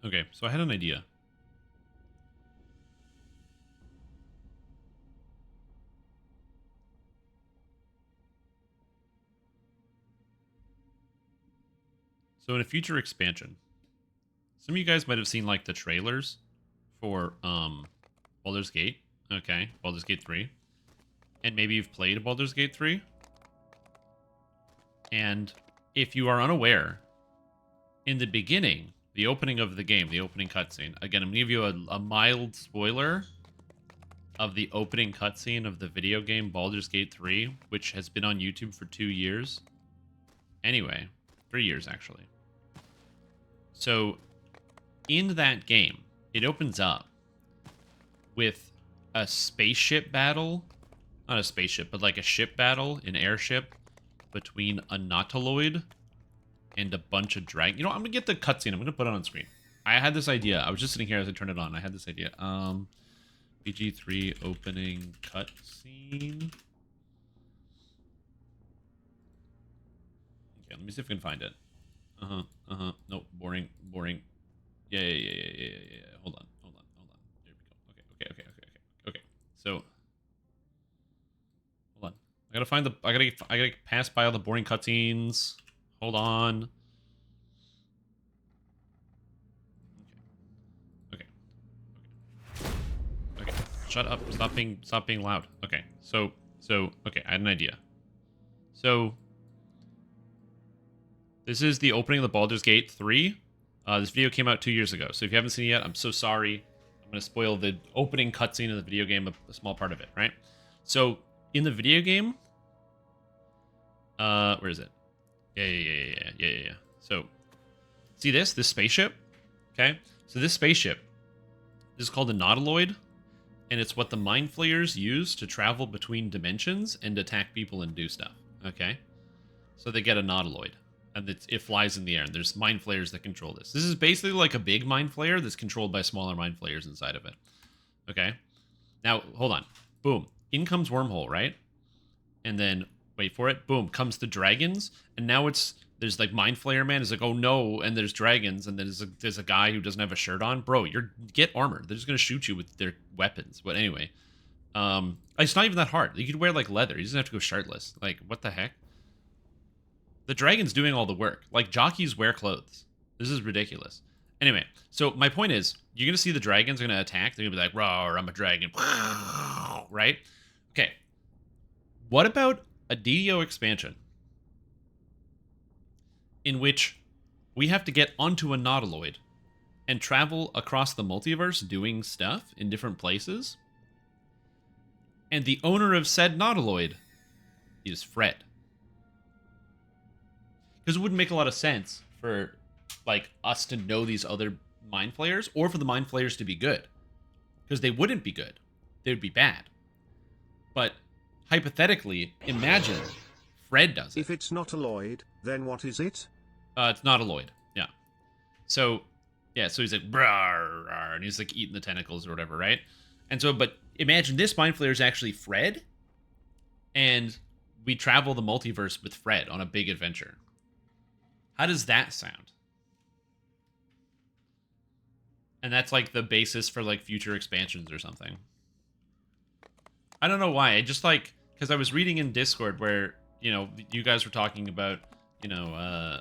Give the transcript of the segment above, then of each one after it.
Okay, so I had an idea. So in a future expansion, some of you guys might have seen like the trailers for Baldur's Gate. Okay, Baldur's Gate 3. And maybe you've played Baldur's Gate 3. And if you are unaware, in the beginning, the opening of the game, the opening cutscene, again, I'm going to give you a mild spoiler of the opening cutscene of the video game Baldur's Gate 3, which has been on YouTube for 2 years. Anyway, 3 years actually. So, in that game, it opens up with a spaceship battle. Not a spaceship, but like a ship battle, an airship, between a nautiloid and a bunch of dragons. You know, I'm gonna get the cutscene. I'm gonna put it on screen. I had this idea. I was just sitting here as I turned it on. I had this idea. BG3 opening cutscene. Okay, let me see if I can find it. Nope, boring. Yeah. Hold on. There we go. Okay. So, hold on. I gotta find the. I gotta pass by all the boring cutscenes. Hold on. Okay. Shut up. Stop being loud. Okay. So, okay, I had an idea. So, this is the opening of the Baldur's Gate 3. This video came out 2 years ago, so if you haven't seen it yet, I'm so sorry. I'm going to spoil the opening cutscene of the video game, a small part of it, right? So, in the video game... where is it? Yeah. So, see this? This spaceship? Okay? So this spaceship, this is called a nautiloid, and it's what the Mind Flayers use to travel between dimensions and attack people and do stuff, okay? So they get a nautiloid. And it flies in the air, and there's mind flayers that control this. This is basically like a big mind flayer that's controlled by smaller mind flayers inside of it. Okay? Now, hold on. Boom. In comes Wormhole, right? And then, wait for it, boom, comes the dragons, and now there's like Mind Flayer Man is like, oh no, and there's dragons, and there's a guy who doesn't have a shirt on. Bro, get armor. They're just gonna shoot you with their weapons. But anyway, it's not even that hard. You could wear like leather. You just have to go shirtless. Like, what the heck? The dragon's doing all the work. Like, jockeys wear clothes. This is ridiculous. Anyway, so my point is, you're going to see the dragons are going to attack. They're going to be like, rawr, I'm a dragon. Right? Okay. What about a DDO expansion in which we have to get onto a nautiloid and travel across the multiverse doing stuff in different places? And the owner of said nautiloid is Fred. Because it wouldn't make a lot of sense for like us to know these other mind flayers or for the mind flayers to be good. Because they wouldn't be good. They would be bad. But hypothetically, imagine Fred does it. If it's not a Lloyd, then what is it? It's not a Lloyd. Yeah. So, yeah, so he's like, rawr, and he's like eating the tentacles or whatever, right? And so, but imagine this mind flayer is actually Fred, and we travel the multiverse with Fred on a big adventure. How does that sound? And that's like the basis for like future expansions or something. I don't know why. I just like, because I was reading in Discord where, you know, you guys were talking about, you know,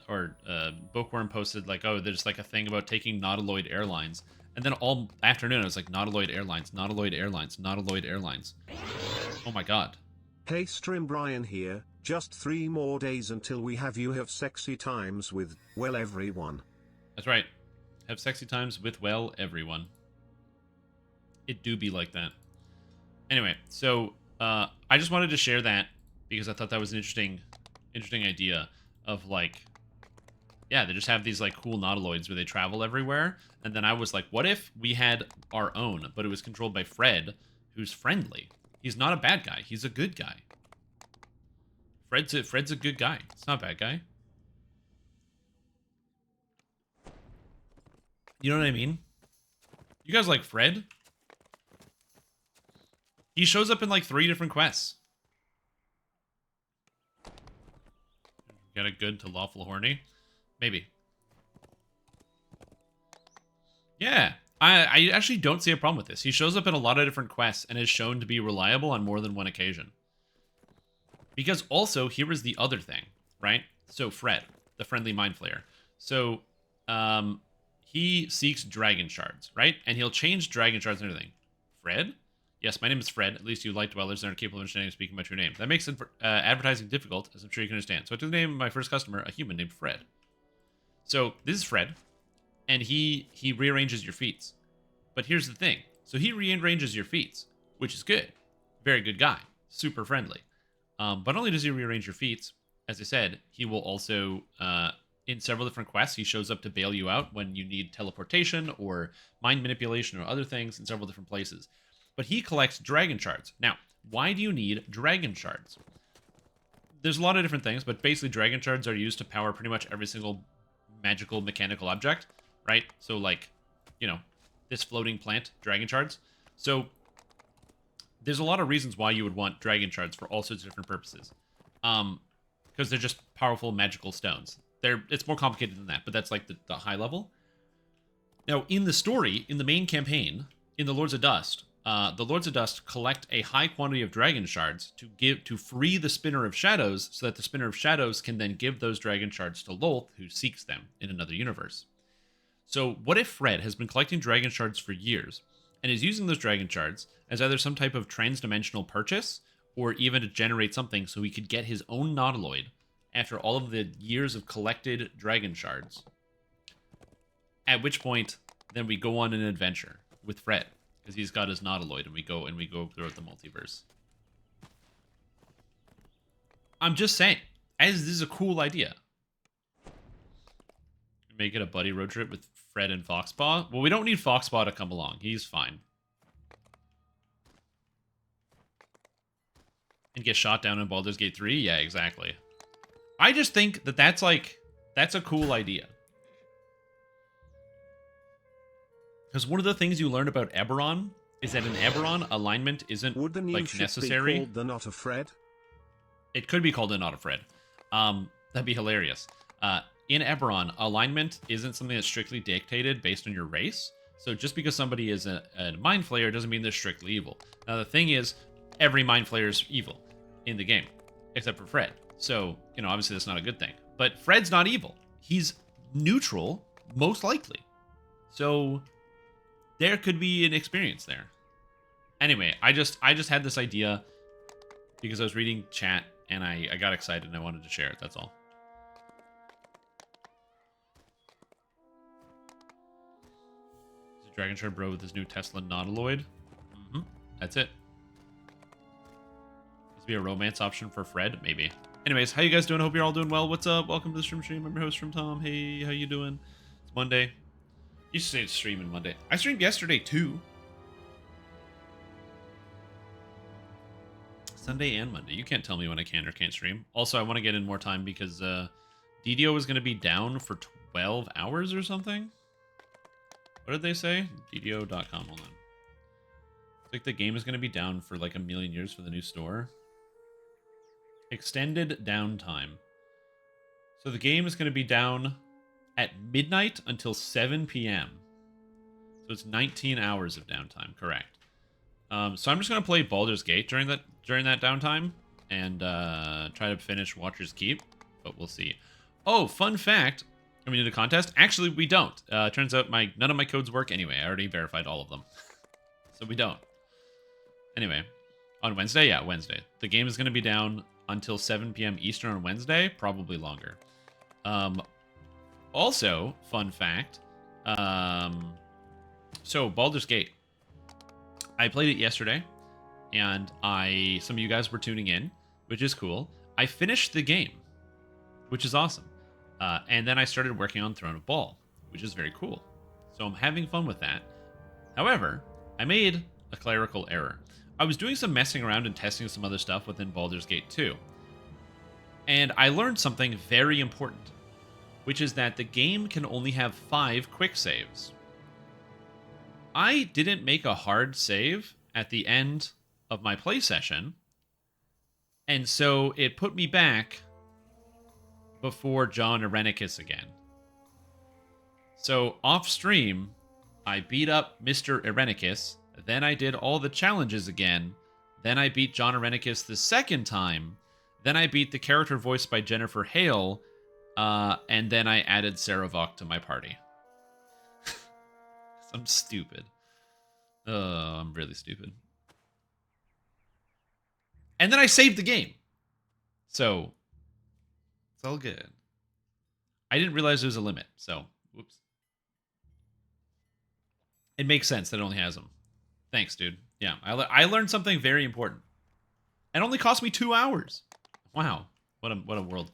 Bookworm posted like, oh, there's like a thing about taking Nautiloid Airlines. And then all afternoon I was like, Nautiloid Airlines. Oh my god. Hey Stream Brian here, just 3 more days until we have sexy times with, well, everyone. That's right. Have sexy times with, well, everyone. It do be like that. Anyway, so I just wanted to share that because I thought that was an interesting idea of like, yeah, they just have these like cool nautiloids where they travel everywhere. And then I was like, what if we had our own, but it was controlled by Fred, who's friendly? He's not a bad guy. He's a good guy. Fred's a good guy. It's not a bad guy. You know what I mean? You guys like Fred? He shows up in like 3 different quests. Get a good to lawful horny? Maybe. Yeah. I actually don't see a problem with this. He shows up in a lot of different quests and is shown to be reliable on more than one occasion. Because also, here is the other thing, right? So Fred, the friendly mind flayer. So he seeks dragon shards, right? And he'll change dragon shards and everything. Fred? Yes, my name is Fred. At least you like dwellers and are capable of understanding and speaking my true name. That makes advertising difficult, as I'm sure you can understand. So I took the name of my first customer, a human named Fred. So this is Fred, and he rearranges your feats. But here's the thing. So he rearranges your feats, which is good. Very good guy. Super friendly. But not only does he rearrange your feats, as I said, he will also, in several different quests, he shows up to bail you out when you need teleportation or mind manipulation or other things in several different places. But he collects dragon shards. Now, why do you need dragon shards? There's a lot of different things, but basically dragon shards are used to power pretty much every single magical mechanical object, right? So like, you know, this floating plant, dragon shards. So there's a lot of reasons why you would want dragon shards for all sorts of different purposes. Because they're just powerful magical stones. It's more complicated than that, but that's like the high level. Now, in the story, in the main campaign, in the Lords of Dust, the Lords of Dust collect a high quantity of dragon shards to free the Spinner of Shadows, so that the Spinner of Shadows can then give those dragon shards to Lolth, who seeks them in another universe. So what if Fred has been collecting dragon shards for years, and is using those dragon shards as either some type of trans-dimensional purchase, or even to generate something so he could get his own Nautiloid after all of the years of collected dragon shards? At which point, then we go on an adventure with Fred, because he's got his Nautiloid, and we go throughout the multiverse. I'm just saying, as this is a cool idea. Make it a buddy road trip with Fred and Foxpaw. Well, we don't need Foxpaw to come along. He's fine. And get shot down in Baldur's Gate 3? Yeah, exactly. I just think that that's a cool idea. Because one of the things you learn about Eberron is that in Eberron, alignment isn't Would the new like ship necessary. be called the Not a Fred? It could be called a Not a Fred. That'd be hilarious. In Eberron, alignment isn't something that's strictly dictated based on your race. So just because somebody is a mind flayer doesn't mean they're strictly evil. Now the thing is, every mind flayer is evil in the game, except for Fred. So, you know, obviously that's not a good thing. But Fred's not evil. He's neutral, most likely. So there could be an experience there. Anyway, I just had this idea because I was reading chat and I got excited and I wanted to share it, that's all. Dragon Shard Bro with his new Tesla Nautiloid. That's it. This would be a romance option for Fred, maybe. Anyways, how you guys doing? Hope you're all doing well. What's up? Welcome to the stream. I'm your host from Tom. Hey, how you doing? It's Monday. You should say it's streaming Monday. I streamed yesterday too. Sunday and Monday. You can't tell me when I can or can't stream. Also, I want to get in more time because DDO is going to be down for 12 hours or something. What did they say? DDO.com. Hold on. It's like the game is going to be down for like a million years for the new store. Extended downtime. So the game is going to be down at midnight until 7 p.m. So it's 19 hours of downtime, correct. So I'm just going to play Baldur's Gate during that downtime and try to finish Watcher's Keep, but we'll see. Oh, fun fact. We need a contest? Actually, we don't. Turns out none of my codes work anyway. I already verified all of them. So we don't. Anyway, on Wednesday? Yeah, Wednesday. The game is going to be down until 7 p.m. Eastern on Wednesday, probably longer. Also, fun fact. So, Baldur's Gate. I played it yesterday, and some of you guys were tuning in, which is cool. I finished the game, which is awesome. And then I started working on Throne of Ball, which is very cool. So I'm having fun with that. However, I made a clerical error. I was doing some messing around and testing some other stuff within Baldur's Gate 2. And I learned something very important, which is that the game can only have 5 quick saves. I didn't make a hard save at the end of my play session, and so it put me back before John Arenicus again. So off stream, I beat up Mr. Irenicus. Then I did all the challenges again. Then I beat John Irenicus the second time. Then I beat the character voiced by Jennifer Hale. And then I added Sarah Vaughn to my party. I'm stupid. Oh, I'm really stupid. And then I saved the game. So, it's all good. I didn't realize there was a limit, so, whoops. It makes sense that it only has them. Thanks, dude. Yeah, I learned something very important. It only cost me 2 hours. Wow. What a world.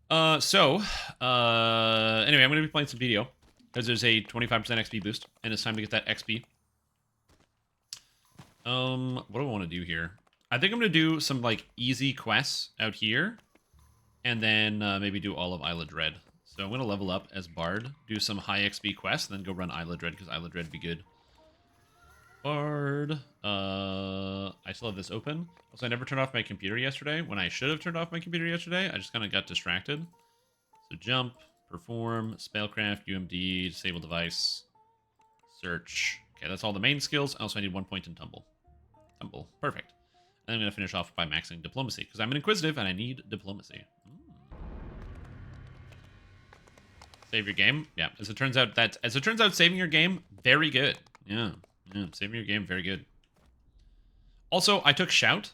Anyway, I'm going to be playing some DDO. Because there's a 25% XP boost. And it's time to get that XP. What do I want to do here? I think I'm going to do some, like, easy quests out here. And then maybe do all of Isla Dread. So I'm going to level up as Bard. Do some high XP quests. And then go run Isla Dread. Because Isla Dread would be good. Bard. I still have this open. Also, I never turned off my computer yesterday. When I should have turned off my computer yesterday, I just kind of got distracted. So jump, perform, spellcraft, UMD, disable device, search. Okay, that's all the main skills. Also, I need 1 point in tumble. Tumble, perfect. And I'm going to finish off by maxing diplomacy because I'm an inquisitive and I need diplomacy. Save your game. Yeah, as it turns out, saving your game very good. Yeah, saving your game very good. Also, I took Shout,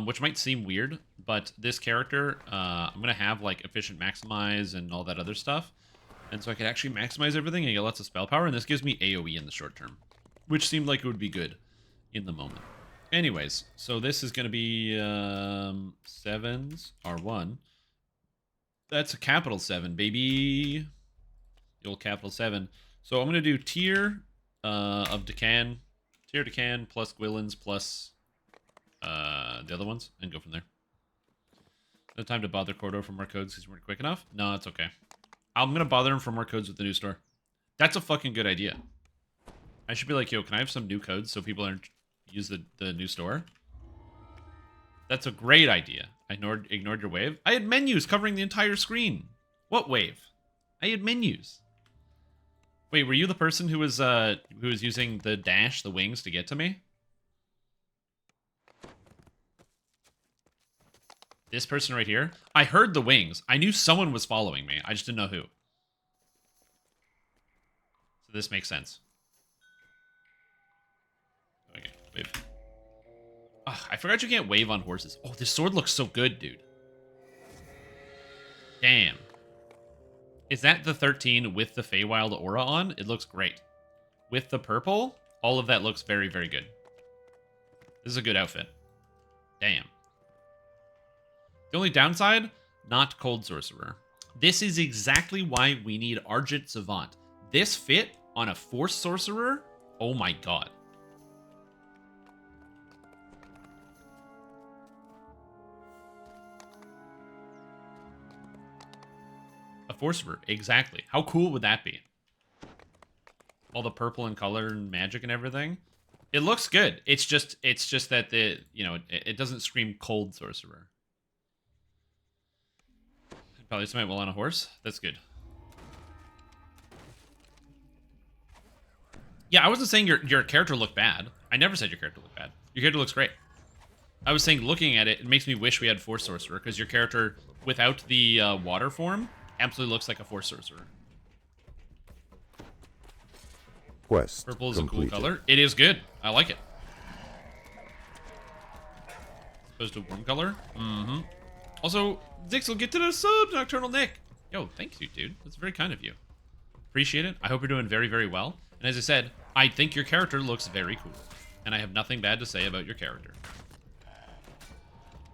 which might seem weird, but this character, I'm going to have, like, efficient maximize and all that other stuff. And so I can actually maximize everything and get lots of spell power, and this gives me AoE in the short term, which seemed like it would be good in the moment. Anyways, so this is going to be 7s, R1. That's a capital 7, baby. The old capital 7. So I'm going to do tier of Decan, tier Decan plus Gwillins plus the other ones, and go from there. No time to bother Cordo for more codes because we weren't quick enough? No, it's okay. I'm going to bother him for more codes with the new store. That's a fucking good idea. I should be like, yo, can I have some new codes so people aren't use the new store? That's a great idea. I ignored your wave. I had menus covering the entire screen. What wave? I had menus. Wait, were you the person who was using the dash, the wings, to get to me? This person right here? I heard the wings. I knew someone was following me. I just didn't know who. So this makes sense. Okay, wave. Oh, I forgot you can't wave on horses. Oh, this sword looks so good, dude. Damn. Is that the 13 with the Feywild aura on? It looks great. With the purple, all of that looks very, very good. This is a good outfit. Damn. The only downside, not Cold Sorcerer. This is exactly why we need Argent Savant. This fit on a Force Sorcerer? Oh my god. A Sorcerer, exactly. How cool would that be? All the purple and color and magic and everything. It looks good. It's just that it doesn't scream Cold Sorcerer. Probably smite well on a horse. That's good. Yeah, I wasn't saying your character looked bad. I never said your character looked bad. Your character looks great. I was saying looking at it, it makes me wish we had Force Sorcerer, because your character, without the water form, absolutely looks like a Force Sorcerer. Quest Purple is completed. a cool color. It is good. I like it. As opposed to warm color. Mm-hmm. Also, Zix will get to the sub, Nocturnal Nick. Yo, thank you, dude. That's very kind of you. Appreciate it. I hope you're doing very, very well. And as I said, I think your character looks very cool. And I have nothing bad to say about your character.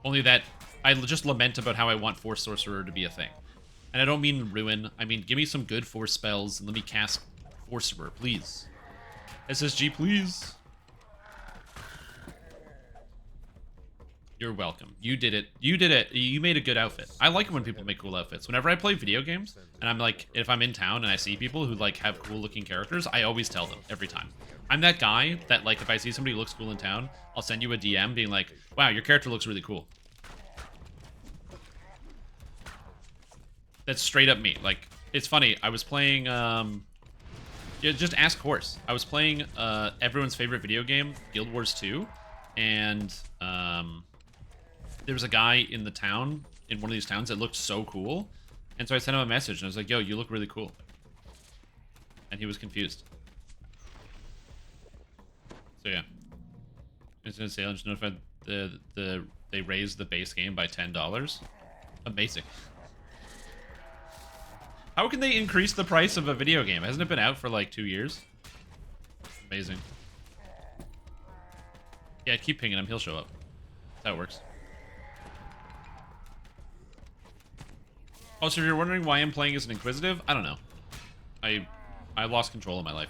Only that I just lament about how I want Force Sorcerer to be a thing. And I don't mean ruin. I mean, give me some good Force spells and let me cast Sorcerer, please. SSG, please. You're welcome. You did it. You did it. You made a good outfit. I like it when people make cool outfits. Whenever I play video games, and I'm like, if I'm in town and I see people who like have cool looking characters, I always tell them every time. I'm that guy that like if I see somebody who looks cool in town, I'll send you a DM being like, wow, your character looks really cool. That's straight up me. Like, it's funny. I was playing, yeah, Yeah, just ask Horse. I was playing everyone's favorite video game, Guild Wars 2, and there was a guy in the town, in one of these towns, that looked so cool. And so I sent him a message, and I was like, yo, you look really cool. And he was confused. So yeah. It's gonna say, I'll just notified they raised the base game by $10. Amazing. How can they increase the price of a video game? Hasn't it been out for like 2 years? Amazing. Yeah, keep pinging him. He'll show up. That's how it works. Oh, so if you're wondering why I'm playing as an inquisitive, I don't know. I lost control of my life.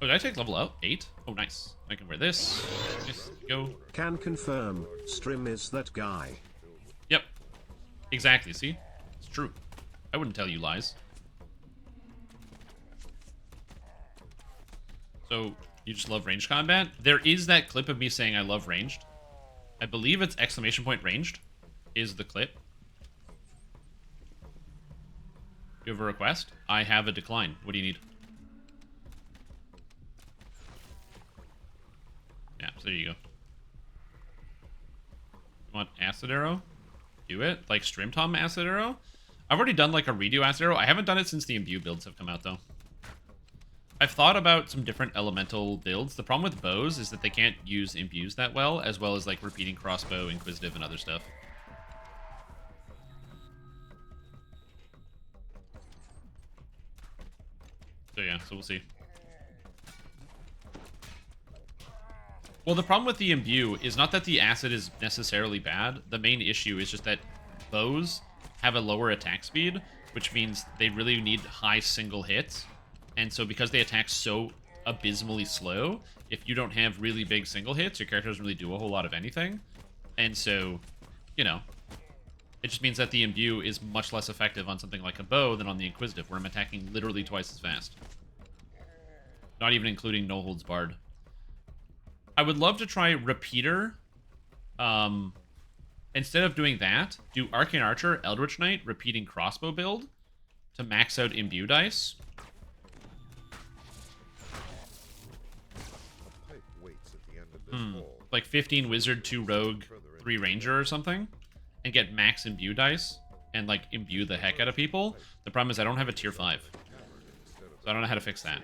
Oh, did I take level out? 8? Oh, nice. I can wear this. Yes, go. Can confirm, Strim is that guy. Yep. Exactly, see? It's true. I wouldn't tell you lies. So, you just love ranged combat? There is that clip of me saying I love ranged. I believe it's ! ranged is the clip. You have a request? I have a decline. What do you need? Yeah, so there you go. You want Acid Arrow? Do it. Like Stream Tom Acid Arrow? I've already done like a redo Acid Arrow. I haven't done it since the imbue builds have come out though. I've thought about some different elemental builds. The problem with bows is that they can't use imbues that well as like repeating crossbow, inquisitive, and other stuff. So yeah, so we'll see. Well, the problem with the imbue is not that the acid is necessarily bad. The main issue is just that bows have a lower attack speed, which means they really need high single hits. And so because they attack so abysmally slow, if you don't have really big single hits, your character doesn't really do a whole lot of anything. And so, you know, it just means that the imbue is much less effective on something like a bow than on the inquisitive, where I'm attacking literally twice as fast. Not even including no holds barred. I would love to try repeater. Instead of doing that, do Arcane Archer, Eldritch Knight, repeating crossbow build to max out imbue dice. Like 15 wizard, 2 rogue, 3 ranger or something, and get max imbue dice and like imbue the heck out of people. The problem is I don't have a tier 5, so I don't know how to fix that.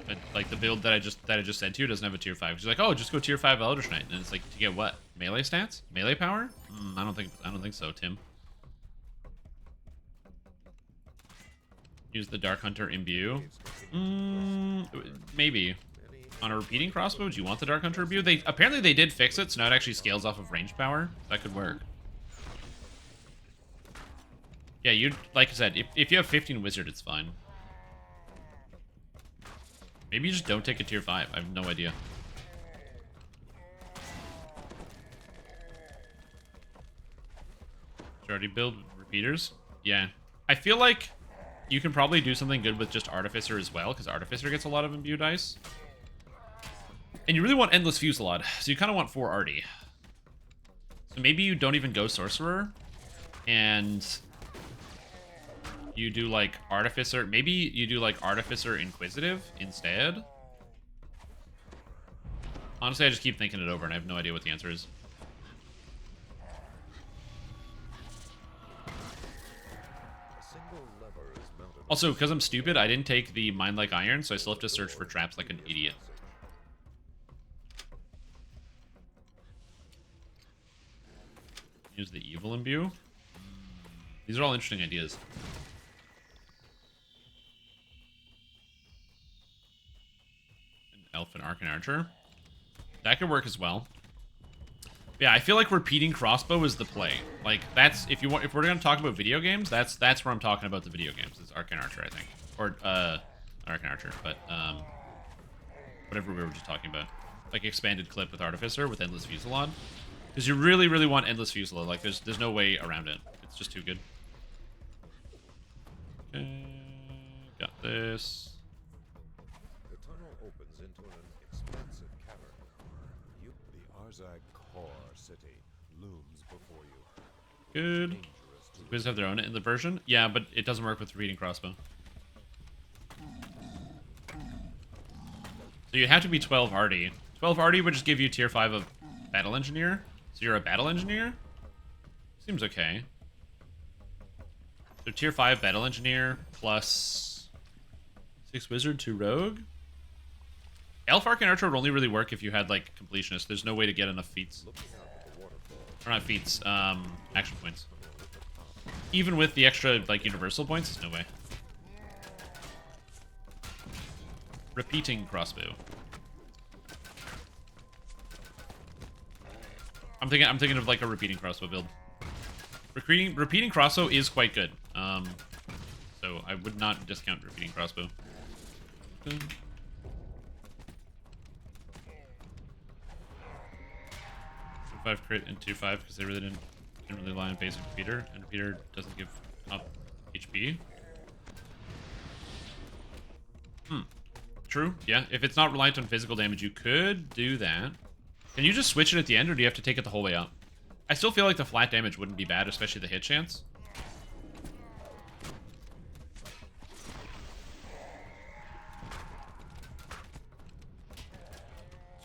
But, like the build that I just said to you doesn't have a tier 5. She's like, oh, just go tier 5 Eldritch Knight, and it's like to get what? Melee stats? Melee power? I don't think so, Tim. Use the Dark Hunter imbue. Maybe. On a repeating crossbow, do you want the Dark Hunter imbue? Apparently they did fix it, so now it actually scales off of range power. That could work. Yeah, like I said, if you have 15 wizard, it's fine. Maybe you just don't take a tier 5. I have no idea. Should I already build repeaters? Yeah. I feel like you can probably do something good with just Artificer as well, because Artificer gets a lot of imbue dice. And you really want Endless Fusillade, so you kind of want 4 Arty. So maybe you don't even go Sorcerer, and you do like Artificer. Maybe you do like Artificer Inquisitive instead. Honestly, I just keep thinking it over, and I have no idea what the answer is. Also, because I'm stupid, I didn't take the Mind Like Iron, so I still have to search for traps like an idiot. Use the Evil Imbue. These are all interesting ideas. An Elf and Arcane Archer. That could work as well. Yeah, I feel like repeating crossbow is the play. Like that's if we're gonna talk about video games, that's where I'm talking about the video games. It's Arcane Archer, I think, or Arcane Archer, but whatever we were just talking about, like expanded clip with Artificer with Endless Fusillade, because you really want Endless Fusillade. Like there's no way around it. It's just too good. Okay, got this. zigzag core city looms before you. Good. Dangerous to Quiz have their own in the version? Yeah, but it doesn't work with repeating crossbow. So you have to be 12 hardy. 12 hardy would just give you tier 5 of battle engineer. So you're a battle engineer? Seems okay. So tier 5 battle engineer plus 6 wizard, 2 rogue. Elf Arc and Archer would only really work if you had like completionist. There's no way to get enough feats. Or not feats, action points. Even with the extra like universal points, there's no way. Repeating crossbow. I'm thinking of like a repeating crossbow build. Repeating crossbow is quite good. So I would not discount repeating crossbow. 5 crit and 2-5 because they really didn't really rely on basic repeater, and repeater doesn't give up HP. True. Yeah. If it's not reliant on physical damage, you could do that. Can you just switch it at the end, or do you have to take it the whole way up? I still feel like the flat damage wouldn't be bad, especially the hit chance.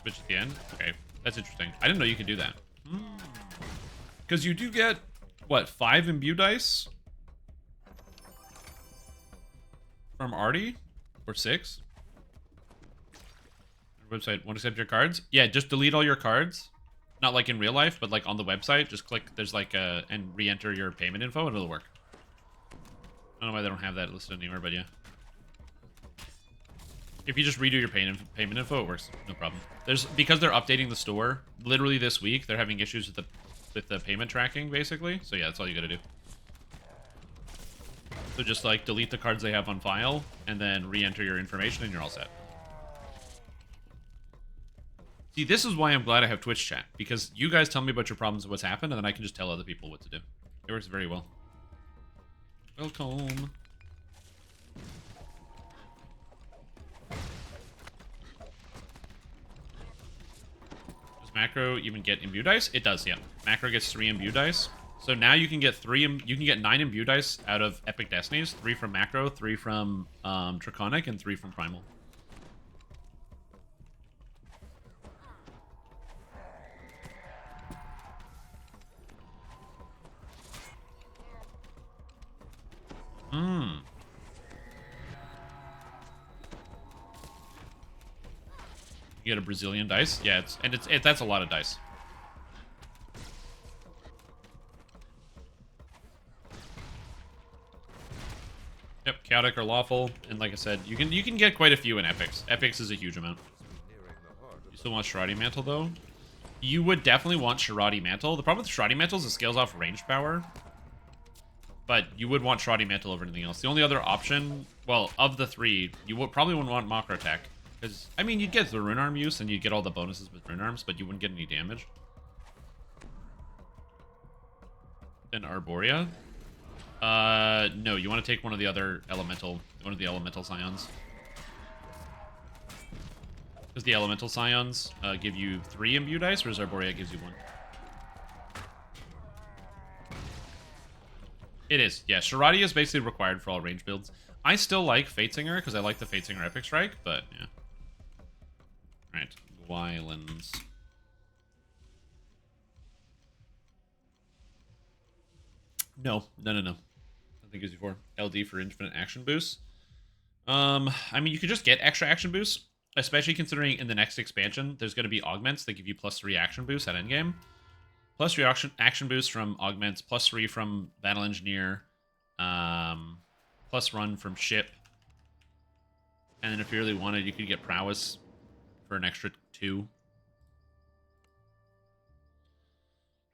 Switch at the end? Okay. That's interesting. I didn't know you could do that. Because you do get, what, 5 imbue dice? From Artie? Or 6? Website, want to accept your cards? Yeah, just delete all your cards. Not like in real life, but like on the website. Just click, there's like a, and re-enter your payment info and it'll work. I don't know why they don't have that listed anywhere, but yeah. If you just redo your payment info, it works. No problem. Because they're updating the store, literally this week, they're having issues with the payment tracking, basically. So yeah, that's all you gotta do. So just like delete the cards they have on file, and then re-enter your information, and you're all set. See, this is why I'm glad I have Twitch chat, because you guys tell me about your problems and what's happened, and then I can just tell other people what to do. It works very well. Welcome. Does macro even get imbue dice? It does, yeah. Macro gets 3 imbue dice. So now you can get 9 imbue dice out of Epic Destinies. 3 from macro, 3 from Draconic, and 3 from Primal. You get a Brazilian dice? Yeah, that's a lot of dice. Yep, chaotic or lawful, and like I said, you can get quite a few in epics. Epics is a huge amount. You still want Sharadi Mantle though? You would definitely want Sharadi Mantle. The problem with Sharadi Mantle is it scales off range power. But you would want Sharadi Mantle over anything else. The only other option, well, of the 3, you probably wouldn't want Macro Attack. Because, I mean, you'd get the Rune Arm use, and you'd get all the bonuses with Rune Arms, but you wouldn't get any damage. Then Arborea. No, you want to take one of the elemental scions. Because the elemental scions give you 3 imbue dice, whereas Arborea gives you 1. It is, yeah. Sharadi is basically required for all range builds. I still like Fatesinger because I like the Fatesinger Epic Strike, but yeah. Alright, Wylands. No. Nothing gives you 4. LD for infinite action boost. I mean, you could just get extra action boosts, especially considering in the next expansion, there's going to be augments that give you +3 action boosts at endgame. +3 action boost from augments, +3 from battle engineer, +1 from ship, and then if you really wanted, you could get prowess for an extra 2.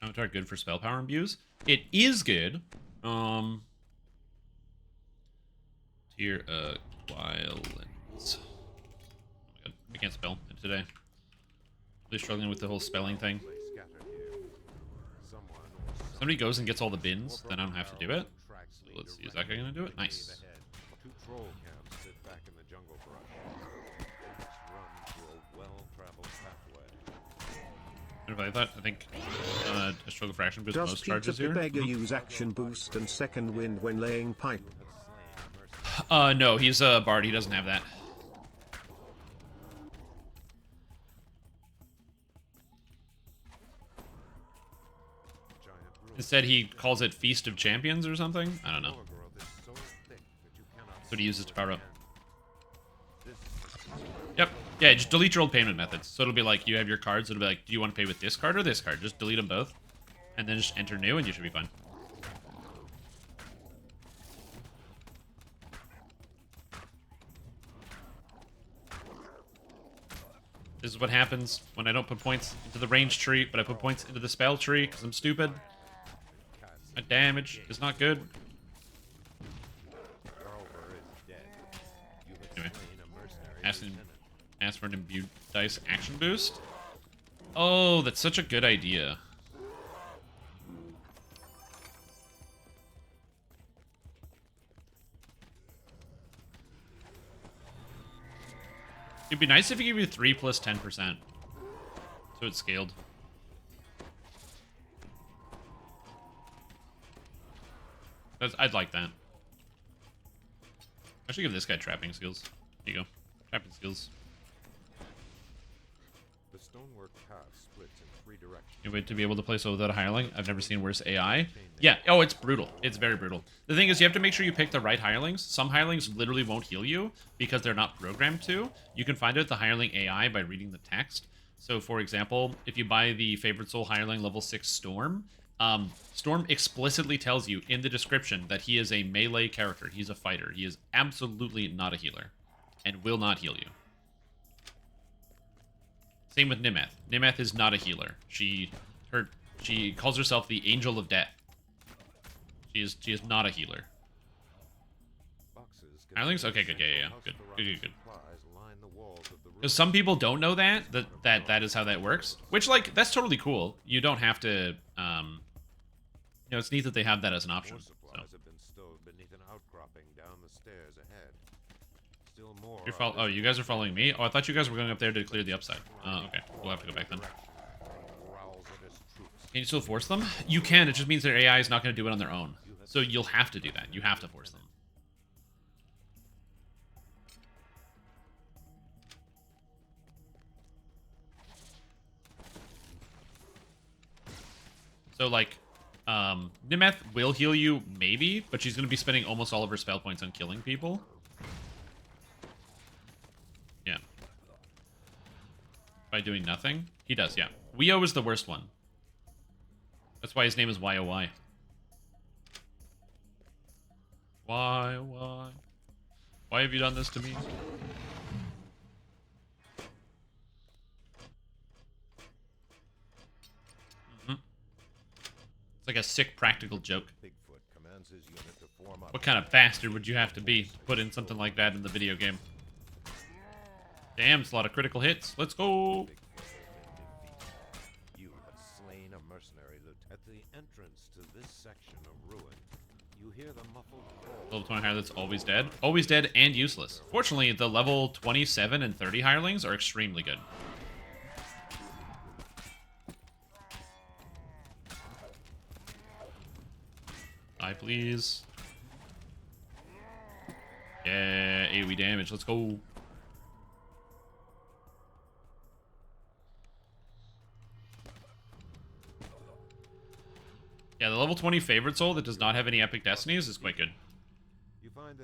Avatar good for spell power imbues. It is good. Tier Wylands. Oh my god, I can't spell today. Really struggling with the whole spelling thing. Somebody goes and gets all the bins, then I don't have to do it. So let's see, is that guy gonna do it? Nice. 2 troll camps sit back in the jungle brush. Run through a well-traveled pathway. I thought. I think a struggle fraction boosts Does most Peter charges here. Beggar use action boost and second wind when laying pipe? No, he's a bard. He doesn't have that. Instead, he calls it Feast of Champions or something. I don't know. That's what he uses to power up. Yep. Yeah, just delete your old payment methods. So it'll be like, you have your cards, it'll be like, do you want to pay with this card or this card? Just delete them both. And then just enter new and you should be fine. This is what happens when I don't put points into the range tree, but I put points into the spell tree because I'm stupid. My damage is not good. Anyway, ask for an imbued dice action boost. Oh, that's such a good idea. It'd be nice if you give you 3 plus 10%. So it's scaled. I'd like that. I should give this guy trapping skills. Here you go. Trapping skills. The stonework path splits in 3 directions. You wait to be able to play so without a hireling. I've never seen worse AI. Yeah. Oh, it's brutal. It's very brutal. The thing is, you have to make sure you pick the right hirelings. Some hirelings literally won't heal you because they're not programmed to. You can find out the hireling AI by reading the text. So, for example, if you buy the Favorite Soul hireling level 6 Storm, Storm explicitly tells you in the description that he is a melee character. He's a fighter. He is absolutely not a healer and will not heal you. Same with Nimeth. Nimeth is not a healer. She calls herself the Angel of Death. She is not a healer. Hirelings? Okay, good. Yeah. Good. Because some people don't know that is how that works. Which, like, that's totally cool. You don't have to, you know, it's neat that they have that as an option. So. Oh, you guys are following me? Oh, I thought you guys were going up there to clear the upside. Oh, okay. We'll have to go back then. Can you still force them? You can. It just means their AI is not going to do it on their own. So you'll have to do that. You have to force them. So, like, Nimeth will heal you, maybe, but she's going to be spending almost all of her spell points on killing people. Yeah. By doing nothing? He does, yeah. Weo is the worst one. That's why his name is YOY. Why? Why have you done this to me? It's like a sick practical joke. What kind of bastard would you have to be to put in something like that in the video game? Damn, it's a lot of critical hits. Let's go. You have slain a mercenary at the entrance to this section of ruin. You hear the muffled call. Level 20 hire that's always dead. Always dead and useless. Fortunately, the level 27 and 30 hirelings are extremely good. Die, please. Yeah, AoE damage. Let's go. Yeah, the level 20 Favorite Soul that does not have any Epic Destinies is quite good.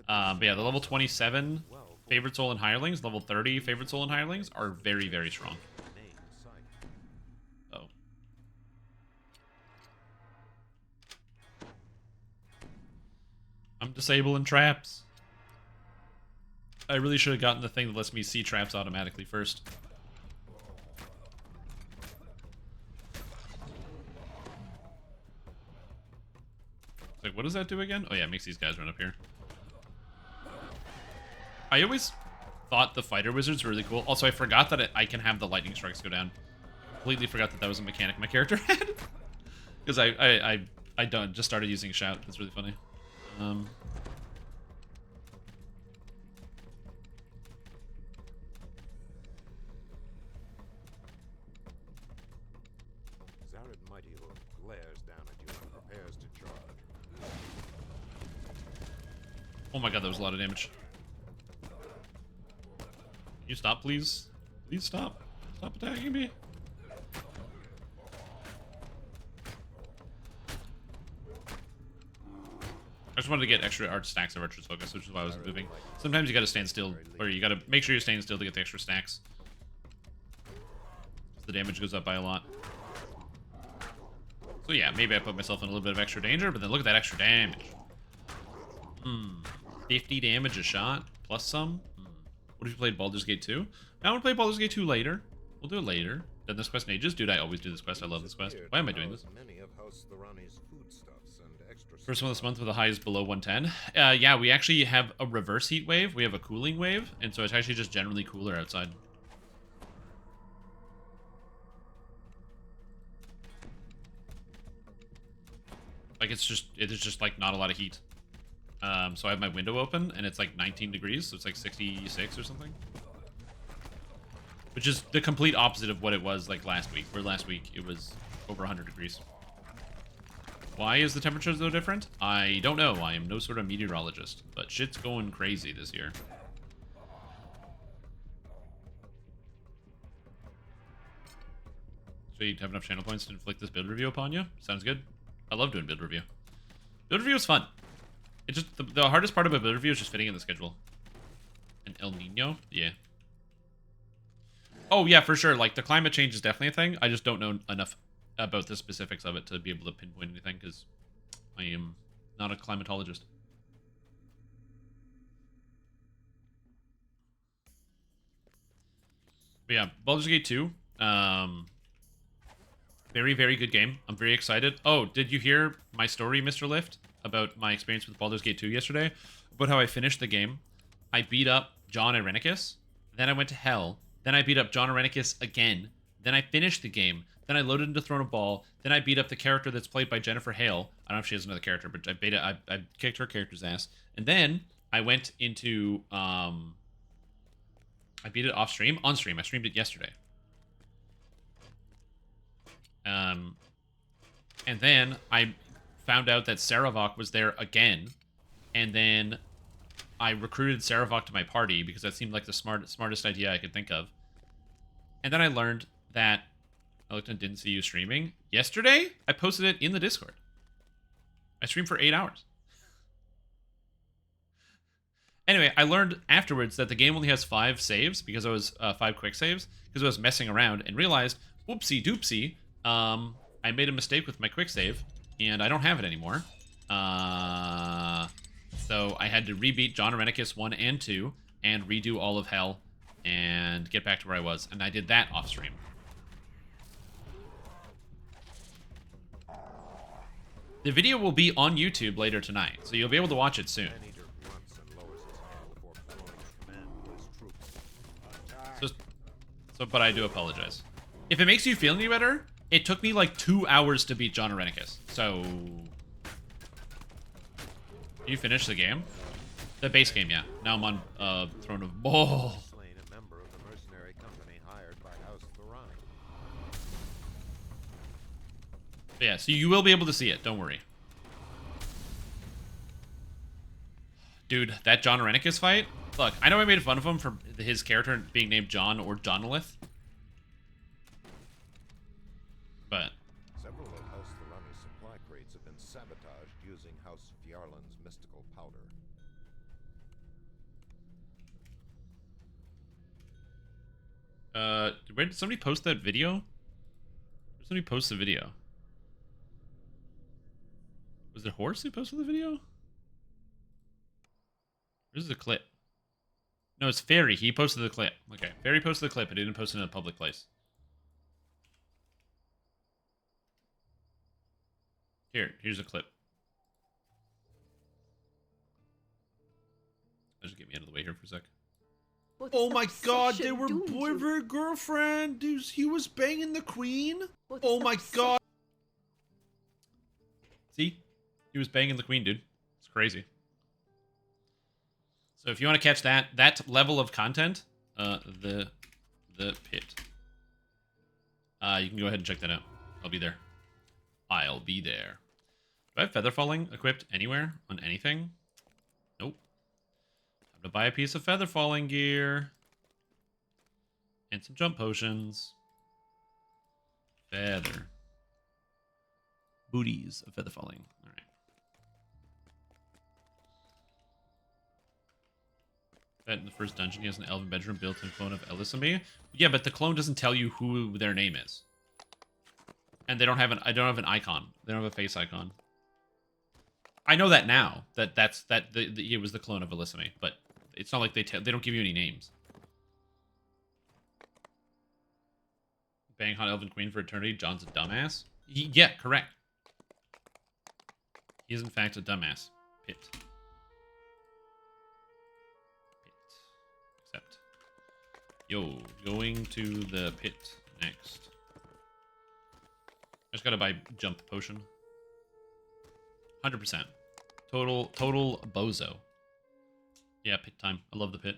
But yeah, the level 27 Favorite Soul and Hirelings, level 30 Favorite Soul and Hirelings are very, very strong. Oh. I'm disabling traps. I really should have gotten the thing that lets me see traps automatically first. Like, what does that do again? Oh yeah, it makes these guys run up here. I always thought the fighter wizards were really cool. Also, I forgot that I can have the lightning strikes go down. Completely forgot that was a mechanic my character had. Because I just started using shout. That's really funny. mighty hoof glares down at you and prepares to charge. Oh my god, that was a lot of damage. Can you stop, please? Please stop. Stop attacking me. I just wanted to get extra art stacks of Archer's Focus, which is why I was moving. Sometimes you gotta stand still, or you gotta make sure you're staying still to get the extra stacks. The damage goes up by a lot. So yeah, maybe I put myself in a little bit of extra danger, but then look at that extra damage. 50 damage a shot, plus some. What if you played Baldur's Gate 2? I want to play Baldur's Gate 2 later. We'll do it later. Done this quest in ages? Dude, I always do this quest. I love this quest. Why am I doing this? First one this month with the high is below 110. Yeah, we actually have a reverse heat wave. We have a cooling wave, and so it's actually just generally cooler outside. Like it's just like not a lot of heat. So I have my window open and it's like 19 degrees, so it's like 66 or something. Which is the complete opposite of what it was like last week, where last week it was over 100 degrees. Why is the temperature so different? I don't know. I am no sort of meteorologist, but shit's going crazy this year. So you have enough channel points to inflict this build review upon you? Sounds good. I love doing build review. Build review is fun. It's just the hardest part about build review is just fitting in the schedule. And El Nino? Yeah. Oh yeah, for sure. Like the climate change is definitely a thing. I just don't know enough about the specifics of it to be able to pinpoint anything because I am not a climatologist. But yeah, Baldur's Gate 2. Very, very good game. I'm very excited. Oh, did you hear my story, Mr. Lift, about my experience with Baldur's Gate 2 yesterday? About how I finished the game. I beat up John Irenicus. Then I went to hell. Then I beat up John Irenicus again. Then I finished the game. Then I loaded into Throne of Ball. Then I beat up the character that's played by Jennifer Hale. I don't know if she has another character, but I kicked her character's ass. And then I went into I beat it off stream. On stream. I streamed it yesterday. And then I found out that Saravok was there again, and then I recruited Saravok to my party because that seemed like the smartest idea I could think of. And then I learned that I looked and didn't see you streaming. Yesterday, I posted it in the Discord. I streamed for 8 hours. Anyway, I learned afterwards that the game only has 5 saves because I was 5 quick saves because I was messing around and realized, whoopsie doopsie, I made a mistake with my quick save and I don't have it anymore. So I had to rebeat John Irenicus 1 and 2 and redo all of Hell and get back to where I was, and I did that off stream. The video will be on YouTube later tonight, so you'll be able to watch it soon. But I do apologize. If it makes you feel any better, it took me like 2 hours to beat John Irenicus. So, you finished the game? The base game, yeah. Now I'm on Throne of Ball. But yeah, so you will be able to see it. Don't worry. Dude, that John Irenicus fight? Look, I know I made fun of him for his character being named John or Johnolith. But several of House Thorani's supply crates have been sabotaged using House Fjarlan's mystical powder. Where did somebody post that video? Where did somebody post the video? Was it Horse who posted the video? Where's the clip? No, it's Fairy. He posted the clip. Okay, Fairy posted the clip, but he didn't post it in a public place. Here's a clip. I'll just get me out of the way here for a sec. Oh my god, they were boyfriend girlfriend. Dude, he was banging the queen. Oh my god. See? He was banging the queen, dude. It's crazy. So if you want to catch that level of content, the pit. You can go ahead and check that out. I'll be there. I'll be there. Do I have feather falling equipped anywhere on anything? Nope. Time to buy a piece of feather falling gear. And some jump potions. Feather. Booties of feather falling. All right. Bet in the first dungeon he has an elven bedroom built-in clone of Elisame. Yeah, but the clone doesn't tell you who their name is. And they don't have I don't have an icon. They don't have a face icon. I know that now. It was the clone of Elisame, but it's not like they don't give you any names. Bang hot elven queen for eternity. John's a dumbass. Yeah, correct. He is in fact a dumbass. Pit. Accept. Yo, going to the pit next. I just gotta buy jump potion. 100%. Total bozo. Yeah, pit time. I love the pit.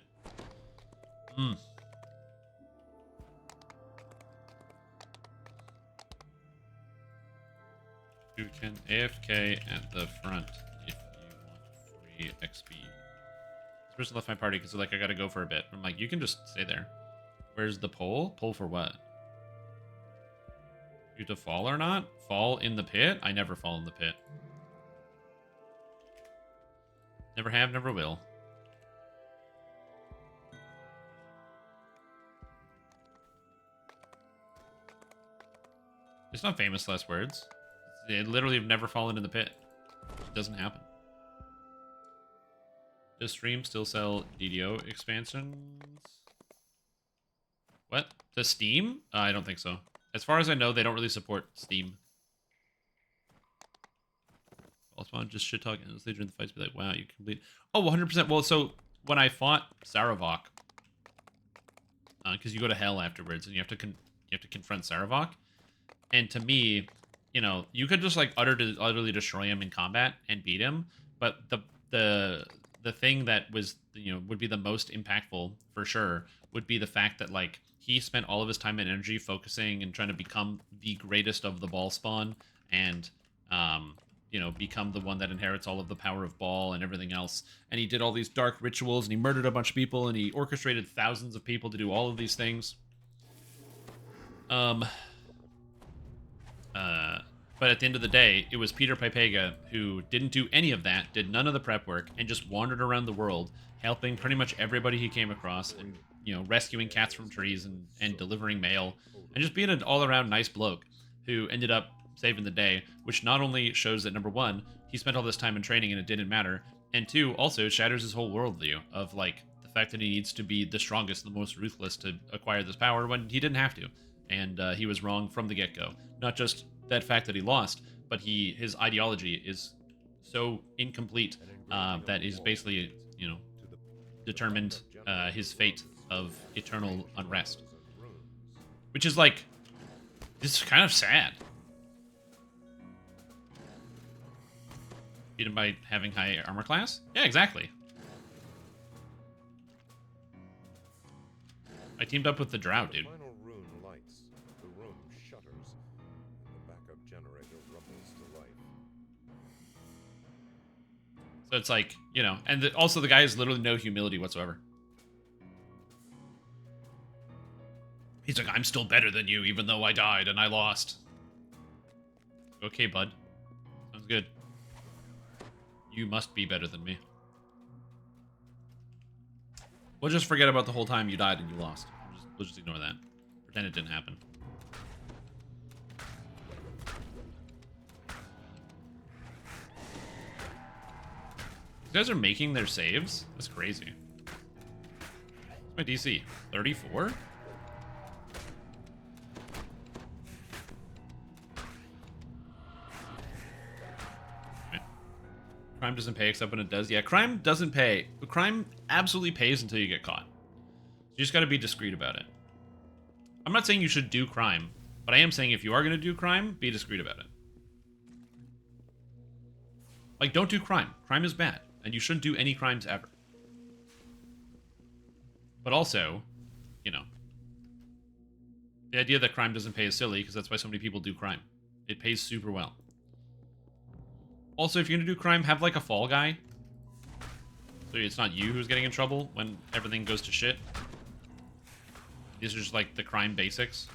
You can AFK at the front if you want free XP. This person left my party because they're like, I gotta go for a bit. I'm like, you can just stay there. Where's the pole? Pole for what? You to fall or not? Fall in the pit? I never fall in the pit. Never have, never will. It's not famous last words. They literally have never fallen in the pit. It doesn't happen. Does Stream still sell DDO expansions? What? Does Steam? I don't think so. As far as I know, they don't really support Steam. Also, just shit talking endlessly during the fights. Be like, wow, you complete. Oh, 100%. Well, so when I fought Saravok, because you go to hell afterwards, and you have to confront Saravok, and to me, you know, you could just like utterly destroy him in combat and beat him, but the thing that was, you know, would be the most impactful for sure would be the fact that like he spent all of his time and energy focusing and trying to become the greatest of the ball spawn and you know, become the one that inherits all of the power of ball and everything else. And he did all these dark rituals and he murdered a bunch of people and he orchestrated thousands of people to do all of these things. But at the end of the day, it was Peter Pipega who didn't do any of that, did none of the prep work, and just wandered around the world, helping pretty much everybody he came across, and, you know, rescuing cats from trees and delivering mail, and just being an all-around nice bloke who ended up saving the day, which not only shows that, number one, he spent all this time in training and it didn't matter, and two, also shatters his whole worldview of, like, the fact that he needs to be the strongest, the most ruthless to acquire this power when he didn't have to. And he was wrong from the get-go. Not just that fact that he lost, but his ideology is so incomplete that is basically, you know, determined his fate of eternal unrest. Which is like, this is kind of sad. Beat him by having high armor class? Yeah, exactly. I teamed up with the Drow, dude. So it's like, you know, and also the guy has literally no humility whatsoever. He's like, I'm still better than you, even though I died and I lost. Okay, bud. Sounds good. You must be better than me. We'll just forget about the whole time you died and you lost. We'll just ignore that. Pretend it didn't happen. These guys are making their saves? That's crazy. What's my DC? 34? Okay. Crime doesn't pay except when it does. Yeah, crime doesn't pay. But crime absolutely pays until you get caught. You just gotta be discreet about it. I'm not saying you should do crime, but I am saying if you are gonna do crime, be discreet about it. Like, don't do crime. Crime is bad. And you shouldn't do any crimes ever. But also, you know, the idea that crime doesn't pay is silly because that's why so many people do crime. It pays super well. Also, if you're gonna do crime, have like a fall guy. So it's not you who's getting in trouble when everything goes to shit. These are just like the crime basics.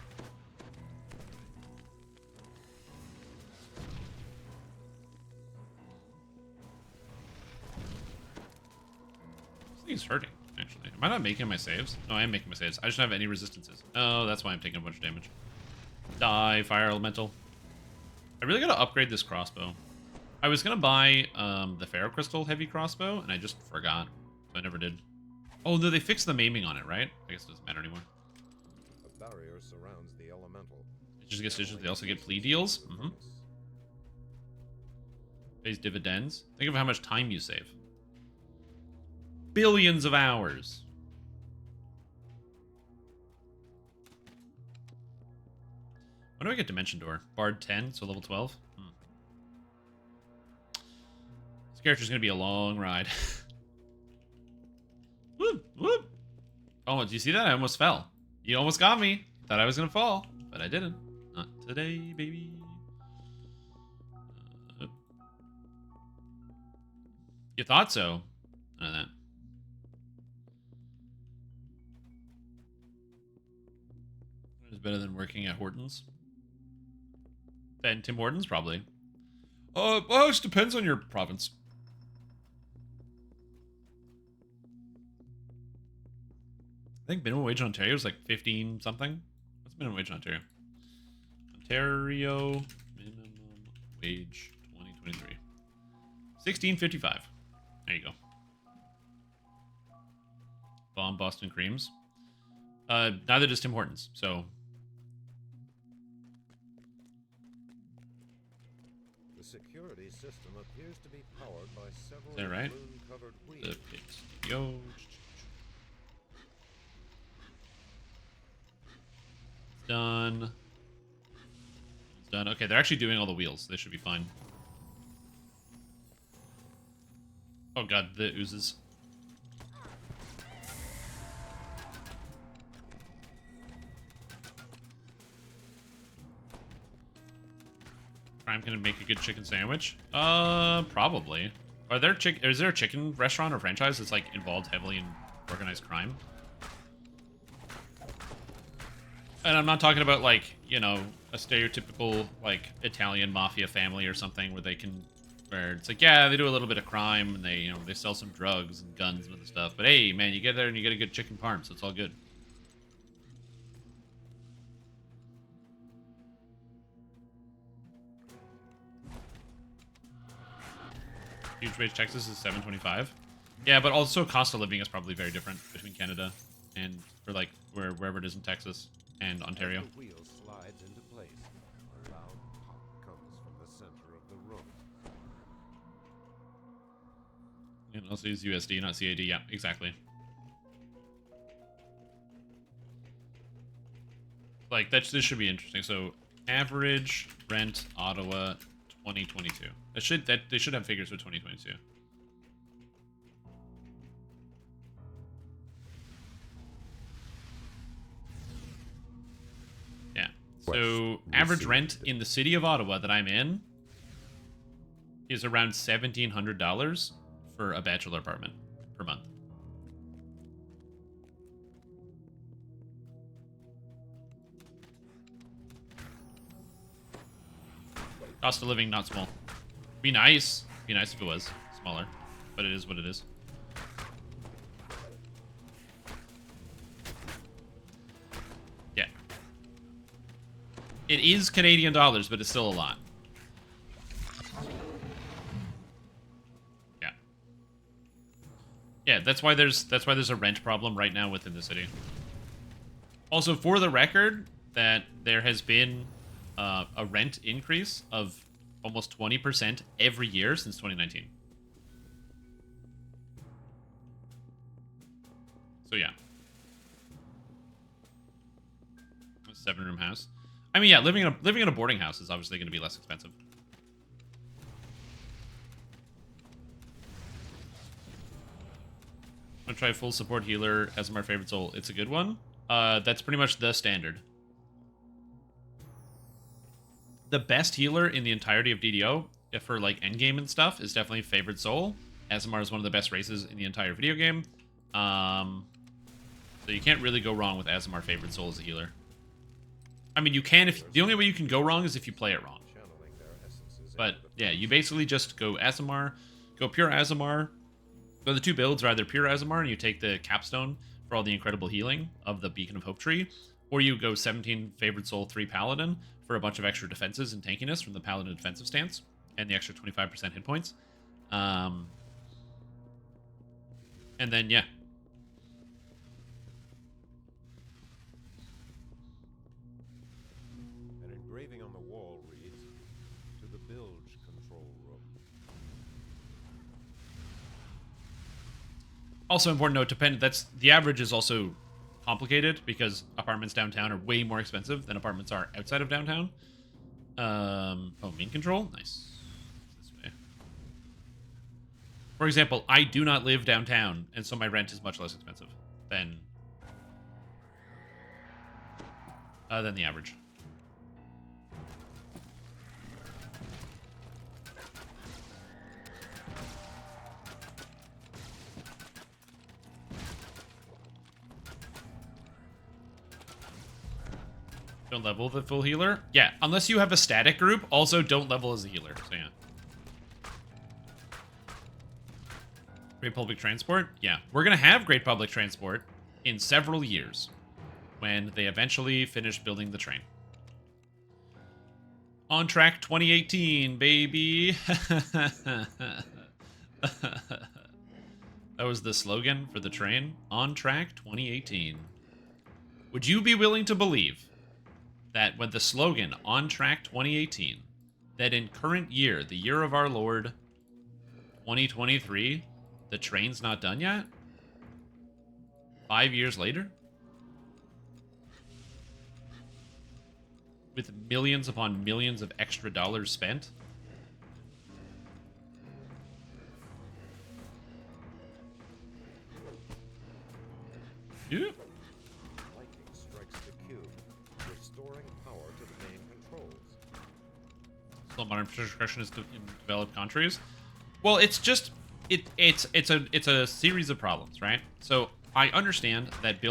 This thing's hurting, actually. Am I not making my saves? No, I am making my saves. I just don't have any resistances. Oh, that's why I'm taking a bunch of damage. Die, fire elemental. I really gotta upgrade this crossbow. I was gonna buy the ferrocrystal heavy crossbow, and I just forgot. So I never did. Oh, no, they fixed the maiming on it, right? I guess it doesn't matter anymore. A barrier surrounds the elemental. It just gets they also get plea deals. Mm-hmm. Pays dividends. Think of how much time you save. Billions of hours. When do I get Dimension Door? Bard 10, so level 12? This character's gonna be a long ride. Whoop, whoop. Oh, did you see that? I almost fell. You almost got me. Thought I was gonna fall, but I didn't. Not today, baby. You thought so? None of that. It's better than working at Hortons. Than Tim Hortons, probably. Well, it just depends on your province. I think minimum wage in Ontario is like 15 something. What's minimum wage in Ontario? Ontario minimum wage 2023. 16.55. There you go. Bomb Boston Creams. Neither does Tim Hortons, so. The security system appears to be powered by several Is that right? balloon-covered The wheels. pit. Yo. It's done. It's done. Okay, they're actually doing all the wheels. They should be fine. Oh god, the oozes. Crime can make a good chicken sandwich? Probably. Is there a chicken restaurant or franchise that's like involved heavily in organized crime? And I'm not talking about like, you know, a stereotypical like Italian mafia family or something where it's like, yeah, they do a little bit of crime and they, you know, they sell some drugs and guns and other stuff. But hey, man, you get there and you get a good chicken parm, so it's all good. Huge wage Texas is $7.25. Yeah, but also cost of living is probably very different between Canada and for like wherever it is in Texas and Ontario. As the wheel slides into place, a loud pop comes from the center of the room. You can also use USD, not CAD. Yeah, exactly. Like this should be interesting. So average rent Ottawa 2022. They should have figures for 2022. Yeah. So average rent in the city of Ottawa that I'm in is around $1,700 for a bachelor apartment per month. Cost of living, not small. Be nice. Be nice if it was smaller. But it is what it is. Yeah. It is Canadian dollars, but it's still a lot. Yeah. Yeah, that's why there's a rent problem right now within the city. Also, for the record, that there has been a rent increase of almost 20% every year since 2019. So yeah. A 7-room house. I mean, yeah, living in a boarding house is obviously going to be less expensive. I'm gonna try full support healer as my favorite soul. It's a good one. That's pretty much the standard. The best healer in the entirety of DDO for like endgame and stuff is definitely Favored Soul. Aasimar is one of the best races in the entire video game. So you can't really go wrong with Aasimar Favored Soul as a healer. I mean, you can if the only way you can go wrong is if you play it wrong. But yeah, you basically just go Aasimar, go pure Aasimar. So the two builds are either pure Aasimar and you take the capstone for all the incredible healing of the Beacon of Hope tree, or you go 17 Favored Soul 3 Paladin for a bunch of extra defenses and tankiness from the Paladin defensive stance and the extra 25% hit points. And then yeah. An engraving on the wall reads, "To the bilge control room." Also important note, that's the average is also complicated because apartments downtown are way more expensive than apartments are outside of downtown. Oh, main control? Nice. This way. For example, I do not live downtown, and so my rent is much less expensive than the average. Don't level the full healer? Yeah, unless you have a static group, also don't level as a healer, so yeah. Great public transport? Yeah, we're gonna have great public transport in several years when they eventually finish building the train. On track 2018, baby! That was the slogan for the train. On track 2018. Would you be willing to believe that with the slogan, on track 2018, that in current year, the year of our Lord, 2023, the train's not done yet? 5 years later? With millions upon millions of extra dollars spent? Yeah. Lightning strikes the cube, restoring power to the main controls. So modern construction is in developed countries. Well, it's just it's a series of problems, right? So I understand that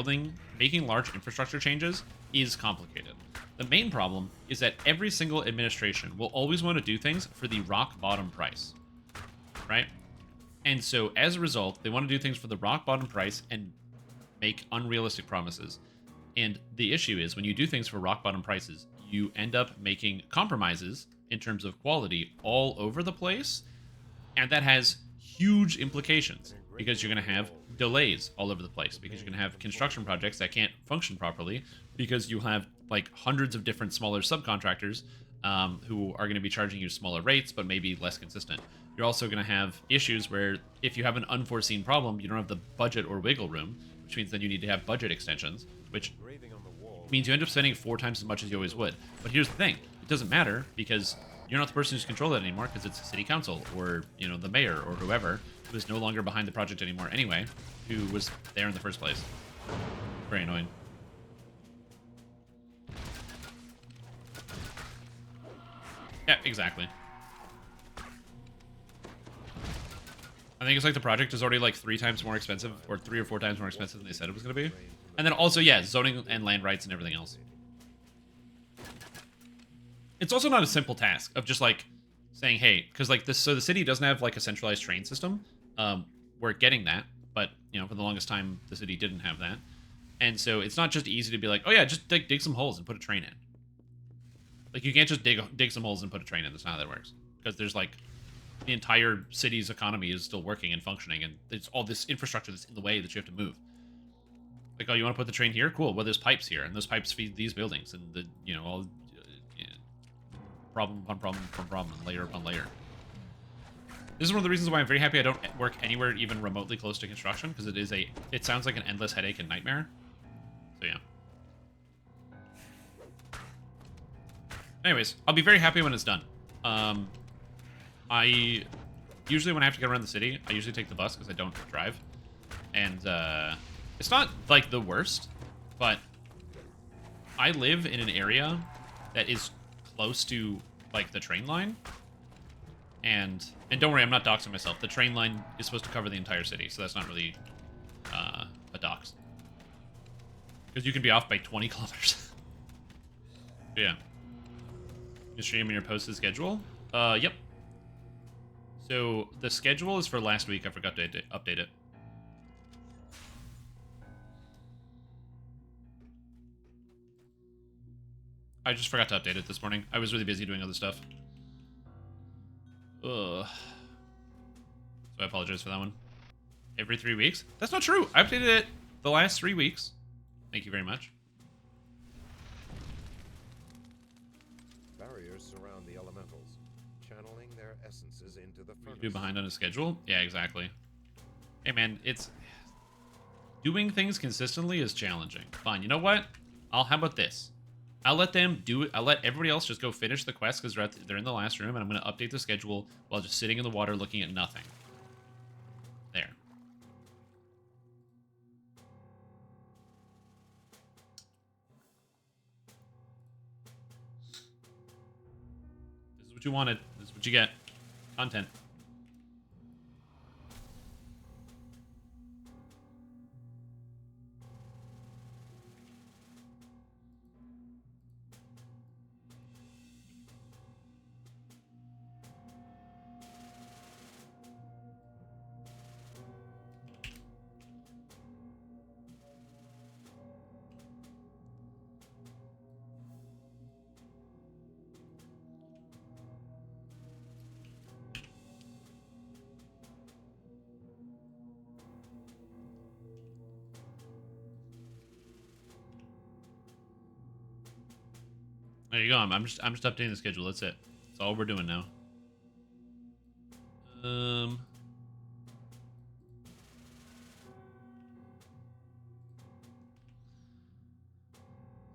making large infrastructure changes is complicated. The main problem is that every single administration will always want to do things for the rock bottom price, right? And so as a result, they want to do things for the rock bottom price and make unrealistic promises. And the issue is when you do things for rock bottom prices, you end up making compromises in terms of quality all over the place. And that has huge implications because you're going to have delays all over the place, because you're going to have construction projects that can't function properly because you have like hundreds of different smaller subcontractors who are going to be charging you smaller rates but maybe less consistent. You're also going to have issues where if you have an unforeseen problem, you don't have the budget or wiggle room, which means then you need to have budget extensions, which means you end up spending 4 times as much as you always would. But here's the thing. It doesn't matter because you're not the person who's control that anymore because it's city council or, you know, the mayor or whoever who is no longer behind the project anymore anyway, who was there in the first place. Very annoying. Yeah, exactly. I think it's like the project is already like 3 times more expensive, or 3 or 4 times more expensive than they said it was going to be. And then also, yeah, zoning and land rights and everything else. It's also not a simple task of just like saying, hey, because like this, so the city doesn't have like a centralized train system. We're getting that, but you know, for the longest time, the city didn't have that. And so it's not just easy to be like, oh yeah, just dig some holes and put a train in. Like you can't just dig some holes and put a train in. That's not how that works. Because there's like the entire city's economy is still working and functioning, and there's all this infrastructure that's in the way that you have to move. Like, oh, you want to put the train here? Cool. Well, there's pipes here, and those pipes feed these buildings, and the all problem upon problem upon problem, and layer upon layer. This is one of the reasons why I'm very happy I don't work anywhere even remotely close to construction, because it sounds like an endless headache and nightmare. So yeah. Anyways, I'll be very happy when it's done. I usually when I have to get around the city, I usually take the bus because I don't drive, and it's not like the worst, but I live in an area that is close to like the train line, And don't worry, I'm not doxing myself. The train line is supposed to cover the entire city, so that's not really a dox. Because you can be off by 20 kilometers. Yeah. You stream in your posted schedule? Yep. So the schedule is for last week. I forgot to update it. I just forgot to update it this morning. I was really busy doing other stuff. Ugh. So I apologize for that one. Every 3 weeks? That's not true. I updated it the last 3 weeks. Thank you very much. Barriers surround the elementals, channeling their essences into the furnace. Be behind on a schedule? Yeah, exactly. Hey man, it's... doing things consistently is challenging. Fine, you know what? How about this? I'll let them do it. I'll let everybody else just go finish the quest because they're in the last room, and I'm going to update the schedule while just sitting in the water looking at nothing. There. This is what you wanted. This is what you get. Content. There you go. I'm just updating the schedule. That's it. That's all we're doing now.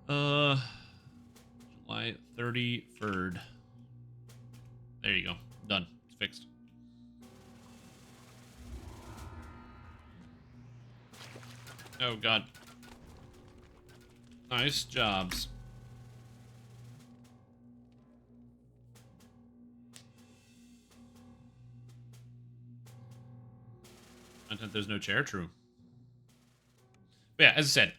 July 33rd. There you go. Done. It's fixed. Oh god. Nice jobs. Content, there's no chair, true. But yeah, as I said,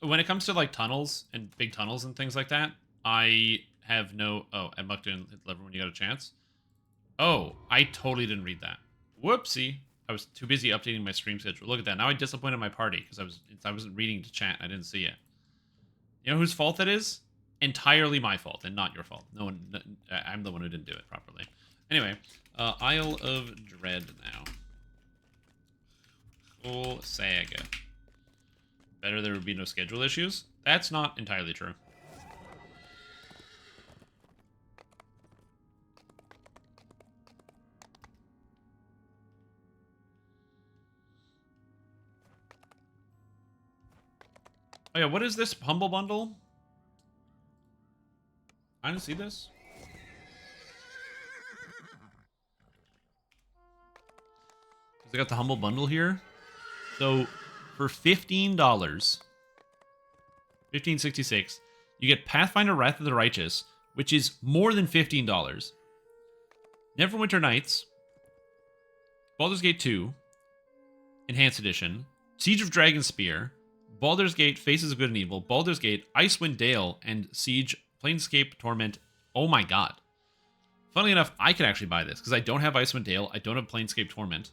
when it comes to like tunnels and big tunnels and things like that, I have no... Oh, I mucked in hit lever when you got a chance. Oh, I totally didn't read that. Whoopsie. I was too busy updating my stream schedule. Look at that. Now I disappointed my party because I wasn't reading the chat. I didn't see it. You know whose fault that is? Entirely my fault and not your fault. No one. I'm the one who didn't do it properly. Anyway, Isle of Dread now. Full saga. Better there would be no schedule issues? That's not entirely true. Oh yeah, what is this Humble Bundle? I didn't see this. I got the Humble Bundle here. So for $15, $15.66, you get Pathfinder Wrath of the Righteous, which is more than $15. Neverwinter Nights, Baldur's Gate 2, Enhanced Edition, Siege of Dragonspear, Baldur's Gate Faces of Good and Evil, Baldur's Gate Icewind Dale, and Siege Planescape Torment. Oh my god. Funnily enough, I could actually buy this because I don't have Icewind Dale, I don't have Planescape Torment.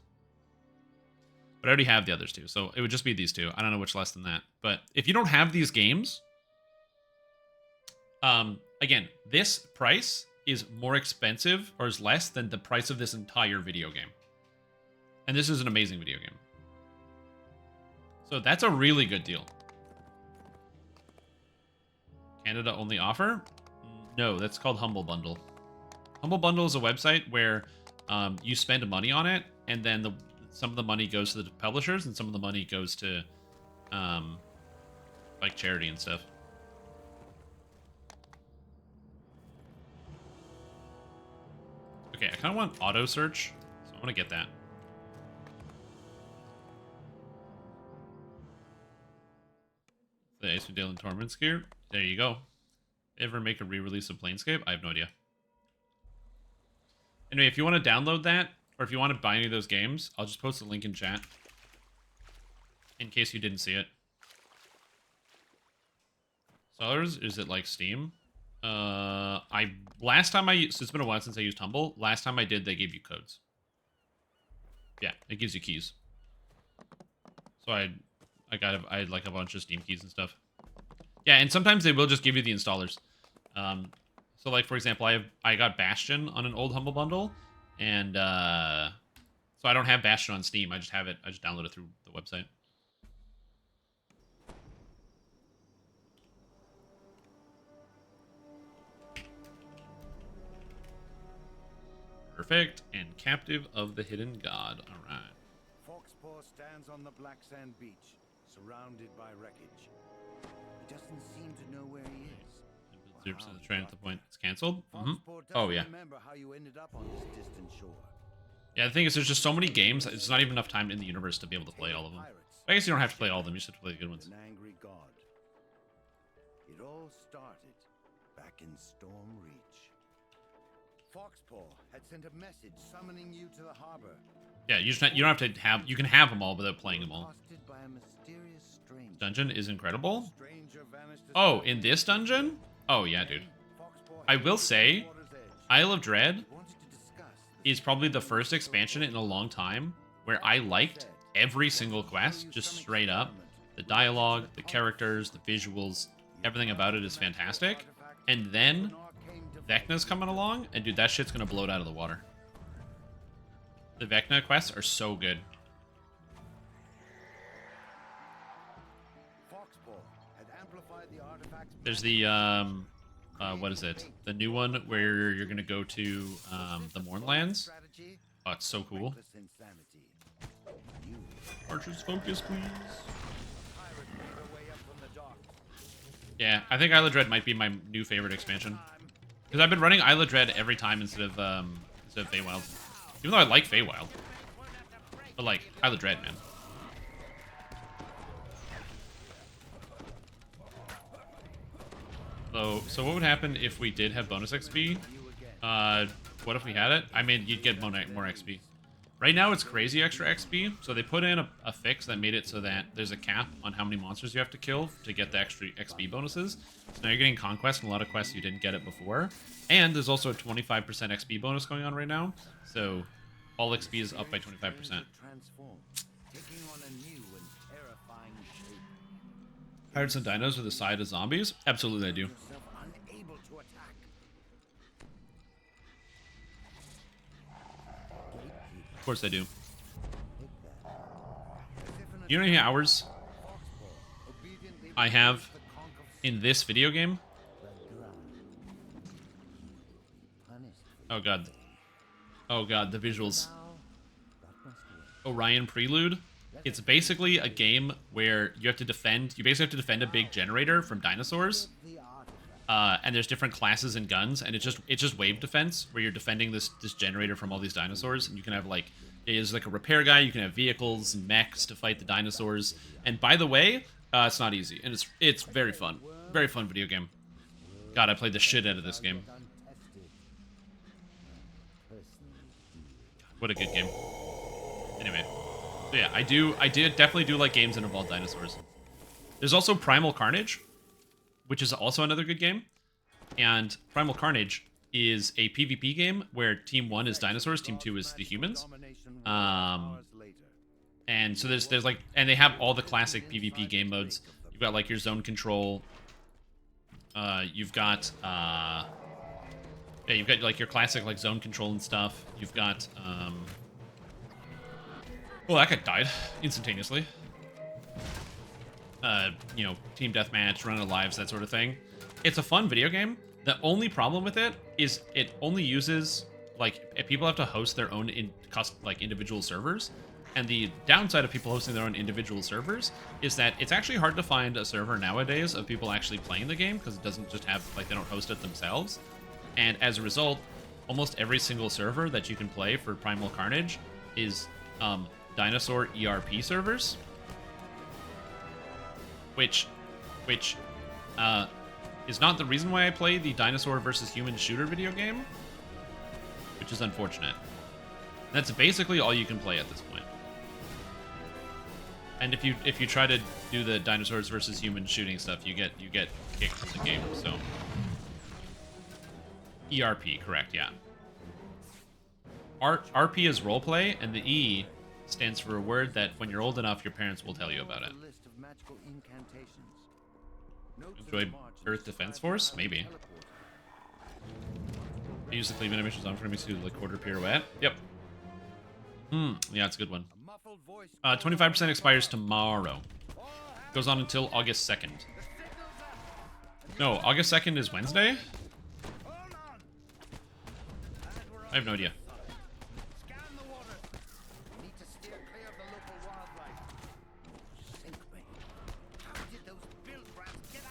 But I already have the others two, so it would just be these two. I don't know which less than that. But if you don't have these games, again, this price is more expensive or is less than the price of this entire video game. And this is an amazing video game. So that's a really good deal. Canada only offer? No, that's called Humble Bundle. Humble Bundle is a website where you spend money on it, and then some of the money goes to the publishers, and some of the money goes to like charity and stuff. Okay, I kind of want auto search, so I want to get that. The Icewind Dale and Torment gear. There you go. Ever make a re-release of Planescape? I have no idea. Anyway, if you want to download that, or if you want to buy any of those games, I'll just post a link in chat. In case you didn't see it. Sellers, is it like Steam? Last time so it's been a while since I used Humble. Last time I did, they gave you codes. Yeah, it gives you keys. So I had like a bunch of Steam keys and stuff. Yeah, and sometimes they will just give you the installers. So like for example, I got Bastion on an old Humble bundle, and so I don't have Bastion on Steam. I just download it through the website. Perfect, and captive of the hidden god. All right. Foxpaw stands on the black sand beach, surrounded by wreckage. He doesn't seem to know where he is. 0% of the train at the point it's canceled. Foxpaw doesn't Oh yeah. remember how you ended up on this distant shore. Yeah, the thing is, there's just so many games. It's not even enough time in the universe to be able to play all of them. I guess you don't have to play all of them. You just have to play the good ones. An angry god. It all started back in Storm Reach. Foxpaw had sent a message summoning you to the harbor. Yeah, you don't have to have. You can have them all without playing them all. Accosted by a mysterious stranger. Dungeon is incredible. Stranger vanished as Oh, in this dungeon? Oh yeah, dude. Foxpaw I will say, water's edge. Isle of Dread Wanted to discuss the is probably the first expansion in a long time where I liked every single quest, just straight up. The dialogue, the characters, the visuals, everything about it is fantastic. And then Vecna's coming along, and dude, that shit's gonna blow it out of the water. The Vecna quests are so good. Foxpaw had amplified the artifact's There's the what is it? The new one where you're gonna go to the Mournlands. strategy. Oh, it's so cool. Reckless insanity. You, Archers, focus, please. pirate, made her way up from the dock. Yeah, I think Isle of Dread might be my new favorite expansion. Because I've been running Isle of Dread every time instead of Feywild. Even though I like Feywild. But like, Isle of Dread, man. So what would happen if we did have bonus XP? What if we had it? I mean, you'd get more XP. Right now, it's crazy extra XP. So they put in a fix that made it so that there's a cap on how many monsters you have to kill to get the extra XP bonuses. So now you're getting Conquest and a lot of quests you didn't get it before. And there's also a 25% XP bonus going on right now. So all XP is up by 25%. Transform, taking on a new and terrifying shape. Pirates and dinos with a side of zombies? Absolutely, I do. Yourself unable to attack. Of course I do. Take that. As if in a You know how many hours Foxpaw obediently I have the conch of in this video game? dragged around. Punished. Oh god. Oh god, the visuals. Now, that must wait. Orion Prelude. It's basically a game where you have to defend. You basically have to defend a big generator from dinosaurs. The artifact. And there's different classes and guns, and it's just wave defense where you're defending this generator from all these dinosaurs, and you can have like there's like a repair guy. You can have vehicles and mechs to fight the dinosaurs. And by the way, it's not easy, and it's very fun video game. God, I played the shit out of this game. Untested. Personally, What a good game. Anyway, so yeah, I definitely do like games that involve dinosaurs. There's also Primal Carnage, which is also another good game. And Primal Carnage is a PvP game where Team 1 is dinosaurs, Team 2 is the humans. domination Um, hours later. And so there's like, and they have all the classic PvP game modes. You've got like your zone control. You've got you've got like your classic like zone control and stuff. You've got well, that guy died instantaneously. You know, team deathmatch, run out of lives, that sort of thing. It's a fun video game. The only problem with it is it only uses like people have to host their own individual servers. And the downside of people hosting their own individual servers is that it's actually hard to find a server nowadays of people actually playing the game because it doesn't just have like they don't host it themselves. And as a result, almost every single server that you can play for Primal Carnage is dinosaur ERP servers, which is not the reason why I play the dinosaur versus human shooter video game, which is unfortunate. That's basically all you can play at this point. And if you try to do the dinosaurs versus human shooting stuff, you get kicked from the game. So ERP, correct? Yeah. RP is roleplay, and the E stands for a word that when you're old enough, your parents will tell you about it. Enjoy Earth Defense Force? Maybe. I use the Cleveland animations on for me to do the quarter pirouette. Yep. Yeah, it's a good one. 25% expires tomorrow. Goes on until August 2nd. No, August 2nd is Wednesday? I have no idea.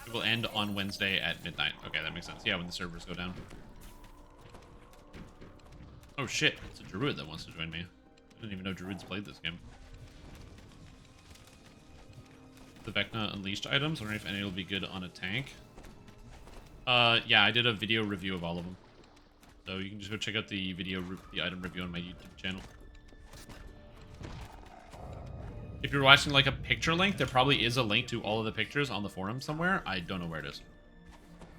It will end on Wednesday at midnight. Okay, that makes sense. Yeah, when the servers go down. Oh shit, it's a druid that wants to join me. I didn't even know druids played this game. The Vecna Unleashed items. I wonder if any will be good on a tank. Yeah, I did a video review of all of them. So you can just go check out the item review on my YouTube channel. If you're watching like a picture link, there probably is a link to all of the pictures on the forum somewhere. I don't know where it is.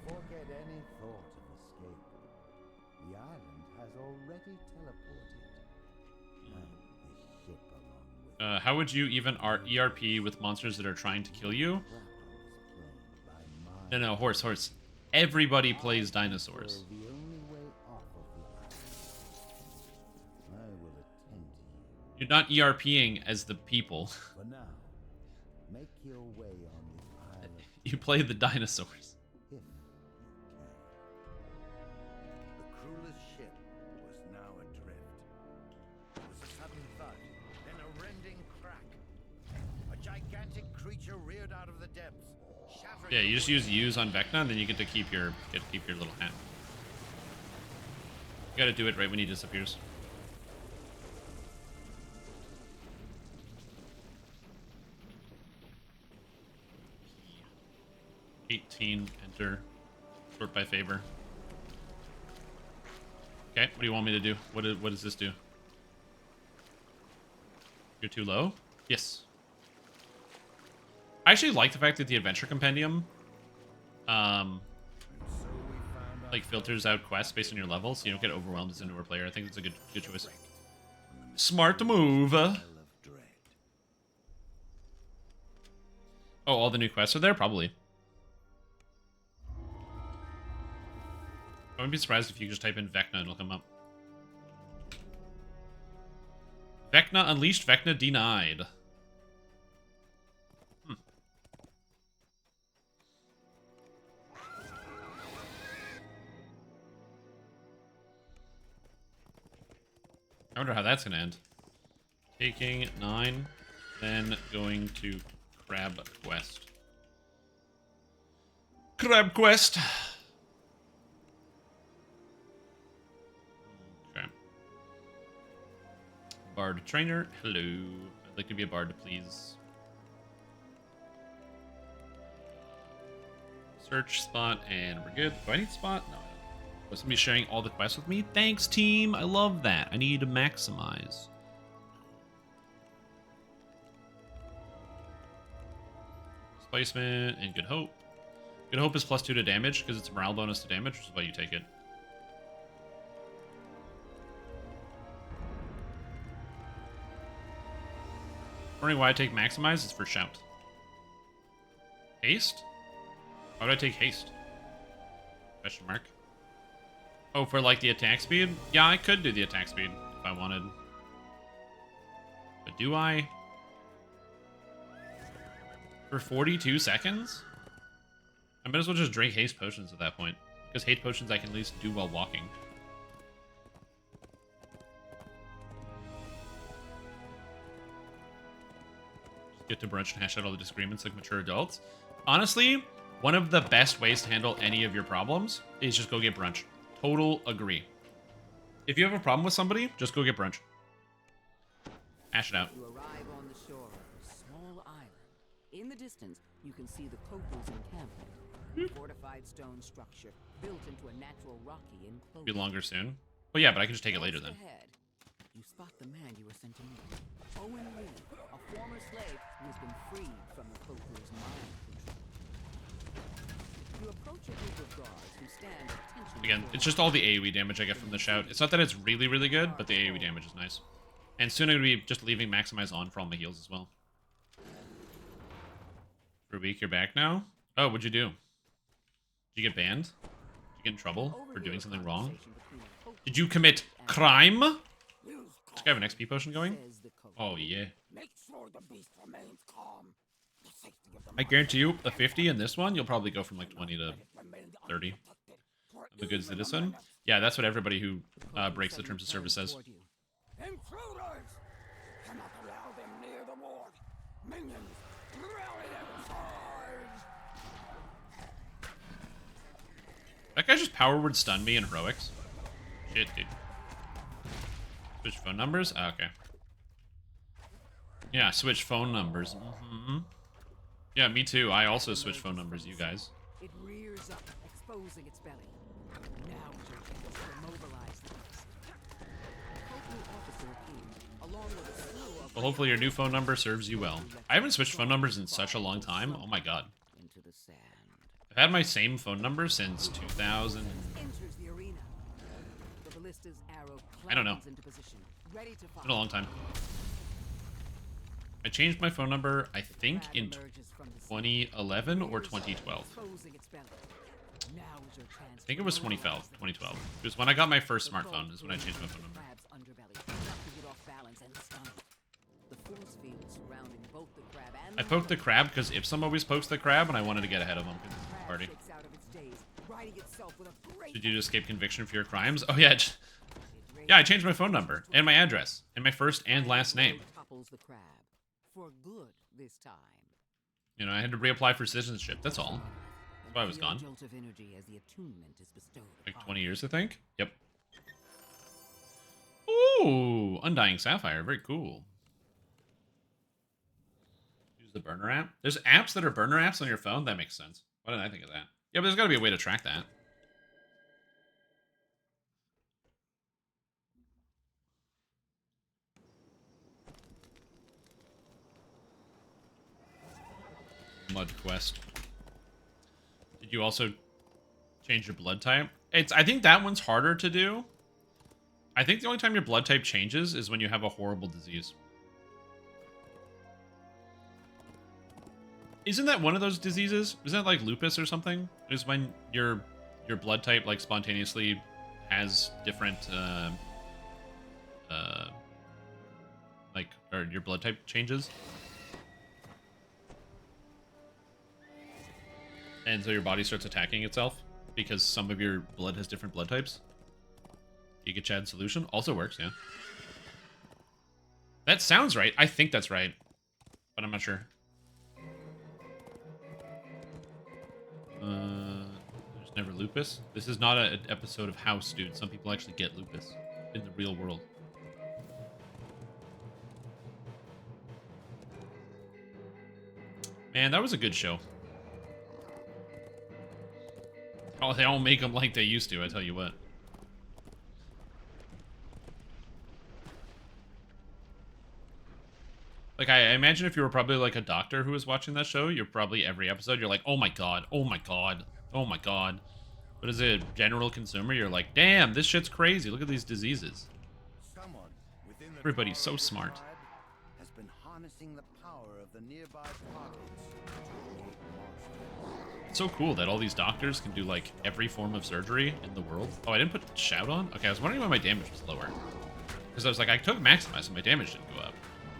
Forget any thought of escape. The island has already teleported. And the ship along with How would you even ERP with monsters that are trying to kill you? No, horse. Everybody plays dinosaurs. the only way off of the island. I will attend to you. You're not ERPing as the people. For now, make your way on the island You play the dinosaurs. if you can. The crewless ship was now adrift. There was a sudden thud, then a rending crack. A gigantic creature reared out of the depths, shattering. Yeah, you just use U's on Vecna, and then you get to keep your little hat. You gotta do it right when he disappears. Enter. Sort by favor. Okay, what do you want me to do? What does this do? You're too low? Yes. I actually like the fact that the adventure compendium like filters out quests based on your level, so you don't get overwhelmed as a newer player. I think it's a good choice. Smart move. Oh, all the new quests are there? Probably. I wouldn't be surprised if you just type in Vecna and it'll come up. Vecna Unleashed, Vecna Denied. I wonder how that's going to end. Taking 9, then going to Crab Quest. Crab Quest! Okay. Bard Trainer, hello. I'd like to be a bard, please. Search spot, and we're good. Do I need spot? No. Was somebody sharing all the quests with me? Thanks, team. I love that. I need to maximize. Displacement and Good Hope. Good Hope is +2 to damage because it's a morale bonus to damage, which is why you take it. Wondering why I take Maximize? It's for Shout. Haste? Why would I take Haste? Question mark. Oh, for like the attack speed? Yeah, I could do the attack speed if I wanted. But do I? For 42 seconds? I might as well just drink haste potions at that point. Because haste potions I can at least do while walking. Just get to brunch and hash out all the disagreements like mature adults. Honestly, one of the best ways to handle any of your problems is just go get brunch. Total agree. If you have a problem with somebody, just go get brunch. Hash it out. You arrive on the shore of a small island. In the distance, you can see the Koku's encampment, a fortified stone structure built into a natural rocky Be enclosure. longer soon. Oh yeah, but I can just take it later then. Ahead, you spot the man you were sent to meet. Owen Lee, a former slave who has been freed from the Koku's mind control. You approach a group of guards who stand at attention. Again, it's just all the AoE damage I get from the shout. It's not that it's really, really good, but the AoE damage is nice. And soon I'm going to be just leaving Maximize on for all my heals as well. For a week, you're back now? Oh, what'd you do? Did you get banned? Did you get in trouble for doing something wrong? Did you commit crime? Does this guy have an XP potion going? Oh, yeah. Make sure the beast remains calm. The safety of the I guarantee you, a 50 in this one, you'll probably go from like 20 to 30. I'm a good citizen. Yeah, that's what everybody who breaks the terms of service says. Intruders! Cannot allow them near the ward. Minions, rally and charge! That guy just power word stunned me in heroics. Shit, dude. Switch phone numbers? Ah, okay. Yeah, switch phone numbers. Mm-hmm. Yeah, me too. I also switch phone numbers, you guys. It rears up, exposing its belly. Now is your chance to mobilize the beast. Koku officer came, along with a slew of Well, hopefully your new phone number serves you well. I haven't switched phone numbers in such a long time. Oh my god. into the sand. I've had my same phone number since 2000. Enters the arena. The ballista's arrow I don't know. climbs into position, ready to fire. It's been a long time. I changed my phone number, I think, in 2011 or 2012. I think it was 2012. 2012. It was when I got my first smartphone, is when I changed my phone number. I poked the crab because Ipsum always pokes the crab, and I wanted to get ahead of him because it's a party. Did you escape conviction for your crimes? Oh yeah, yeah. I changed my phone number and my address and my first and last name. For good this time. You know, I had to reapply for citizenship. That's all. That's why I was gone. Like 20 years, I think. Yep. Ooh, Undying Sapphire. Very cool. Use the burner app. There's apps that are burner apps on your phone. That makes sense. Why didn't I think of that? Yeah, but there's got to be a way to track that. Mud quest. Did you also change your blood type? I think that one's harder to do. I think the only time your blood type changes is when you have a horrible disease. Isn't that one of those diseases? Isn't that like lupus or something? Is when your blood type like spontaneously has different or your blood type changes? And so your body starts attacking itself because some of your blood has different blood types. Giga Chad solution also works, yeah. That sounds right. I think that's right, but I'm not sure. There's never lupus. This is not an episode of House, dude. Some people actually get lupus in the real world. Man, that was a good show. Oh, they don't make them like they used to, I tell you what. Like, I imagine if you were probably like a doctor who was watching that show, you're probably every episode, you're like, oh my god, oh my god, oh my god. But as a general consumer, you're like, damn, this shit's crazy. Look at these diseases. Everybody's so smart. Has been harnessing the power of the nearby pockets. It's so cool that all these doctors can do like every form of surgery in the world. Oh, I didn't put shout on? Okay, I was wondering why my damage was lower. Because I was like, I took Maximize and my damage didn't go up.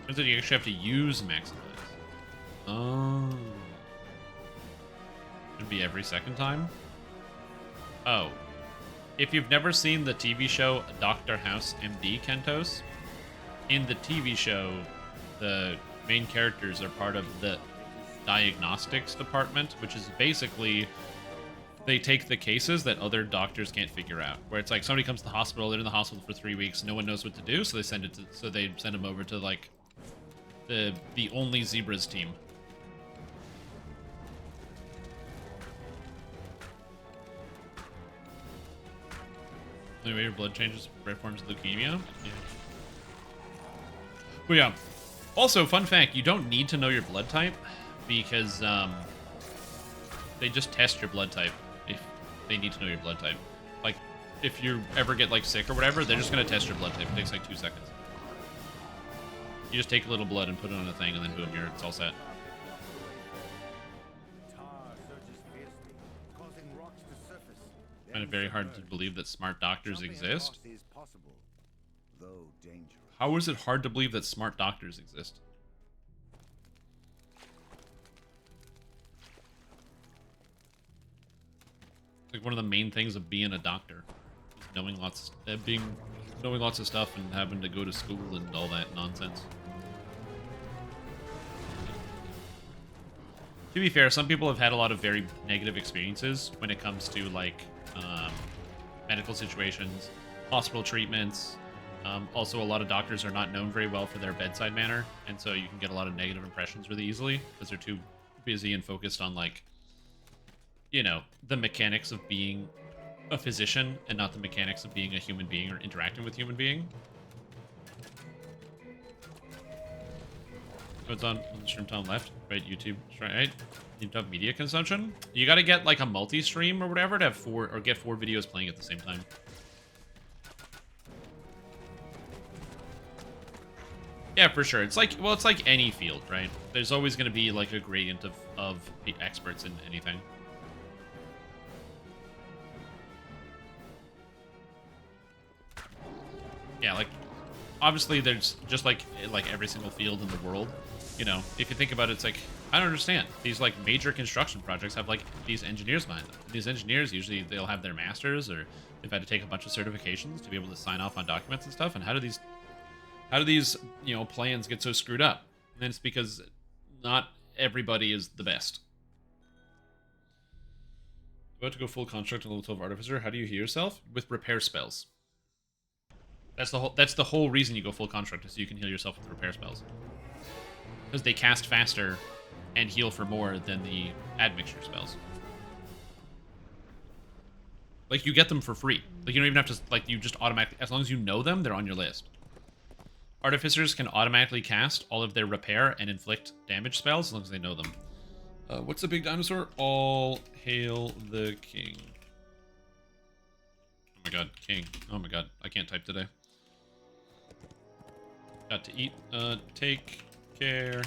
Turns out you actually have to use Maximize. Oh. Should be every second time? Oh. If you've never seen the TV show Dr. House MD Kentos, in the TV show, the main characters are part of the diagnostics department, which is basically they take the cases that other doctors can't figure out. Where it's like somebody comes to the hospital, they're in the hospital for 3 weeks, no one knows what to do, so they send them over to like the only zebras team. The way your blood changes rare forms of leukemia. Yeah. But yeah. Also, fun fact, you don't need to know your blood type because they just test your blood type if they need to know your blood type. Like, if you ever get like sick or whatever, they're just gonna test your blood type. It takes like 2 seconds. You just take a little blood and put it on a thing, and then boom, it's all set. I find it very hard to believe that smart doctors exist. How is it hard to believe that smart doctors exist? It's like one of the main things of being a doctor, is knowing lots of stuff and having to go to school and all that nonsense. To be fair, some people have had a lot of very negative experiences when it comes to like medical situations, hospital treatments. Also, a lot of doctors are not known very well for their bedside manner, and so you can get a lot of negative impressions really easily because they're too busy and focused on, like, you know, the mechanics of being a physician and not the mechanics of being a human being or interacting with human being. What's on the stream time left? Right, YouTube. Right. You have media consumption. You got to get like a multi-stream or whatever to have 4 or get 4 videos playing at the same time. Yeah, for sure. It's like, well, it's like any field, right? There's always going to be like a gradient of experts in anything. Yeah, like, obviously there's just like every single field in the world. You know, if you think about it, it's like, I don't understand. These like major construction projects have like these engineers behind them. These engineers, usually they'll have their masters or they've had to take a bunch of certifications to be able to sign off on documents and stuff. And how do these, you know, plans get so screwed up? And it's because not everybody is the best. About to go full construct on level 12 artificer. How do you heal yourself? With repair spells. That's the whole reason you go full construct, is so you can heal yourself with repair spells. Because they cast faster and heal for more than the admixture spells. Like, you get them for free. Like, you don't even have to, like, you just automatically, as long as you know them, they're on your list. Artificers can automatically cast all of their repair and inflict damage spells as long as they know them. What's the big dinosaur? All hail the king. Oh my god, king. Oh my god, I can't type today. Got to eat. Take care.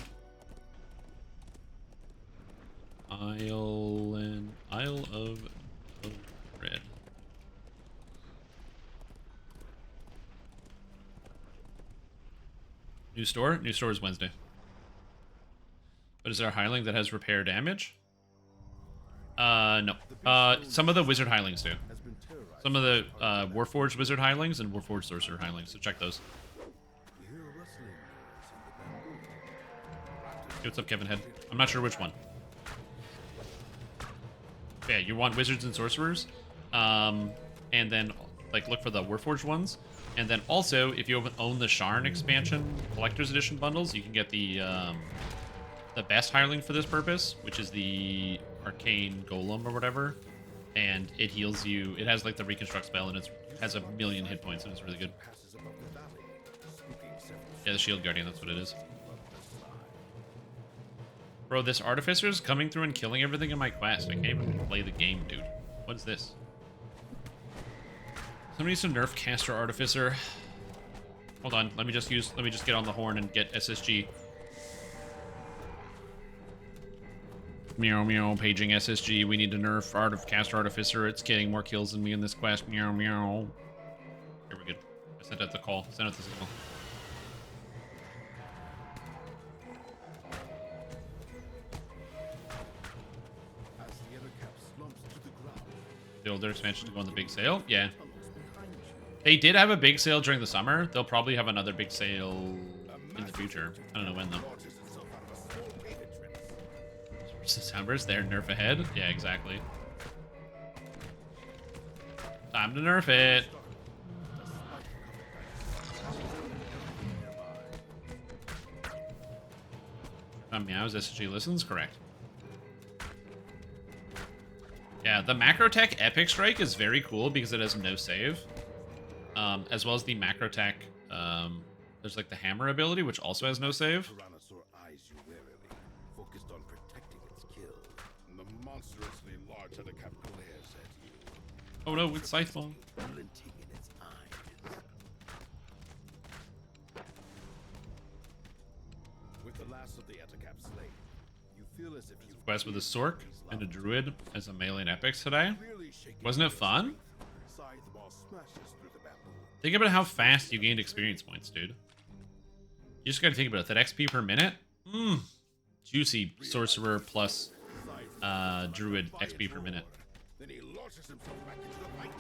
Isle of Red. New store? New store is Wednesday. But is there a Highling that has repair damage? No. Some of the Wizard Highlings do. Some of the Warforged Wizard Highlings and Warforged Sorcerer Highlings, so check those. Hey, what's up, Kevin Head? I'm not sure which one. Yeah, you want Wizards and Sorcerers, and then like look for the Warforged ones, and then also if you own the Sharn expansion Collector's Edition bundles, you can get the best Hireling for this purpose, which is the Arcane Golem or whatever, and it heals you. It has like the Reconstruct spell, and it has 1,000,000 hit points, and it's really good. Yeah, the Shield Guardian, that's what it is. Bro, this Artificer's coming through and killing everything in my quest. I can't even play the game, dude. What is this? Somebody needs to nerf Caster Artificer. Hold on, let me just get on the horn and get SSG. Meow meow, paging SSG. We need to nerf Caster Artificer. It's getting more kills than me in this quest. Meow meow. Here we go. I sent out the call. Sent out the signal. The older expansion to go on the big sale? Yeah. They did have a big sale during the summer. They'll probably have another big sale in the future. I don't know when, though. December's there, nerf ahead? Yeah, exactly. Time to nerf it. Meows, SSG listens? Correct. Yeah, the Macrotech Epic Strike is very cool because it has no save. as well as the macro attack. There's like the hammer ability, which also has no save. Tyrannosaur eyes you warily, focused on protecting its kill. And the monstrously large Ettercap glares at you, Oh no, with scythe ball. glinting in its eyes. With the last of the Ettercap slain, you feel as if you Quest with a Sork and a Druid as a melee and epics today. Wasn't it fun? Think about how fast you gained experience points, dude. You just gotta think about it. That XP per minute? Juicy sorcerer plus druid XP per minute. Then he launches himself back into the fight.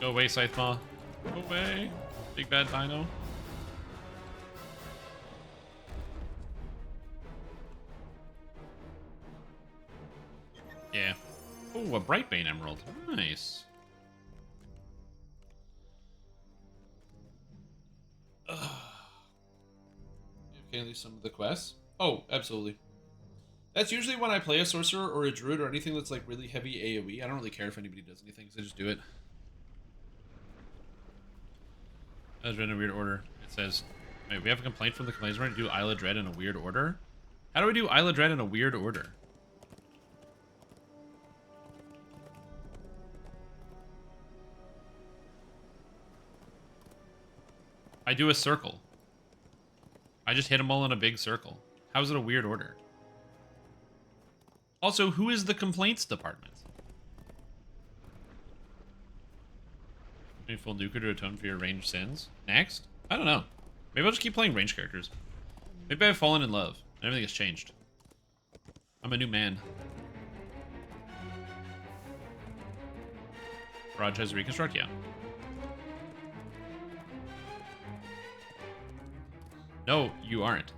Go away, Scythemaw. Go away. Big bad dino. Yeah. Oh, a Brightbane Emerald. Nice. Okay, at least some of the quests. Oh, absolutely. That's usually when I play a sorcerer or a druid or anything that's like really heavy AoE. I don't really care if anybody does anything, because I just do it. I was read in a weird order. It says, wait, we have a complaint from the complaints. We're going to do Isle of Dread in a weird order. How do we do Isle of Dread in a weird order? I do a circle. I just hit them all in a big circle. How is it a weird order? Also, who is the complaints department? Full nuker to atone for your ranged sins. Next? I don't know. Maybe I'll just keep playing ranged characters. Maybe I've fallen in love. And everything has changed. I'm a new man. Raj has reconstruct, yeah. No, you aren't.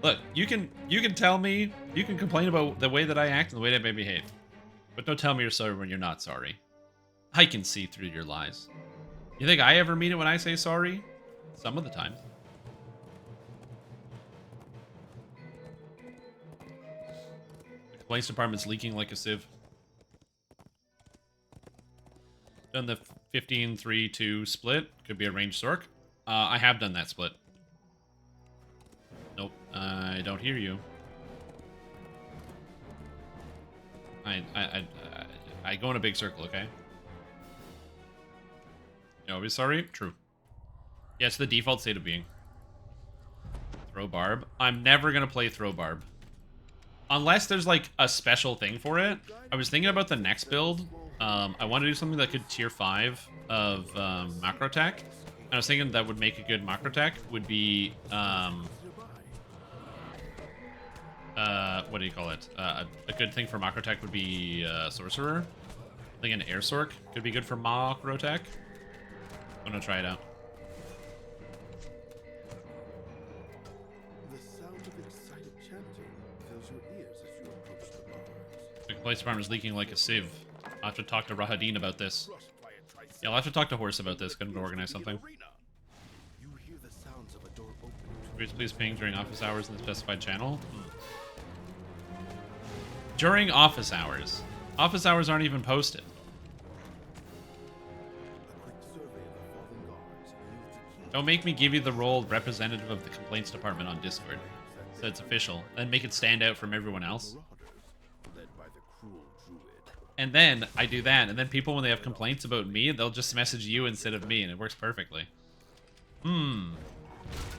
Look, you can tell me, you can complain about the way that I act and the way that I behave. But don't tell me you're sorry when you're not sorry. I can see through your lies. You think I ever mean it when I say sorry? Some of the time. The complaints department's leaking like a sieve. Done the 15-3-2 split. Could be a ranged Sork. I have done that split. Nope, I don't hear you. I go in a big circle, okay? You always sorry? True. Yeah, it's the default state of being. Throw barb. I'm never gonna play throw barb. Unless there's like a special thing for it. I was thinking about the next build. I want to do something that could tier 5 of macro attack. And I was thinking that would make a good macro attack would be what do you call it? A good thing for macro attack would be sorcerer. I think an air sork could be good for macro attack. I'm gonna try it out. The sound of excited chanting fills your ears as you approach the bars. The complaints department is leaking like a sieve. I'll have to talk to Rahadin about this. Yeah, I'll have to talk to Horse about this. Gonna organize something. You hear the sounds of a door opening. Please ping during office hours in the specified channel. During office hours. Office hours aren't even posted. A quick survey of the fallen guards yields a key. Don't make me give you the role of representative of the complaints department on Discord. So it's official. Then make it stand out from everyone else. Marauders, led by the cruel druid. And then I do that, and then people, when they have complaints about me, they'll just message you instead of me, and it works perfectly. You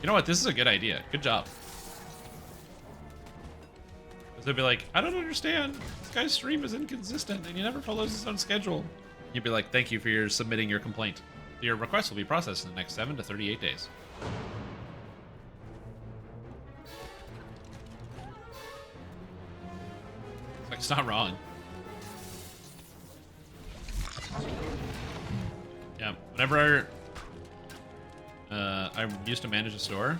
know what? This is a good idea. Good job. Because they'll be like, I don't understand. This guy's stream is inconsistent, and he never follows his own schedule. You'd be like, thank you for your submitting your complaint. Your request will be processed in the next 7 to 38 days. It's like, it's not wrong. Yeah, whenever I used to manage a store,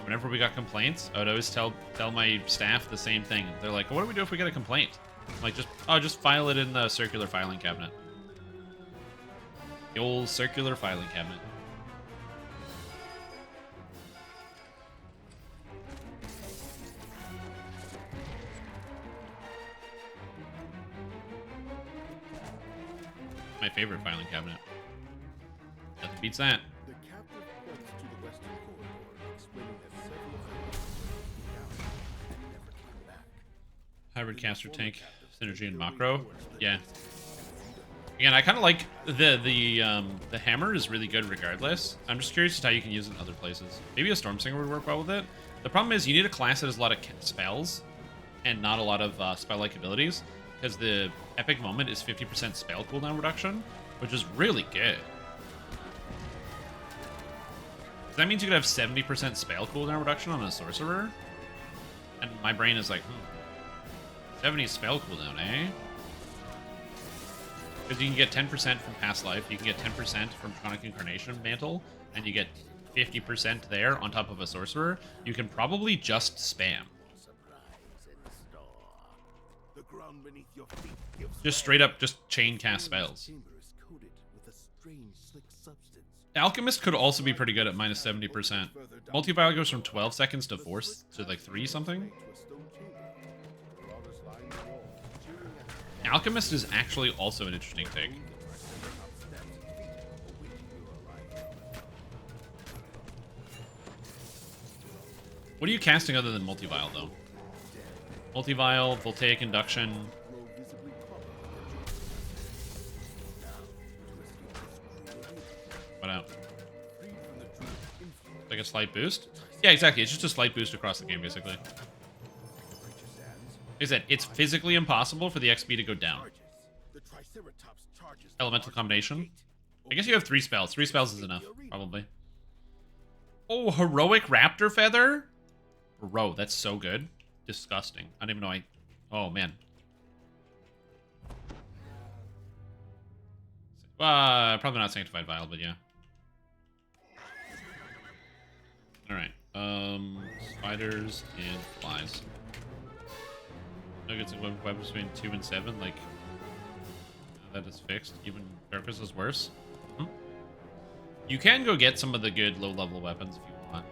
whenever we got complaints, I would always tell my staff the same thing. They're like, what do we do if we get a complaint? I'm like, just file it in the circular filing cabinet. The old circular filing cabinet. my favorite filing cabinet. Nothing beats that. The captive points to the western corridor, explaining that several of them were out and never came back. Hybrid caster tank, synergy, and macro. Yeah. Again, I kind of like the hammer is really good regardless. I'm just curious as to how you can use it in other places. Maybe a Stormsinger would work well with it. The problem is you need a class that has a lot of spells and not a lot of spell-like abilities, because the epic moment is 50% spell cooldown reduction, which is really good. That means you could have 70% spell cooldown reduction on a sorcerer, and my brain is like, 70 spell cooldown, eh? Because you can get 10% from Past Life, you can get 10% from Chronic Incarnation Mantle, and you get 50% there on top of a sorcerer. You can probably just spam. Just straight up, just chain cast spells. Alchemist could also be pretty good at minus 70%. Multi-vial goes from 12 seconds to 4 to like 3 something. Alchemist is actually also an interesting take. What are you casting other than multi-vial though? Multi-vial, voltaic induction. What out? Like a slight boost? Yeah, exactly. It's just a slight boost across the game, basically. Like I said, it's physically impossible for the XP to go down. Elemental combination. I guess you have 3 spells. 3 spells is enough, probably. Oh, heroic raptor feather? Bro, that's so good. Disgusting. I don't even know I... Oh, man. Probably not Sanctified Vial, but yeah. Alright. Spiders and flies. Nuggets and weapons between 2 and 7, like... That is fixed. Even Bearcus is worse. You can go get some of the good low-level weapons if you want.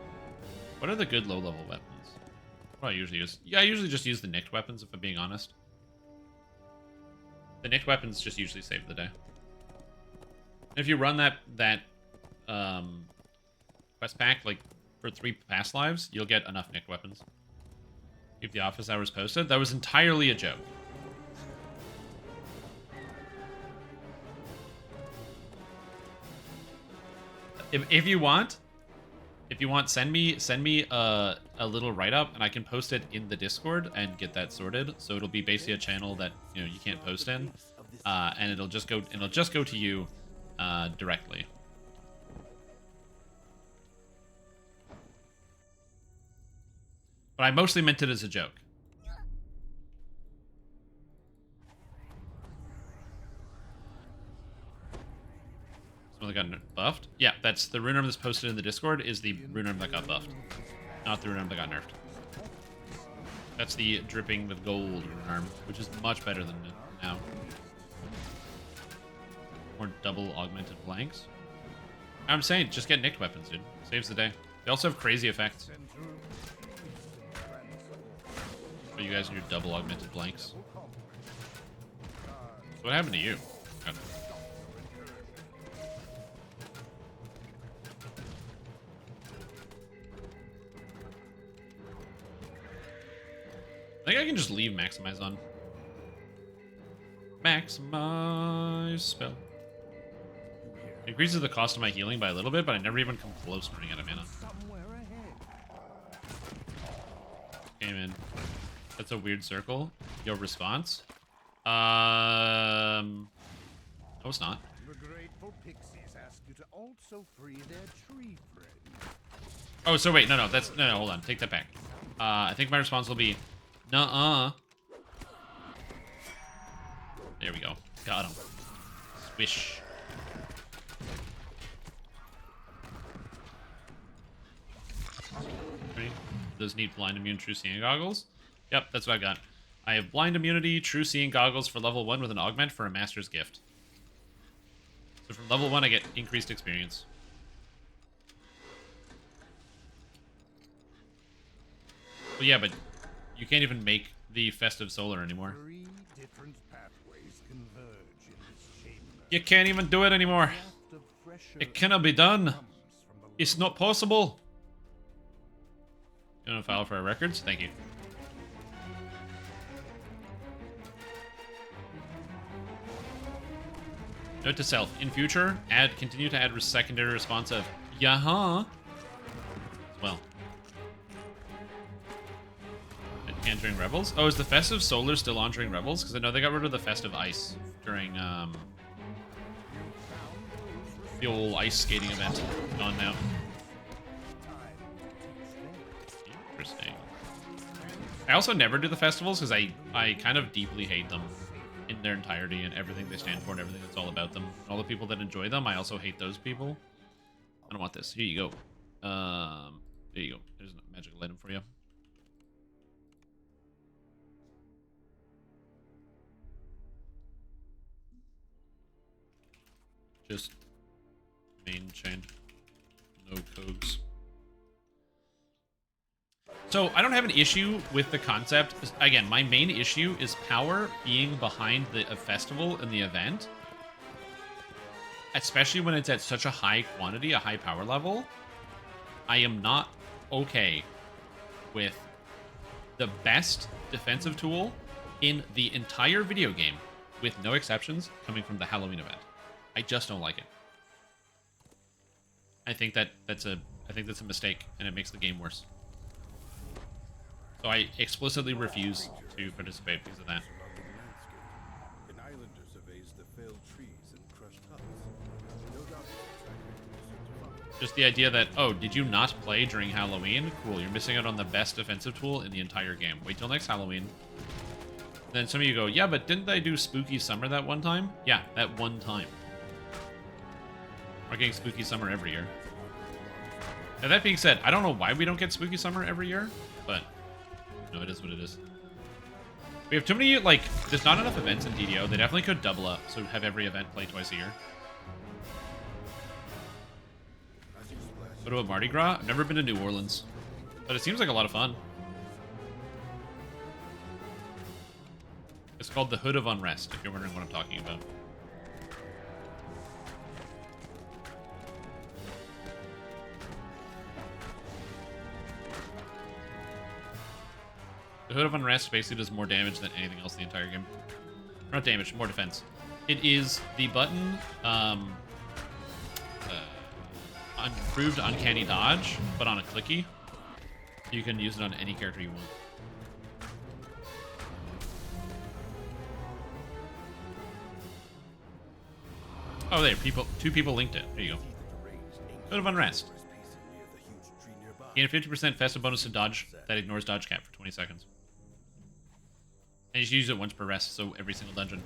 What are the good low-level weapons? What do I usually use? Yeah, I usually just use the nicked weapons, if I'm being honest. The nicked weapons just usually save the day. And if you run that quest pack, like, for 3 past lives, you'll get enough nicked weapons. Keep the office hours posted. That was entirely a joke. If you want, send me a little write-up, and I can post it in the Discord and get that sorted. So it'll be basically a channel that you can't post in, and it'll just go to you directly. But I mostly meant it as a joke. That got buffed? Yeah, that's the rune arm that's posted in the Discord is the rune arm that got buffed. Not the rune arm that got nerfed. That's the dripping with gold rune arm, which is much better than now. More double augmented blanks. I'm saying, just get nicked weapons, dude. Saves the day. They also have crazy effects. For you guys and your double augmented blanks. So what happened to you? God. I think I can just leave Maximize on. Maximize spell. Increases the cost of my healing by a little bit, but I never even come close to running out of mana. Okay, man. That's a weird circle. Your response? No, it's not. The grateful pixies ask you to also free their tree friend. Oh, so wait, no, that's no, hold on, take that back. I think my response will be, nuh-uh. There we go. Got him. Swish. Ready? Those need blind immune true seeing goggles. Yep, that's what I got. I have blind immunity, true seeing goggles for level 1 with an augment for a master's gift. So from level 1 I get increased experience. But yeah, but you can't even make the festive solar anymore. 3 different pathways converge in this chamber. You can't even do it anymore. It cannot be done. It's not possible. You want to file for our records? Thank you. Note to self: in future, continue to add secondary response of "Yaha" as well. Entering Rebels. Oh, is the Festive Solar still entering Rebels? Because I know they got rid of the Festive Ice during the old ice skating event. Gone now. Interesting. I also never do the festivals because I kind of deeply hate them in their entirety and everything they stand for and everything that's all about them. And all the people that enjoy them, I also hate those people. I don't want this. Here you go. There you go. There's a magical item for you. Just main chain. No codes. So I don't have an issue with the concept. Again, my main issue is power being behind the festival and the event. Especially when it's at such a high quantity, a high power level. I am not okay with the best defensive tool in the entire video game, with no exceptions, coming from the Halloween event. I just don't like it. I think that's a mistake, and it makes the game worse. So I explicitly refuse to participate because of that. An islander surveys the failed trees and crushed huts. No doubt Just the idea that, oh, did you not play during Halloween? Cool, you're missing out on the best defensive tool in the entire game. Wait till next Halloween. Then some of you go, yeah, but didn't they do Spooky Summer that one time? Yeah, that one time. We're getting Spooky Summer every year. Now, that being said, I don't know why we don't get Spooky Summer every year, but no, it is what it is. We have too many, like, there's not enough events in DDO. They definitely could double up, so have every event play twice a year. What about Mardi Gras? I've never been to New Orleans, but it seems like a lot of fun. It's called the Hood of Unrest, if you're wondering what I'm talking about. The Hood of Unrest basically does more damage than anything else in the entire game. Not damage, more defense. It is the button, improved Uncanny Dodge, but on a clicky. You can use it on any character you want. Oh, there, two people linked it. There you go. Hood of Unrest. Gain a 50% festive bonus to dodge that ignores dodge cap for 20 seconds. And you should use it once per rest, so every single dungeon.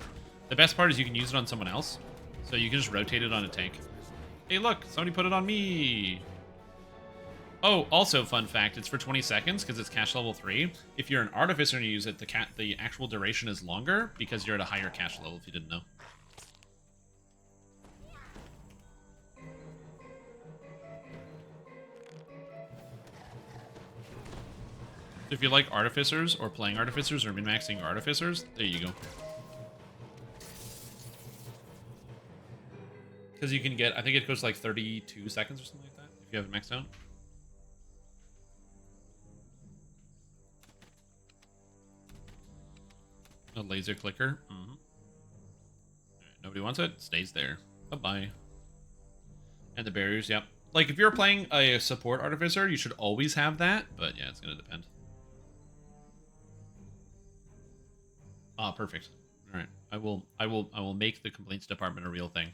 The best part is you can use it on someone else, so you can just rotate it on a tank. Hey, look, somebody put it on me. Oh, also, fun fact, it's for 20 seconds because it's cash level 3. If you're an artificer and you use it, the actual duration is longer because you're at a higher cash level, if you didn't know. So if you like artificers or playing artificers or min-maxing artificers, there you go. Because you can get, I think it goes like 32 seconds or something like that if you have it maxed out. A laser clicker. Mm-hmm. Right, nobody wants it. Stays there. Bye-bye. And the barriers, yep. Like, if you're playing a support artificer, you should always have that. But yeah, it's going to depend. Ah, perfect. All right. I will make the complaints department a real thing.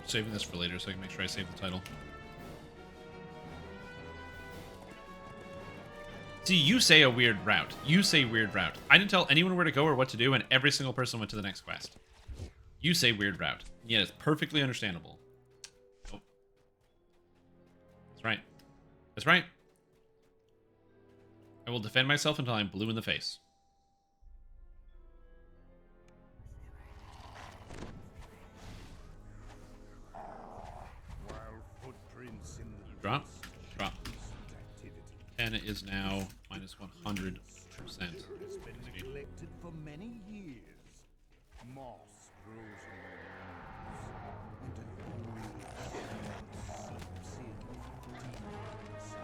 Saving this for later so I can make sure I save the title. See, you say a weird route. You say weird route. I didn't tell anyone where to go or what to do, and every single person went to the next quest. You say weird route. Yeah, it's perfectly understandable. Oh. That's right. That's right. I will defend myself until I'm blue in the face. Drop. Drop. And it is now minus 100%. Has been neglected for many years. Moss grows on the walls,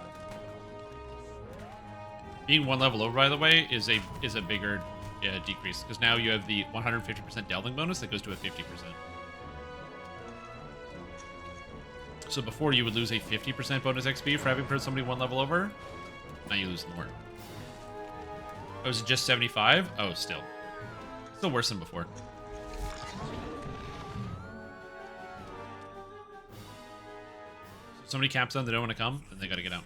Being one level over, by the way, is a bigger decrease, because now you have the 150% delving bonus that goes to a 50%. So before you would lose a 50% bonus XP for having put somebody one level over. Now you lose more. Oh, was it just 75? Oh, still worse than before. Somebody caps on, they don't want to come, and they gotta get out.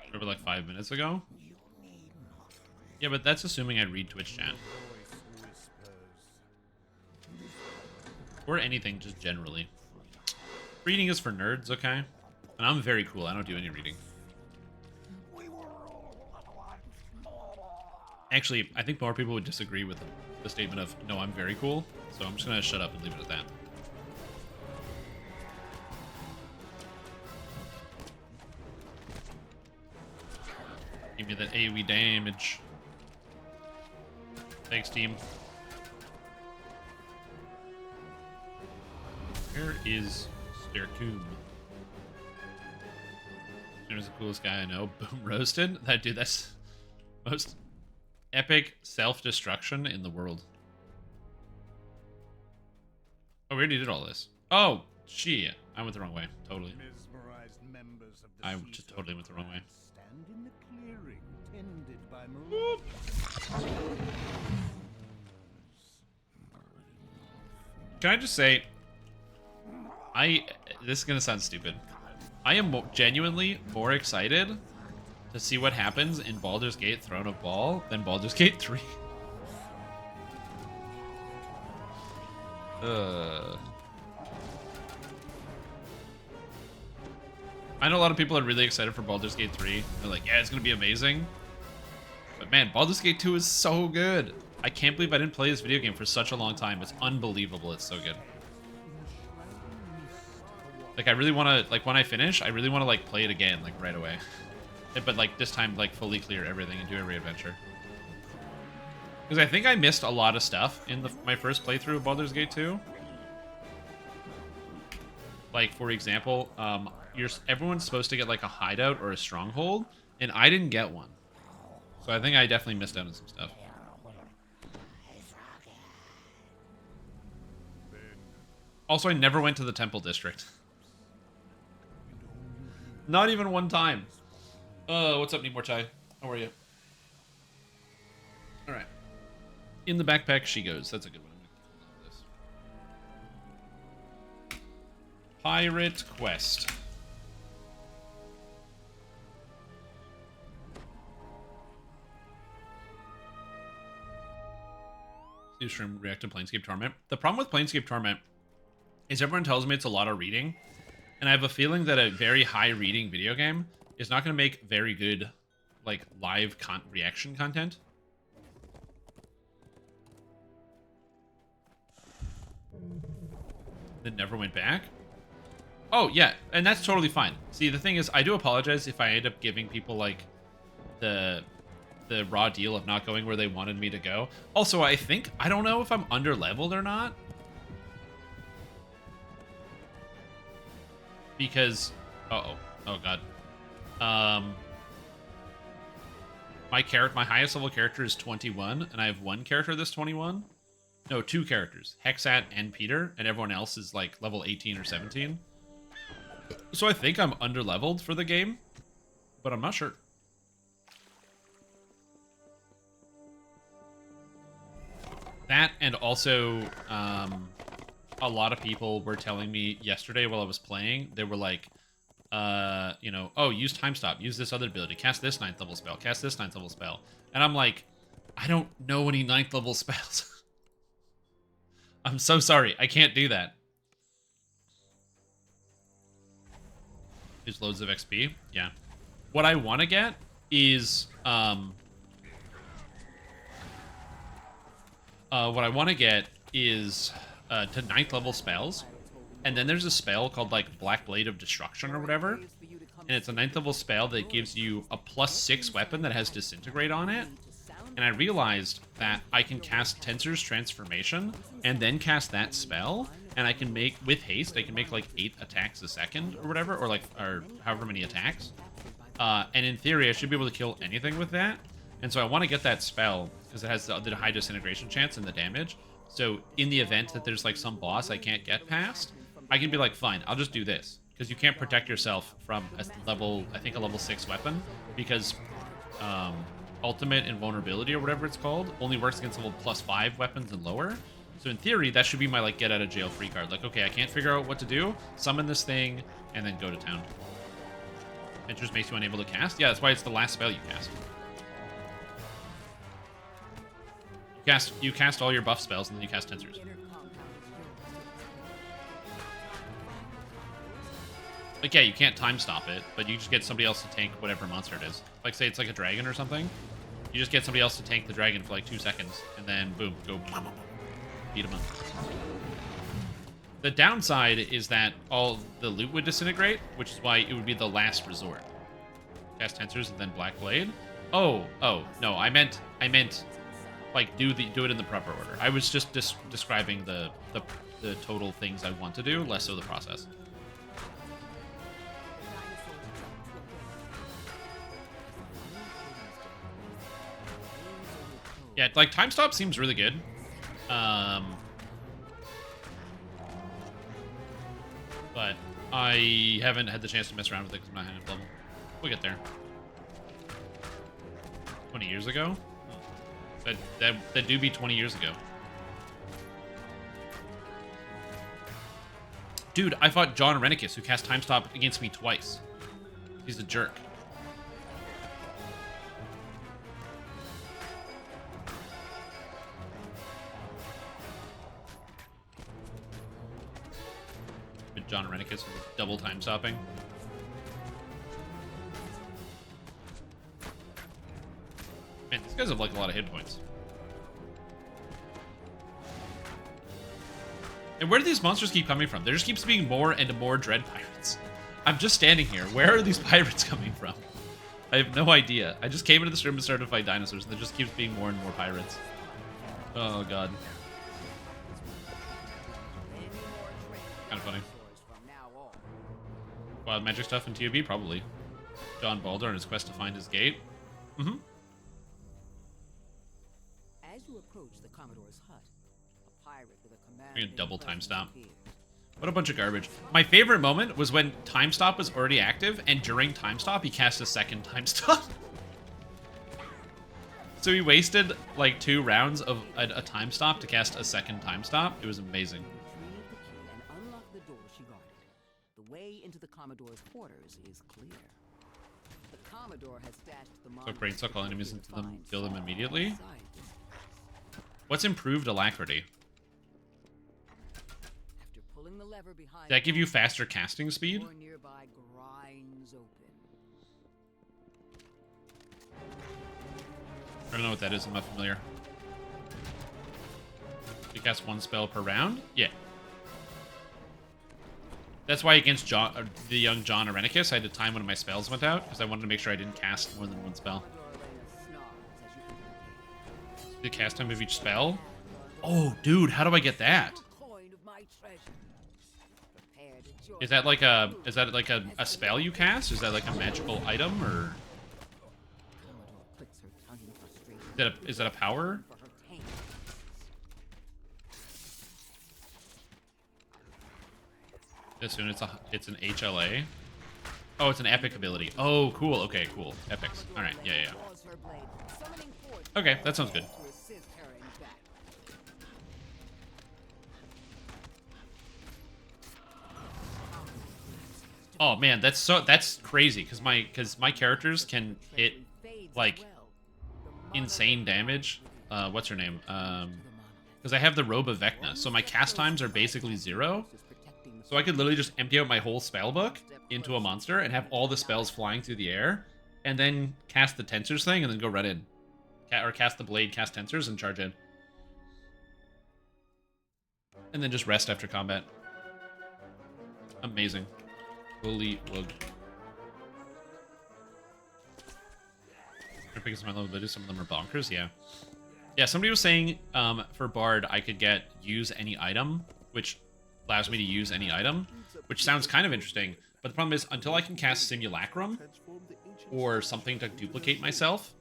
Remember like 5 minutes ago? Yeah, but that's assuming I read Twitch chat. Or anything, just generally. Reading is for nerds, okay? And I'm very cool, I don't do any reading. Actually, I think more people would disagree with the statement of, no, I'm very cool, so I'm just gonna shut up and leave it at that. Give me that AoE damage. Thanks, team. Where is Stercoom? He's the coolest guy I know. Boom roasted. That dude, that's most epic self-destruction in the world. Oh, we already did all this. Oh, shit. I went the wrong way. Totally. I just totally went the wrong way. stand in the clearing tended by Can I just say, this is gonna sound stupid. I am genuinely more excited to see what happens in Baldur's Gate Throne of Ball than Baldur's Gate 3. I know a lot of people are really excited for Baldur's Gate 3. They're like, yeah, it's gonna be amazing. But man, Baldur's Gate 2 is so good. I can't believe I didn't play this video game for such a long time. It's unbelievable. It's so good. Like, I really want to, like, when I finish, I really want to, like, play it again, like, right away. But, like, this time, like, fully clear everything and do every adventure. Because I think I missed a lot of stuff in my first playthrough of Baldur's Gate 2. Like, for example, everyone's supposed to get, like, a hideout or a stronghold, and I didn't get one. So I think I definitely missed out on some stuff. Also, I never went to the Temple District. Not even one time. What's up, Nemor Chai? How are you? Alright. In the backpack she goes. That's a good one. Pirate Quest. Stream react to Planescape Torment. The problem with Planescape Torment is everyone tells me it's a lot of reading, and I have a feeling that a very high reading video game is not going to make very good, like, live reaction content. That never went back. Oh yeah, and that's totally fine. See, the thing is, I do apologize if I end up giving people, like, the raw deal of not going where they wanted me to go. Also, I don't know if I'm under leveled or not. Because, oh god. My highest level character is 21, and I have one character that's 21. No, two characters, Hexat and Peter, and everyone else is like level 18 or 17. So I think I'm under leveled for the game, but I'm not sure. That, and also, a lot of people were telling me yesterday while I was playing, they were like, you know, oh, use time stop, use this other ability, cast this 9th level spell, cast this 9th level spell. And I'm like, I don't know any 9th level spells. I'm so sorry, I can't do that. Use loads of XP, yeah. What I want to get is, to 9th level spells, and then there's a spell called like Black Blade of Destruction or whatever, and it's a 9th level spell that gives you a +6 weapon that has Disintegrate on it. And I realized that I can cast Tensor's Transformation and then cast that spell, and I can make, with haste, I can make like 8 attacks a second or whatever, or however many attacks. And in theory, I should be able to kill anything with that. And so I want to get that spell because it has the high disintegration chance and the damage. So in the event that there's like some boss I can't get past, I can be like, fine, I'll just do this. Because you can't protect yourself from a level, I think a level 6 weapon, because ultimate invulnerability or whatever it's called only works against level +5 weapons and lower. So in theory, that should be my like get out of jail free card. Like, okay, I can't figure out what to do, summon this thing, and then go to town. It just makes you unable to cast. Yeah, that's why it's the last spell you cast. You cast all your buff spells and then you cast Tensors. Like, yeah, you can't time stop it, but you just get somebody else to tank whatever monster it is. Like, say it's like a dragon or something. You just get somebody else to tank the dragon for like 2 seconds, and then boom, go beat him up. The downside is that all the loot would disintegrate, which is why it would be the last resort. Cast Tensors and then Black Blade. Oh, no, I meant like do it in the proper order. I was just describing the total things I want to do, less so the process. Yeah, like time stop seems really good. But I haven't had the chance to mess around with it because I'm not high enough level. We'll get there. 20 years ago? Oh. That do be 20 years ago. Dude, I fought John Renicus, who cast time stop against me twice. He's a jerk. John Renicus with double time stopping. Man, these guys have like a lot of hit points. And where do these monsters keep coming from? There just keeps being more and more dread pirates. I'm just standing here. Where are these pirates coming from? I have no idea. I just came into this room and started to fight dinosaurs, and there just keeps being more and more pirates. Oh god. Kind of funny. Wild magic stuff in TOB? Probably. John Balder on his quest to find his gate. Mm-hmm. As you approach the Commodore's hut, a pirate with a command. We're gonna double time stop. What a bunch of garbage. My favorite moment was when time stop was already active, and during time stop, he cast a second time stop. So he wasted like 2 rounds of a time stop to cast a second time stop. It was amazing. The way into the Commodore's quarters is clear. The Commodore has stashed the So brain suck all enemies into them, kill them immediately. What's improved alacrity? After pulling the lever behind, Did that give you faster casting speed? Nearby grinds open. I don't know what that is, I'm not familiar. You cast 1 spell per round? Yeah. That's why against the young John Arenicus, I had to time when my spells went out, because I wanted to make sure I didn't cast more than 1 spell. The cast time of each spell? Oh, dude, how do I get that? Is that like a spell you cast? Is that like a magical item, or is that a power? Soon it's an HLA. Oh, it's an epic ability. Oh, cool. Okay, cool. Epics. All right. Yeah. Okay, that sounds good. Oh man, that's crazy because my characters can hit like insane damage. What's her name? Because I have the Robe of Vecna, so my cast times are basically 0. So I could literally just empty out my whole spell book into a monster and have all the spells flying through the air, and then cast the Tensors thing and then go right in. Or cast the blade, cast Tensors, and charge in. And then just rest after combat. Amazing. Holy wug. Because some of them are bonkers, yeah. Yeah, somebody was saying for Bard I could get use any item, which allows me to use any item, which sounds kind of interesting. But the problem is, until I can cast Simulacrum or something to duplicate myself...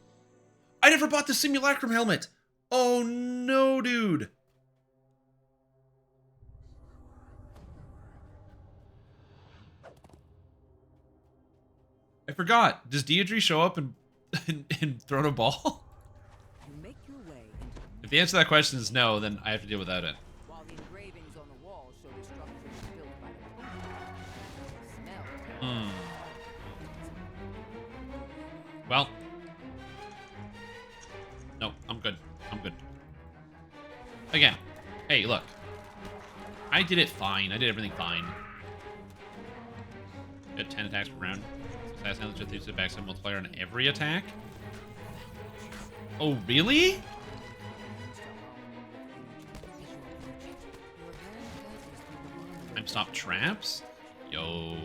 I never bought the Simulacrum helmet! Oh no, dude! I forgot. Does Deirdre show up and throw a ball? You make your way into If the answer to that question is no, then I have to deal without it. while the engravings on the wall show the structures built by the Smell. Well. No, I'm good. I'm good. Again. Hey, look. I did it fine. I did everything fine. Got 10 attacks per round. Assassin with the backside multiplier on every attack. Oh, really? I'm stop traps? Yo.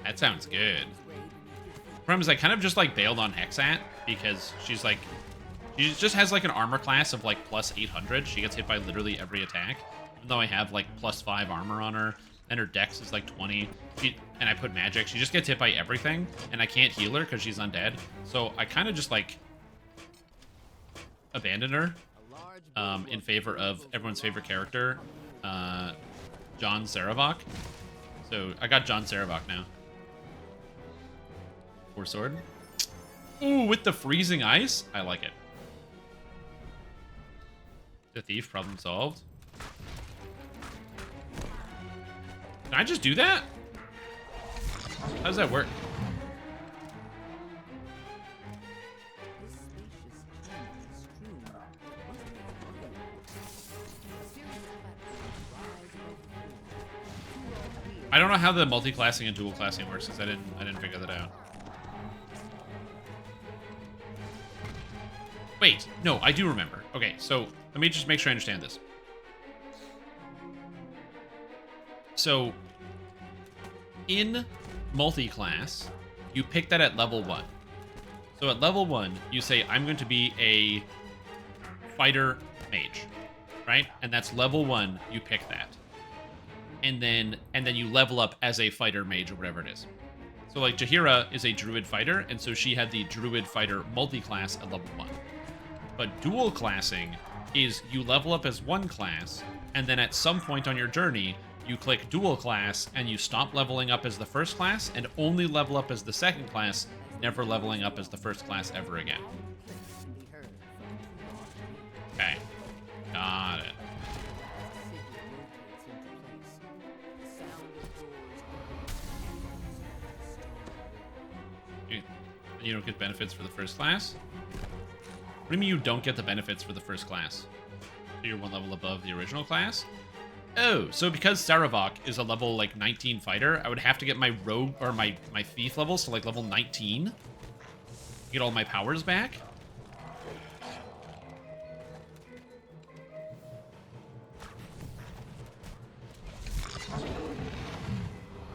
That sounds good. Problem is, I kind of just like bailed on Hexat because she's like, she just has like an armor class of like plus 800. She gets hit by literally every attack. Even though I have like plus 5 armor on her, and her dex is like 20. And I put magic. She just gets hit by everything, and I can't heal her because she's undead. So I kind of just like abandoned her in favor of everyone's favorite character, John Saravok. So I got John Saravok now. 4 sword. Ooh, with the freezing ice? I like it. The thief, problem solved. Can I just do that? How does that work? I don't know how the multi-classing and dual classing works since I didn't figure that out. Wait, no, I do remember. Okay, so let me just make sure I understand this. So, in multi-class, you pick that at level 1. So at level 1, you say, I'm going to be a fighter mage, right? And that's level 1, you pick that. And then you level up as a fighter mage or whatever it is. So like Jaheira is a druid fighter, and so she had the druid fighter multi-class at level 1. But dual classing is you level up as one class, and then at some point on your journey, you click dual class, and you stop leveling up as the first class, and only level up as the second class, never leveling up as the first class ever again. Okay. Got it. You don't get benefits for the first class? What do you mean you don't get the benefits for the first class? So you're one level above the original class? Oh, so because Saravok is a level, like, 19 fighter, I would have to get my rogue, or my thief levels to, like, level 19? Get all my powers back?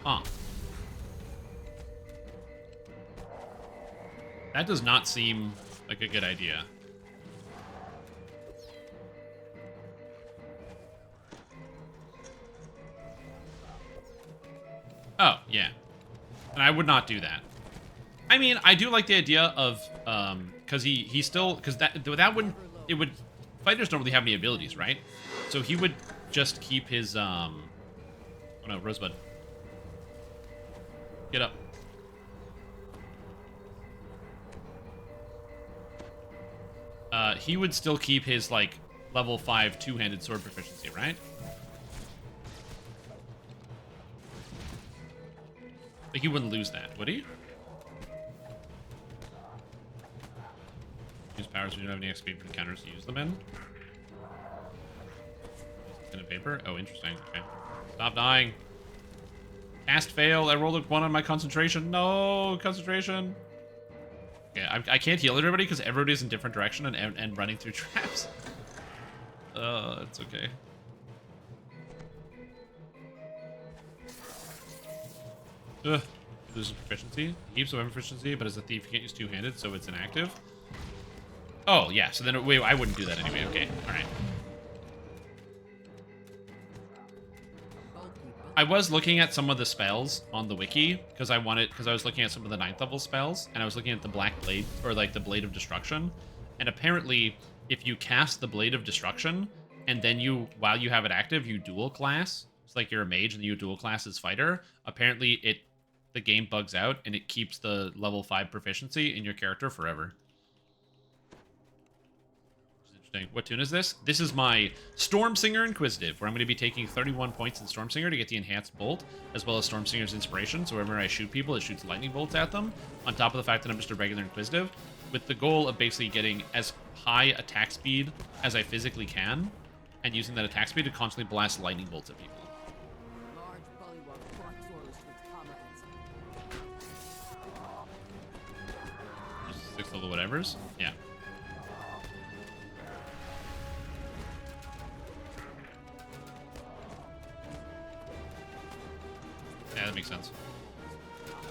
Huh. That does not seem like a good idea. Oh, yeah. And I would not do that. I mean, I do like the idea of, because he still, because that wouldn't, it would, fighters don't really have any abilities, right? So he would just keep his, oh no, Rosebud. Get up. He would still keep his, like, level 5 two-handed sword proficiency, right? Like, he wouldn't lose that, would he? Use powers when you don't have any XP for encounters to use them in. Pen and paper? Oh, interesting. Okay. Stop dying. Cast fail. I rolled a 1 on my concentration. No, concentration. Yeah, I can't heal everybody because everybody's in different direction and running through traps. It's okay. Ugh. Loses proficiency. Keeps weapon proficiency, but as a thief, you can't use two-handed, so it's inactive. Oh, yeah, so then, wait, I wouldn't do that anyway. Okay, alright. I was looking at some of the spells on the wiki, because I was looking at some of the 9th level spells, and I was looking at the Black Blade, or like the Blade of Destruction, and apparently, if you cast the Blade of Destruction, and then while you have it active, you dual class, it's like you're a mage and you dual class as fighter, apparently the game bugs out, and it keeps the level 5 proficiency in your character forever. What tune is this? This is my Stormsinger Inquisitive, where I'm going to be taking 31 points in Stormsinger to get the Enhanced Bolt, as well as Stormsinger's Inspiration, so whenever I shoot people, it shoots lightning bolts at them, on top of the fact that I'm just a regular Inquisitive, with the goal of basically getting as high attack speed as I physically can, and using that attack speed to constantly blast lightning bolts at people. Large bullywug Gwathrenost with comrades. Just 6 level whatevers? Yeah. Yeah, that makes sense.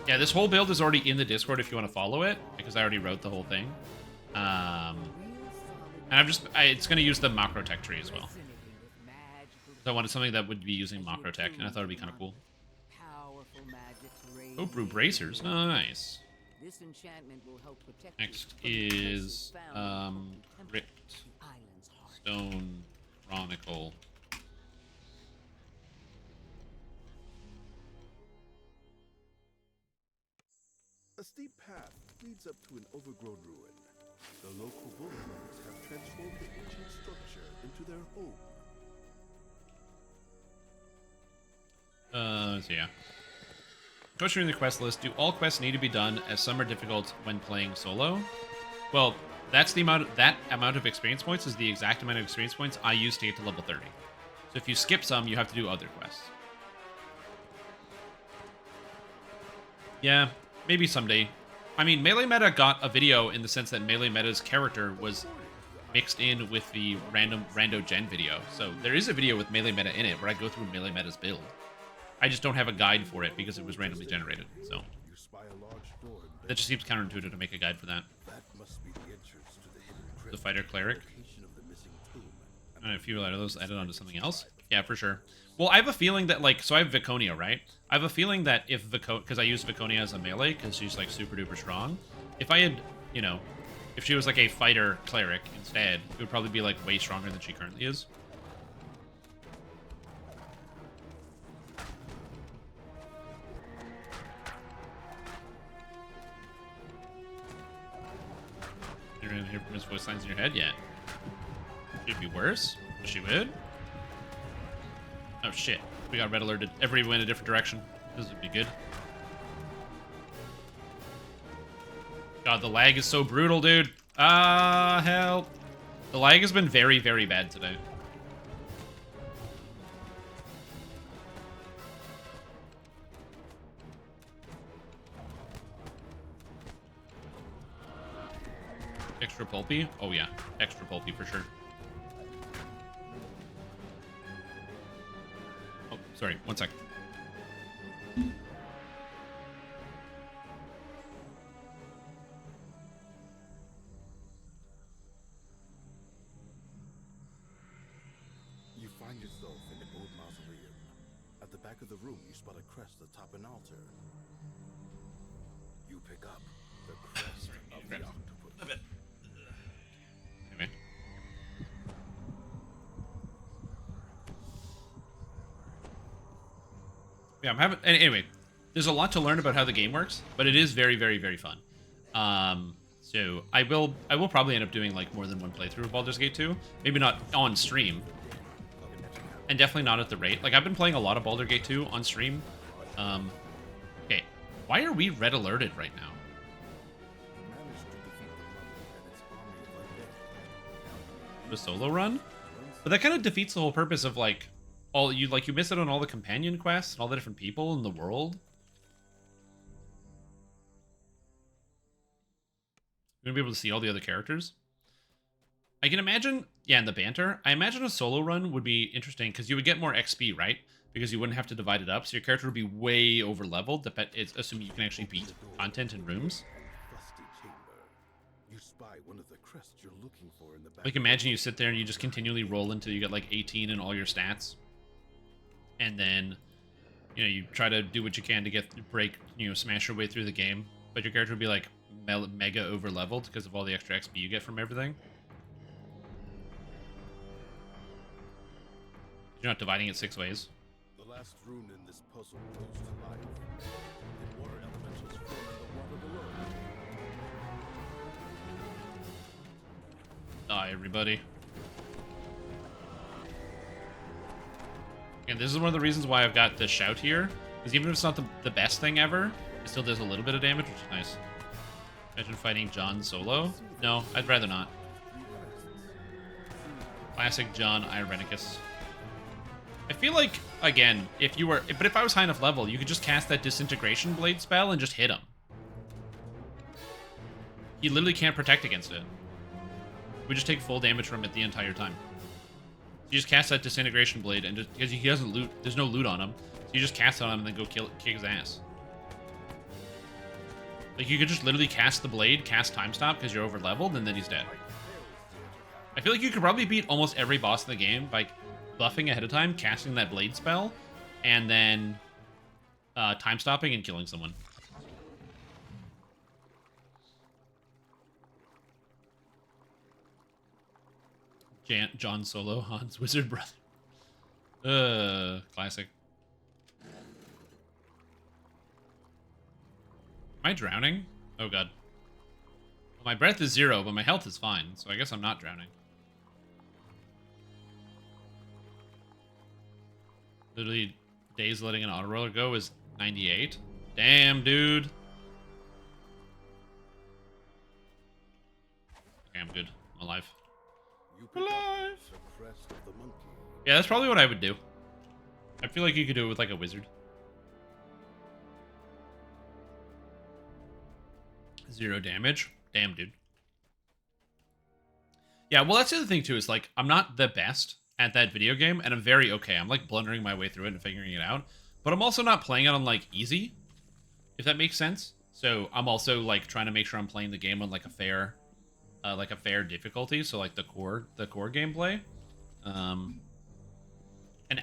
Yeah, this whole build is already in the Discord if you want to follow it, because I already wrote the whole thing. And it's going to use the Macrotech tree as well. So I wanted something that would be using Macrotech, and I thought it'd be kind of cool. Oh, brew bracers. Nice. This enchantment will help protect Next is Crypt Stone Chronicle. A steep path leads up to an overgrown ruin. The local bullywugs have transformed the ancient structure into their home. So yeah. Question in the quest list. Do all quests need to be done, as some are difficult when playing solo? Well, that amount of experience points is the exact amount of experience points I use to get to level 30. So if you skip some, you have to do other quests. Yeah, maybe someday. I mean, Melee Meta got a video in the sense that Melee Meta's character was mixed in with the rando gen video. So there is a video with Melee Meta in it where I go through Melee Meta's build. I just don't have a guide for it because it was randomly generated. So that just seems counterintuitive to make a guide for that. The fighter cleric. And a few of those added onto something else. Yeah, for sure. Well, I have a feeling that, like, so I have Viconia, right? I have a feeling that if because I use Viconia as a melee, because she's, like, super duper strong. If I had, you know, if she was, like, a fighter cleric instead, it would probably be, like, way stronger than she currently is. You're gonna hear from his voice lines in your head? Yeah. Should be worse? She would? Oh shit. We got red alerted. Everybody went a different direction. This would be good. God, the lag is so brutal, dude. Ah, help. The lag has been very, very bad today. Extra pulpy? Oh yeah, extra pulpy for sure. Oh, sorry, 1 sec. You find yourself in an old mausoleum. At the back of the room, you spot a crest atop an altar. You pick up the crest of the octopus. Anyway. Yeah, I'm having. Anyway, there's a lot to learn about how the game works, but it is very, very, very fun. So I will probably end up doing like more than one playthrough of Baldur's Gate 2. Maybe not on stream, and definitely not at the rate. Like I've been playing a lot of Baldur's Gate 2 on stream. Okay, why are we red alerted right now? A solo run, but that kind of defeats the whole purpose of like you miss it on all the companion quests and all the different people in the world. You're gonna be able to see all the other characters. I can imagine, yeah, in the banter, I imagine a solo run would be interesting because you would get more XP, right? because you wouldn't have to divide it up. So your character would be way over leveled. It's assuming you can actually beat content in rooms. Fusty chamber. You spy one of the crests you're looking for in the back. Like imagine you sit there and you just continually roll until you get like 18 in all your stats, and then you try to do what you can to smash your way through the game, but your character would be like mega over leveled because of all the extra XP you get from everything. You're not dividing it 6 ways. The last rune in this puzzle goes to life. The water elementals form in the water below. Die, everybody. And this is one of the reasons why I've got the shout here, because even if it's not the best thing ever, it still does a little bit of damage, which is nice. Imagine fighting John solo. No, I'd rather not. Classic John Irenicus. I feel like, again, if I was high enough level, you could just cast that Disintegration Blade spell and just hit him. He literally can't protect against it. We just take full damage from it the entire time. You just cast that Disintegration Blade, and just because he doesn't loot, there's no loot on him, so you just cast it on him and then go kick his ass. Like, you could just literally cast the blade, cast Time Stop because you're over leveled, and then he's dead. I feel like you could probably beat almost every boss in the game by buffing ahead of time, casting that blade spell, and then time stopping and killing someone. John Solo, Han's wizard brother. Classic. Am I drowning? Oh god. Well, my breath is 0, but my health is fine, so I guess I'm not drowning. Literally, days letting an auto roller go is 98. Damn, dude. Okay, I'm good. I'm alive. Alive. The crest of the monkey. Yeah, that's probably what I would do. I feel like you could do it with like a wizard. 0 damage. Damn, dude. Yeah, well, that's the other thing too, is like, I'm not the best at that video game, and I'm very okay. I'm like blundering my way through it and figuring it out. But I'm also not playing it on like easy, if that makes sense. So I'm also like trying to make sure I'm playing the game on like a fair difficulty. So like the core gameplay. And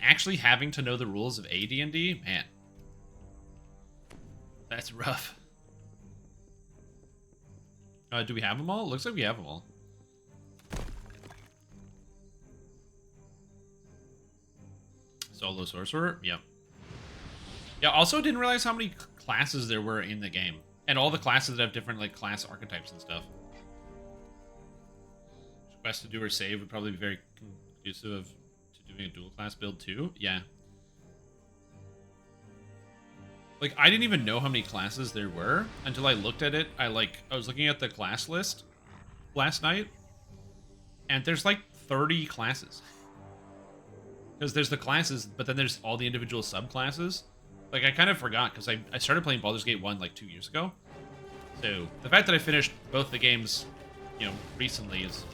actually having to know the rules of AD&D, man, that's rough. Do we have them all? Looks like we have them all. Solo sorcerer? Yep. Yeah, also didn't realize how many classes there were in the game. And all the classes that have different like class archetypes and stuff. Quest to do or save would probably be very conducive to doing a dual class build too. Yeah. Like, I didn't even know how many classes there were until I looked at it. I was looking at the class list last night, and there's like 30 classes. Because there's the classes, but then there's all the individual subclasses. Like, I kind of forgot, because I started playing Baldur's Gate 1 like 2 years ago. So, the fact that I finished both the games, recently is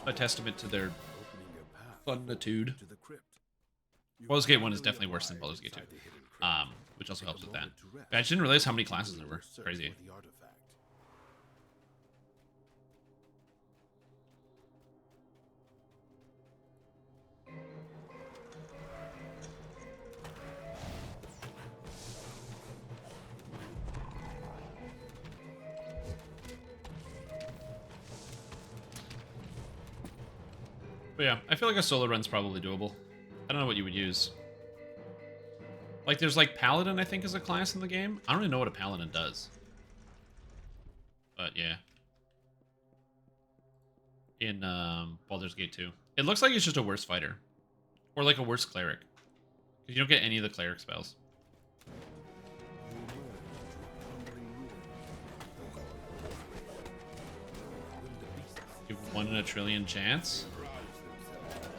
a testament to their funitude. Baldur's Gate 1 is definitely worse than Baldur's Gate 2. Which also helps with that. But I just didn't realize how many classes there were. Crazy. But yeah, I feel like a solo run's probably doable. I don't know what you would use. Like, there's like Paladin, I think, is a class in the game. I don't really know what a Paladin does. But yeah. In Baldur's Gate 2. It looks like it's just a worse fighter. Or like a worse cleric. Because you don't get any of the cleric spells. Give 1 in a trillion chance?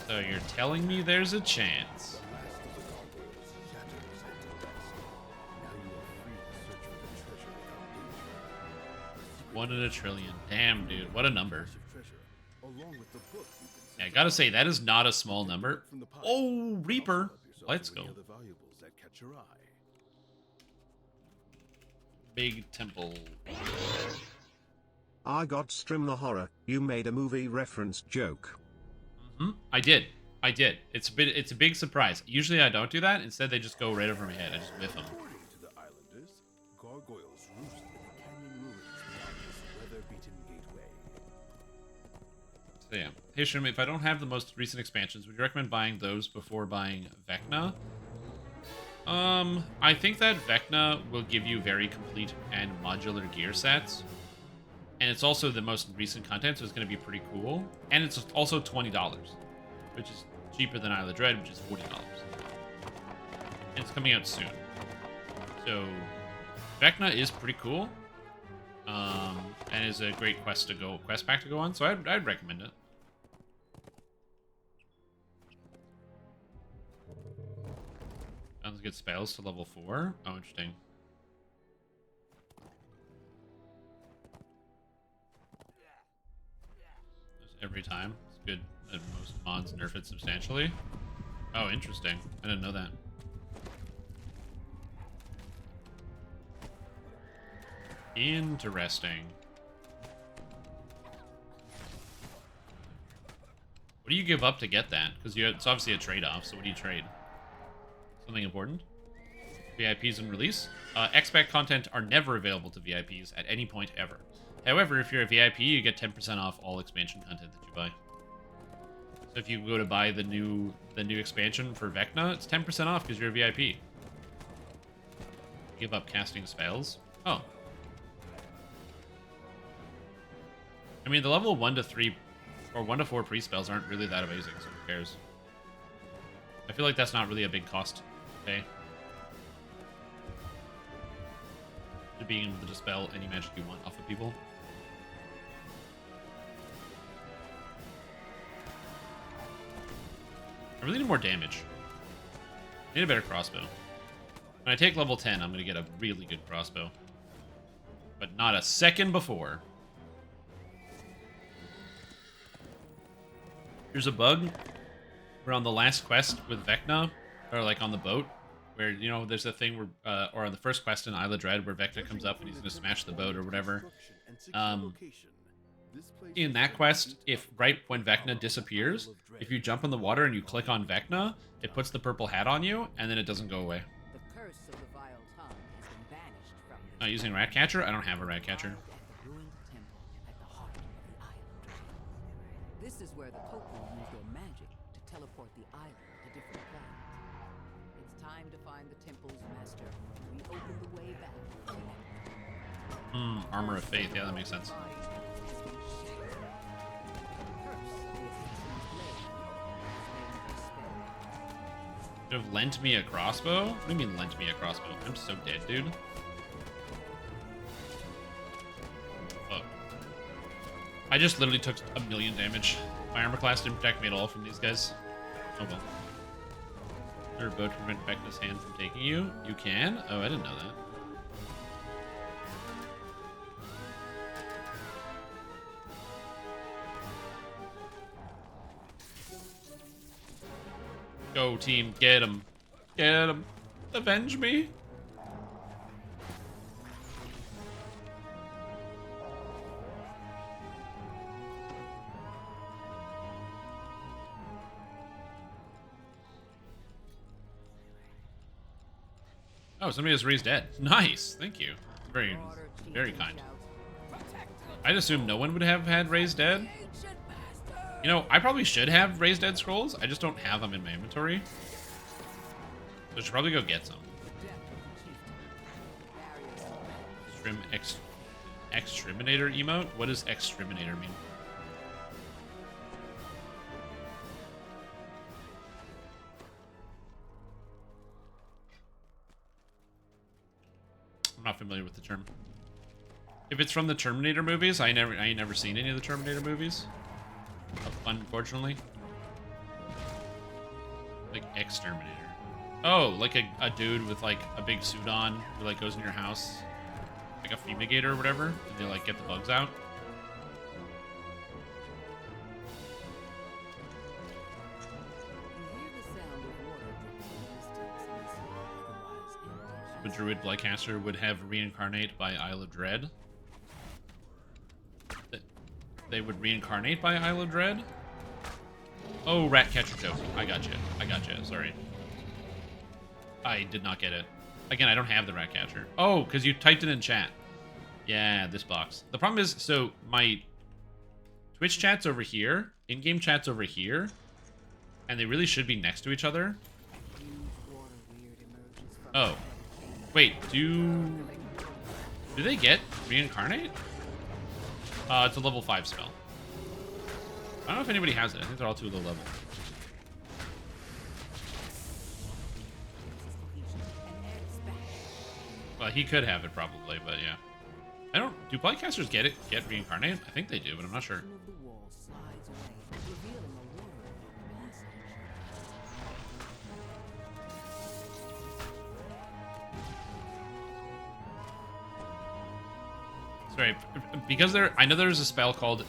So you're telling me there's a chance. 1 in a trillion. Damn, dude. What a number. Along with the book you can Yeah, I gotta say, that is not a small number. From the pile. Oh, Reaper. Also help yourself Let's to go. any other valuables that catch your eye. Big temple. I got Strim the Horror, you made a movie reference joke. I did. It's a big surprise. Usually I don't do that. Instead, they just go right over my head. I just whiff them. According to the islanders, gargoyles roost in the canyon ruins beyond this weather-beaten gateway. So yeah. Hey Shrim, if I don't have the most recent expansions, would you recommend buying those before buying Vecna? I think that Vecna will give you very complete and modular gear sets. And it's also the most recent content, so it's going to be pretty cool. And it's also $20, which is cheaper than Isle of Dread, which is $40. And it's coming out soon. So, Vecna is pretty cool. And is a great quest pack to go on, so I'd recommend it. Sounds good. Spells to level 4. Oh, interesting. Every time. It's good that most mods nerf it substantially. Oh, interesting. I didn't know that. Interesting. What do you give up to get that? Because it's obviously a trade-off, so what do you trade? Something important? VIPs and release? Expect content are never available to VIPs at any point ever. However, if you're a VIP, you get 10% off all expansion content that you buy. So if you go to buy the new expansion for Vecna, it's 10% off because you're a VIP. Give up casting spells. Oh. I mean, the level 1 to 3 or 1 to 4 pre-spells aren't really that amazing, so who cares? I feel like that's not really a big cost. Okay. To being able to dispel any magic you want off of people. I really need more damage. I need a better crossbow. When I take level 10, I'm going to get a really good crossbow. But not a second before. There's a bug where on the last quest with Vecna, or like on the boat, where, you know, there's a thing where, or on the first quest in Isle of Dread where Vecna comes up and he's going to smash the boat or whatever. In that quest, if right when Vecna disappears, if you jump in the water and you click on Vecna, it puts the purple hat on you, and then it doesn't go away. The curse of the vile tongue has been banished from the Not using Ratcatcher? I don't have a Ratcatcher. at the ruined temple at the heart of the Isle of Dread. This is where the Koku use their magic to teleport the island to different planets. It's time to find the temple's master. We open the way back to Nectar. Armor of Faith. Yeah, that makes sense. Should have lent me a crossbow? What do you mean lent me a crossbow? I'm so dead, dude. Fuck. I just literally took 1,000,000 damage. My armor class didn't protect me at all from these guys. Oh well. Is there a boat to prevent Vecna's hand from taking you? You can? Oh, I didn't know that. Go team, get him. Get him. Avenge me. Oh, somebody has raised dead. Nice. Thank you. Very, very kind. I'd assume no one would have had raised dead. You know, I probably should have raised dead scrolls. I just don't have them in my inventory. So I should probably go get some. Exterminator emote? What does exterminator mean? I'm not familiar with the term. If it's from the Terminator movies, I ain't never seen any of the Terminator movies. Unfortunately. Like exterminator. Oh, like a dude with like a big suit on who like goes in your house. Like a fumigator or whatever. And they like get the bugs out. the Druid Blightcaster would have reincarnate by Isle of Dread. They would reincarnate by Isle of Dread? Oh, Ratcatcher joke. I got you. I got you. Sorry. I did not get it. Again, I don't have the Ratcatcher. Oh, because you typed it in chat. Yeah, this box. The problem is, so my Twitch chat's over here, in-game chat's over here, and they really should be next to each other. Oh. Wait, do they get reincarnate? It's a level 5 spell. I don't know if anybody has it. I think they're all too low level. Well, he could have it probably, but yeah. I don't... Do Blightcasters get reincarnate? I think they do, but I'm not sure. Sorry, because I know there's a spell called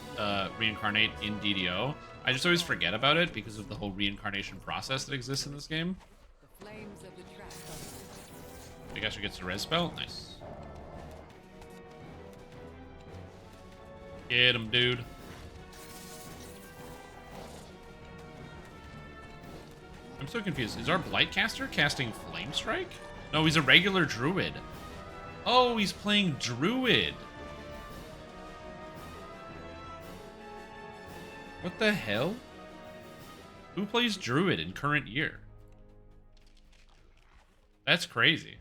Reincarnate in DDO. I just always forget about it because of the whole reincarnation process that exists in this game. I guess he gets a res spell. Nice. Get him, dude. I'm so confused. Is our Blightcaster casting Flame Strike? No, he's a regular Druid. Oh, he's playing Druid. What the hell? Who plays Druid in current year? That's crazy.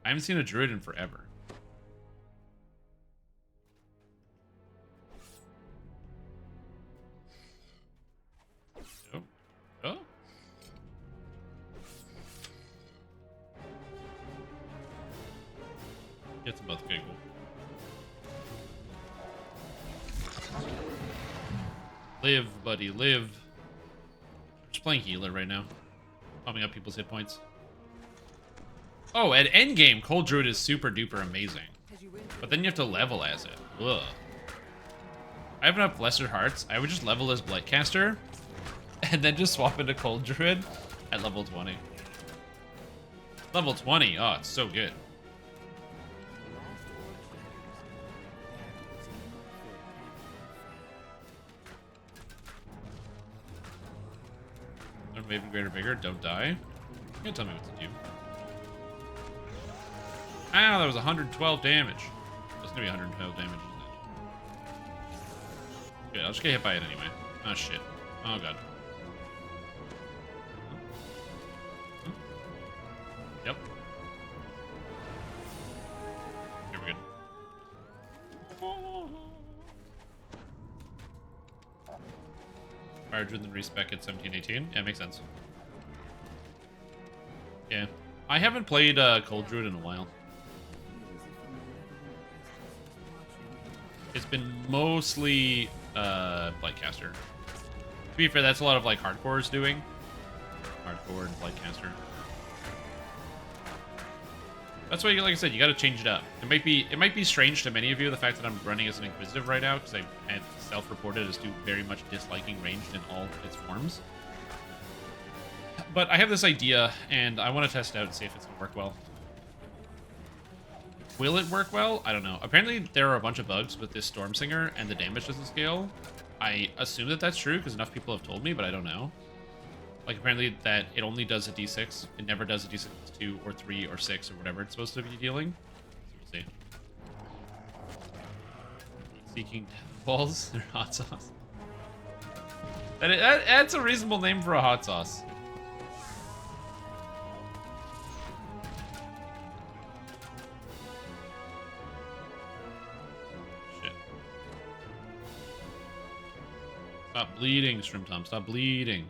I haven't seen a Druid in forever. Oh. Oh. Gets them both. Okay, cool. Live, buddy, live. I'm just playing healer right now. Pumping up people's hit points. Oh, at endgame, Cold Druid is super duper amazing. But then you have to level as it. Ugh. I have enough Lesser Hearts. I would just level as Blightcaster and then just swap into Cold Druid at level 20. Level 20. Oh, it's so good. Maven Greater Vigor, don't die. You can tell me what to do. Ow, that was 112 damage. That's gonna be 112 damage, isn't it? Good, I'll just get hit by it anyway. Oh shit. Oh god. Yep. Here we're good. Fire Druid and respec at 1718. Yeah, makes sense. Yeah. I haven't played Cold Druid in a while. It's been mostly Blightcaster. To be fair, that's a lot of like hardcore's doing. Hardcore and Blightcaster. That's why, like I said, you got to change it up. It might be strange to many of you the fact that I'm running as an Inquisitive right now because I had self-reported as very much disliking ranged in all its forms. But I have this idea, and I want to test it out and see if it's going to work well. Will it work well? I don't know. Apparently, there are a bunch of bugs with this Stormsinger, and the damage doesn't scale. I assume that that's true because enough people have told me, but I don't know. Like, apparently that it only does a d6. It never does a d6 2 or 3 or 6 or whatever it's supposed to be dealing. So we'll see. Seeking Death Balls or hot sauce. That's a reasonable name for a hot sauce. Shit. Stop bleeding, Shrimp Tom. Stop bleeding.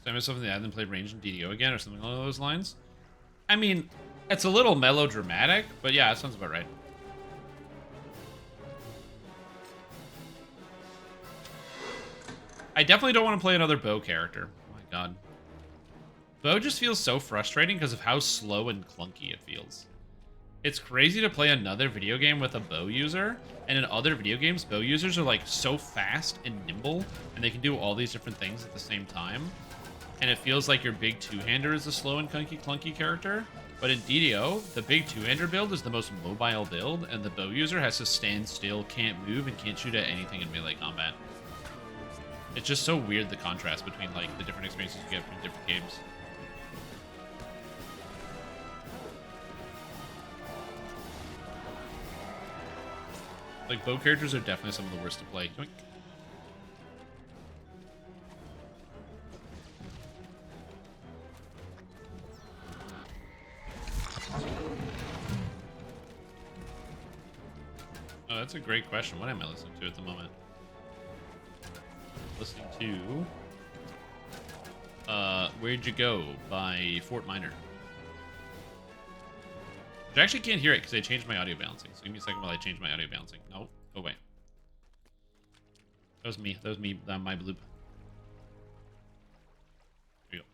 I myself in the ad and played range and DDO again or something along those lines. I mean, it's a little melodramatic, but yeah, that sounds about right. I definitely don't want to play another Bow character. Oh my god. Bow just feels so frustrating because of how slow and clunky it feels. It's crazy to play another video game with a bow user, and in other video games, bow users are like so fast and nimble, and they can do all these different things at the same time. And it feels like your big two-hander is a slow and clunky character. But in DDO, the big two-hander build is the most mobile build, and the bow user has to stand still, can't move, and can't shoot at anything in melee combat. It's just so weird, the contrast between like the different experiences you get from different games. Like, bow characters are definitely some of the worst to play. Yoink. Oh, that's a great question. What am I listening to at the moment? Listening to Where'd You Go by Fort Minor. I actually can't hear it because I changed my audio balancing. So give me a second while I change my audio balancing. No, go away. That was me. That was me. My bloop. Here we go.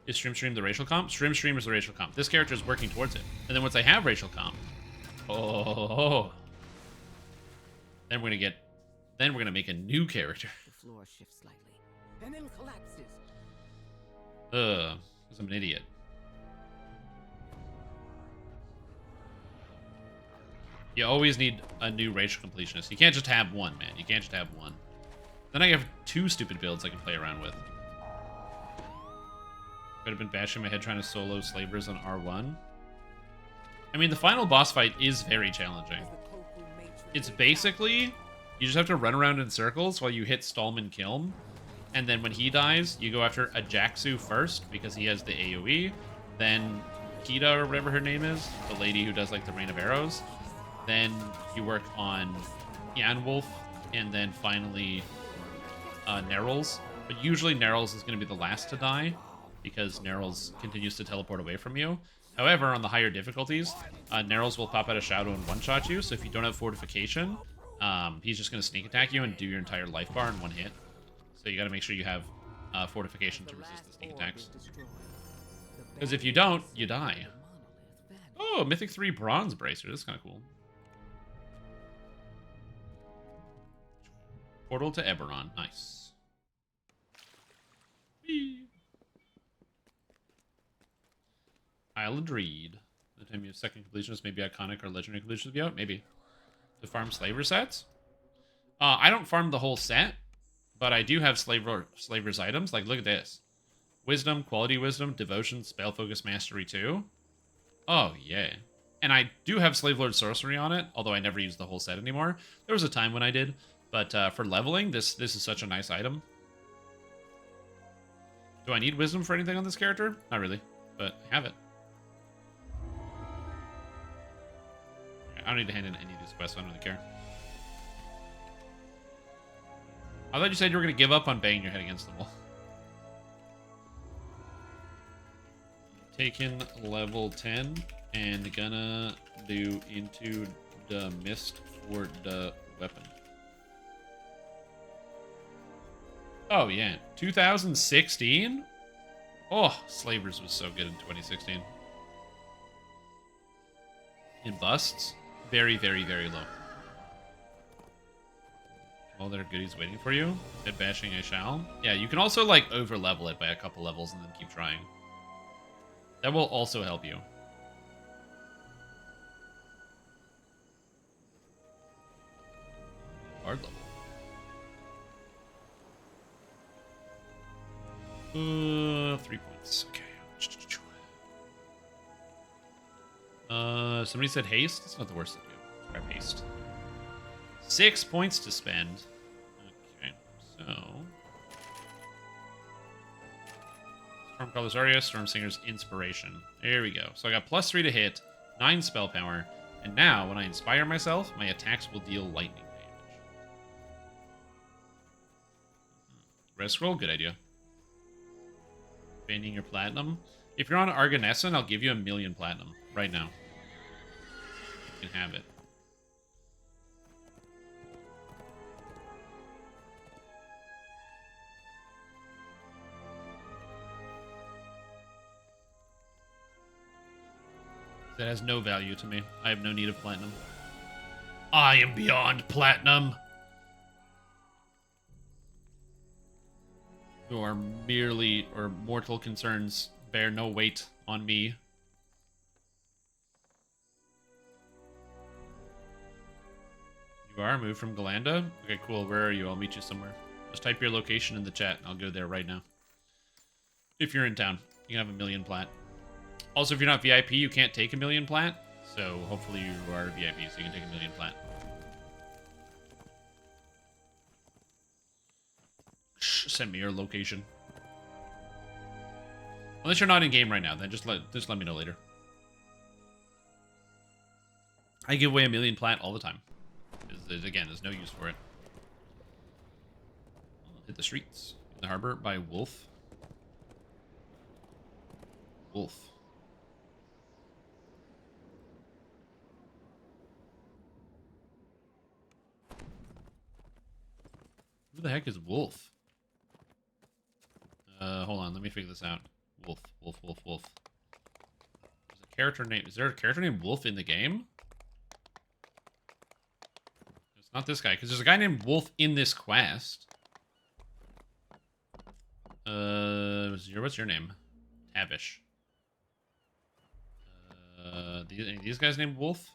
Is Stream the racial comp? Stream is the racial comp. This character is working towards it. And then once I have racial comp, then we're gonna make a new character. The floor shifts slightly, and then collapses. Because I'm an idiot. You always need a new racial completionist. You can't just have one, man. You can't just have one. Then I have two stupid builds I can play around with. Could have been bashing my head trying to solo slavers on R1. I mean, the final boss fight is very challenging. It's basically, you just have to run around in circles while you hit Stallman Kiln. And then when he dies, you go after Ajaxu first, because he has the AoE. Then Kita, or whatever her name is, the lady who does like the Rain of Arrows. Then you work on Yanwolf, and then finally Nerals. But usually Nerals is going to be the last to die, because Nerals continues to teleport away from you. However, on the higher difficulties, Nerals will pop out a shadow and one-shot you, so if you don't have fortification, he's just going to sneak attack you and do your entire life bar in one hit. So you got to make sure you have fortification to resist the sneak attacks. Because if you don't, you die. Oh, Mythic 3 Bronze Bracer. That's kind of cool. Portal to Eberron. Nice. Whee. Isle of Dreed. The time you have second completionist, maybe iconic or legendary completionist be out? Maybe. To farm slaver sets? I don't farm the whole set, but I do have slaver's items. Like, look at this. Wisdom, quality wisdom, devotion, spell focus, mastery 2. Oh, yeah. And I do have Slave Lord Sorcery on it, although I never use the whole set anymore. There was a time when I did, but for leveling, this is such a nice item. Do I need wisdom for anything on this character? Not really, but I have it. I don't need to hand in any of these quests, I don't really care. I thought you said you were going to give up on banging your head against the wall. Taking level 10 and gonna do into the mist for the weapon. Oh yeah, 2016? Oh, Slavers was so good in 2016. In busts, very, very, very low. All their goodies waiting for you. Head bashing I shall. Yeah, you can also like over level it by a couple levels and then keep trying. That will also help you. Hard level. 3 points. Okay. Somebody said haste. That's not the worst to do. Grab haste. 6 points to spend. Okay, so Stormcrawler's Aria, Stormsinger's Inspiration. There we go. So I got +3 to hit, 9 spell power, and now when I inspire myself, my attacks will deal lightning damage. Red scroll, good idea. Spending your platinum. If you're on Arganesson, I'll give you 1,000,000 platinum right now. You can have it. That has no value to me. I have no need of platinum. I am beyond platinum. Your merely or mortal concerns bear no weight on me. You are moved from Galanda? Okay, cool. Where are you? I'll meet you somewhere. Just type your location in the chat and I'll go there right now. If you're in town, you can have 1,000,000 plat. Also, if you're not VIP, you can't take 1,000,000 plat. So hopefully you are VIP, so you can take 1,000,000 plat. Send me your location. Unless you're not in game right now, then just let me know later. I give away 1,000,000 plat all the time. Again, there's no use for it. Hit the streets. In the harbor by Wolf. Wolf. Who the heck is Wolf? Hold on, let me figure this out. Wolf. There's a character name. Is there a character named Wolf in the game? It's not this guy, because there's a guy named Wolf in this quest. What's your name? Tavish. Any of these guys named Wolf?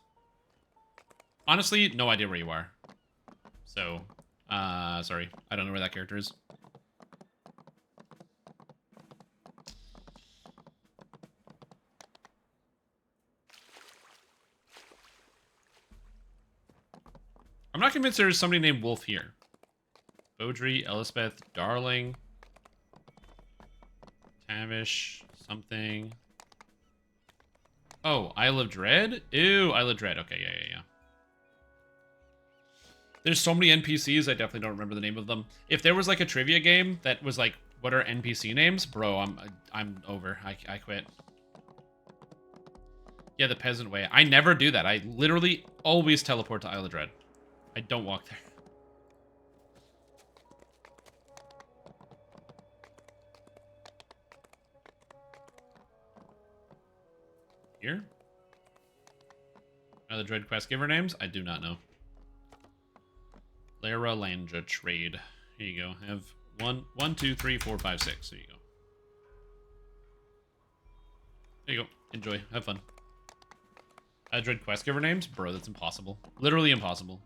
Honestly, no idea where you are. So, sorry. I don't know where that character is. I'm not convinced there's somebody named Wolf here. Beaudry, Elizabeth, Darling, Tavish, something. Oh, Isle of Dread? Ew, Isle of Dread. Okay, yeah. There's so many NPCs, I definitely don't remember the name of them. If there was like a trivia game that was like, what are NPC names? Bro, I'm over. I quit. Yeah, the peasant way. I never do that. I literally always teleport to Isle of Dread. I don't walk there. Here? Are the Dread quest giver names? I do not know. Lara Lanja trade. Here you go. Have 1, 2, 3, 4, 5, 6. There you go. There you go. Enjoy. Have fun. Dread quest giver names? Bro, that's impossible. Literally impossible.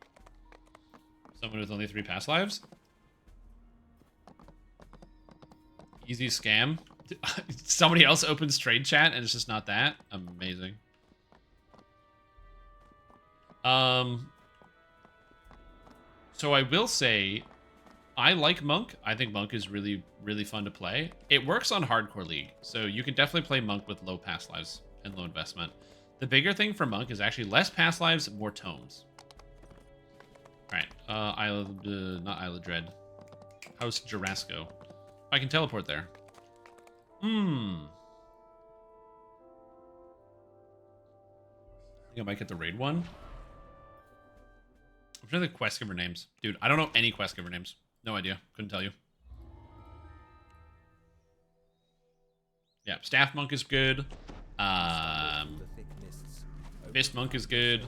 Someone with only 3 past lives? Easy scam. Somebody else opens trade chat and it's just not that? Amazing. So I will say, I like Monk. I think Monk is really, really fun to play. It works on Hardcore League, so you can definitely play Monk with low past lives and low investment. The bigger thing for Monk is actually less past lives, more tomes. Alright, not Isle of Dread. House Jarasco. I can teleport there. I think I might get the raid one. I'm trying to think quest giver names. Dude, I don't know any quest giver names. No idea. Couldn't tell you. Yeah, Staff Monk is good. Fist Monk is good.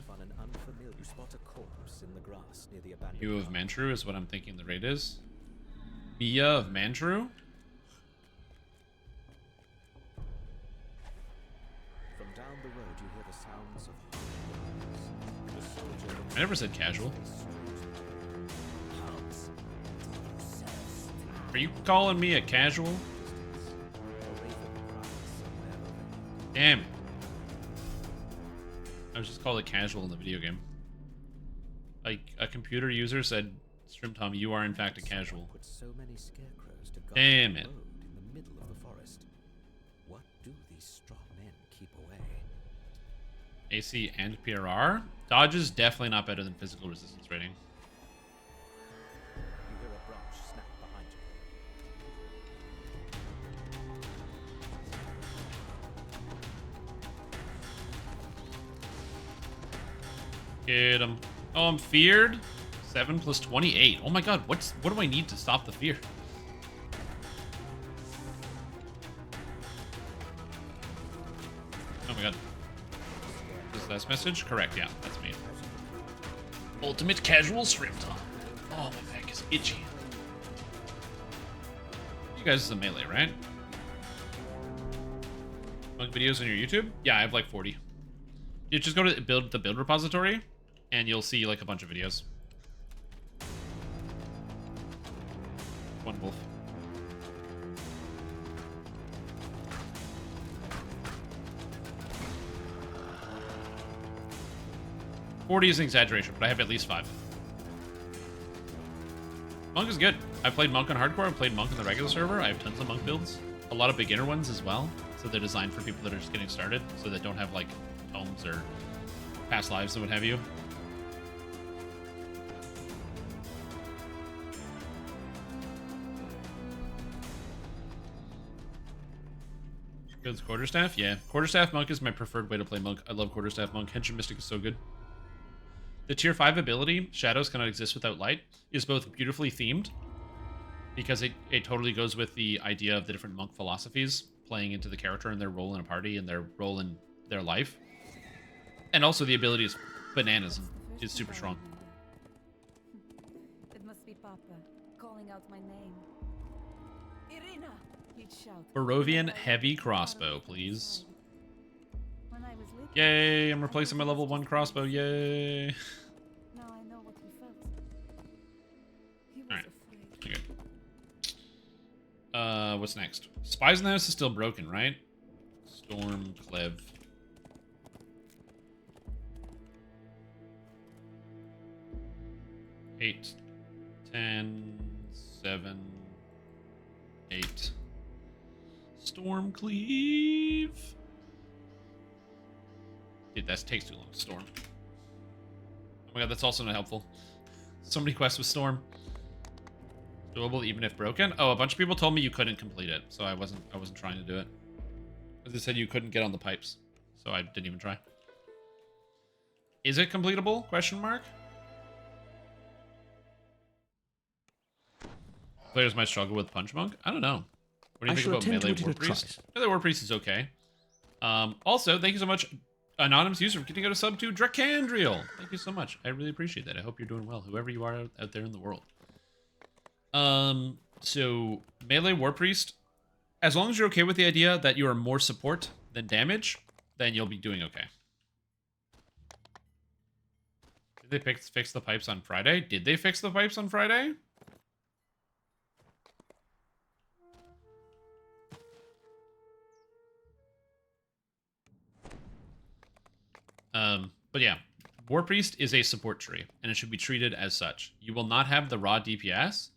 Hugh of Mantru is what I'm thinking the raid is. Mia of Mantru? From down the road you hear the sounds of I never said casual. Are you calling me a casual? Damn it. I was just called a casual in the video game. Like, a computer user said, Strimtom, you are in fact a casual. Damn it. In the middle of the forest. What do these straw men keep away? AC and PRR? Dodge is definitely not better than physical resistance rating. You hear a branch snap behind you. Get him. Oh, I'm feared. 7 plus 28. Oh my god, what do I need to stop the fear? Oh my god. Last message? Correct, yeah, that's me. Ultimate casual shrimp top. Oh, my back is itchy. You guys is a melee, right? Monk videos on your YouTube? Yeah, I have like 40. You just go to the build repository, and you'll see like a bunch of videos. One wolf. $40 is an exaggeration, but I have at least 5. Monk is good. I played Monk on hardcore. I played Monk on the regular server. I have tons of Monk builds. A lot of beginner ones as well. So they're designed for people that are just getting started, so they don't have like tomes or past lives and what have you. Good quarterstaff? Yeah. Quarterstaff Monk is my preferred way to play Monk. I love quarterstaff Monk. Henshin Mystic is so good. The tier 5 ability, Shadows Cannot Exist Without Light, is both beautifully themed, because it totally goes with the idea of the different monk philosophies playing into the character and their role in a party and their role in their life. And also the ability is bananas and is super strong. It must be Papa calling out my name. Irina, he'd shout. Barovian heavy crossbow, please. When I was little, Yay, I'm replacing my level 1 crossbow, yay. now I know what he felt. He was Alright, afraid. okay. What's next? Spies in the House is still broken, right? Storm, Clev. Eight, 10, 7, 8. Storm Cleave. Dude, that takes too long to storm. Oh my god, that's also not helpful. So many quests with storm. Doable even if broken. Oh, a bunch of people told me you couldn't complete it, so I wasn't trying to do it. As they said, you couldn't get on the pipes, so I didn't even try. Is it completable? Question mark. Players might struggle with Punch Monk. I don't know. What do you think about melee War Priest? Melee War Priest is okay. Also, thank you so much, anonymous user, for getting out a sub to Dracandriel. Thank you so much. I really appreciate that. I hope you're doing well, whoever you are out there in the world. So melee War Priest, as long as you're okay with the idea that you are more support than damage, then you'll be doing okay. Did they fix the pipes on Friday? Did they fix the pipes on Friday? But yeah, War Priest is a support tree, and it should be treated as such. You will not have the raw DPS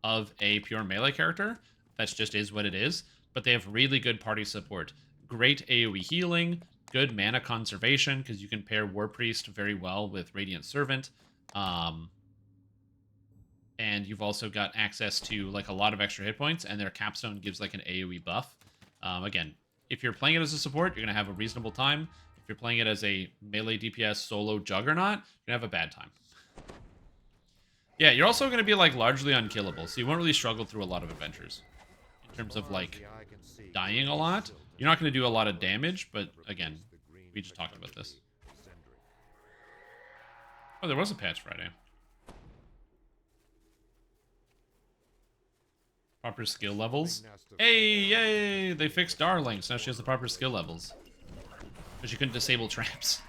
of a pure melee character. That just is what it is. But they have really good party support. Great AoE healing, good mana conservation, because you can pair War Priest very well with Radiant Servant. And you've also got access to like a lot of extra hit points, and their capstone gives like an AoE buff. Again, if you're playing it as a support, you're going to have a reasonable time. If you're playing it as a melee DPS solo juggernaut, you're going to have a bad time. Yeah, you're also going to be like largely unkillable, so you won't really struggle through a lot of adventures. In terms of like dying a lot, you're not going to do a lot of damage, but again, we just talked about this. Oh, there was a patch Friday. Proper skill levels. Hey, yay! They fixed Darling, so now she has the proper skill levels. But she couldn't disable traps.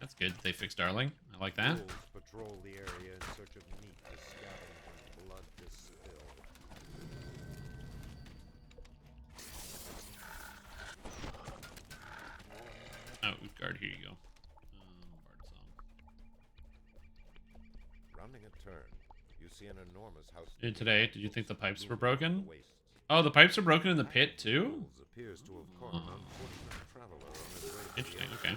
That's good. They fixed Darling. I like that. Patrol the area in search of meat to scavenge and blood to spill. Oh, Utgard, here you go. Bard song. Rounding a turn, you see an enormous house. Today, did you think the pipes were broken? Oh, the pipes are broken in the pit too? Appears to have caught an unfortunate traveler on his way to Interesting, okay.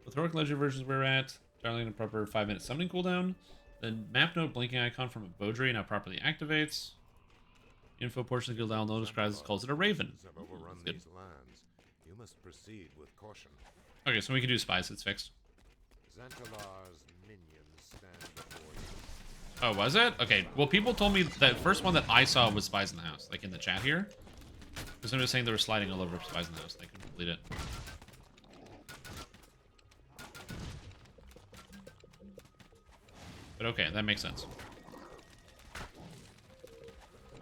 With heroic legend versions we're at, Darling a proper 5-minute summoning cooldown. The map node blinking icon from a Beaudry now properly activates. Info portion of the guild owl notice calls it a raven. have overrun Good. these lands. You must proceed with caution. Okay, so we can do spies, it's fixed. Xantalar's minions stand before you. Oh, was it? Okay, well people told me that first one that I saw was Spies in the House, like in the chat here. Because somebody was saying they were sliding all over spies in the house. They couldn't complete it. But okay, that makes sense.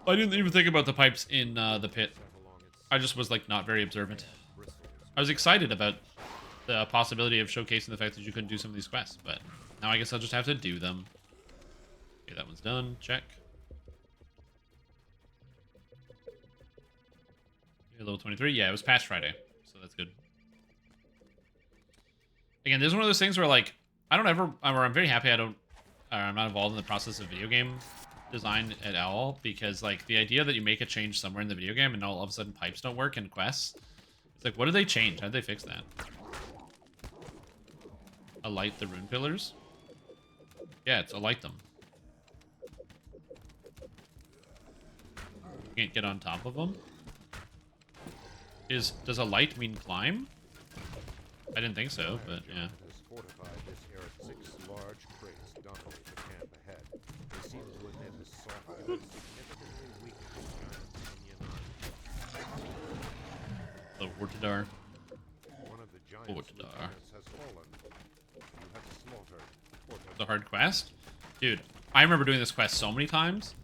I didn't even think about the pipes in the pit. I just was like not very observant. I was excited about the possibility of showcasing the fact that you couldn't do some of these quests, but now I guess I'll just have to do them. Okay, that one's done. Check. Level 23. Yeah, it was past Friday, so that's good. Again, this is one of those things where like I'm very happy I'm not involved in the process of video game design at all, because like the idea that you make a change somewhere in the video game and all of a sudden pipes don't work in quests, it's like, what did they change? How did they fix that? Alight the rune pillars? Yeah, it's alight them. You can't get on top of them? Does alight mean climb? I didn't think so, but yeah. Has fortified this air at 6 large crates dominate the camp ahead. They seem to emit a soft but significantly weakened giant minion. The Hortadar. One of the giant lieutenants has fallen. You have slaughtered. The hard quest? Dude, I remember doing this quest so many times.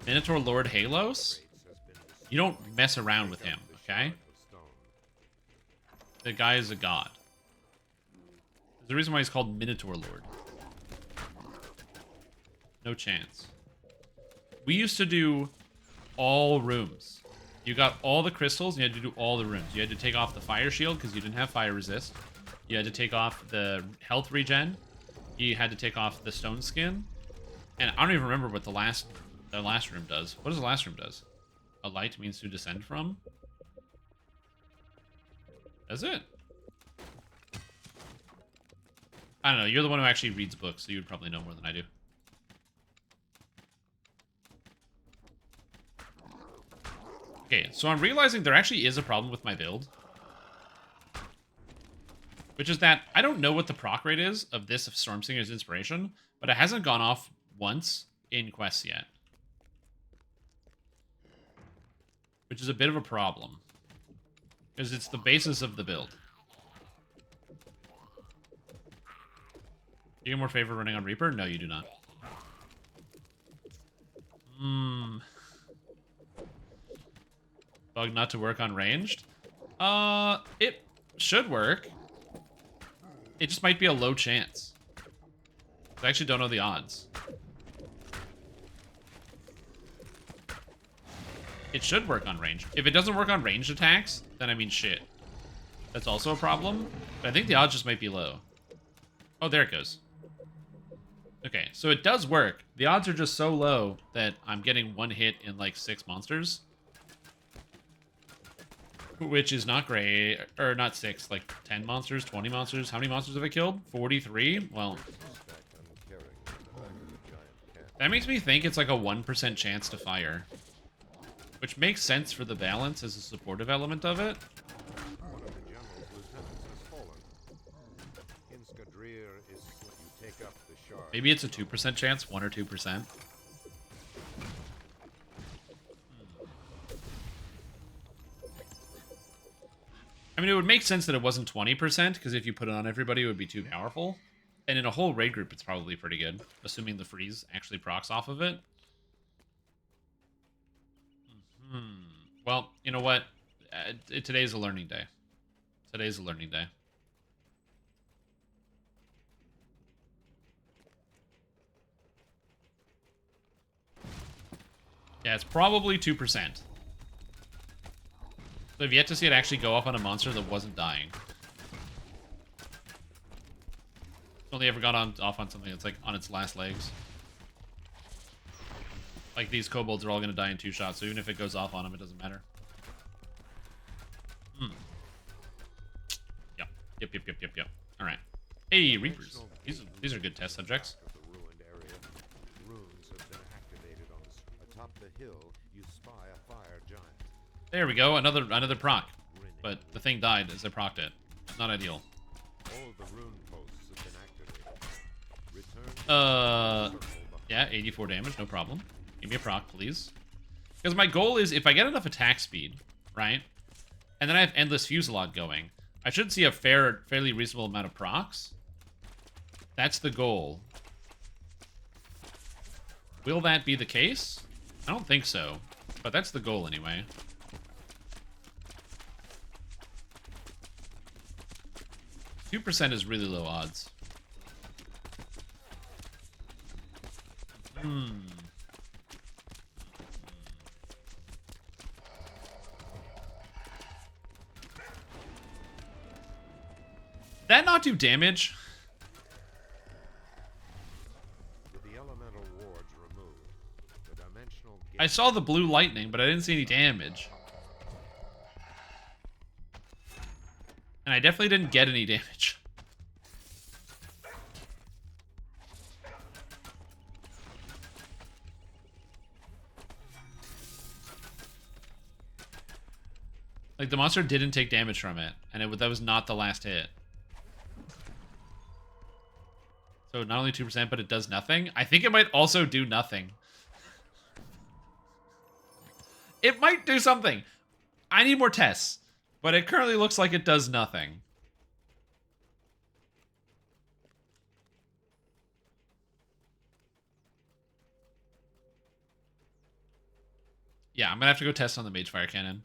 Minotaur Lord Halos? You don't mess around with him, okay? The guy is a god. There's a reason why he's called Minotaur Lord. No chance. We used to do all rooms. You got all the crystals, and you had to do all the rooms. You had to take off the fire shield, because you didn't have fire resist. You had to take off the health regen. You had to take off the stone skin. And I don't even remember what the last room does. What does the last room does? A light means to descend from? That's it. I don't know. You're the one who actually reads books, so you would probably know more than I do. Okay, so I'm realizing there actually is a problem with my build. Which is that I don't know what the proc rate is of this Stormsinger's Inspiration, but it hasn't gone off once in quests yet. Which is a bit of a problem. Because it's the basis of the build. Do you get more favor running on Reaper? No, you do not. Bug not to work on ranged? It should work. It just might be a low chance. I actually don't know the odds. It should work on range. If it doesn't work on ranged attacks, then I mean shit. That's also a problem. But I think the odds just might be low. Oh, there it goes. Okay, so it does work. The odds are just so low that I'm getting one hit in like 6 monsters. Which is not great. Or not 6, like 10 monsters, 20 monsters. How many monsters have I killed? 43? Well, that makes me think it's like a 1% chance to fire. Which makes sense for the balance as a supportive element of it. One of the general's lieutenants has fallen. In Skadrir is when you take up the shard. Maybe it's a 2% chance, 1 or 2%. I mean, it would make sense that it wasn't 20%, because if you put it on everybody, it would be too powerful. And in a whole raid group, it's probably pretty good, assuming the freeze actually procs off of it. Well, you know what? Today's a learning day. Today's a learning day. Yeah, it's probably 2%. So I've yet to see it actually go off on a monster that wasn't dying. It's only ever got off on something that's like on its last legs. Like, these kobolds are all going to die in 2 shots, so even if it goes off on them, it doesn't matter. Yep. Alright. Hey, Reapers. These are good test subjects. The ruined area. Runes have been activated on atop the hill. You spy a fire giant. There we go, another proc. But the thing died as I procced it. Not ideal. All the rune posts have been activated. Return Yeah, 84 damage, no problem. Give me a proc, please. Because my goal is, if I get enough attack speed, right, and then I have endless Fusillade going, I should see a fairly reasonable amount of procs. That's the goal. Will that be the case? I don't think so, but that's the goal anyway. %2 is really low odds. That not do damage? With the elemental wards removed, the dimensional I saw the blue lightning, but I didn't see any damage. And I definitely didn't get any damage. Like, the monster didn't take damage from it, and that was not the last hit. So not only 2%, but it does nothing. I think it might also do nothing. It might do something. I need more tests, but it currently looks like it does nothing. Yeah, I'm gonna have to go test on the Mage Fire Cannon.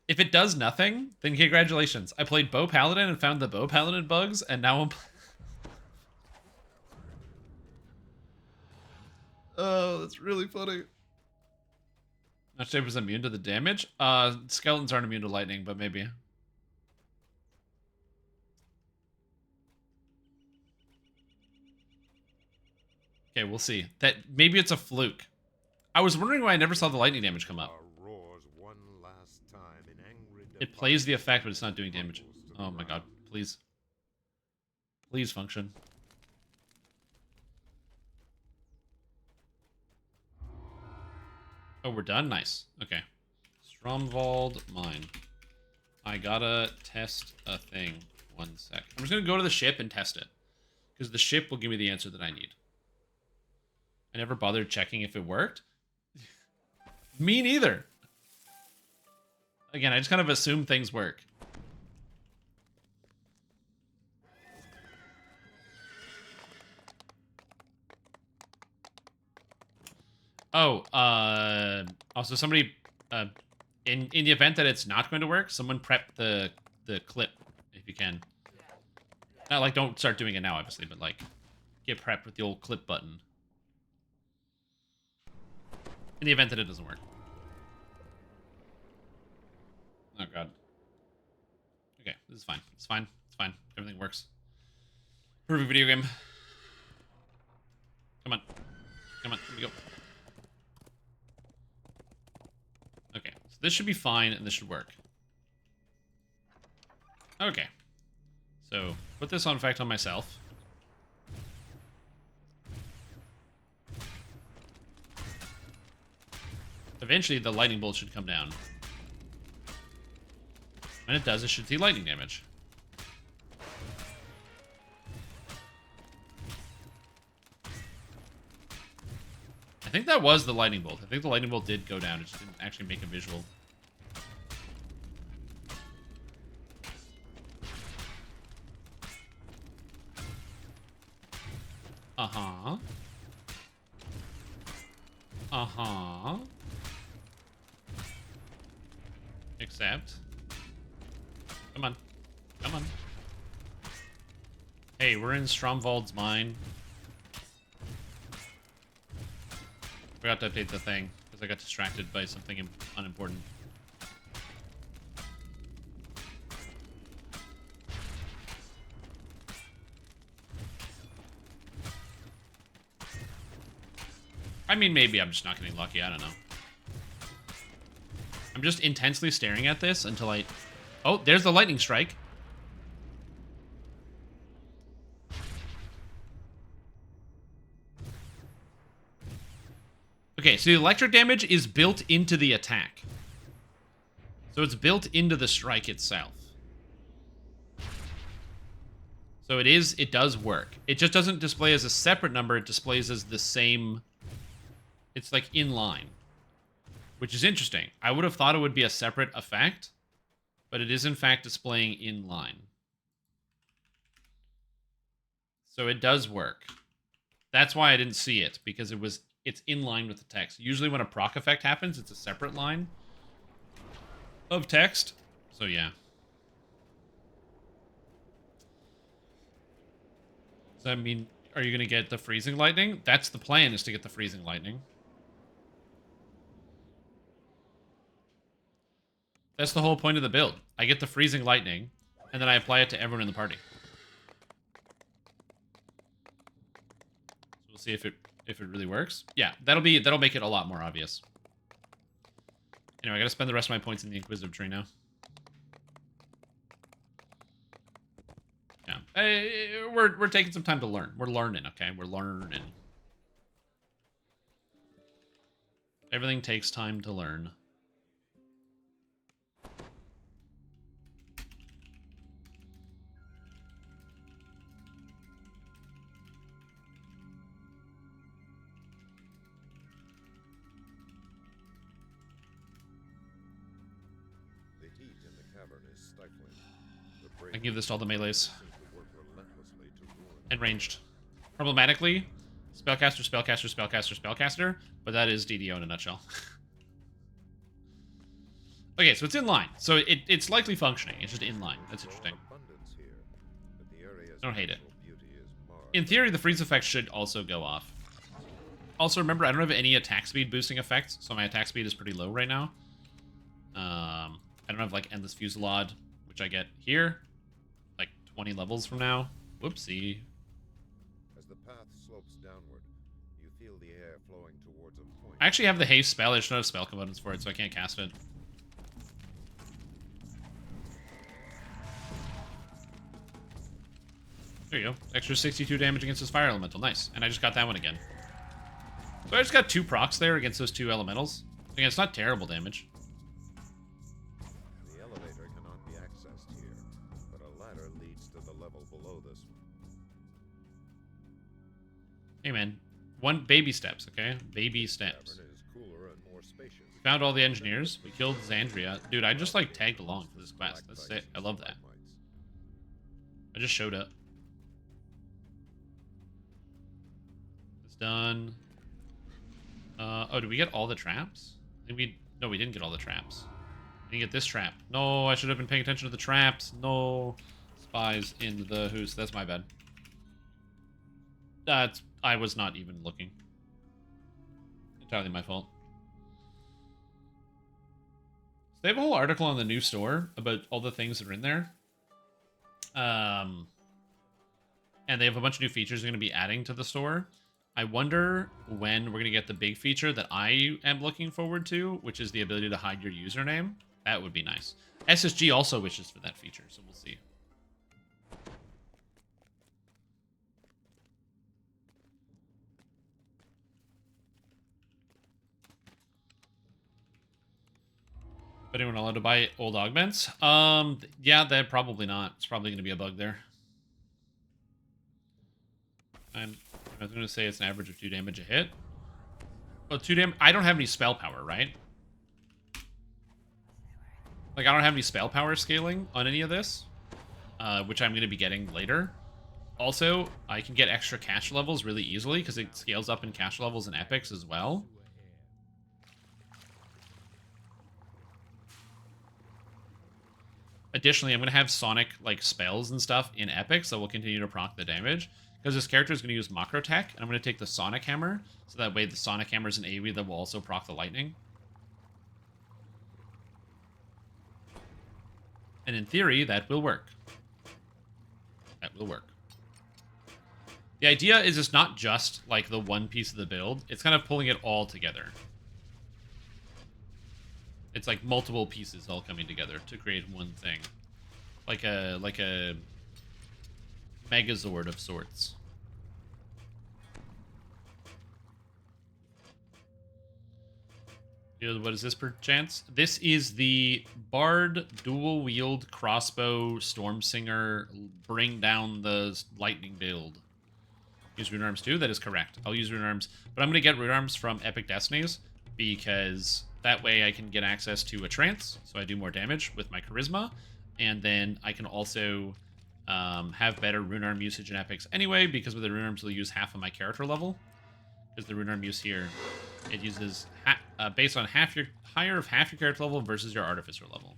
If it does nothing, then congratulations. I played Bow Paladin and found the Bow Paladin bugs, and now I'm... Oh, that's really funny. Not sure if it's immune to the damage. Skeletons aren't immune to lightning, but maybe. Okay, we'll see. Maybe it's a fluke. I was wondering why I never saw the lightning damage come up. It plays the effect, but it's not doing damage. Oh my god, please. Please function. Oh, we're done? Nice. Okay. Stromwald mine. I gotta test a thing. 1 sec. I'm just gonna go to the ship and test it. Because the ship will give me the answer that I need. I never bothered checking if it worked. Me neither. Again, I just kind of assume things work. Oh, also somebody, in the event that it's not going to work, someone prep the clip, if you can. Not like, don't start doing it now, obviously, but like, get prepped with the old clip button. In the event that it doesn't work. Oh god. Okay, this is fine. It's fine. It's fine. Everything works. Perfect video game. Come on. Come on. Here we go. Okay, so this should be fine, and this should work. Okay. So, put this on effect on myself. Eventually, the lightning bolt should come down. When it does, it should see lightning damage. I think that was the lightning bolt. I think the lightning bolt did go down. It just didn't actually make a visual. Uh-huh. Uh-huh. Except... Come on. Come on. Hey, we're in Stromwald's mine. Forgot to update the thing, because I got distracted by something unimportant. I mean, maybe I'm just not getting lucky, I don't know. I'm just intensely staring at this until I... Oh, there's the lightning strike. Okay, so the electric damage is built into the attack. So it's built into the strike itself. So it does work. It just doesn't display as a separate number, it displays as the same... It's like in line. which is interesting. I would have thought it would be a separate effect, but it is in fact displaying inline. So it does work. That's why I didn't see it, because it's in line with the text. Usually when a proc effect happens, it's a separate line of text. So yeah. Does that mean, are you going to get the freezing lightning? That's the plan, is to get the freezing lightning. That's the whole point of the build. I get the freezing lightning, and then I apply it to everyone in the party. So we'll see if it really works. Yeah, that'll make it a lot more obvious. Anyway, I gotta spend the rest of my points in the inquisitive tree now. Yeah, we're taking some time to learn. We're learning, okay? We're learning. Everything takes time to learn. The heat in the cavern is stifling. I can give this to all the melees. Work relentlessly to ruin. And ranged. Problematically, spellcaster, spellcaster, spellcaster, spellcaster, but that is DDO in a nutshell. Okay, so it's in line. So it's likely functioning. It's just in line. That's interesting. Abundance here, but the area's I don't hate it. natural beauty is marred. In theory, the freeze effect should also go off. Also, remember, I don't have any attack speed boosting effects, so my attack speed is pretty low right now. I don't have, like, Endless Fusillade, which I get here, like, 20 levels from now. Whoopsie. As the path slopes downward, you feel the air flowing towards a point. I actually have the haste spell. I just don't have spell components for it, so I can't cast it. There you go. Extra 62 damage against this fire elemental. Nice. And I just got that one again. So I just got 2 procs there against those 2 elementals. Again, it's not terrible damage. The elevator cannot be accessed here, but a ladder leads to the level below this one. Hey, man. One baby steps, okay? Baby steps. The cavern is cooler and more spacious. Found all the engineers. We killed Xandria. Dude, I just, like, tagged along for this quest. That's it. I love that. I just showed up. It's done. Oh, did we get all the traps? No, we didn't get all the traps. We didn't get this trap. No, I should have been paying attention to the traps. No. Spies in the who's. That's my bad. I was not even looking. Entirely my fault. So they have a whole article on the new store about all the things that are in there. And they have a bunch of new features they're going to be adding to the store. I wonder when we're going to get the big feature that I am looking forward to, which is the ability to hide your username. That would be nice. SSG also wishes for that feature, so we'll see. Anyone allowed to buy old augments? Yeah, that probably not. It's probably going to be a bug there. I was going to say it's an average of 2 damage a hit. Well, 2 damage... I don't have any spell power, right? Like, I don't have any spell power scaling on any of this, which I'm going to be getting later. Also, I can get extra cash levels really easily because it scales up in cash levels and epics as well. Additionally, I'm going to have Sonic, like, spells and stuff in epics that will continue to proc the damage. Because this character is going to use Macro Tech, and I'm going to take the Sonic Hammer, so that way the Sonic Hammer is an AoE that will also proc the lightning. And in theory, that will work. That will work. The idea is it's not just, like, the one piece of the build. It's kind of pulling it all together. It's like multiple pieces all coming together to create one thing. Like a Megazord of sorts. What is this per chance? This is the Bard dual wield crossbow Stormsinger bring down the lightning build. Use rune arms too? That is correct. I'll use rune arms, but I'm going to get rune arms from Epic Destinies because That way I can get access to a trance, so I do more damage with my charisma, and then I can also have better rune arm usage in epics anyway, because with the rune arms, will use half of my character level. Because the rune arm use here, it uses based on half your character level versus your artificer level.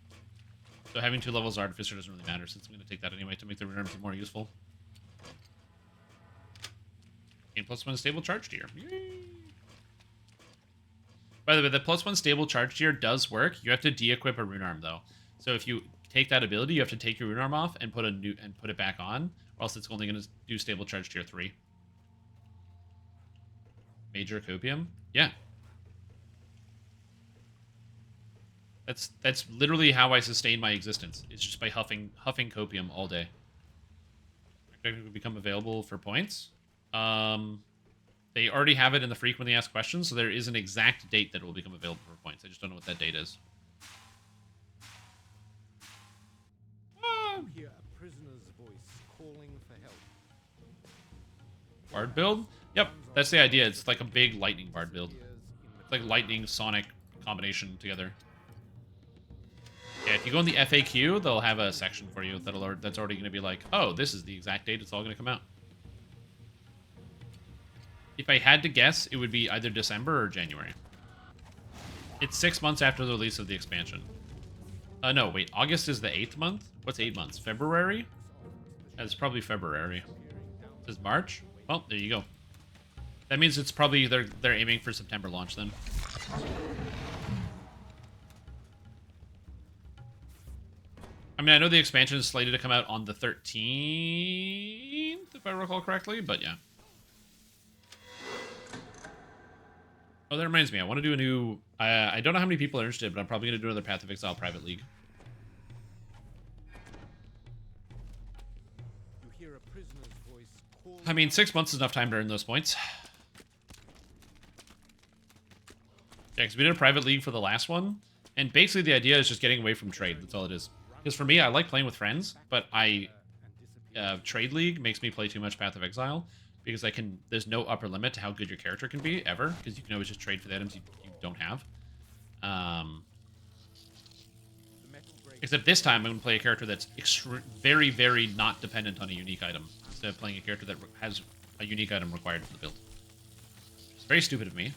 So having 2 levels of artificer doesn't really matter, since I'm going to take that anyway to make the rune arms more useful. Gain +1 stable charge tier. Yay! By the way, the +1 stable charge tier does work. You have to de-equip a rune arm though. So if you take that ability, you have to take your rune arm off and put it back on, or else it's only going to do stable charge tier 3. Major copium? Yeah. That's literally how I sustain my existence. It's just by huffing copium all day. It will become available for points. They already have it in the frequently asked questions, so there is an exact date that it will become available for points. I just don't know what that date is. You hear a prisoner's voice calling for help. Bard build? Yep, that's the idea. It's like a big lightning bard build. It's like lightning sonic combination together. Yeah, if you go in the FAQ, they'll have a section for you that's already going to be like, oh, this is the exact date it's all going to come out. If I had to guess, it would be either December or January. It's 6 months after the release of the expansion. No, wait, August is the 8th month? What's 8 months? February? That's probably February. It says March? Well, there you go. That means it's probably they're aiming for September launch then. I mean, I know the expansion is slated to come out on the 13th, if I recall correctly, but yeah. Oh, that reminds me. I want to do a new... I don't know how many people are interested, but I'm probably going to do another Path of Exile private league. You hear a prisoner's voice calling. I mean, 6 months is enough time to earn those points. Yeah, because we did a private league for the last one, and basically the idea is just getting away from trade. That's all it is. Because for me, I like playing with friends, but trade league makes me play too much Path of Exile. Because there's no upper limit to how good your character can be, ever. Because you can always just trade for the items you don't have. Except this time, I'm going to play a character that's very, very not dependent on a unique item. Instead of playing a character that has a unique item required for the build. It's very stupid of me.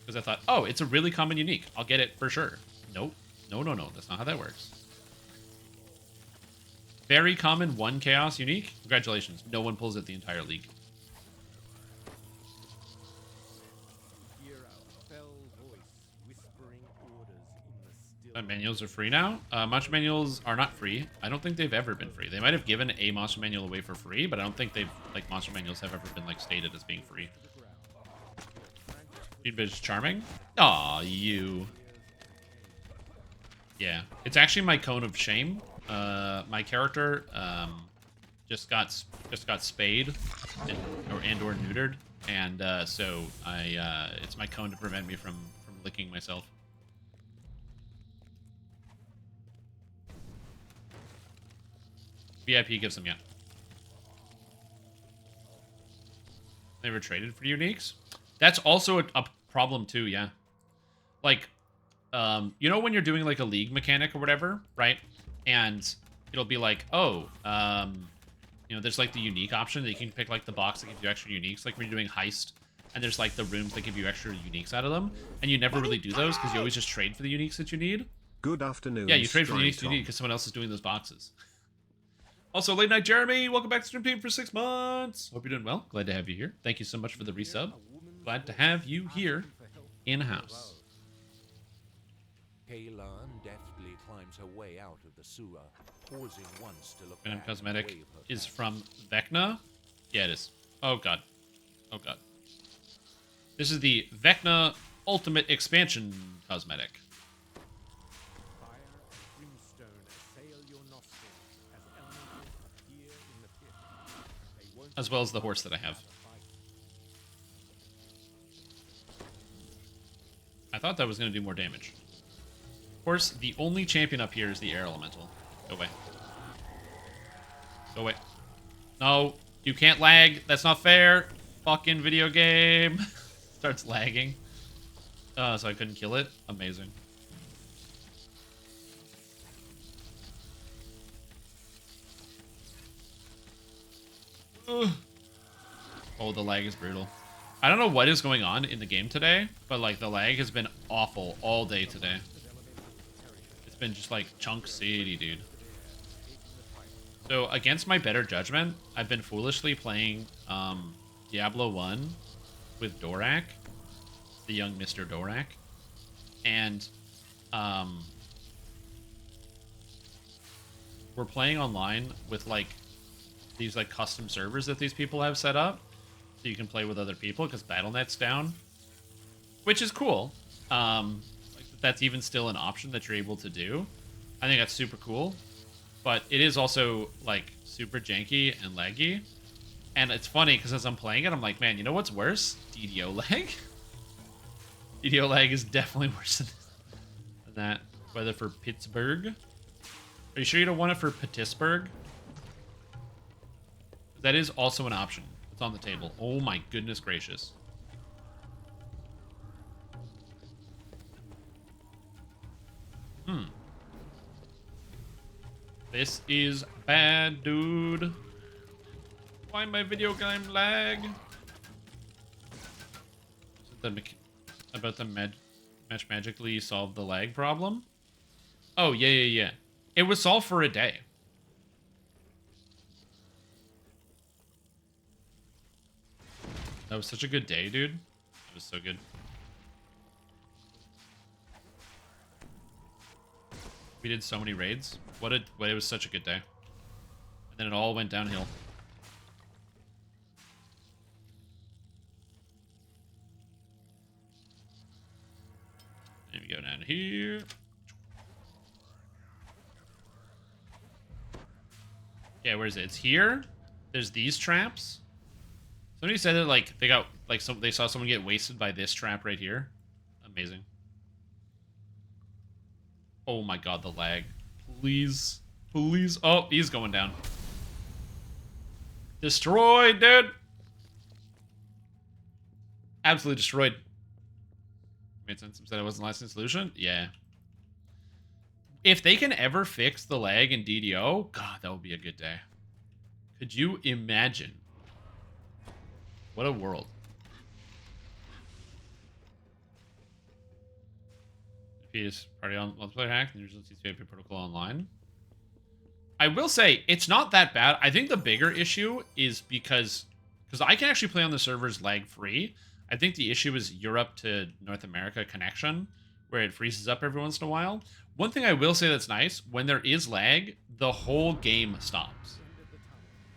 Because I thought, oh, it's a really common unique. I'll get it for sure. Nope. No. That's not how that works. Very common 1 chaos unique. Congratulations. No one pulls it the entire league. Manuals are free now. Monster manuals are not free. I don't think they've ever been free. They might have given a monster manual away for free, but I don't think monster manuals have ever been stated as being free. Speedbit is charming. Aw, you. Yeah, it's actually my cone of shame. My character just got spayed or neutered, and so it's my cone to prevent me from licking myself. VIP gives them, yeah. Never traded for uniques? That's also a problem too, yeah. Like, you know when you're doing like a league mechanic or whatever, right? And it'll be like, oh, you know, there's like the unique option that you can pick like the box that gives you extra uniques, like when you're doing heist, and there's like the rooms that give you extra uniques out of them, and you never really do those because you always just trade for the uniques that you need. Good afternoon. Yeah, you trade for the uniques you need because someone else is doing those boxes. Also, Late Night Jeremy, welcome back to Stream Team for 6 months. Hope you're doing well. Glad to have you here. Thank you so much for the resub. Glad to have you here in-house. Kaylan deftly climbs her way out of the sewer, pausing once to look Venom back Cosmetic and wave her is flag. from Vecna. Yeah, it is. Oh, God. Oh, God. This is the Vecna Ultimate Expansion Cosmetic. Fire and brimstone assail your nostrils as elementals appear in the pit. They won't As well as the horse that I have. I thought that was going to do more damage. Of course, the only champion up here is the air elemental. Go away. Go away. No, you can't lag. That's not fair. Fucking video game. Starts lagging. So I couldn't kill it. Amazing. Ugh. Oh, the lag is brutal. I don't know what is going on in the game today, but like the lag has been awful all day today. It's been just like chunk city, dude. So against my better judgment, I've been foolishly playing Diablo 1 with Dorak, the young Mr. Dorak, and we're playing online with like these like custom servers that these people have set up, so you can play with other people because BattleNet's down, which is cool. Like that's even still an option that you're able to do. I think that's super cool, but it is also like super janky and laggy. And it's funny because as I'm playing it, I'm like, man, you know what's worse? DDO lag. DDO lag is definitely worse than that. Whether for Pittsburgh. Are you sure you don't want it for Pittsburgh? That is also an option. It's on the table. Oh my goodness gracious. This is bad, dude. Why my video game lag? About the match magically solve the lag problem? Oh, yeah. It was solved for a day. That was such a good day, dude. It was so good. We did so many raids. It was such a good day. And then it all went downhill. Let me go down here. Yeah, where is it? It's here. There's these traps. Somebody said that like they got like they saw someone get wasted by this trap right here. Amazing. Oh my god, the lag. Please. Please. Oh, he's going down. Destroyed, dude. Absolutely destroyed. Made sense. Said it wasn't the lasting solution? Yeah. If they can ever fix the lag in DDO, god, that would be a good day. Could you imagine? What a world. PS party on multiplayer hack and usually TCP protocol online. I will say it's not that bad. I think the bigger issue is because I can actually play on the servers lag free. I think the issue is Europe to North America connection, where it freezes up every once in a while. One thing I will say that's nice, when there is lag, the whole game stops.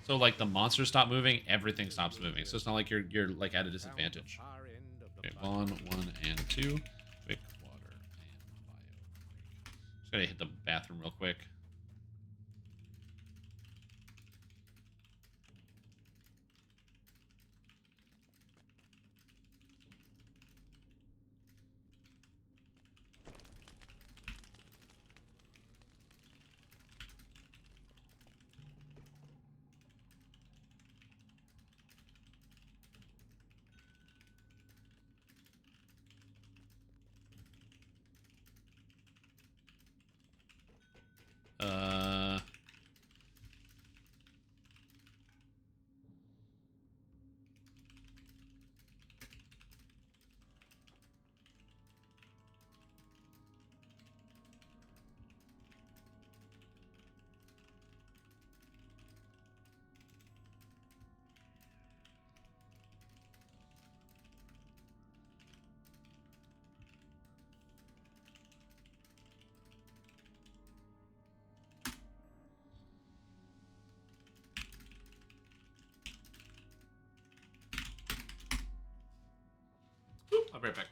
So like the monsters stop moving, everything stops moving. So it's not like you're like at a disadvantage. Okay, 1, 1, and 2. Quick water and bio. Just gotta hit the bathroom real quick. I'll be right back.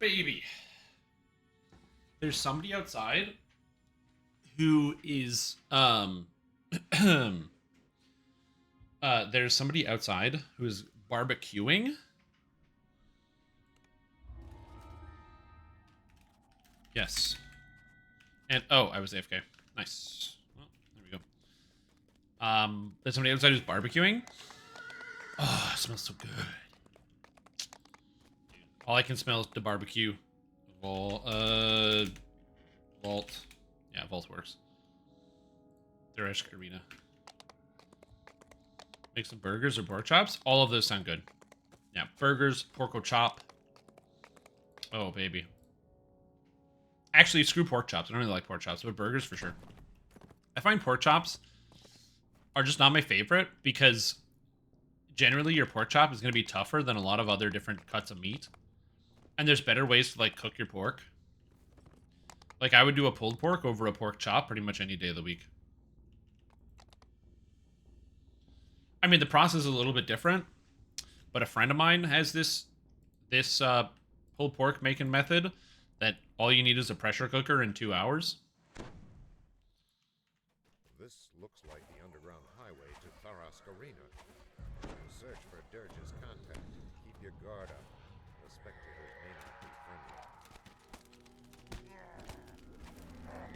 baby. There's somebody outside who is there's somebody outside who's barbecuing. Yes. And oh, I was AFK. Nice. Well, there we go. There's somebody outside who's barbecuing. Oh, it smells so good. Dude, all I can smell is the barbecue. Vault. Yeah, Vault works. Thresh Arena. Make some burgers or pork chops. All of those sound good. Yeah, burgers, porco chop. Oh, baby. Actually, screw pork chops. I don't really like pork chops, but burgers for sure. I find pork chops are just not my favorite because generally your pork chop is going to be tougher than a lot of other different cuts of meat. And there's better ways to, like, cook your pork. Like, I would do a pulled pork over a pork chop pretty much any day of the week. I mean, the process is a little bit different, but a friend of mine has this pulled pork making method that all you need is a pressure cooker in 2 hours. This looks like the underground highway to Tharask Arena. Search for Dirge's contact. Keep your guard up. The spectators may not be friendly.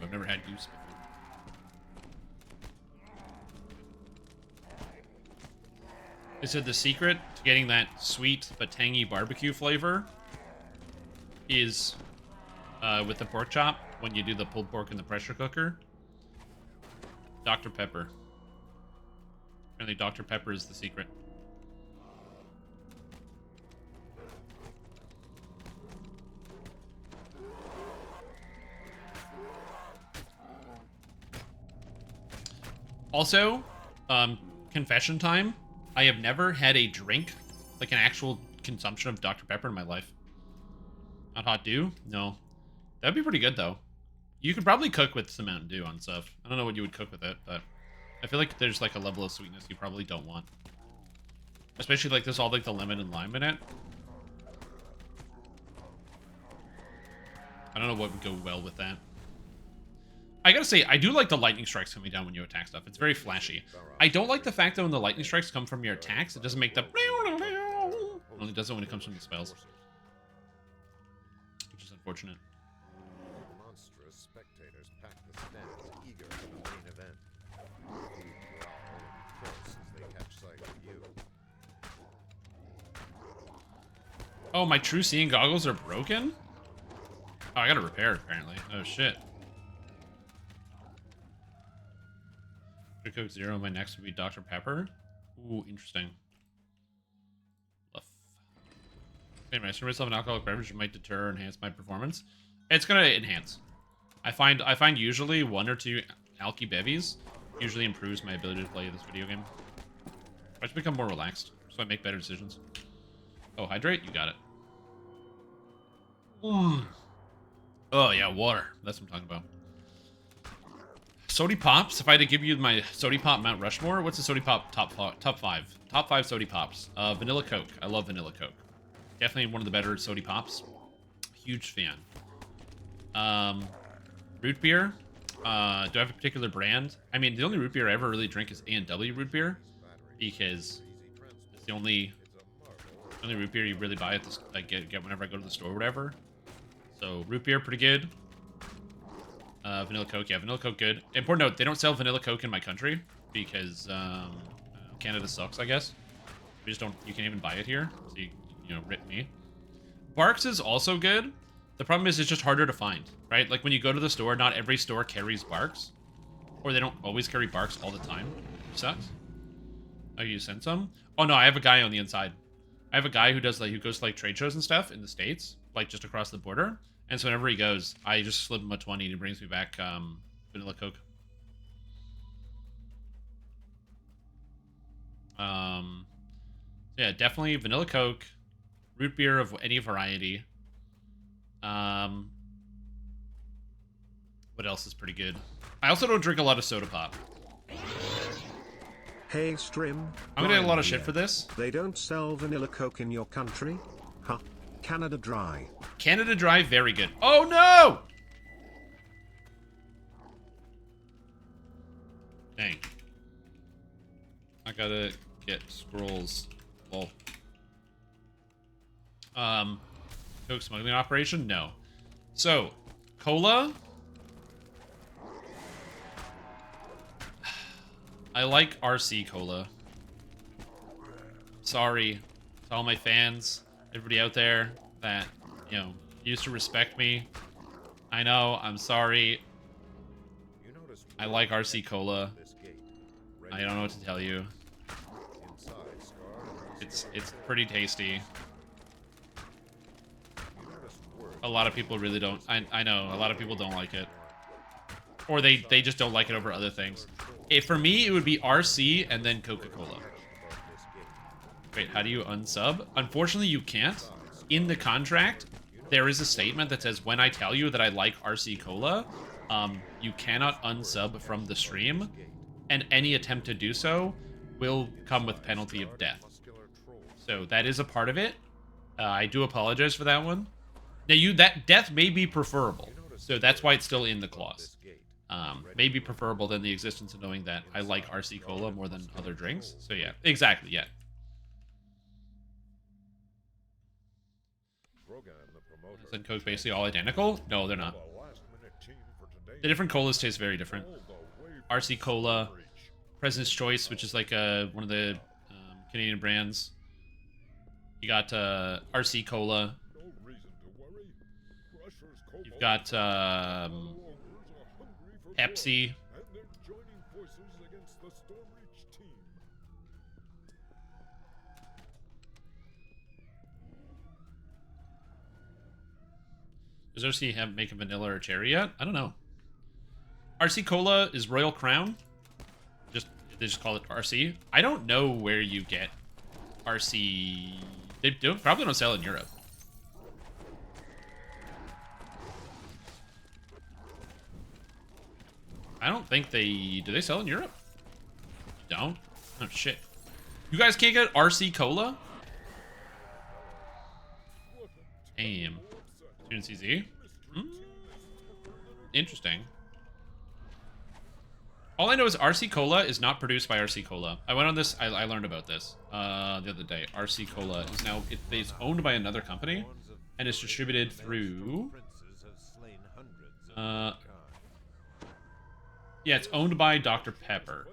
I've never had goose before. They said the secret to getting that sweet but tangy barbecue flavor is with the pork chop when you do the pulled pork in the pressure cooker. Dr. Pepper. Apparently Dr. Pepper is the secret. Also, confession time. I have never had a drink, like an actual consumption of Dr. Pepper in my life. Not Hot Dew? No. That'd be pretty good, though. You could probably cook with some Mountain Dew on stuff. I don't know what you would cook with it, but I feel like there's like a level of sweetness you probably don't want. Especially like there's all like the lemon and lime in it. I don't know what would go well with that. I gotta say, I do like the lightning strikes coming down when you attack stuff. It's very flashy. I don't like the fact that when the lightning strikes come from your attacks, it doesn't make the... It only does it when it comes from the spells. Which is unfortunate. Monstrous spectators pack the stands, eager for the main event. Who growl and curse as they catch sight of you. Oh, my true seeing goggles are broken? Oh, I gotta repair it, apparently. Oh, shit. Coke Zero, my next would be Dr. Pepper. Ooh, interesting. Anyway, I serve myself an alcoholic beverage might deter or enhance my performance. It's gonna enhance. I find usually 1 or 2 alky bevies usually improves my ability to play this video game. I just become more relaxed, so I make better decisions. Oh, hydrate? You got it. Oh yeah, water. That's what I'm talking about. Sody Pops, if I had to give you my Sody Pop Mount Rushmore, what's the Sody Pop top 5? Top 5 Sody Pops. Vanilla Coke. I love Vanilla Coke. Definitely one of the better Sody Pops. Huge fan. Root beer. Do I have a particular brand? I mean, the only root beer I ever really drink is A&W root beer. Because it's the only root beer you really buy at the, like, get whenever I go to the store or whatever. So, root beer, pretty good. Vanilla Coke, yeah, Vanilla Coke, good. Important note, they don't sell Vanilla Coke in my country because Canada sucks, I guess. We just don't, you can't even buy it here, so you know, rip me. Barks is also good. The problem is it's just harder to find, right? Like when you go to the store, not every store carries Barks, or they don't always carry Barks all the time, which sucks. Oh, you sent some? Oh no, I have a guy on the inside. I have a guy who does like, who goes to like trade shows and stuff in the States, like just across the border. And so whenever he goes, I just slip him a 20 and he brings me back Vanilla Coke. Yeah, definitely Vanilla Coke, root beer of any variety. What else is pretty good? I also don't drink a lot of soda pop. Hey Strim, I'm gonna get a lot of here. shit for this. They don't sell Vanilla Coke in your country? Huh? Canada Dry. Canada Dry, very good. Oh no! Dang. I gotta get scrolls. Lol. Coke smuggling operation? No. So, cola. I like RC cola. Sorry to all my fans, everybody out there that, you know, used to respect me. I know, I'm sorry. I like RC cola. I don't know what to tell you. It's pretty tasty. A lot of people really don't. I know, a lot of people don't like it. Or they just don't like it over other things. For me, it would be RC and then Coca-Cola. Wait, how do you unsub? Unfortunately, you can't. In the contract, there is a statement that says, when I tell you that I like RC Cola, you cannot unsub from the stream, and any attempt to do so will come with penalty of death. So that is a part of it. I do apologize for that one. Now, that death may be preferable, so that's why it's still in the clause. May be preferable than the existence of knowing that I like RC Cola more than other drinks. So yeah, exactly, yeah. Isn't Coke basically all identical? No, they're not. The different colas taste very different. RC Cola, President's Choice, which is like one of the Canadian brands. You got RC Cola. You've got Pepsi. Does RC make a vanilla or cherry yet? I don't know. RC Cola is Royal Crown. They just call it RC. I don't know where you get RC. They probably don't sell in Europe. I don't think do they sell in Europe? Don't? Oh shit. You guys can't get RC Cola? Damn. Tune CZ? Interesting. All I know is RC Cola is not produced by RC Cola. I went on this, I learned about this the other day. RC Cola is now, it's owned by another company, and it's distributed through... yeah, it's owned by Dr. Pepper.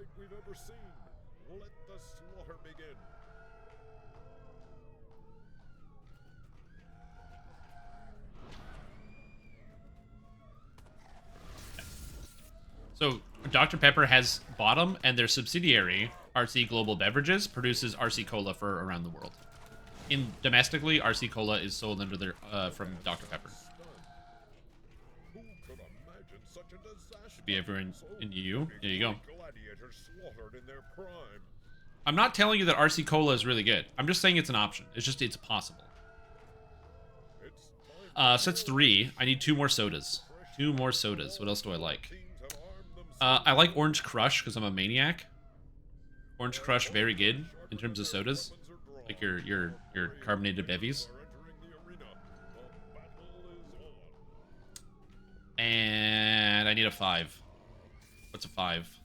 So, Dr. Pepper has Bottom, and their subsidiary, RC Global Beverages, produces RC Cola for around the world. Domestically, RC Cola is sold under their from Dr. Pepper. Should be everyone in EU. There you go. I'm not telling you that RC Cola is really good. I'm just saying it's an option. It's possible. So that's 3. I need 2 more sodas. 2 more sodas. What else do I like? I like Orange Crush because I'm a maniac. Orange Crush, very good in terms of sodas, like your carbonated bevies. And I need a 5. What's a 5?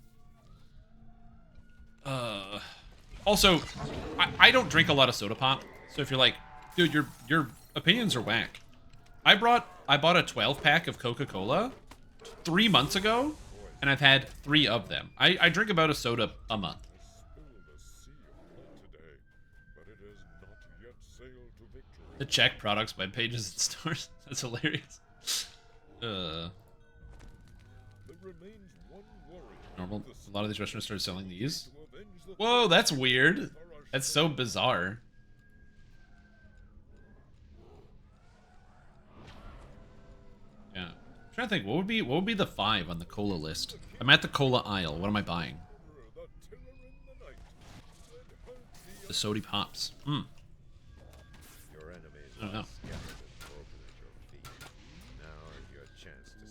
Also, I don't drink a lot of soda pop, so if you're like, dude, your opinions are whack. I bought a 12-pack of Coca-Cola 3 months ago. And I've had 3 of them. I drink about a soda a month. The check products, web pages, and stores. That's hilarious. Normal. A lot of these restaurants started selling these. Whoa, that's weird. That's so bizarre. Yeah. I'm trying to think, what would be the 5 on the cola list? I'm at the cola aisle. What am I buying? The sody pops. I don't know.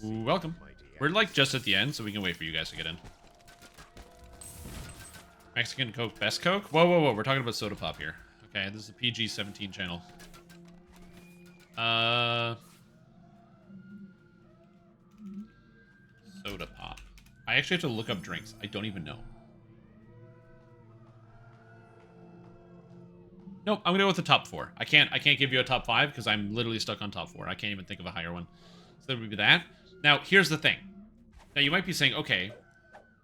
Welcome. We're like just at the end, so we can wait for you guys to get in. Mexican Coke, best Coke? Whoa, whoa, whoa. We're talking about soda pop here. Okay, this is a PG-17 channel. Soda pop. I actually have to look up drinks. I don't even know. Nope, I'm gonna go with the top 4. I can't give you a top 5 because I'm literally stuck on top 4. I can't even think of a higher one. So that would be that. Now, here's the thing. Now, you might be saying, okay,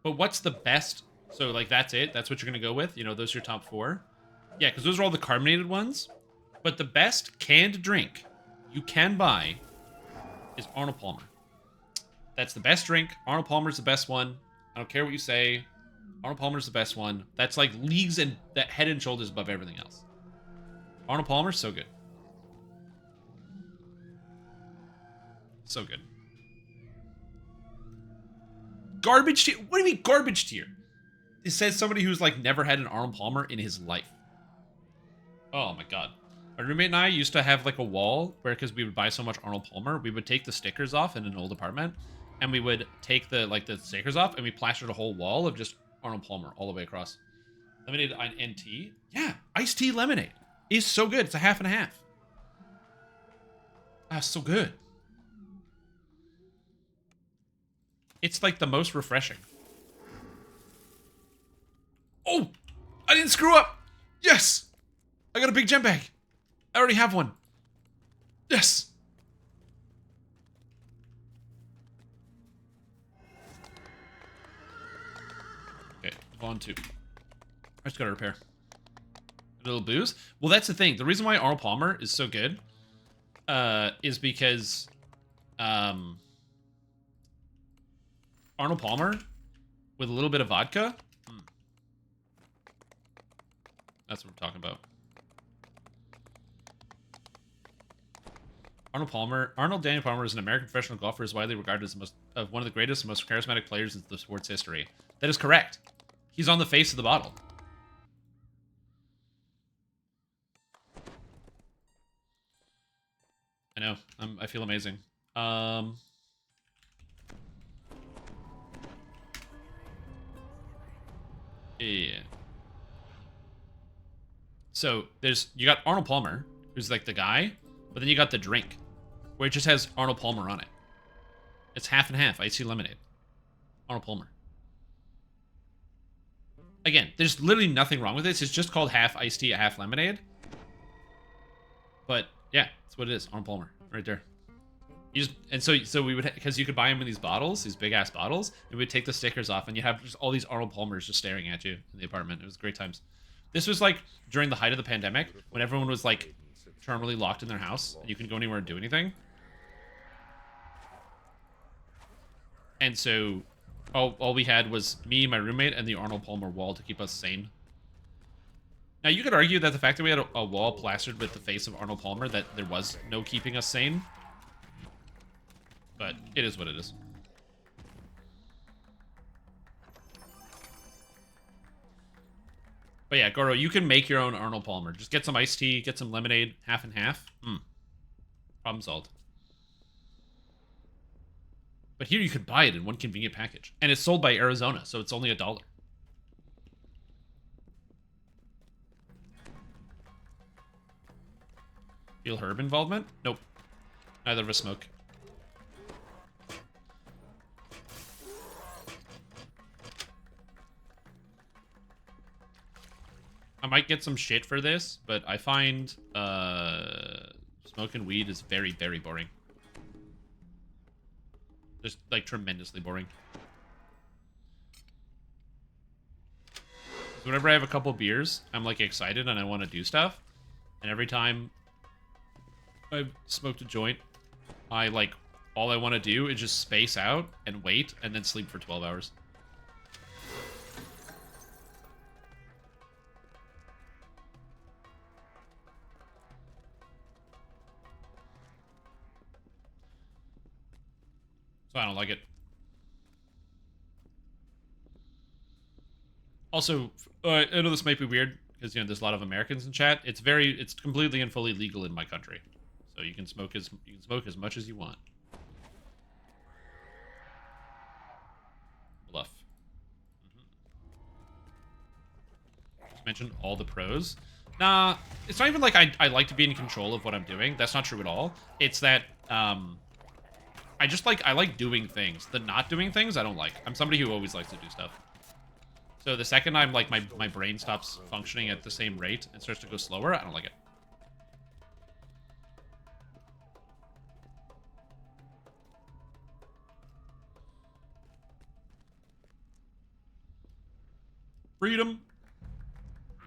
but what's the best? So, like, that's it? That's what you're gonna go with? You know, those are your top 4? Yeah, because those are all the carbonated ones. But the best canned drink you can buy is Arnold Palmer. That's the best drink. Arnold Palmer's the best one. I don't care what you say. Arnold Palmer's the best one. That's like leagues and that head and shoulders above everything else. Arnold Palmer's so good. So good. Garbage tier? What do you mean garbage tier? It says somebody who's like never had an Arnold Palmer in his life. Oh my god. My roommate and I used to have like a wall where, because we would buy so much Arnold Palmer, we would take the stickers off in an old apartment, and we would take the stickers off, and we plastered a whole wall of just Arnold Palmer all the way across. Lemonade and tea? Yeah, iced tea lemonade is so good. It's a half and a half. Ah, so good. It's like the most refreshing. Oh, I didn't screw up. Yes, I got a big gem bag. I already have one. Yes. Okay, Vaughn 2. I just gotta repair. A little booze? Well, that's the thing. The reason why Arnold Palmer is so good is because Arnold Palmer with a little bit of vodka. That's what we're talking about. Arnold Daniel Palmer is an American professional golfer, is widely regarded as one of the greatest and most charismatic players in the sport's history. That is correct. He's on the face of the bottle. I know. I feel amazing. Yeah. So you got Arnold Palmer, who's like the guy, but then you got the drink, where it just has Arnold Palmer on it. It's half and half, iced tea lemonade. Arnold Palmer. Again, there's literally nothing wrong with this. It's just called half iced tea, half lemonade. But yeah, that's what it is. Arnold Palmer, right there. So we would, because you could buy them in these bottles, these big ass bottles, and we'd take the stickers off, and you have just all these Arnold Palmers just staring at you in the apartment. It was great times. This was like during the height of the pandemic, when everyone was like terminally locked in their house, and you couldn't go anywhere and do anything. And so all we had was me, my roommate, and the Arnold Palmer wall to keep us sane. Now, you could argue that the fact that we had a wall plastered with the face of Arnold Palmer, that there was no keeping us sane. But it is what it is. But yeah, Goro, you can make your own Arnold Palmer. Just get some iced tea, get some lemonade, half and half. Problem solved. But here you could buy it in one convenient package. And it's sold by Arizona, so it's only $1. Feel herb involvement? Nope. Neither of us smoke. I might get some shit for this, but I find smoking weed is very, very boring. Just, like, tremendously boring. Whenever I have a couple beers, I'm, like, excited and I want to do stuff. And every time I've smoked a joint, I, like, all I want to do is just space out and wait and then sleep for 12 hours. So I don't like it. Also, I know this might be weird because, you know, there's a lot of Americans in chat. It's completely and fully legal in my country, so you can smoke as much as you want. Bluff. Just mentioned all the pros. Nah, it's not even like I like to be in control of what I'm doing. That's not true at all. It's that, I like doing things. The not doing things, I don't like. I'm somebody who always likes to do stuff. So the second I'm like, my brain stops functioning at the same rate and starts to go slower, I don't like it. Freedom.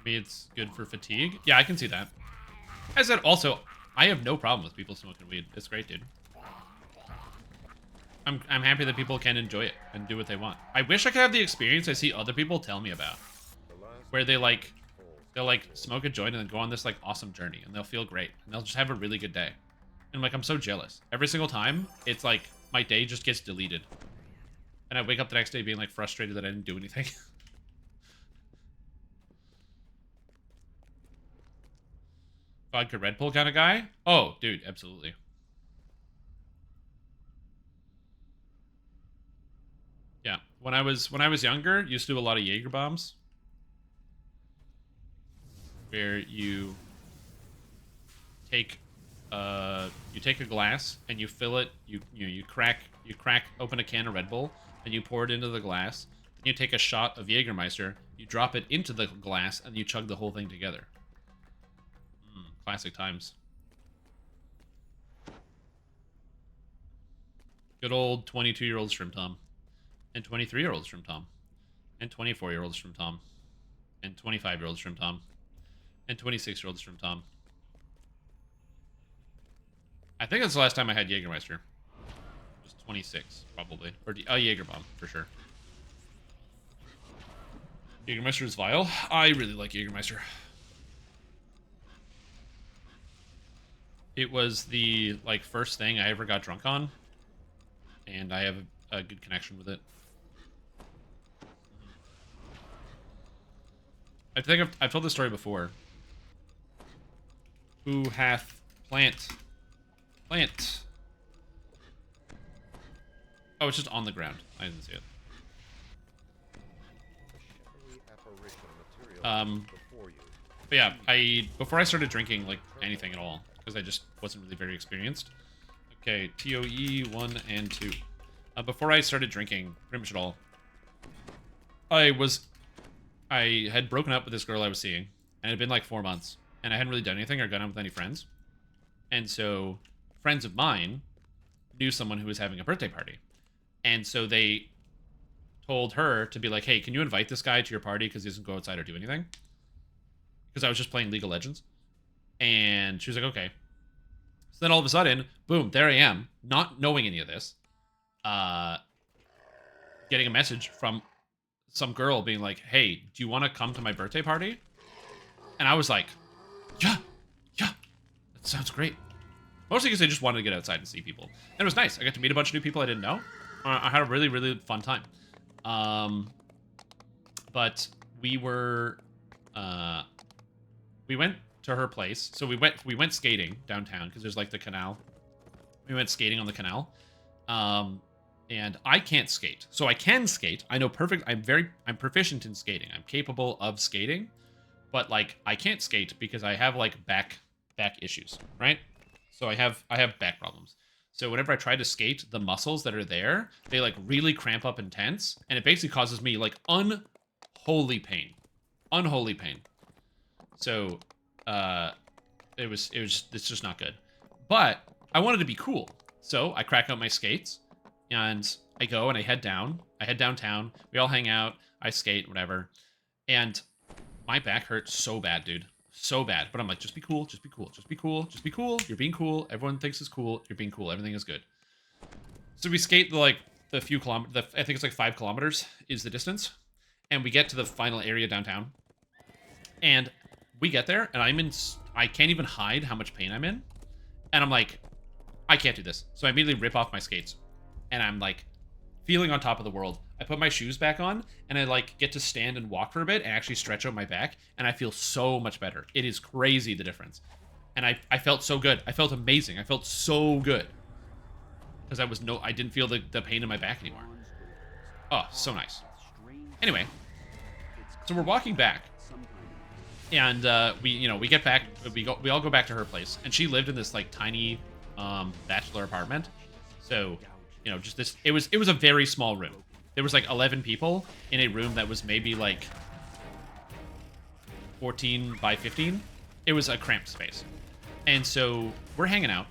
Maybe it's good for fatigue. Yeah, I can see that. I said also, I have no problem with people smoking weed. It's great, dude. I'm happy that people can enjoy it and do what they want. I wish I could have the experience I see other people tell me about, where they'll like smoke a joint and then go on this like awesome journey and they'll feel great and they'll just have a really good day. And like, I'm so jealous. Every single time, it's like my day just gets deleted. And I wake up the next day being like frustrated that I didn't do anything. Vodka Red Bull kind of guy? Oh, dude, absolutely. Yeah, when I was younger, used to do a lot of Jaeger bombs, where you take a glass and you fill it. You crack open a can of Red Bull and you pour it into the glass. Then you take a shot of Jägermeister, you drop it into the glass, and you chug the whole thing together. Classic times. Good old 22-year-old Shrimp Tom. And 23-year-old Shrimp Tom. And 24-year-old Shrimp Tom. And 25-year-old Shrimp Tom. And 26-year-old Shrimp Tom. I think that's the last time I had Jägermeister. Just 26, probably. Or Jaeger bomb, for sure. Jägermeister is vile. I really like Jägermeister. It was the like first thing I ever got drunk on, and I have a good connection with it. I think I've told this story before. Who hath plant? Oh, it's just on the ground. I didn't see it. But yeah, before I started drinking like anything at all, because I just wasn't really very experienced. Okay, TOE 1 and 2. Before I started drinking, pretty much at all, I had broken up with this girl I was seeing, and it had been like 4 months, and I hadn't really done anything or gone out with any friends. And so, friends of mine knew someone who was having a birthday party. And so they told her to be like, hey, can you invite this guy to your party because he doesn't go outside or do anything? Because I was just playing League of Legends. And she was like, okay. So then all of a sudden, boom, there I am, not knowing any of this, getting a message from some girl being like, hey, do you want to come to my birthday party? And I was like, yeah, that sounds great. Mostly because I just wanted to get outside and see people. And it was nice. I got to meet a bunch of new people I didn't know. I had a really, really fun time. But we were, we went to her place. So we went skating downtown because there's like the canal. We went skating on the canal. And I can't skate. So I can skate. I know I'm proficient in skating. I'm capable of skating, but like I can't skate because I have like back issues, right? So I have back problems. So whenever I try to skate, the muscles that are there, they like really cramp up and tense, and it basically causes me like unholy pain. So it's just not good. But I wanted to be cool. So I crack out my skates and I go and I head down. I head downtown. We all hang out. I skate, whatever. And my back hurts so bad, dude. So bad. But I'm like, just be cool. Just be cool. Just be cool. Just be cool. You're being cool. Everyone thinks it's cool. You're being cool. Everything is good. So we skate the few kilometers. I think it's like 5 kilometers is the distance. And we get to the final area downtown. And we get there and I can't even hide how much pain I'm in. And I'm like, I can't do this. So I immediately rip off my skates. And I'm like feeling on top of the world. I put my shoes back on and I like get to stand and walk for a bit and actually stretch out my back. And I feel so much better. It is crazy, the difference. And I felt so good. I felt amazing. I felt so good. Because I didn't feel the pain in my back anymore. Oh, so nice. Anyway, so we're walking back. And we get back, we all go back to her place, and she lived in this like tiny bachelor apartment. So, just this, it was a very small room. There was like 11 people in a room that was maybe like 14 by 15. It was a cramped space. And so we're hanging out,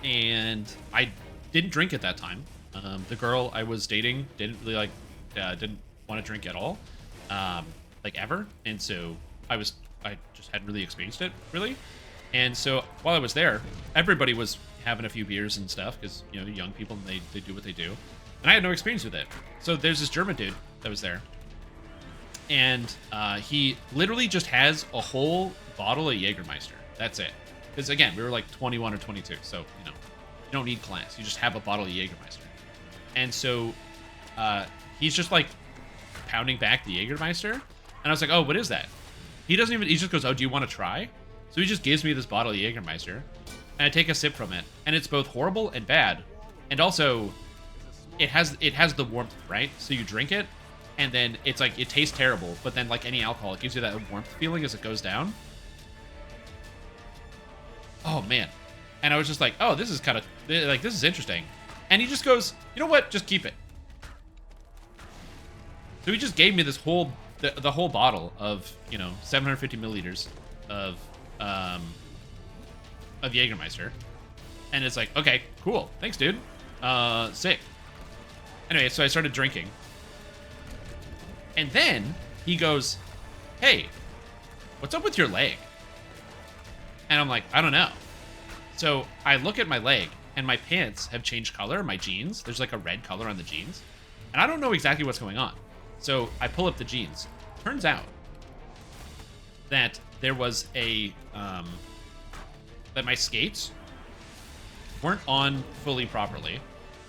and I didn't drink at that time. The girl I was dating didn't really didn't want to drink at all, like ever. And so I just hadn't really experienced it really. And so while I was there, everybody was having a few beers and stuff because, young people, and they do what they do. And I had no experience with it. So there's this German dude that was there. And he literally just has a whole bottle of Jägermeister. That's it. Because, again, we were like 21 or 22. So, you don't need class. You just have a bottle of Jägermeister. And so he's just like pounding back the Jägermeister. And I was like, oh, what is that? He just goes, oh, do you want to try? So he just gives me this bottle of Jägermeister. And I take a sip from it. And it's both horrible and bad. And also, it has the warmth, right? So you drink it, and then it's like, it tastes terrible. But then, like any alcohol, it gives you that warmth feeling as it goes down. Oh, man. And I was just like, oh, this is kind of, like, this is interesting. And he just goes, you know what? Just keep it. So he just gave me this whole, the whole bottle of, 750 milliliters of Jägermeister. And it's like, okay, cool. Thanks, dude. Sick. Anyway, so I started drinking. And then he goes, hey, what's up with your leg? And I'm like, I don't know. So I look at my leg, and my pants have changed color, my jeans. There's like a red color on the jeans. And I don't know exactly what's going on. So I pull up the jeans. Turns out that there was that my skates weren't on fully properly,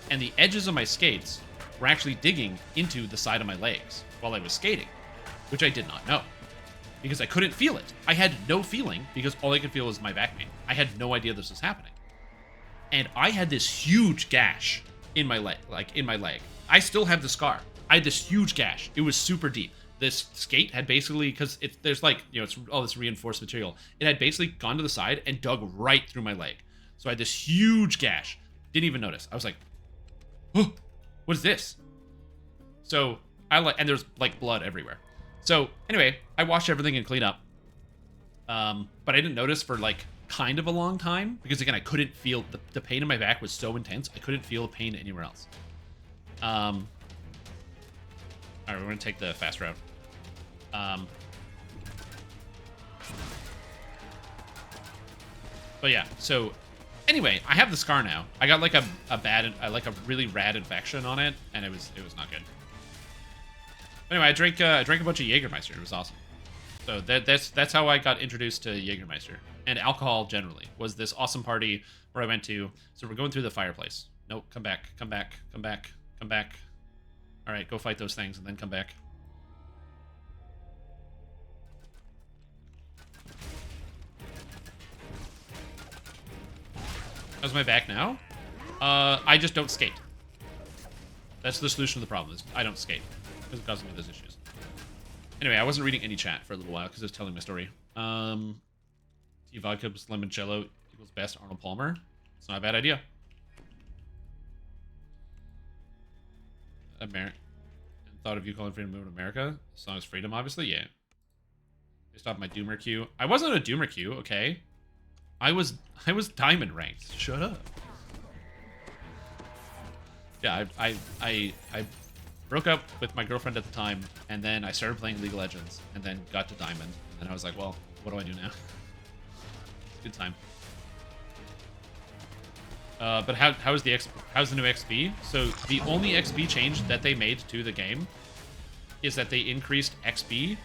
and the edges of my skates were actually digging into the side of my legs while I was skating, which I did not know because I couldn't feel it. I had no feeling because all I could feel was my back pain. I had no idea this was happening. And I had this huge gash in my leg, I still have the scar. I had this huge gash. It was super deep. This skate had basically, because there's like, it's all this reinforced material. It had basically gone to the side and dug right through my leg. So I had this huge gash. Didn't even notice. I was like, oh, what is this? So and there's like blood everywhere. So anyway, I washed everything and cleaned up. But I didn't notice for like kind of a long time because again, I couldn't feel the pain in my back was so intense. I couldn't feel pain anywhere else. All right, we're gonna take the fast route. But yeah, so anyway, I have the scar now. I got like a really rad infection on it, and it was not good. Anyway, I drank a bunch of Jägermeister. It was awesome. So that's how I got introduced to Jägermeister and alcohol generally. Was this awesome party where I went to? So we're going through the fireplace. Nope, come back. All right, go fight those things and then come back. How's my back now? I just don't skate. That's the solution to the problem, is I don't skate. It's causing me those issues. Anyway, I wasn't reading any chat for a little while because I was telling my story. Tea vodka plus limoncello equals best Arnold Palmer. It's not a bad idea. Thought of you calling freedom movement America. The song is Freedom, obviously, yeah. They stopped my Doomer queue. I wasn't a Doomer queue, okay? I was diamond ranked. Shut up. Yeah, I broke up with my girlfriend at the time, and then I started playing League of Legends, and then got to diamond, and I was like, well, what do I do now? Good time. But how's the new XP? So the only XP change that they made to the game is that they increased XP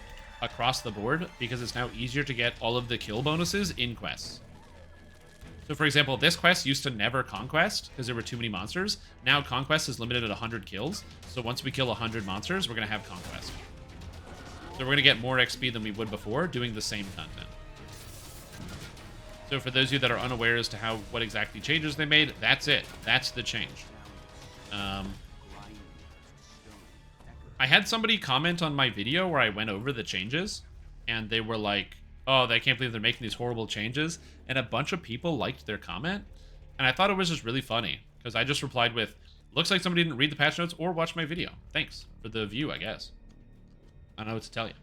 across the board because it's now easier to get all of the kill bonuses in quests. So for example, this quest used to never conquest because there were too many monsters. Now conquest is limited at 100 kills. So once we kill 100 monsters, we're going to have conquest. So we're going to get more XP than we would before doing the same content. So for those of you that are unaware as to what exactly changes they made, that's it. That's the change. I had somebody comment on my video where I went over the changes, and they were like, oh, I can't believe they're making these horrible changes. And a bunch of people liked their comment. And I thought it was just really funny because I just replied with, looks like somebody didn't read the patch notes or watch my video. Thanks for the view, I guess. I don't know what to tell you.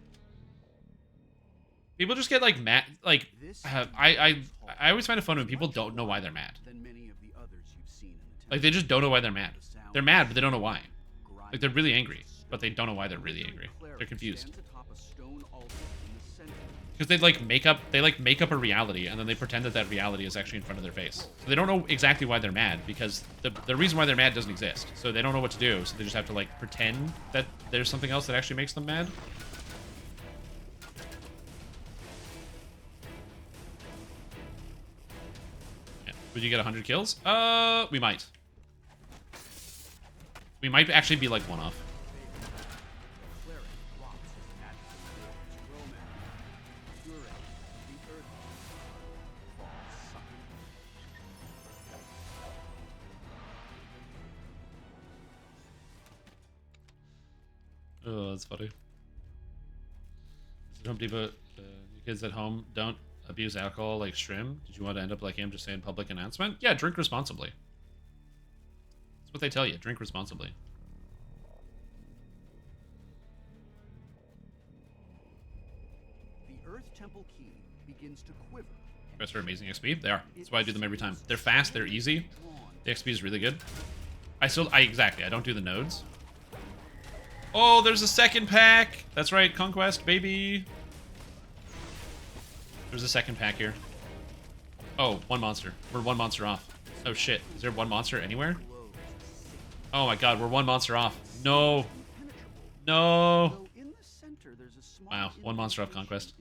People just get like mad. Like, I always find it fun when people don't know why they're mad. Like, they just don't know why they're mad. They're mad, but they don't know why. Like, they're really angry, but they don't know why they're really angry. They're confused. Because they like make up a reality, and then they pretend that that reality is actually in front of their face. So they don't know exactly why they're mad, because the reason why they're mad doesn't exist. So they don't know what to do, so they just have to like pretend that there's something else that actually makes them mad. Yeah. Would you get 100 kills? We might. We might actually be like one off. Oh, that's funny. Some people, kids at home don't abuse alcohol like Shrim. Did you want to end up like him, just saying public announcement? Yeah, drink responsibly. That's what they tell you. Drink responsibly. The Earth Temple key begins to quiver. Quests are amazing XP. They are. That's why I do them every time. They're fast. They're easy. The XP is really good. Exactly. I don't do the nodes. Oh, there's a second pack. That's right, Conquest, baby. There's a second pack here. Oh, one monster. We're one monster off. Oh shit. Is there one monster anywhere? Oh my god, we're one monster off. No. No. Wow, one monster off Conquest.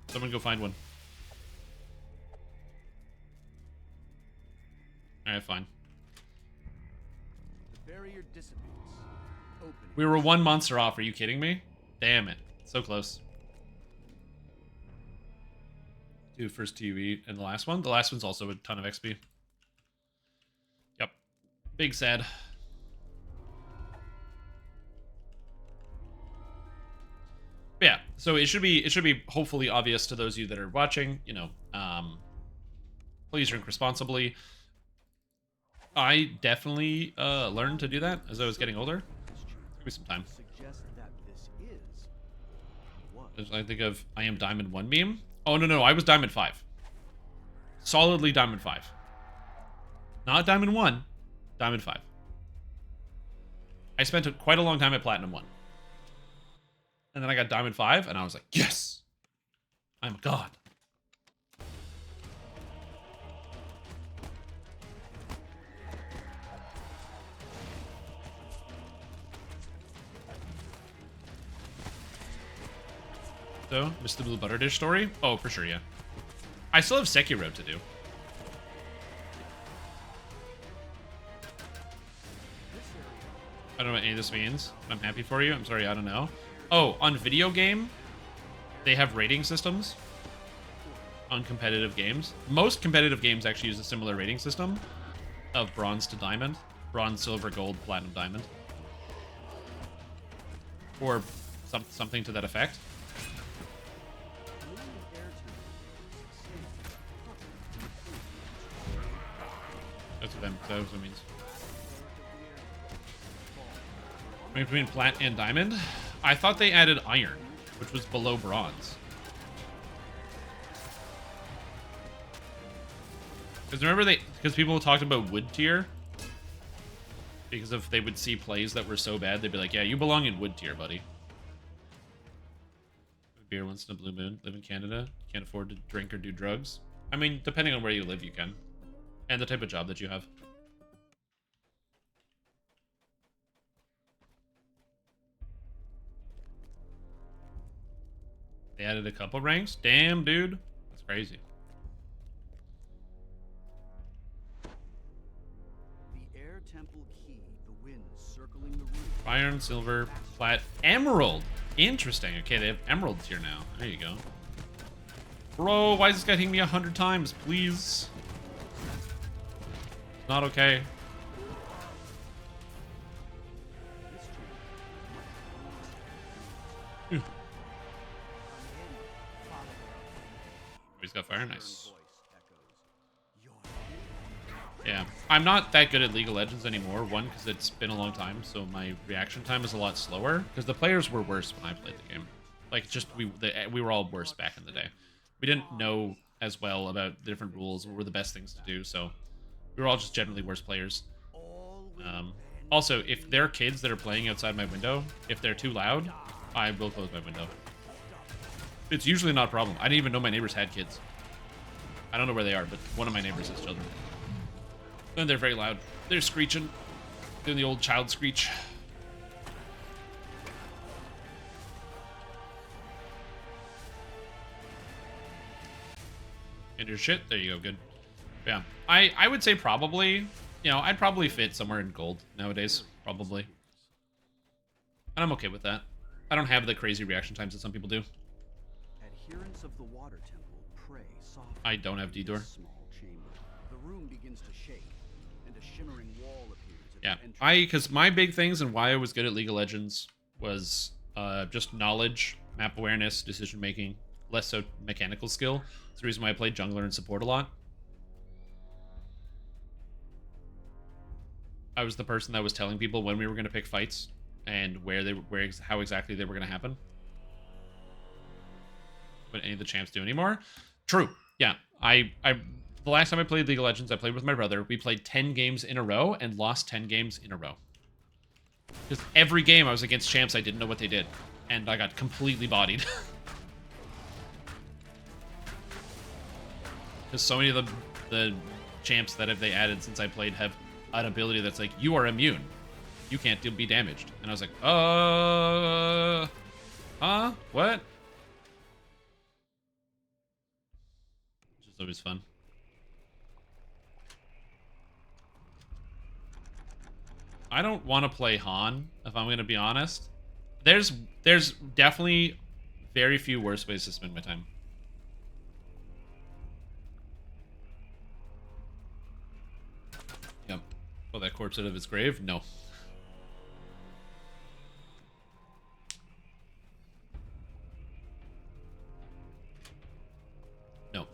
Someone go find one. Alright, fine. We were one monster off. Are you kidding me? Damn it. So close. Do first TV and the last one. The last one's also a ton of XP. Yep. Big sad. But yeah, so it should be hopefully obvious to those of you that are watching, you know, please drink responsibly. I definitely learned to do that as I was getting older. Give me some time. I think of I am Diamond 1 meme. Oh, no, I was Diamond 5. Solidly Diamond 5. Not Diamond 1, Diamond 5. I spent quite a long time at Platinum 1. And then I got Diamond 5, and I was like, yes! I'm a god. So, Mr. Blue Butter Dish story? Oh, for sure, yeah. I still have Sekiro to do. I don't know what any of this means. I'm happy for you. I'm sorry, I don't know. Oh, on video game, they have rating systems on competitive games. Most competitive games actually use a similar rating system of bronze to diamond. Bronze, silver, gold, platinum, diamond. Or something to that effect. That's what it means. Between plat and diamond? I thought they added iron, which was below bronze. Because remember because people talked about wood tier? Because if they would see plays that were so bad, they'd be like, yeah, you belong in wood tier, buddy. Beer once in a blue moon, live in Canada, can't afford to drink or do drugs. I mean, depending on where you live, you can. And the type of job that you have. They added a couple ranks? Damn, dude. That's crazy. The air temple key, the wind circling the roof. Iron, silver, plat, emerald. Interesting. Okay, they have emeralds here now. There you go. Bro, why is this guy hitting me 100 times? Please. Not okay. He's got fire, nice. Yeah, I'm not that good at League of Legends anymore. One, because it's been a long time, so my reaction time is a lot slower. Because the players were worse when I played the game. Like, just we were all worse back in the day. We didn't know as well about the different rules, what were the best things to do, so we were all just generally worse players. Also, if there are kids that are playing outside my window, if they're too loud, I will close my window. It's usually not a problem. I didn't even know my neighbors had kids. I don't know where they are, but one of my neighbors has children. And they're very loud. They're screeching. Doing the old child screech. And your shit? There you go, good. Yeah. I would say probably, you know, I'd probably fit somewhere in gold nowadays. Probably. And I'm okay with that. I don't have the crazy reaction times that some people do. Adherents of the water temple pray softly. I don't have D-door. Small chamber. The room begins to shake, and a shimmering wall appears at Yeah, the entrance. because my big things and why I was good at League of Legends was just knowledge, map awareness, decision making, less so mechanical skill. It's the reason why I played jungler and support a lot. I was the person that was telling people when we were going to pick fights and how exactly they were going to happen. What any of the champs do anymore. True. Yeah. The last time I played League of Legends, I played with my brother. We played 10 games in a row and lost 10 games in a row. Because every game I was against champs, I didn't know what they did. And I got completely bodied. Because so many of the champs that they added since I played have an ability that's like, you are immune. You can't be damaged. And I was like, huh? What? Which is always fun. I don't want to play Han, if I'm going to be honest. There's definitely very few worse ways to spend my time. Yep. Pull that corpse out of its grave? No.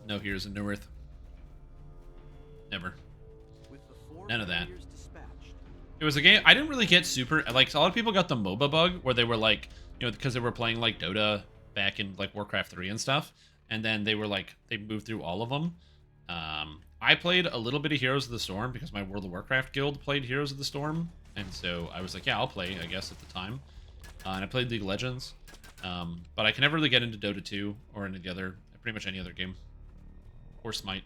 No heroes in New Earth. Never. None of that. It was a game I didn't really get super like. A lot of people got the MOBA bug where they were like, you know, because they were playing like Dota back in like Warcraft 3 and stuff, and then they were like they moved through all of them. I played a little bit of Heroes of the Storm because my World of Warcraft guild played Heroes of the Storm, and so I was like, yeah, I'll play, I guess, at the time. And I played League of Legends, but I can never really get into Dota 2 or any of the other, pretty much any other game, or Smite.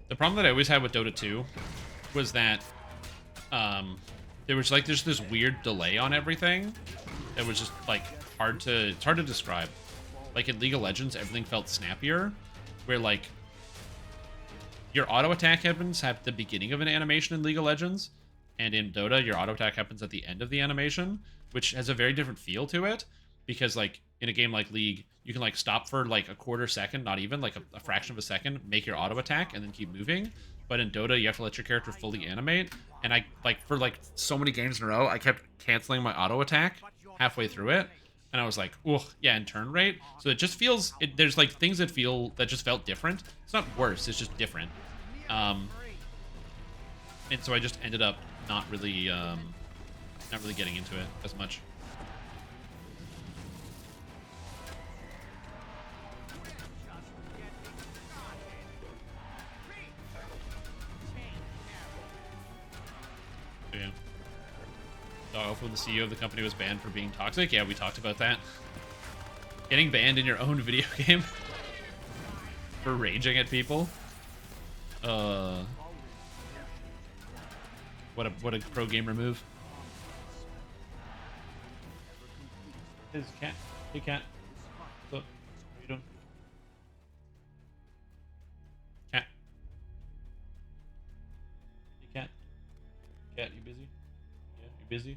The problem that I always had with Dota 2 was that there was like there's this weird delay on everything. It was just like it's hard to describe. Like in League of Legends, everything felt snappier, where like your auto attack happens at the beginning of an animation in League of Legends, and in Dota your auto attack happens at the end of the animation, which has a very different feel to it. Because like in a game like League, you can like stop for like a quarter second, not even like a fraction of a second, make your auto attack and then keep moving. But in Dota, you have to let your character fully animate. And I like for like so many games in a row, I kept canceling my auto attack halfway through it. And I was like, ugh, yeah, in turn rate. So it just feels, there's like things that just felt different. It's not worse, it's just different. And so I just ended up not really getting into it as much. Yeah. When the CEO of the company was banned for being toxic. Yeah, we talked about that. Getting banned in your own video game for raging at people. What a pro gamer move. His cat. Hey cat. Look. What are you doing? Cat. Hey cat. Cat, you busy? Yeah, you busy?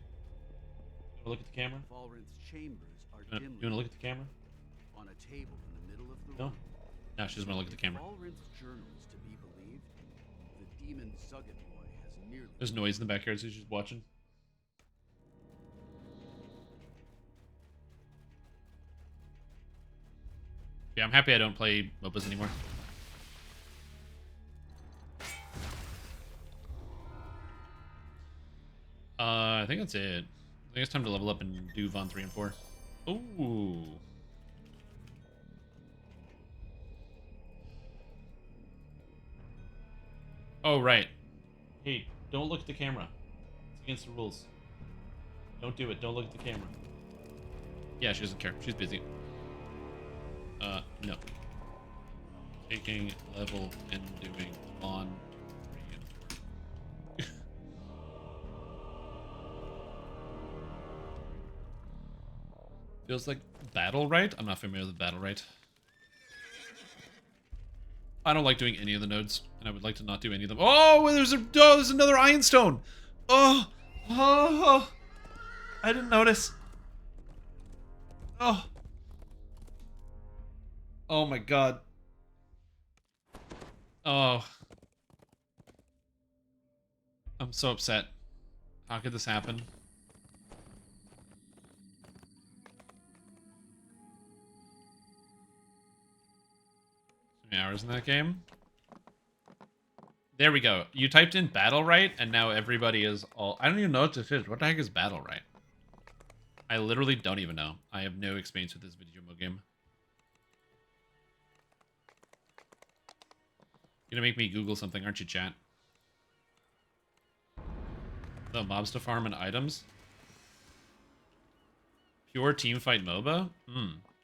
You wanna look at the camera? Valrinth's chambers are You wanna look at the camera? on a table in the middle of the No? room. No, she doesn't wanna look at the camera. Valrinth's journals to be believed, the demon Zugget boy has nearly There's noise in the backyard, so she's watching. Yeah, I'm happy I don't play MOBAs anymore. I think that's it. I think it's time to level up and do Von 3 and 4. Ooh. Oh, right. Hey, don't look at the camera. It's against the rules. Don't do it. Don't look at the camera. Yeah, she doesn't care. She's busy. No. Taking level and doing on 3 and 4. Feels like battle right? I'm not familiar with battle right. I don't like doing any of the nodes, and I would like to not do any of them. Oh, there's another Iron Stone. Oh, I didn't notice. Oh. Oh my god. Oh. I'm so upset. How could this happen? So many hours in that game? There we go. You typed in battle right, and now everybody is all... I don't even know what this is. What the heck is battle right? I literally don't even know. I have no experience with this video game. You're gonna make me Google something, aren't you, chat? The mobs to farm and items? Pure teamfight MOBA?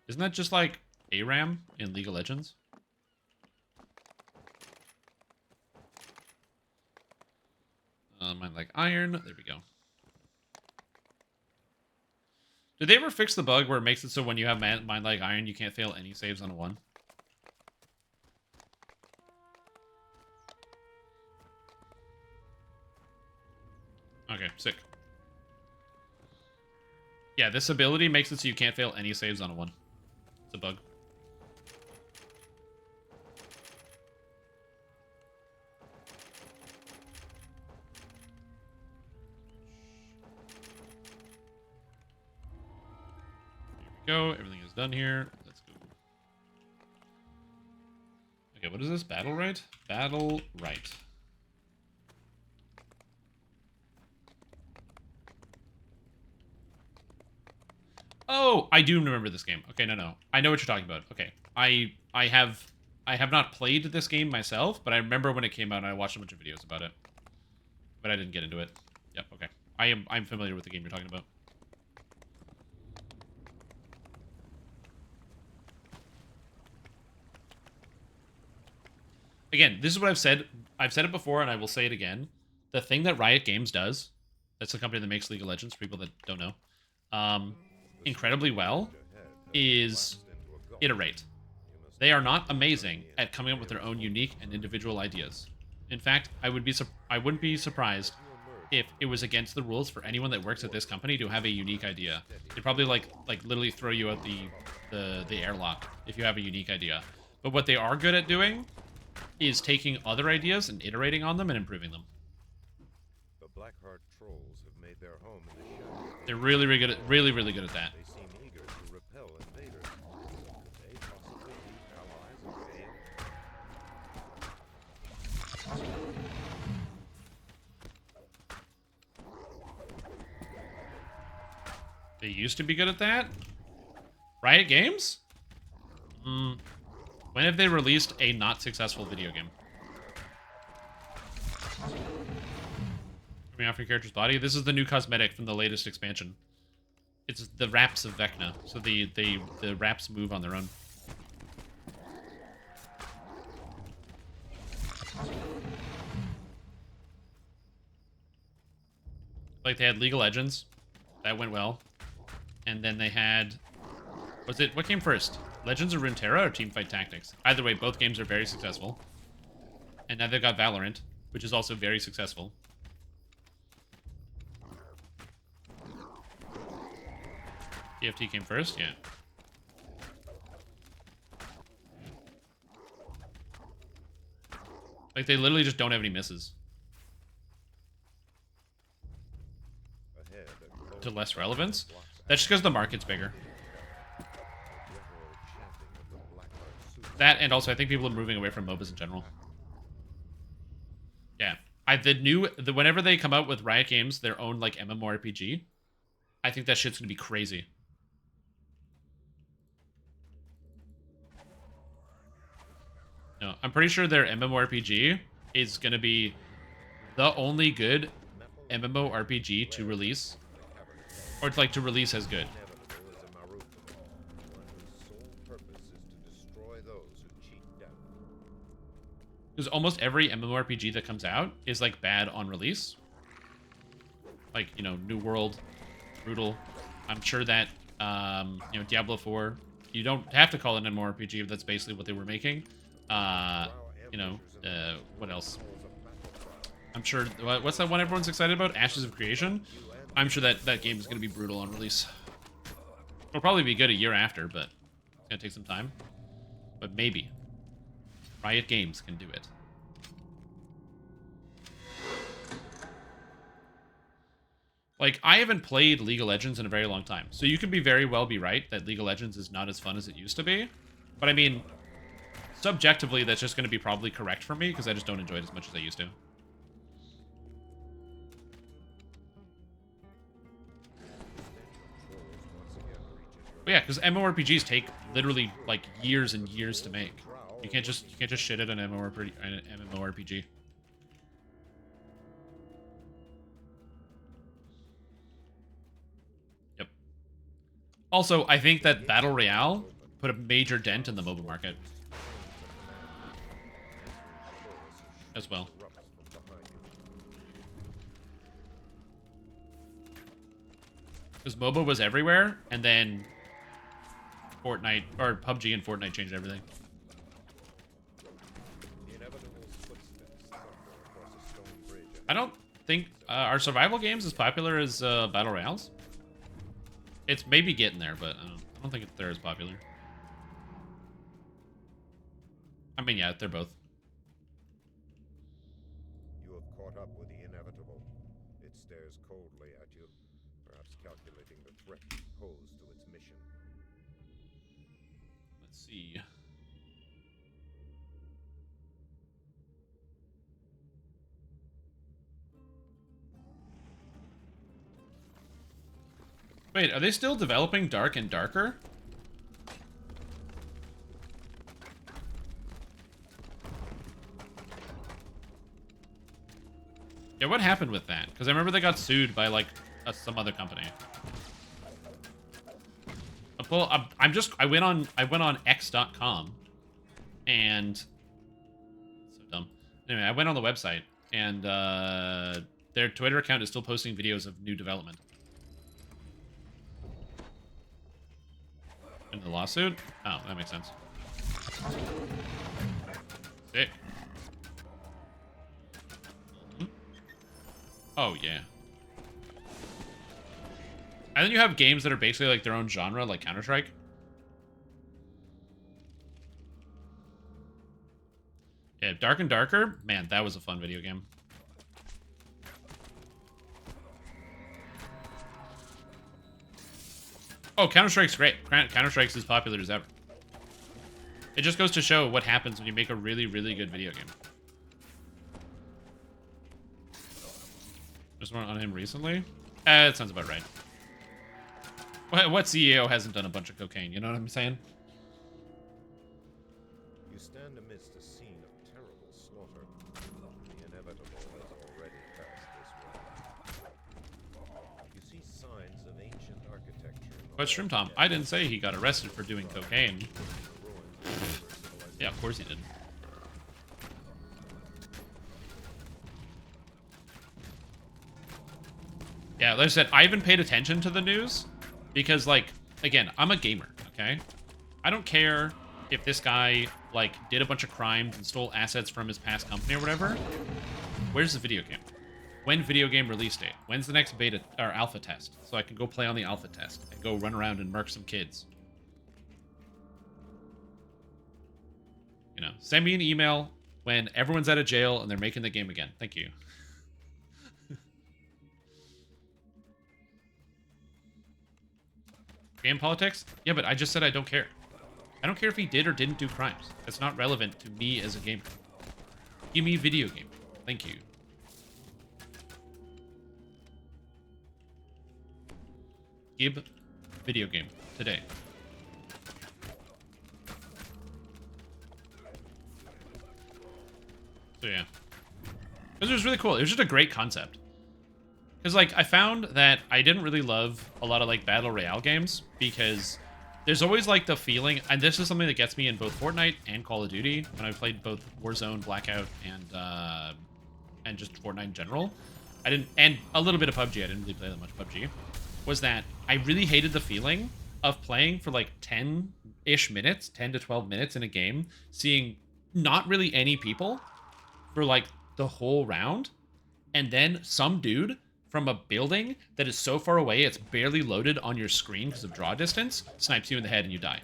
Isn't that just like ARAM in League of Legends? Mine like iron. There we go. Did they ever fix the bug where it makes it so when you have mine like iron, you can't fail any saves on a 1? Okay, sick. Yeah, this ability makes it so you can't fail any saves on a 1. It's a bug. Here we go. Everything is done here. Let's go. Okay, what is this? Battle right? Battle right. Oh, I do remember this game. Okay, no. I know what you're talking about. Okay. I have not played this game myself, but I remember when it came out and I watched a bunch of videos about it. But I didn't get into it. Yep, okay. I'm familiar with the game you're talking about. Again, this is what I've said. I've said it before and I will say it again. The thing that Riot Games does, that's the company that makes League of Legends, for people that don't know, incredibly well, is iterate. They are not amazing at coming up with their own unique and individual ideas. In fact, I wouldn't be surprised if it was against the rules for anyone that works at this company to have a unique idea. They'd probably like literally throw you out the airlock if you have a unique idea. But what they are good at doing is taking other ideas and iterating on them and improving them. The Blackheart trolls have made their home in the shadows. They're really good at really good at that. They seem eager to repel invaders. Could they possibly be allies of Gale? They used to be good at that? Riot Games? When have they released a not successful video game? Coming off your character's body? This is the new cosmetic from the latest expansion. It's the wraps of Vecna. So the wraps move on their own. Like they had League of Legends. That went well. And then they had... what came first? Legends of Runeterra or Teamfight Tactics? Either way, both games are very successful. And now they've got Valorant, which is also very successful. TFT came first? Yeah. Like, they literally just don't have any misses. To less relevance? That's just because the market's bigger. The guttural chanting of the Blackheart That, and also I think people are moving away from MOBAs in general. Yeah. Whenever they come out with Riot Games, their own like MMORPG, I think that shit's gonna be crazy. No, I'm pretty sure their MMORPG is gonna be the only good MMORPG to release, or like to release as good. Because almost every MMORPG that comes out is like bad on release. Like, you know, New World, Brutal. I'm sure that, you know, Diablo 4, you don't have to call it an MMORPG, but that's basically what they were making. You know, what else? I'm sure, what's that one everyone's excited about? Ashes of Creation? I'm sure that that game is going to be brutal on release. It'll probably be good a year after, but it's going to take some time. But maybe. Riot Games can do it. Like, I haven't played League of Legends in a very long time, so you could very well be right that League of Legends is not as fun as it used to be. But I mean, subjectively, that's just going to be probably correct for me, because I just don't enjoy it as much as I used to. But yeah, because MMORPGs take literally like years and years to make. You can't just shit at an MMORPG. Yep. Also, I think that Battle Royale put a major dent in the MOBA market as well. Because MOBA was everywhere, and then Fortnite, or PUBG and Fortnite changed everything. I don't think are survival games as popular as battle royales. It's maybe getting there, but I don't think they're as popular. I mean, yeah, they're both. You have caught up with the inevitable. It stares coldly at you, perhaps calculating the threat posed to its mission. Let's see. Wait, are they still developing Dark and Darker? Yeah, what happened with that? Because I remember they got sued by, like, some other company. I went on x.com, and... So dumb. Anyway, I went on the website, and their Twitter account is still posting videos of new development. In the lawsuit? Oh, that makes sense. Sick. Oh, yeah. And then you have games that are basically like their own genre, like Counter-Strike. Yeah, Dark and Darker? Man, that was a fun video game. Oh, Counter-Strike's great. Counter-Strike's as popular as ever. It just goes to show what happens when you make a really, really good video game. Just one on him recently? That sounds about right. What CEO hasn't done a bunch of cocaine? You know what I'm saying? You stand amidst a scene of terrible slaughter. The inevitable has already passed this way. You see signs of ancient architecture. But Shroom Tom, I didn't say he got arrested for doing cocaine. Yeah, of course he did. Yeah, like I said, I haven't paid attention to the news because, like, again, I'm a gamer, okay? I don't care if this guy, like, did a bunch of crimes and stole assets from his past company or whatever. Where's the video game? When video game release date? When's the next beta or alpha test? So I can go play on the alpha test and go run around and murk some kids. You know, send me an email when everyone's out of jail and they're making the game again. Thank you. Game politics? Yeah, but I just said I don't care. I don't care if he did or didn't do crimes. That's not relevant to me as a gamer. Give me video game. Thank you. Give video game today. So yeah. Because it was really cool. It was just a great concept. Because, like, I found that I didn't really love a lot of, like, Battle Royale games because there's always, like, the feeling, and this is something that gets me in both Fortnite and Call of Duty when I played both Warzone, Blackout, and just Fortnite in general. And a little bit of PUBG. I didn't really play that much PUBG. Was that I really hated the feeling of playing for, like, 10-ish minutes, 10 to 12 minutes in a game, seeing not really any people for, like, the whole round, and then some dude from a building that is so far away it's barely loaded on your screen because of draw distance snipes you in the head and you die.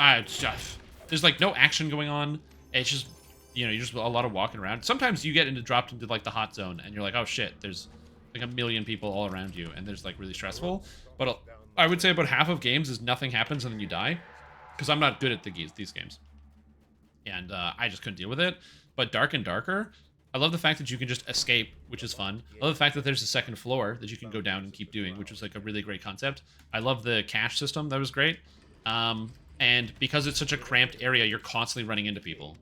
It's just, there's like no action going on. It's just, you know, you're just a lot of walking around. Sometimes you get dropped into like the hot zone and you're like, oh shit, there's like a million people all around you and there's like really stressful. But I would say about half of games is nothing happens and then you die. Because I'm not good at these games. And I just couldn't deal with it. But Dark and Darker, I love the fact that you can just escape, which is fun. I love the fact that there's a second floor that you can go down and keep doing, which is like a really great concept. I love the cache system. That was great. And because it's such a cramped area, you're constantly running into people.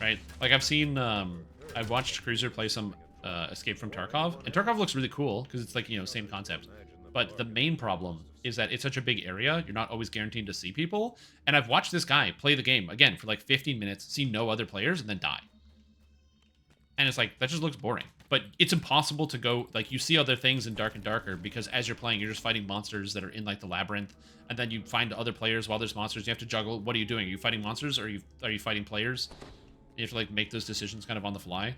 Right? Like I've seen, I've watched Cruiser play some Escape from Tarkov. And Tarkov looks really cool because it's like, you know, same concept. But the main problem is that it's such a big area, you're not always guaranteed to see people. And I've watched this guy play the game, again, for like 15 minutes, see no other players, and then die. And it's like, that just looks boring. But it's impossible to go, like, you see other things in Dark and Darker, because as you're playing, you're just fighting monsters that are in, like, the labyrinth, and then you find other players while there's monsters, you have to juggle. What are you doing? Are you fighting monsters, or are you fighting players? You have to, like, make those decisions kind of on the fly.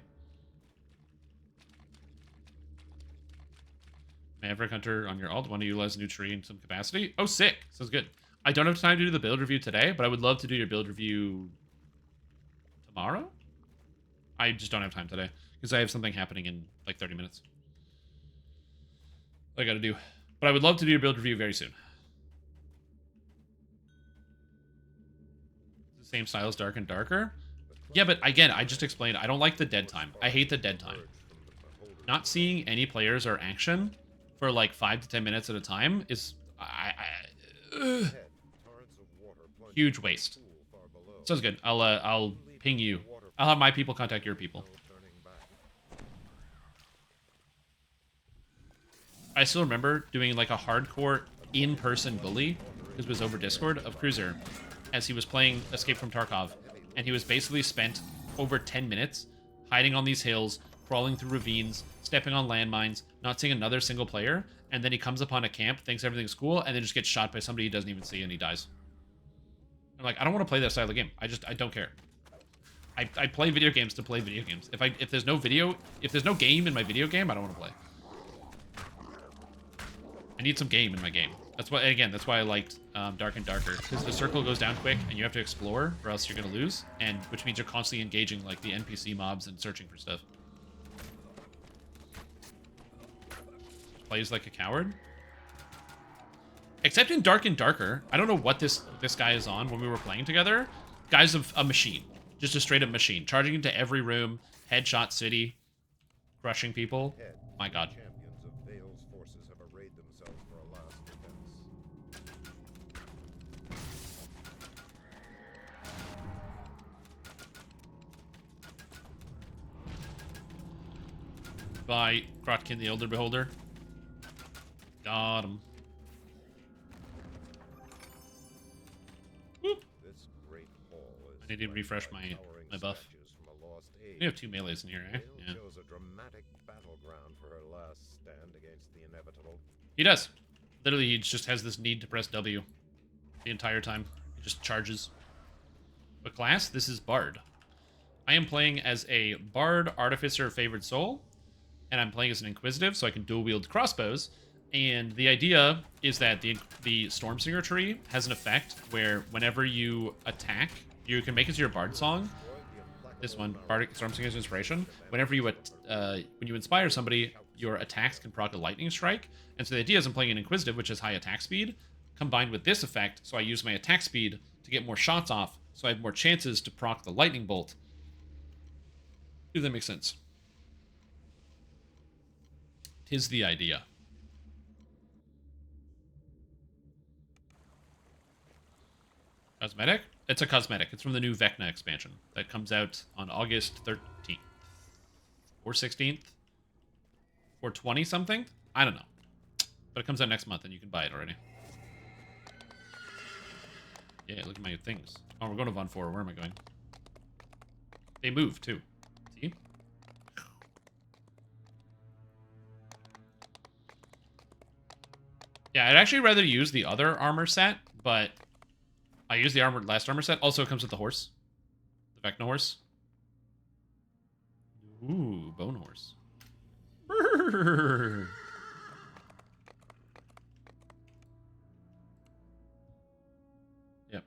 Maverick Hunter on your alt. Want to utilize a new tree in some capacity? Oh, sick. Sounds good. I don't have time to do the build review today, but I would love to do your build review tomorrow? I just don't have time today because I have something happening in like 30 minutes. I gotta do. But I would love to do your build review very soon. The same style as Dark and Darker? Yeah, but again, I just explained, I don't like the dead time. I hate the dead time. Not seeing any players or action for like 5 to 10 minutes at a time is huge waste. Sounds good. I'll ping you. I'll have my people contact your people. I still remember doing like a hardcore in-person bully, because it was over Discord, of Cruiser, as he was playing Escape from Tarkov, and he was basically spent over 10 minutes hiding on these hills, crawling through ravines, stepping on landmines, not seeing another single player, and then he comes upon a camp, thinks everything's cool, and then just gets shot by somebody he doesn't even see, and he dies. I'm like, I don't want to play that style of game. I don't care. I play video games to play video games. If there's no game in my video game, I don't want to play. I need some game in my game. That's why, again, that's why I liked Dark and Darker, because the circle goes down quick, and you have to explore, or else you're gonna lose, and which means you're constantly engaging like the NPC mobs and searching for stuff. Plays like a coward. Except in Dark and Darker, I don't know what this guy is on when we were playing together. Guy's a machine. Just a straight-up machine. Charging into every room, headshot city, crushing people. My god. Champions of Vale's forces have arrayed themselves for a last defense. By Grotkin the Elder Beholder. Got him. This great hall is I need to refresh my buff. We have 2 melees in here, eh? Yeah. Chose a dramatic battleground for her last stand against the inevitable. He does. Literally, he just has this need to press W the entire time. He just charges. What class? This is Bard. I am playing as a Bard Artificer Favored Soul, and I'm playing as an Inquisitive, so I can dual-wield crossbows. And the idea is that the Stormsinger tree has an effect where whenever you attack, you can make it to your Bard song. This one, Bardic Stormsinger's Inspiration. Whenever you when you inspire somebody, your attacks can proc a lightning strike. And so the idea is I'm playing an inquisitive, which has high attack speed, combined with this effect, so I use my attack speed to get more shots off, so I have more chances to proc the lightning bolt. If that makes sense. Tis the idea. Cosmetic? It's a cosmetic. It's from the new Vecna expansion that comes out on August 13th. Or 16th? Or 20-something? I don't know. But it comes out next month and you can buy it already. Yeah, look at my things. Oh, we're going to Von 4. Where am I going? They move, too. See? Yeah, I'd actually rather use the other armor set, but I used the last armor set. Also, it comes with the horse. The Vecna horse. Ooh, bone horse. Brrr. Yep.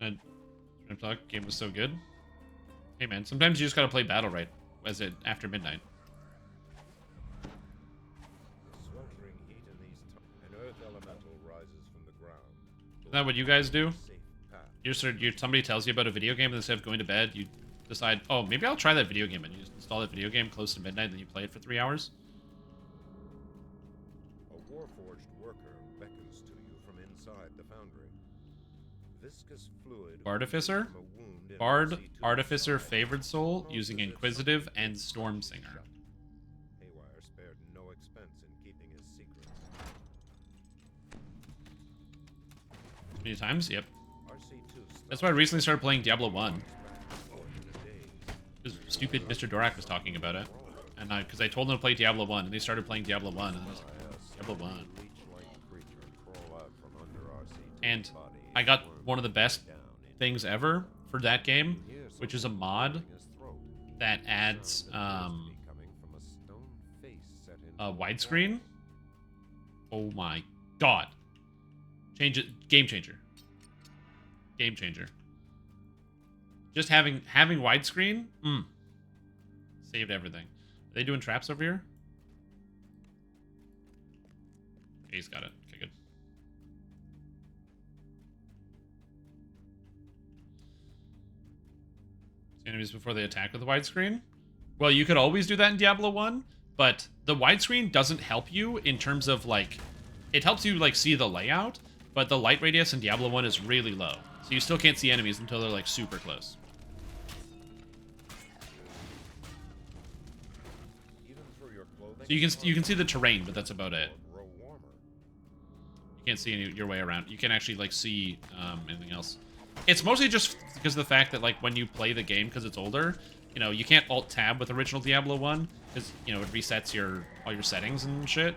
And talk game was so good. Hey man, sometimes you just gotta play battle right as it after midnight. Sweltering heat in these an earth elemental rises from the ground. Isn't that what you guys do? Somebody tells you about a video game, and instead of going to bed, you decide, oh, maybe I'll try that video game, and you just install that video game close to midnight, and then you play it for 3 hours. A warforged worker beckons to you from inside the foundry. Viscous fluid. Artificer? From a wound in Bard, RC2 Artificer, Favored Soul, using Inquisitive and Stormsinger. Haywire spared no expense in keeping his secrets. Many times? Yep. RC2 That's why I recently started playing Diablo 1. Because stupid Mr. Dorak was talking about it. And because I told him to play Diablo 1, and they started playing Diablo 1, and then I was like, Diablo 1. And I got one of the best things ever for that game, which is a mod that adds widescreen. Oh my god. Change it. Game changer. Game changer. Just having widescreen, saved everything. Are they doing traps over here? Okay, he's got it. Okay, good. See enemies before they attack with the widescreen? Well, you could always do that in Diablo 1, but the widescreen doesn't help you in terms of, like, it helps you, like, see the layout, but the light radius in Diablo 1 is really low. So you still can't see enemies until they're, like, super close. So you can see the terrain, but that's about it. You can't see your way around. You can actually, like, see anything else. It's mostly just because of the fact that, like, when you play the game, because it's older, you know, you can't alt-tab with original Diablo 1, because, you know, it resets all your settings and shit,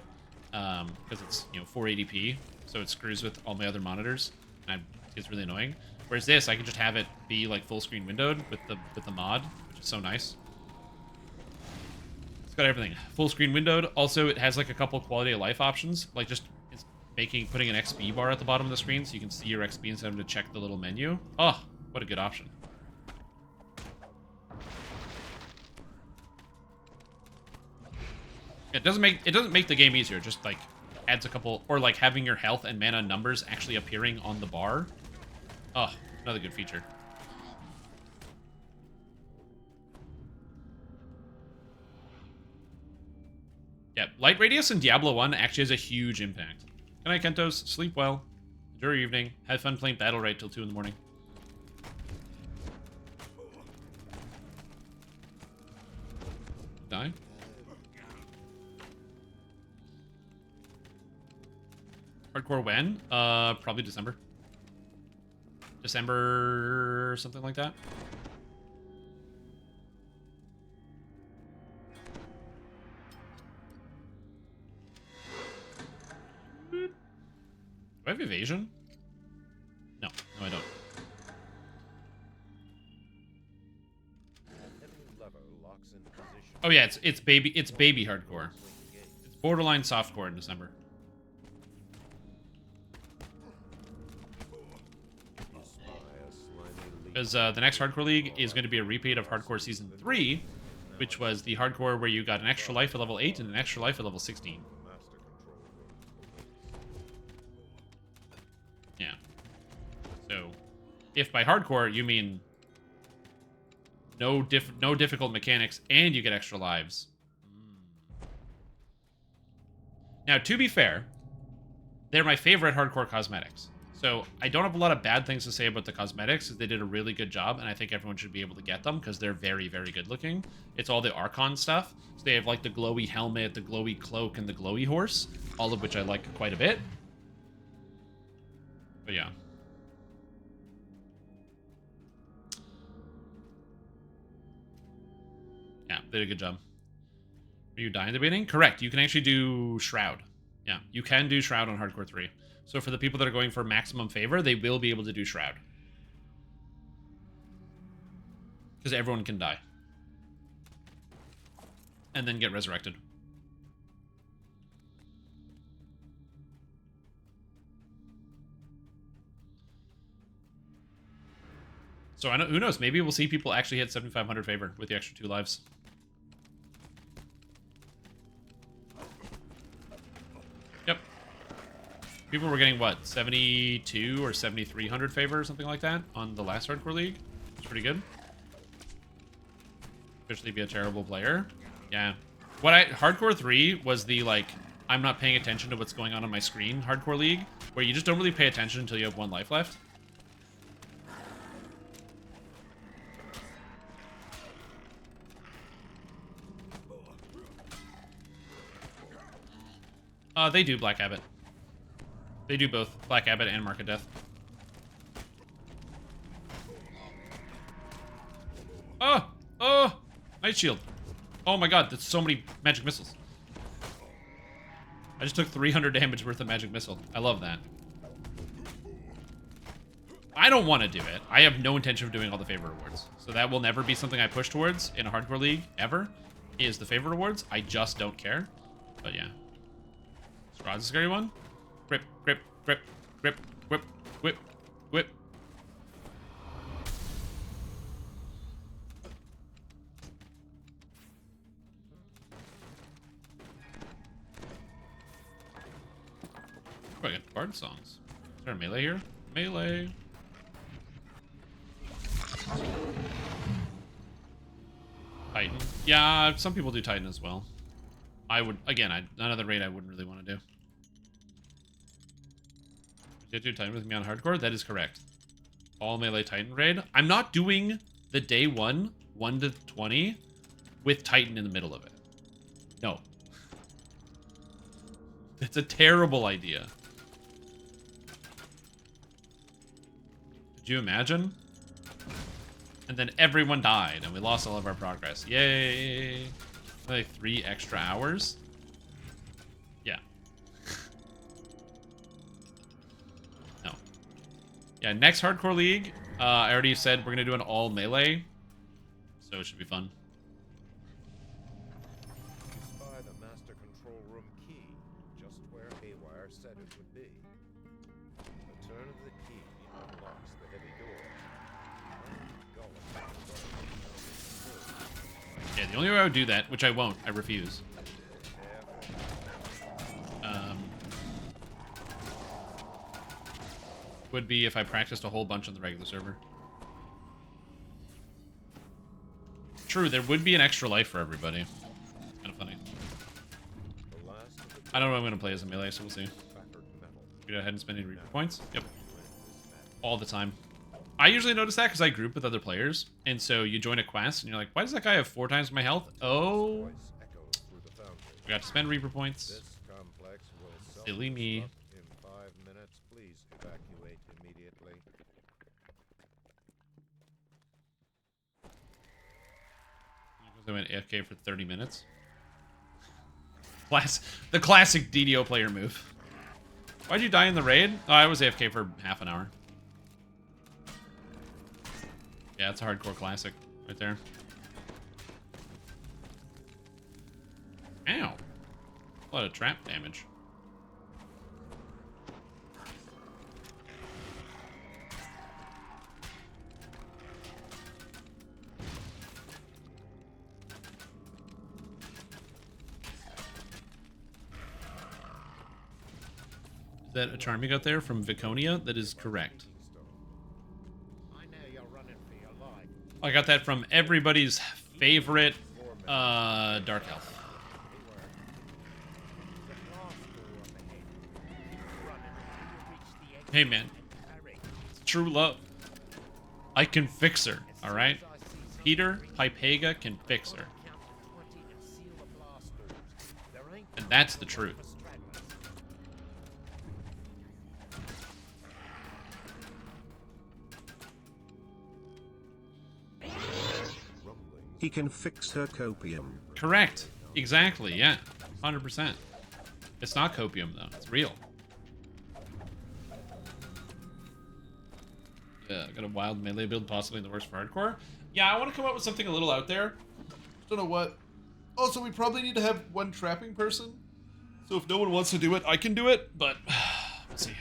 because it's, you know, 480p, so it screws with all my other monitors, and it's really annoying. Whereas this, I can just have it be, like, full-screen windowed with the mod, which is so nice. It's got everything. Full screen windowed. Also, it has like a couple quality of life options, like just putting an XP bar at the bottom of the screen so you can see your XP instead of having to check the little menu. Oh, what a good option. It doesn't make the game easier. It just like adds a couple, or like having your health and mana numbers actually appearing on the bar. Oh, another good feature. Yeah, light radius in Diablo 1 actually has a huge impact. Good night, Kentos. Sleep well. Enjoy your evening. Have fun playing Battle right till 2 in the morning. Die? Hardcore when? Probably December. December, something like that. Do I have evasion? No, I don't. Oh yeah, it's baby hardcore. It's borderline softcore in December. Because the next Hardcore League is going to be a repeat of Hardcore Season 3, which was the hardcore where you got an extra life at level 8 and an extra life at level 16. Yeah. So, if by hardcore you mean no difficult mechanics and you get extra lives. Now, to be fair, they're my favorite hardcore cosmetics. So I don't have a lot of bad things to say about the cosmetics. They did a really good job, and I think everyone should be able to get them because they're very, very good looking. It's all the Archon stuff. So they have like the glowy helmet, the glowy cloak, and the glowy horse, all of which I like quite a bit. But yeah. Yeah, they did a good job. Are you dying debating? Correct. You can actually do Shroud. Yeah, you can do Shroud on Hardcore 3. So for the people that are going for maximum favor, they will be able to do Shroud. Because everyone can die. And then get resurrected. So I know, who knows? Maybe we'll see people actually hit 7,500 favor with the extra 2 lives. Yep. People were getting, what, 72 or 7,300 favor or something like that on the last Hardcore League. It's pretty good. Officially be a terrible player. Yeah. Hardcore 3 was the, like, I'm not paying attention to what's going on my screen Hardcore League, where you just don't really pay attention until you have 1 life left. They do Black Abbot. They do both Black Abbot and Mark of Death. Oh! Oh! Night Shield. Oh my god, that's so many magic missiles. I just took 300 damage worth of magic missile. I love that. I don't want to do it. I have no intention of doing all the favorite awards. So that will never be something I push towards in a hardcore league, ever, is the favorite awards. I just don't care. But yeah. Rod's a scary one. Grip, grip, grip, grip, whip, whip, whip. Oh, I got bard songs. Is there a melee here? Melee. Titan. Yeah, some people do Titan as well. I would, again, another raid I wouldn't really want to do. Did you do Titan with me on hardcore? That is correct. All melee Titan raid. I'm not doing the day 1 to 20 with Titan in the middle of it. No. That's a terrible idea. Could you imagine? And then everyone died and we lost all of our progress. Yay! Like 3 extra hours? Yeah. No. Yeah, next Hardcore League, I already said we're going to do an all melee. So it should be fun. You spy the master control room key, just where Haywire said it would be. The turn of the key unlocks the heavy door. Yeah, the only way I would do that, which I won't, I refuse. Would be if I practiced a whole bunch on the regular server. True, there would be an extra life for everybody. Kind of funny. I don't know what I'm going to play as a melee, so we'll see. Go ahead and spend any Reaper points. Yep. All the time. I usually notice that because I group with other players, and so you join a quest, and you're like, why does that guy have 4 times my health? Oh, we got to spend Reaper points. Silly me. In 5 minutes, please evacuate immediately. I went AFK for 30 minutes. The classic DDO player move. Why'd you die in the raid? Oh, I was AFK for half an hour. Yeah, it's a hardcore classic right there. Ow. A lot of trap damage. Is that a charm you got there from Viconia? That is correct. I know you're running for your life. I got that from everybody's favorite Dark Elf. Hey man, it's true love. I can fix her, alright? Peter Pipega can fix her. And that's the truth. He can fix her copium. Correct. Exactly, yeah. 100%. It's not copium, though. It's real. Yeah, got a wild melee build, possibly in the worst for hardcore. Yeah, I want to come up with something a little out there. Don't know what. Also, we probably need to have one trapping person. So if no one wants to do it, I can do it. But, let's see.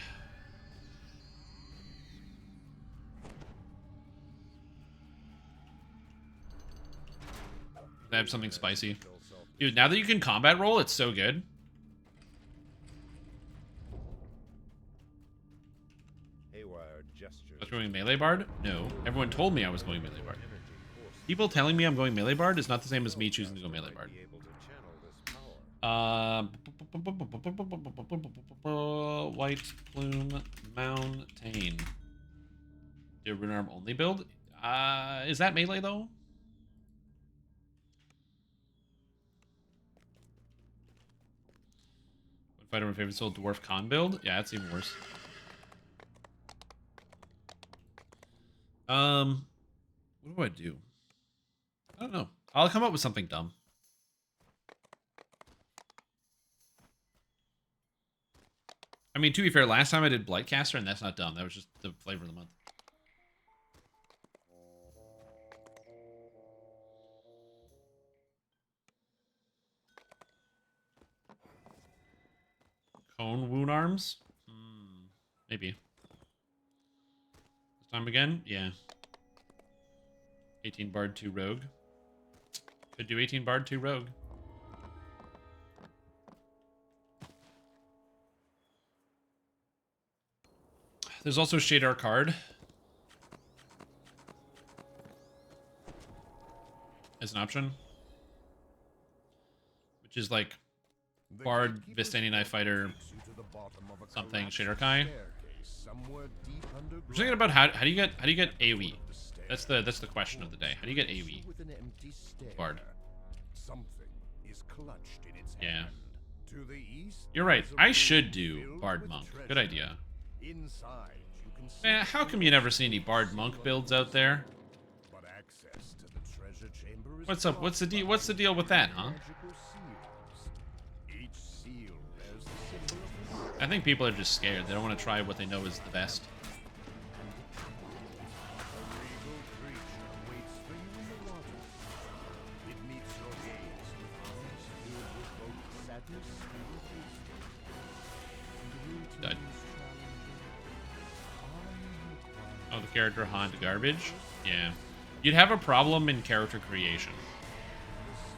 I have something spicy. Dude, now that you can combat roll, it's so good. Haywire gestures. I was going melee bard? No. Everyone told me I was going melee bard. People telling me I'm going melee bard is not the same as me choosing to go melee bard. White Plume Mountain. Do rune arm only build? Is that melee though? Fighter my favorite soul dwarf con build? Yeah, that's even worse. What do I do? I don't know. I'll come up with something dumb. I mean, to be fair, last time I did Blightcaster, and that's not dumb. That was just the flavor of the month. Cone wound arms? Maybe. This time again? Yeah. 18 bard, 2 rogue. Could do 18 bard, 2 rogue. There's also Shadar card. As an option. Which is like Bard, Vistani Knife Fighter, something, Shader Kai. We're thinking about how do you get AoE? That's the question of the day. How do you get AoE? Bard. Yeah. You're right. I should do Bard Monk. Good idea. Man, how come you never see any Bard Monk builds out there? What's up? What's the deal? What's the deal with that, huh? I think people are just scared. They don't want to try what they know is the best. Done. Oh, the character Haunt garbage? Yeah. You'd have a problem in character creation.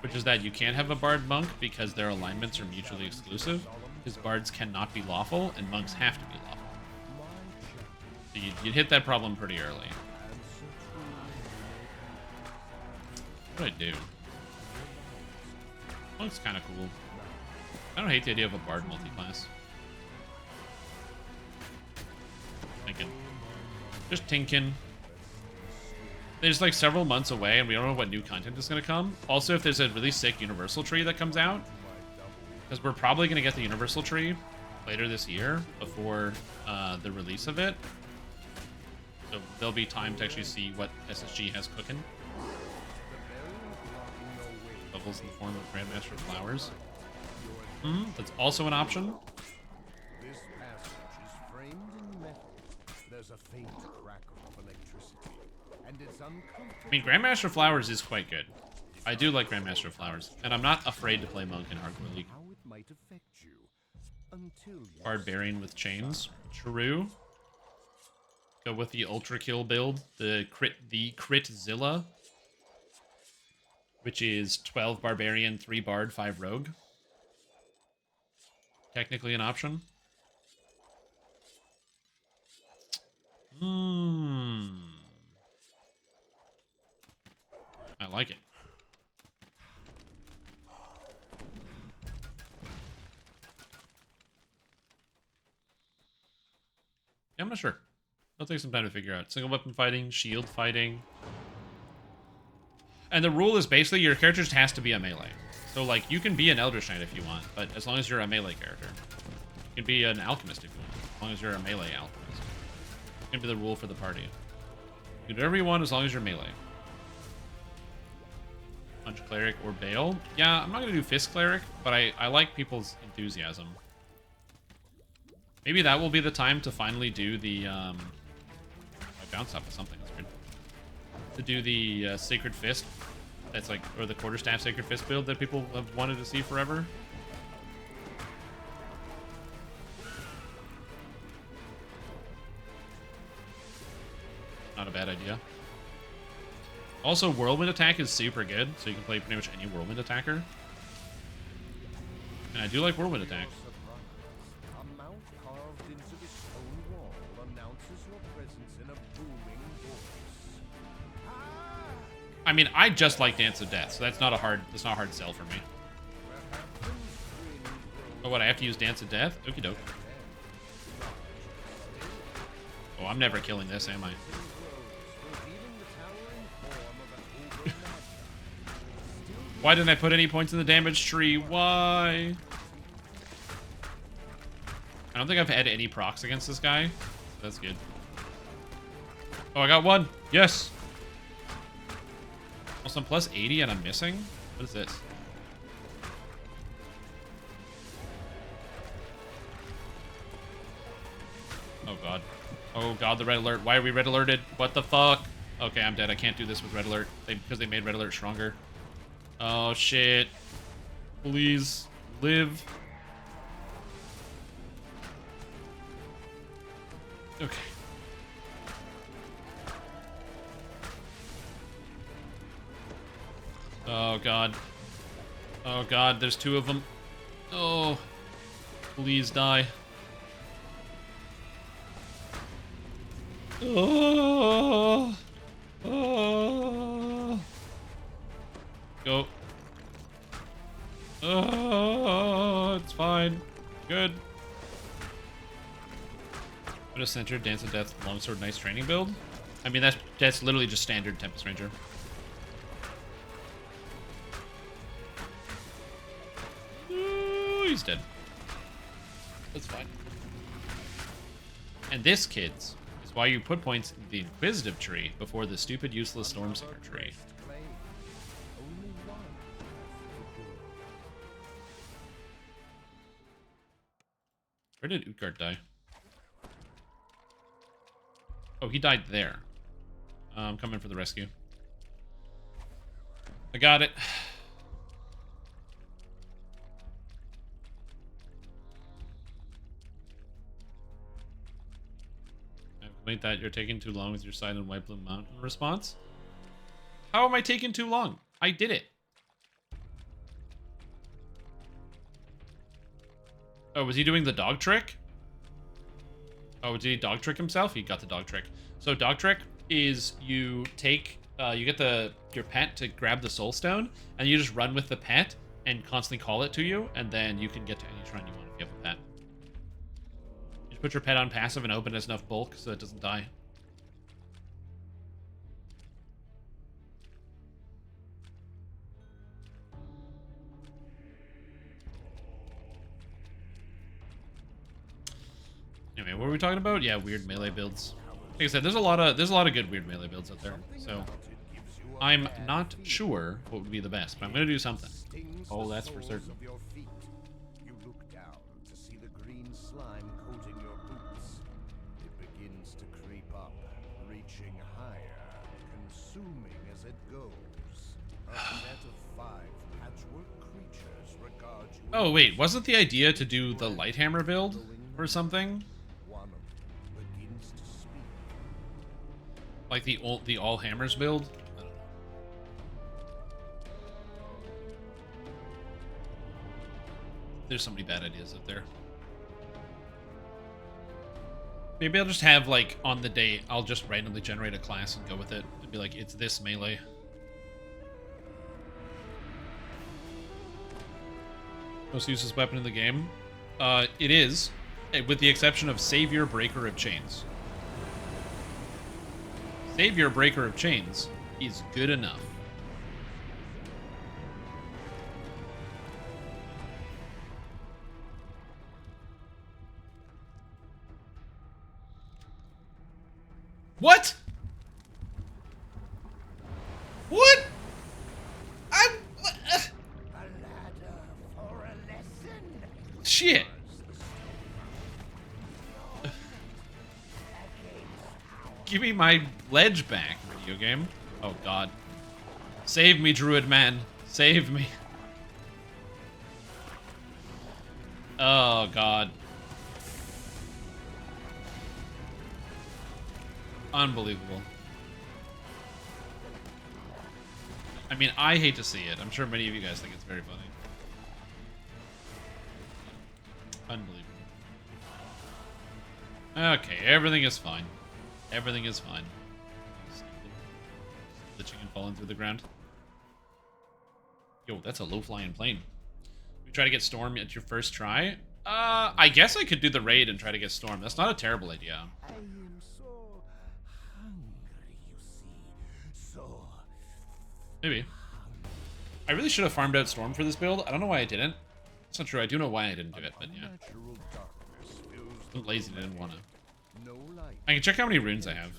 Which is that you can't have a Bard Monk because their alignments are mutually exclusive. Because bards cannot be lawful, and monks have to be lawful. So you'd hit that problem pretty early. What do I do? Monk's kind of cool. I don't hate the idea of a bard multi-class. Thinking. Just tinkin'. There's like several months away, and we don't know what new content is going to come. Also, if there's a really sick universal tree that comes out, because we're probably going to get the universal tree later this year before the release of it. So there'll be time to actually see what SSG has cooking. Levels in the form of Grandmaster Flowers. That's also an option. This passage is framed in metal. There's a faint crackle of electricity, and it's uncomfortable. I mean, Grandmaster Flowers is quite good. I do like Grandmaster Flowers, and I'm not afraid to play Monk in Hardcore League. Might affect you until Barbarian with chains. True. Go with the Ultra Kill build, the Critzilla, which is 12 Barbarian, 3 Bard, 5 Rogue. Technically an option. I like it. Yeah, I'm not sure. It'll take some time to figure out. Single weapon fighting, shield fighting. And the rule is basically your character just has to be a melee. So, like, you can be an Eldritch Knight if you want, but as long as you're a melee character. You can be an alchemist if you want, as long as you're a melee alchemist. It's gonna be the rule for the party. You can do whatever you want as long as you're melee. Punch Cleric or Bale. Yeah, I'm not gonna do Fist Cleric, but I like people's enthusiasm. Maybe that will be the time to finally do the, I bounced off of something, that's weird. To do the Sacred Fist. That's like, or the Quarterstaff Sacred Fist build that people have wanted to see forever. Not a bad idea. Also, Whirlwind Attack is super good, so you can play pretty much any Whirlwind Attacker. And I do like Whirlwind Attack. A mount carved into the stone wall announces your presence in a booming voice. I mean, I just like Dance of Death, so that's not a hard sell for me. Oh, what, I have to use Dance of Death? Okie doke. Oh, I'm never killing this, am I? Why didn't I put any points in the damage tree? Why? I don't think I've had any procs against this guy. That's good. Oh, I got one. Yes. Also, I'm plus 80 and I'm missing? What is this? Oh, God. Oh, God, the red alert. Why are we red alerted? What the fuck? Okay, I'm dead. I can't do this with red alert because they made red alert stronger. Oh, shit. Please live. Okay. Oh, God. Oh, God, there's two of them. Oh. Please die. Oh. Oh. Go. Oh, it's fine. Good. What a center, Dance of Death, Longsword, nice training build. I mean, that's literally just standard Tempest Ranger. Ooh, he's dead. That's fine. And this, kids, is why you put points in the Inquisitive tree before the stupid, useless Stormsinger tree. Where did Utgard die? Oh, he died there. I'm coming for the rescue. I got it. I complaint that you're taking too long with your Silent White Bloom Mountain response. How am I taking too long? I did it. Oh, was he doing the dog trick? Oh, did he dog trick himself? He got the dog trick. So dog trick is you take, you get your pet to grab the soul stone, and you just run with the pet and constantly call it to you, and then you can get to any shrine you want if you have a pet. You just put your pet on passive and open as enough bulk so it doesn't die. Anyway, what were we talking about? Yeah, weird melee builds. Like I said, there's a lot of good weird melee builds out there. So I'm not sure what would be the best, but I'm gonna do something. Oh, that's for certain. You look down to see the green slime coating your boots. It begins to creep up, reaching higher, consuming as it goes. A net of 5 patchwork creatures regard you. Oh wait, wasn't the idea to do the Lighthammer build or something? Like the all hammers build? I don't know. There's so many bad ideas out there. Maybe I'll just have, like, on the day, I'll just randomly generate a class and go with it. And be like, it's this melee. Most useless weapon in the game? It is, with the exception of Savior Breaker of Chains. Savior Breaker of Chains is good enough. What? What? Shit. Give me my ledge back, video game. Oh god. Save me, druid man. Save me. Oh god. Unbelievable. I mean, I hate to see it. I'm sure many of you guys think it's very funny. Unbelievable. Okay, everything is fine. Everything is fine. Glitching and falling through the ground. Yo, that's a low-flying plane. We try to get Storm at your first try? I guess I could do the raid and try to get Storm. That's not a terrible idea. I am so hungry, you see. So Maybe. I really should have farmed out Storm for this build. I don't know why I didn't. It's not true. I do know why I didn't do it, but yeah. I'm lazy. I didn't want to. no light. I can check how many runes I have.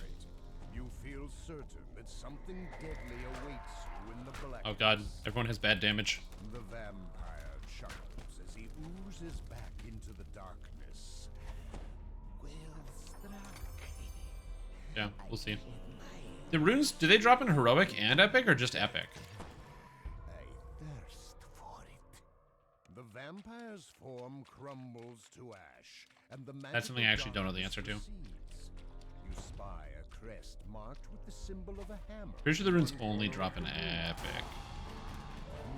You feel certain that something deadly awaits you in the blackness. Oh god, everyone has bad damage. The vampire chuckles as he oozes back into the darkness. Well struck. Yeah, we'll see. The runes, do they drop in heroic and epic or just epic? I thirst for it. The vampire's form crumbles to ash, and the That's something I actually don't know the answer to. You spy a crest marked with the symbol of a hammer. Pretty sure the runes only drop in epic.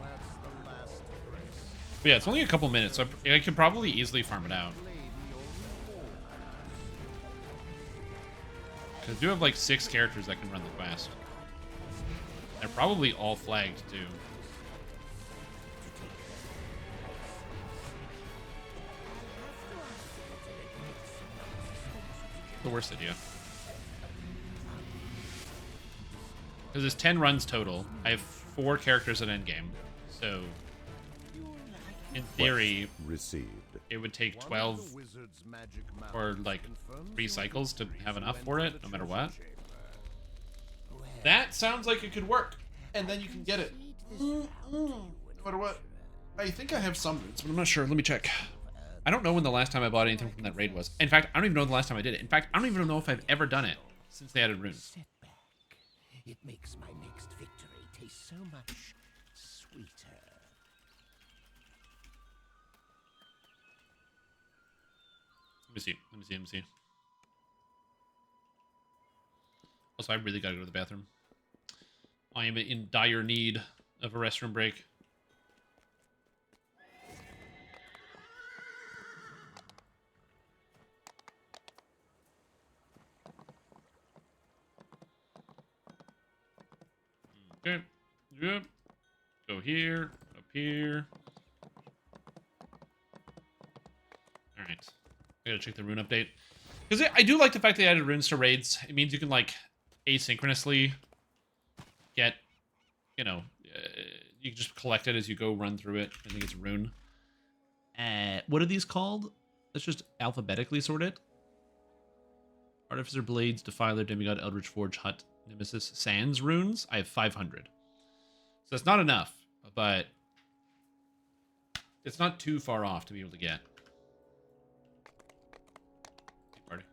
That's the last crest. But yeah, it's only a couple minutes, so I could probably easily farm it out. Because I do have like 6 characters that can run the quest. They're probably all flagged too. The worst idea. Because there's 10 runs total. I have 4 characters at endgame. So, in theory, Received. it would take 12 or like 3 cycles to have enough for it, no matter what. That sounds like it could work. And then you can get it. No matter what. I think I have some roots, but I'm not sure. Let me check. I don't know when the last time I bought anything from that raid was. In fact, I don't even know the last time I did it. In fact, I don't even know if I've ever done it since they added runes. Setback. It makes my next victory taste so much sweeter. Let me see. Let me see. Let me see. Also, I really gotta go to the bathroom. I am in dire need of a restroom break. Okay. Yep. Go here. Up here. Alright. I gotta check the rune update. Because I do like the fact they added runes to raids. It means you can, like, asynchronously get, you know, you can just collect it as you go run through it. I think it's rune. What are these called? Let's just alphabetically sort it. Artificer Blades, Defiler, Demigod, Eldritch Forge, Hut, Nemesis, Sands runes. I have 500. So that's not enough, but it's not too far off to be able to get. Party.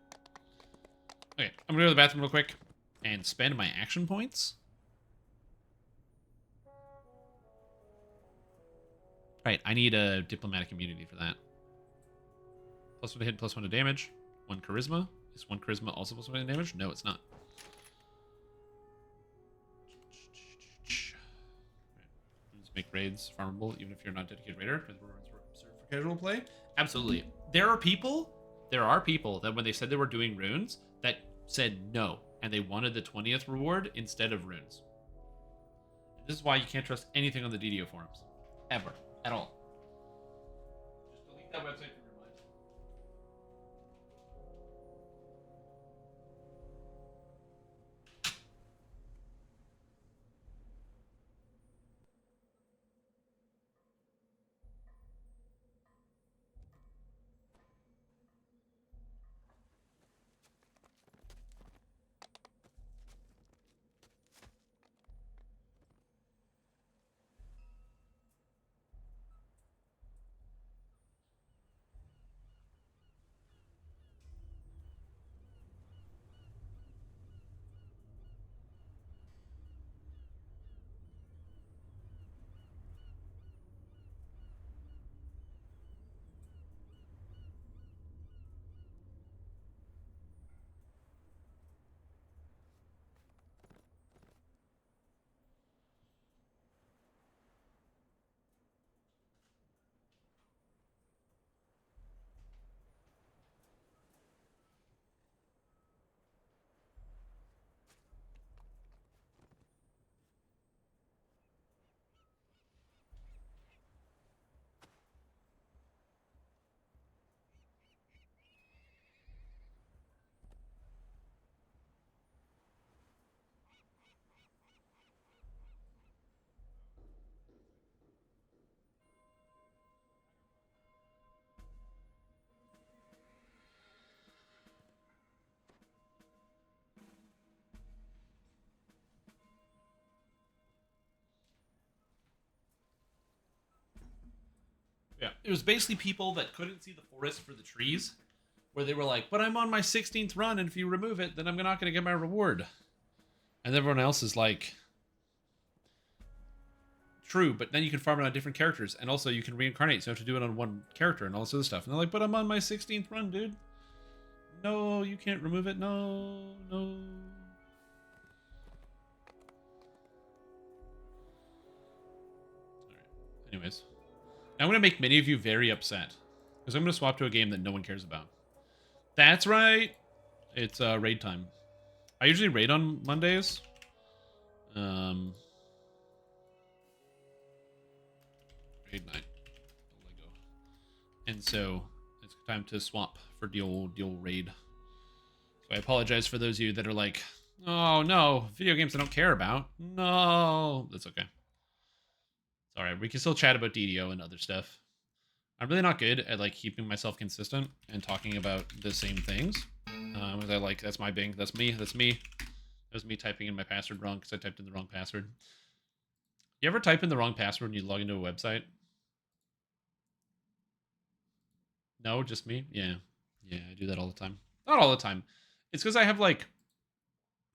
Okay, I'm gonna go to the bathroom real quick and spend my action points. Right, I need a diplomatic immunity for that. +1 to hit, +1 to damage. 1 charisma. Is 1 charisma also +1 to damage? No, it's not. Make raids farmable even if you're not a dedicated raider, because we're reserved for casual play. Absolutely. There are people there are people that when they said they were doing runes, that said no, and they wanted the 20th reward instead of runes. This is why you can't trust anything on the DDO forums. Ever. At all. Just delete that website from your mind. Yeah, it was basically people that couldn't see the forest for the trees, where they were like, but I'm on my 16th run, and if you remove it, then I'm not going to get my reward. And everyone else is like, true, but then you can farm it on different characters, and also you can reincarnate, so you have to do it on one character and all this other stuff. And they're like, but I'm on my 16th run, dude. No, you can't remove it. No, no. Alright, anyways. I'm going to make many of you very upset, because I'm going to swap to a game that no one cares about. That's right! It's raid time. I usually raid on Mondays. Raid night. Lego. And so, it's time to swap for deal raid. So I apologize for those of you that are like, oh no, video games I don't care about. No! That's okay. It's alright, we can still chat about DDO and other stuff. I'm really not good at like keeping myself consistent and talking about the same things. As I like, that's my Bing, that's me. That was me typing in my password wrong because I typed in the wrong password. You ever type in the wrong password when you log into a website? No, just me? Yeah. Yeah, I do that all the time. Not all the time. It's because I have like,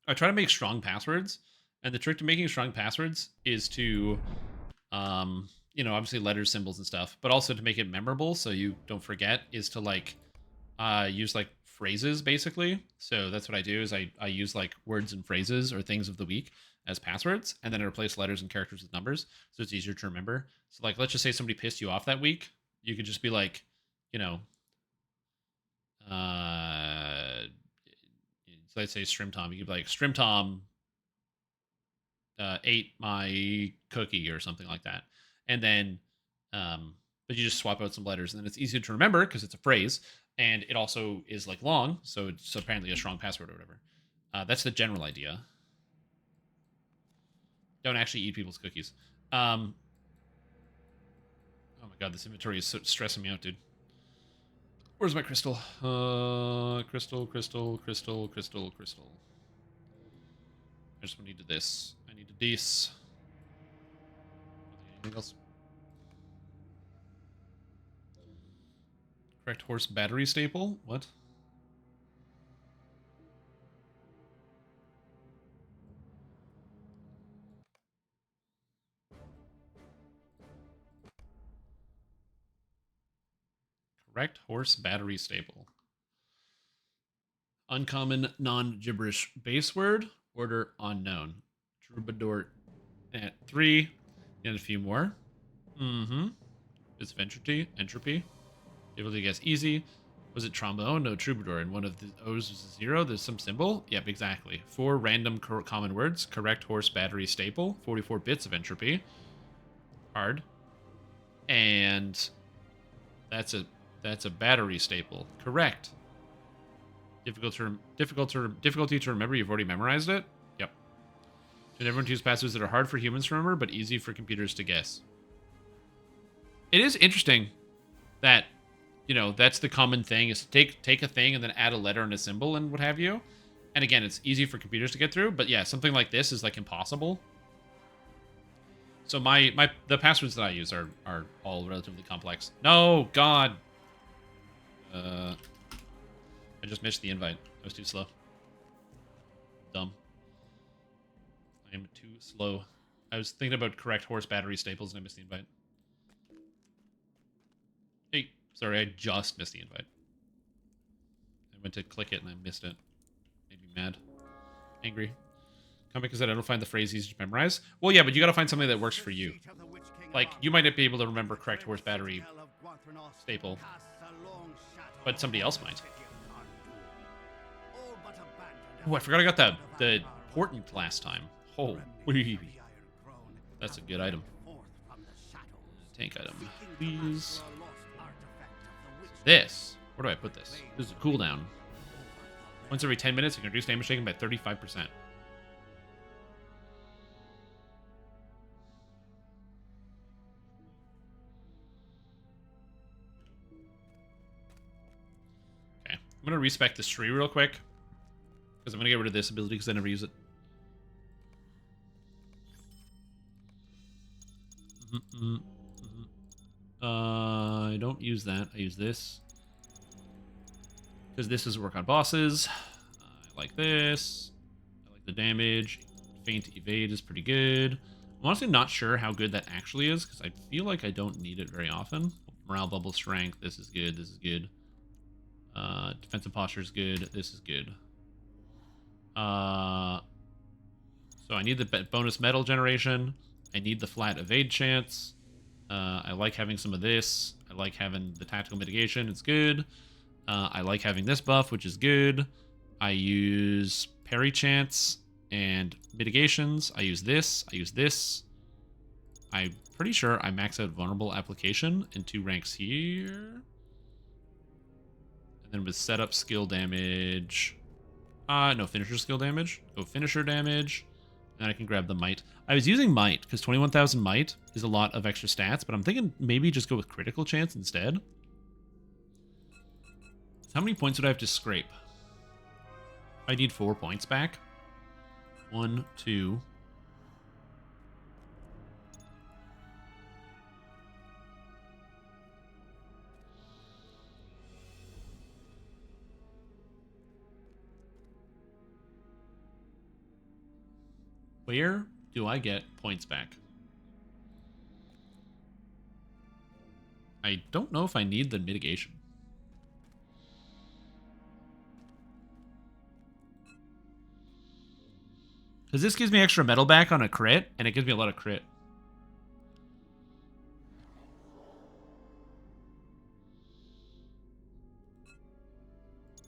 I try to make strong passwords, and the trick to making strong passwords is to, you know, obviously letters, symbols, and stuff, but also to make it memorable so you don't forget is to like use like phrases basically. So that's what I do is I use like words and phrases or things of the week as passwords, and then I replace letters and characters with numbers so it's easier to remember. So like, let's just say somebody pissed you off that week. You could just be like, you know, so let's say Strim Tom. You could be like, Strim Tom ate my cookie or something like that. And then, but you just swap out some letters, and then it's easier to remember because it's a phrase, and it also is like long, so it's apparently a strong password or whatever. That's the general idea. Don't actually eat people's cookies. Oh my god, this inventory is so stressing me out, dude. Where's my crystal? Crystal. I just needed this. I needed this. Anything else? Correct horse battery staple? What? Correct horse battery staple. Uncommon non-gibberish base word. Order unknown. Troubadour at 3. And a few more. It's entropy. Able to guess easy. Was it trombone? No, troubadour. And one of the O's was a 0. There's some symbol. Yep, exactly. 4 random common words. Correct horse battery staple. 44 bits of entropy. Hard. And that's a battery staple. Correct. Difficulty to remember. You've already memorized it. Yep. Should everyone choose passwords that are hard for humans to remember, but easy for computers to guess? It is interesting that, you know, that's the common thing, is to take a thing and then add a letter and a symbol and what have you. And again, it's easy for computers to get through, but yeah, something like this is like impossible. So the passwords that I use are all relatively complex. No, God. I just missed the invite. I was too slow. Dumb. I am too slow. I was thinking about correct horse battery staples and I missed the invite. Hey, sorry, I just missed the invite. I went to click it and I missed it. Made me mad. Angry. Come because I don't find the phrase easy to memorize. Well, yeah, but you gotta find something that works for you. Like, you might not be able to remember correct horse battery staple, but somebody else might. Oh, I forgot I got the portent last time. Oh, that's a good item. Tank item, please. This. Where do I put this? This is a cooldown. Once every 10 minutes, you can reduce damage taken by 35%. Okay, I'm gonna respec this tree real quick, because I'm gonna get rid of this ability because I never use it. I don't use that. I use this because this is work on bosses. I like this. I like the damage. Feint evade is pretty good. I'm honestly not sure how good that actually is because I feel like I don't need it very often. Morale bubble strength. This is good. This is good. Defensive posture is good. This is good. So I need the bonus metal generation. I need the flat evade chance. I like having some of this. I like having the tactical mitigation. It's good. I like having this buff, which is good. I use parry chance and mitigations. I use this. I use this. I'm pretty sure I max out vulnerable application in 2 ranks here. And then with setup skill damage. No, finisher skill damage. Go finisher damage. And I can grab the might. I was using might because 21,000 might is a lot of extra stats, but I'm thinking maybe just go with critical chance instead. So how many points would I have to scrape? I need 4 points back. 1, 2. Where do I get points back? I don't know if I need the mitigation. Because this gives me extra metal back on a crit, and it gives me a lot of crit.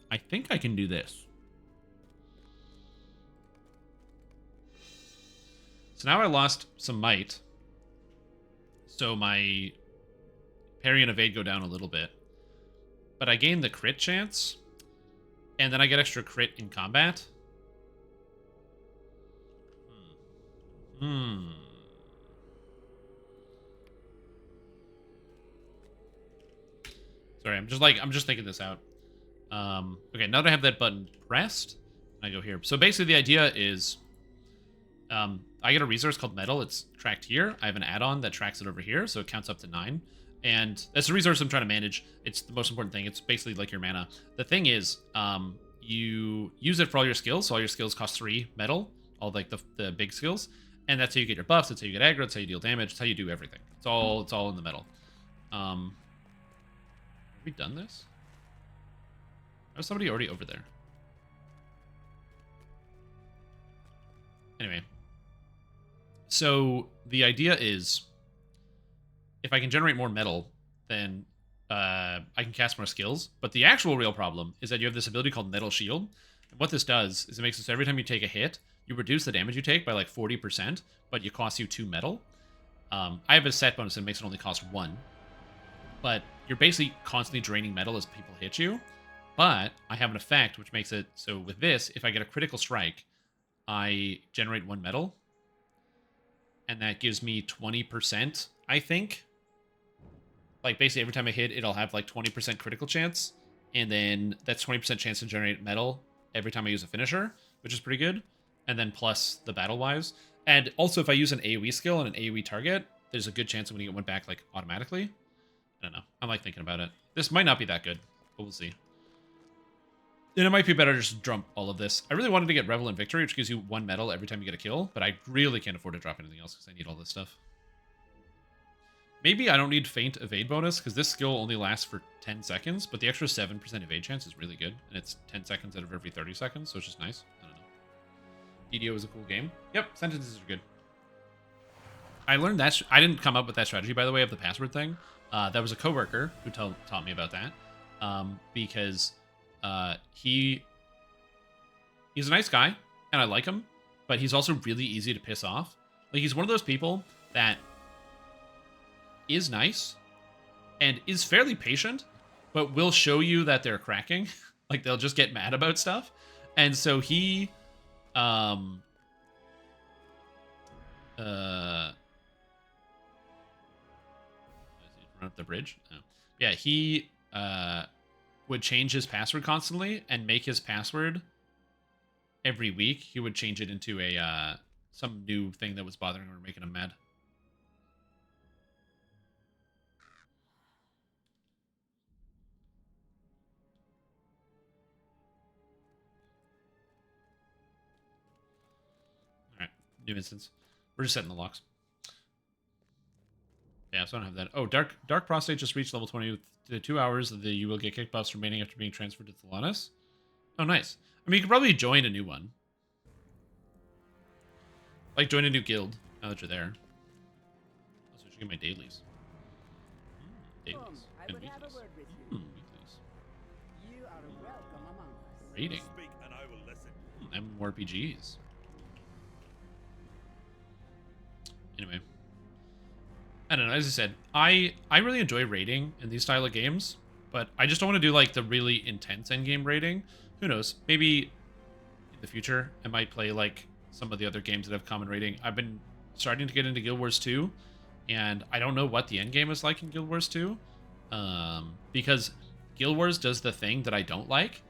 I think I can do this. So now I lost some might. So my parry and evade go down a little bit. But I gain the crit chance. And then I get extra crit in combat. Sorry, I'm just thinking this out. Okay, now that I have that button pressed, I go here. So basically the idea is I get a resource called metal. It's tracked here. I have an add-on that tracks it over here, so it counts up to 9. And that's the resource I'm trying to manage. It's the most important thing. It's basically like your mana. The thing is, you use it for all your skills, so all your skills cost 3 metal, all like the big skills. And that's how you get your buffs, that's how you get aggro, that's how you deal damage, that's how you do everything. It's all in the metal. Have we done this? There's somebody already over there. Anyway. So the idea is, if I can generate more metal, then I can cast more skills. But the actual real problem is that you have this ability called Metal Shield. And what this does is it makes it so every time you take a hit, you reduce the damage you take by like 40%, but you cost you 2 metal. I have a set bonus that makes it only cost 1. But you're basically constantly draining metal as people hit you. But I have an effect which makes it so with this, if I get a critical strike, I generate 1 metal. And that gives me 20%, I think. Like, basically, every time I hit, it'll have, like, 20% critical chance. And then that's 20% chance to generate metal every time I use a finisher, which is pretty good. And then plus the battle-wise. And also, if I use an AoE skill on an AoE target, there's a good chance I'm going to get one back, like, automatically. I don't know. I'm, like, thinking about it. This might not be that good, but we'll see. And it might be better just to dump all of this. I really wanted to get Revel and Victory, which gives you 1 medal every time you get a kill, but I really can't afford to drop anything else because I need all this stuff. Maybe I don't need Feint Evade bonus, because this skill only lasts for 10 seconds, but the extra 7% evade chance is really good, and it's 10 seconds out of every 30 seconds, so it's just nice. I don't know. DDO is a cool game. Yep, sentences are good. I learned that... I didn't come up with that strategy, by the way, of the password thing. That was a coworker who taught me about that, because he's a nice guy, and I like him, but he's also really easy to piss off. Like, he's one of those people that is nice and is fairly patient, but will show you that they're cracking. Like, they'll just get mad about stuff. And so he run up the bridge. Oh. Yeah, he would change his password constantly and make his password every week. He would change it into a some new thing that was bothering him or making him mad. New instance. We're just setting the locks. Yeah, so I don't have that. Oh, Dark Prostate just reached level 20 with the 2 hours. You will get kick buffs remaining after being transferred to Thelanis. Oh, nice. I mean, you could probably join a new one. Like, join a new guild now that you're there. Also, I should get my dailies. Dailies. And weeklies. Weeklies. You are welcome among us. Rating. MMORPGs. Anyway, I don't know. As I said, I really enjoy raiding in these style of games, but I just don't want to do like the really intense endgame raiding. Who knows? Maybe in the future I might play like some of the other games that have common raiding. I've been starting to get into Guild Wars 2, and I don't know what the endgame is like in Guild Wars 2, because Guild Wars does the thing that I don't like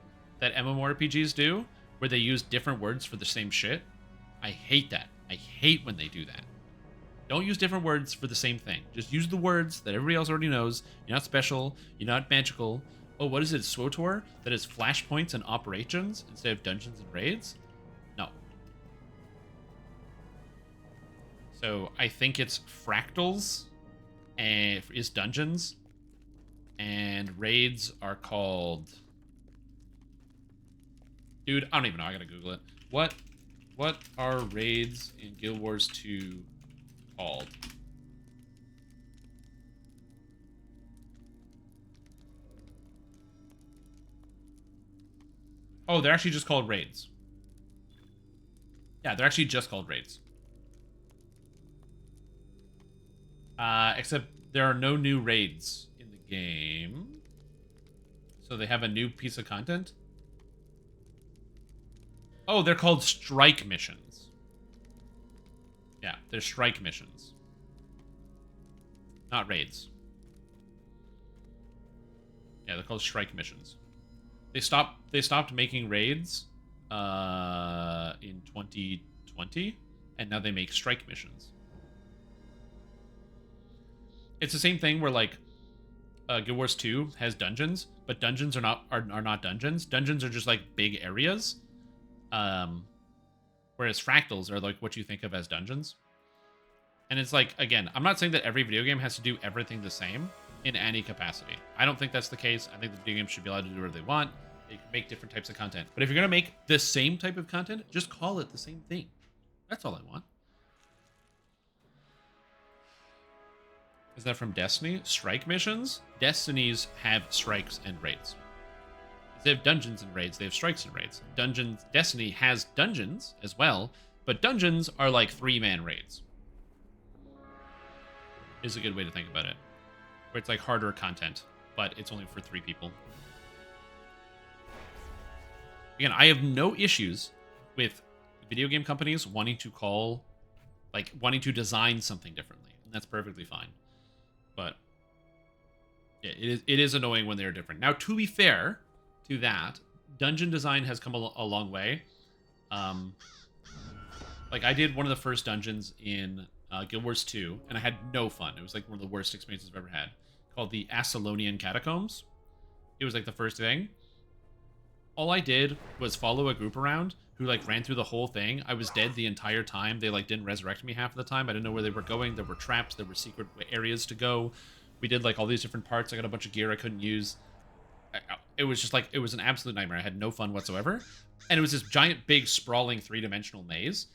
that MMORPGs do, where they use different words for the same shit. I hate that. I hate when they do that. Don't use different words for the same thing. Just use the words that everybody else already knows. You're not special. You're not magical. Oh, what is it? SWTOR? That is flashpoints and operations instead of dungeons and raids? No. So I think it's fractals and is dungeons, and raids are called... Dude, I don't even know. I gotta Google it. What are raids in Guild Wars 2 called? Oh, they're actually just called raids. Yeah, they're actually just called raids. Except there are no new raids in the game. So they have a new piece of content. Oh, they're called strike missions. Yeah, they're strike missions. Not raids. Yeah, they're called strike missions. They stopped making raids in 2020, and now they make strike missions. It's the same thing where like Guild Wars 2 has dungeons, but dungeons are not dungeons. Dungeons are just like big areas. Whereas fractals are like what you think of as dungeons. And it's like, again, I'm not saying that every video game has to do everything the same in any capacity. I don't think that's the case. I think the video games should be allowed to do whatever they want. They can make different types of content. But if you're going to make the same type of content, just call it the same thing. That's all I want. Is that from Destiny? Strike missions? Destinies have strikes and raids. They have dungeons and raids. They have strikes and raids. Dungeons. Destiny has dungeons as well, but dungeons are like 3-man raids. Is a good way to think about it. Where it's like harder content, but it's only for 3 people. Again, I have no issues with video game companies wanting to wanting to design something differently, and that's perfectly fine. But yeah, it is annoying when they're different. Now, to be fair to that, dungeon design has come a long way. Like, I did one of the first dungeons in Guild Wars 2, and I had no fun. It was like one of the worst experiences I've ever had. Called the Asolonian Catacombs. It was like the first thing. All I did was follow a group around who like ran through the whole thing. I was dead the entire time. They like didn't resurrect me half of the time. I didn't know where they were going. There were traps. There were secret areas to go. We did like all these different parts. I got a bunch of gear I couldn't use. It was just like, it was an absolute nightmare. I had no fun whatsoever. And it was this giant, big, sprawling 3-dimensional maze,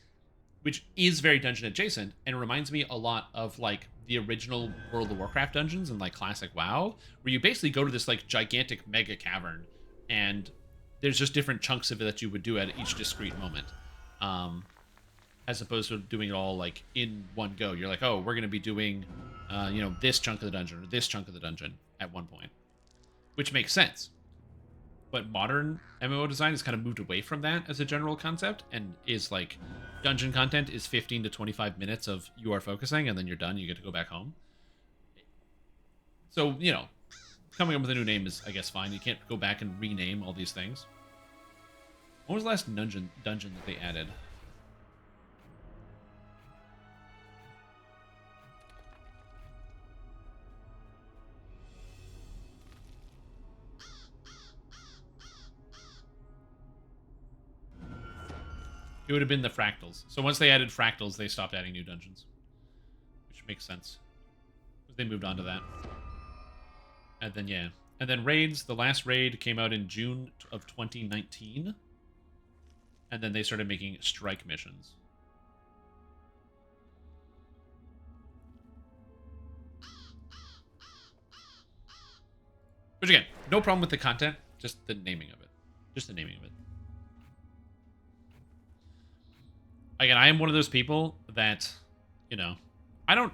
which is very dungeon adjacent, and it reminds me a lot of like the original World of Warcraft dungeons and like classic WoW, where you basically go to this like gigantic mega cavern, and there's just different chunks of it that you would do at each discrete moment, as opposed to doing it all like in one go. You're like, oh, we're going to be doing, you know, this chunk of the dungeon or this chunk of the dungeon at one point, which makes sense. But modern MMO design has kind of moved away from that as a general concept, and is like dungeon content is 15 to 25 minutes of you are focusing, and then you're done. You get to go back home. So, you know, coming up with a new name is, I guess, fine. You can't go back and rename all these things. When was the last dungeon that they added? It would have been the fractals. So once they added fractals, they stopped adding new dungeons. Which makes sense. They moved on to that. And then, yeah. And then raids. The last raid came out in June of 2019. And then they started making strike missions. Which, again, no problem with the content. Just the naming of it. Just the naming of it. Again, I am one of those people that, you know, I don't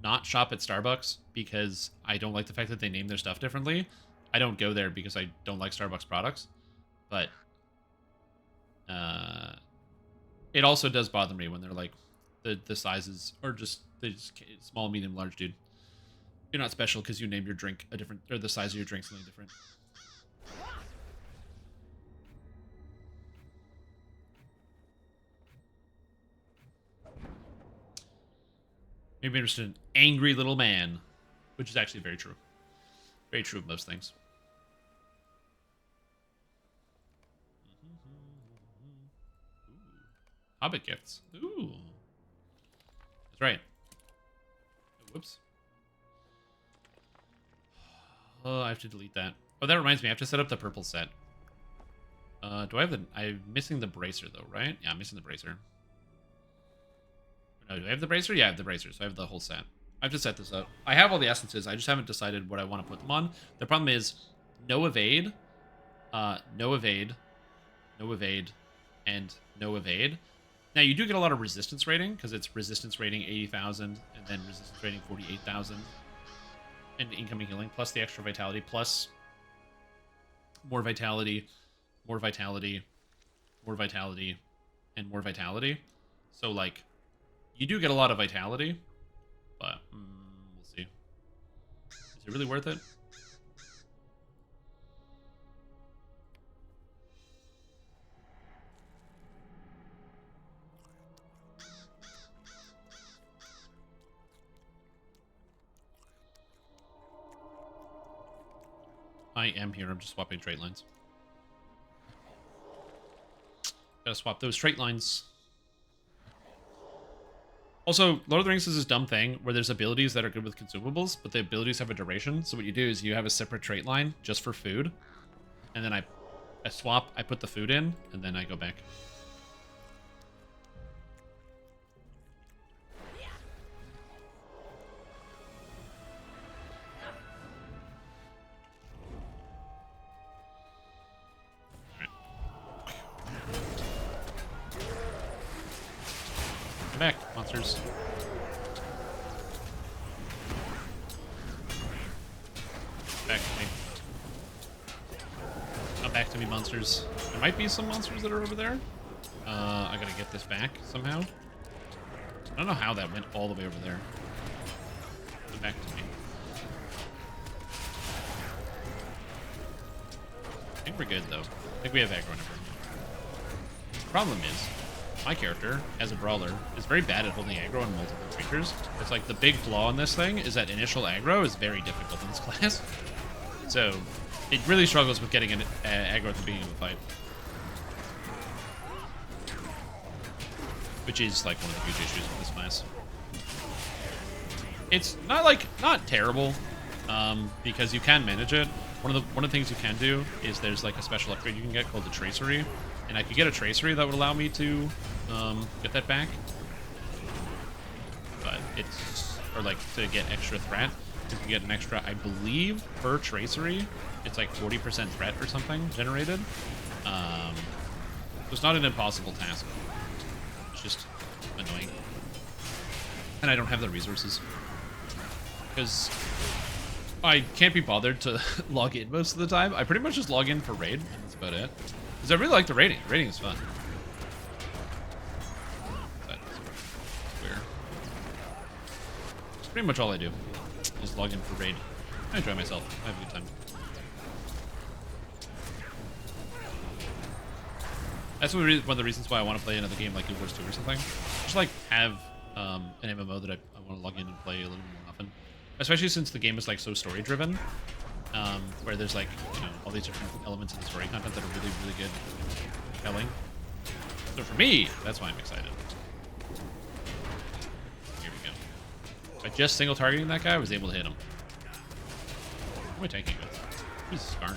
not shop at Starbucks because I don't like the fact that they name their stuff differently. I don't go there because I don't like Starbucks products. But it also does bother me when they're like, the sizes are just small, medium, large, dude. You're not special because you named your drink a different, or the size of your drink something different. Maybe interested in angry little man, which is actually very true. Very true of most things. Ooh. Hobbit gifts. Ooh. That's right. Oh, whoops. Oh, I have to delete that. Oh, that reminds me. I have to set up the purple set. Do I have the... I'm missing the bracer, though, right? Yeah, I'm missing the bracer. No, do I have the bracer? Yeah, I have the bracer, so I have the whole set. I have to set this up. I have all the essences. I just haven't decided what I want to put them on. The problem is no evade, no evade, no evade, and no evade. Now, you do get a lot of resistance rating, because it's resistance rating 80,000, and then resistance rating 48,000, and incoming healing, plus the extra vitality, plus more vitality, more vitality, more vitality, and more vitality. So, like, you do get a lot of vitality, but we'll see. Is it really worth it? I am here. I'm just swapping trait lines. Gotta swap those trait lines. Also, Lord of the Rings is this dumb thing where there's abilities that are good with consumables, but the abilities have a duration. So what you do is you have a separate trait line just for food. And then I swap, I put the food in, and then I go back. Come back, monsters. Back to me. Come back to me, monsters. There might be some monsters that are over there. I gotta get this back somehow. I don't know how that went all the way over there. Come back to me. I think we're good, though. I think we have aggro number. The problem is, my character, as a brawler, is very bad at holding aggro on multiple creatures. It's like the big flaw in this thing is that initial aggro is very difficult in this class. So, it really struggles with getting an aggro at the beginning of the fight. Which is like one of the huge issues with this class. It's not terrible, because you can manage it. One of the things you can do is there's like a special upgrade you can get called the Tracery, and I could get a Tracery that would allow me to get that back. But or like to get extra threat, you can get an extra, I believe, per Tracery. It's like 40% threat or something generated. So it's not an impossible task. It's just annoying. And I don't have the resources. Because I can't be bothered to log in most of the time. I pretty much just log in for raid, and that's about it. Because I really like the raiding. Raiding is fun. That's weird. It's pretty much all I do. Is log in for raid. I enjoy myself. I have a good time. That's one of the reasons why I want to play another game like Guild Wars 2 or something. Just like have an MMO that I want to log in and play a little more often. Especially since the game is like so story driven, where there's like, you know, all these different elements of the story content that are really, really good and compelling. So for me, that's why I'm excited. Here we go. By just single targeting that guy, I was able to hit him. Who am I tanking with? He's scarring.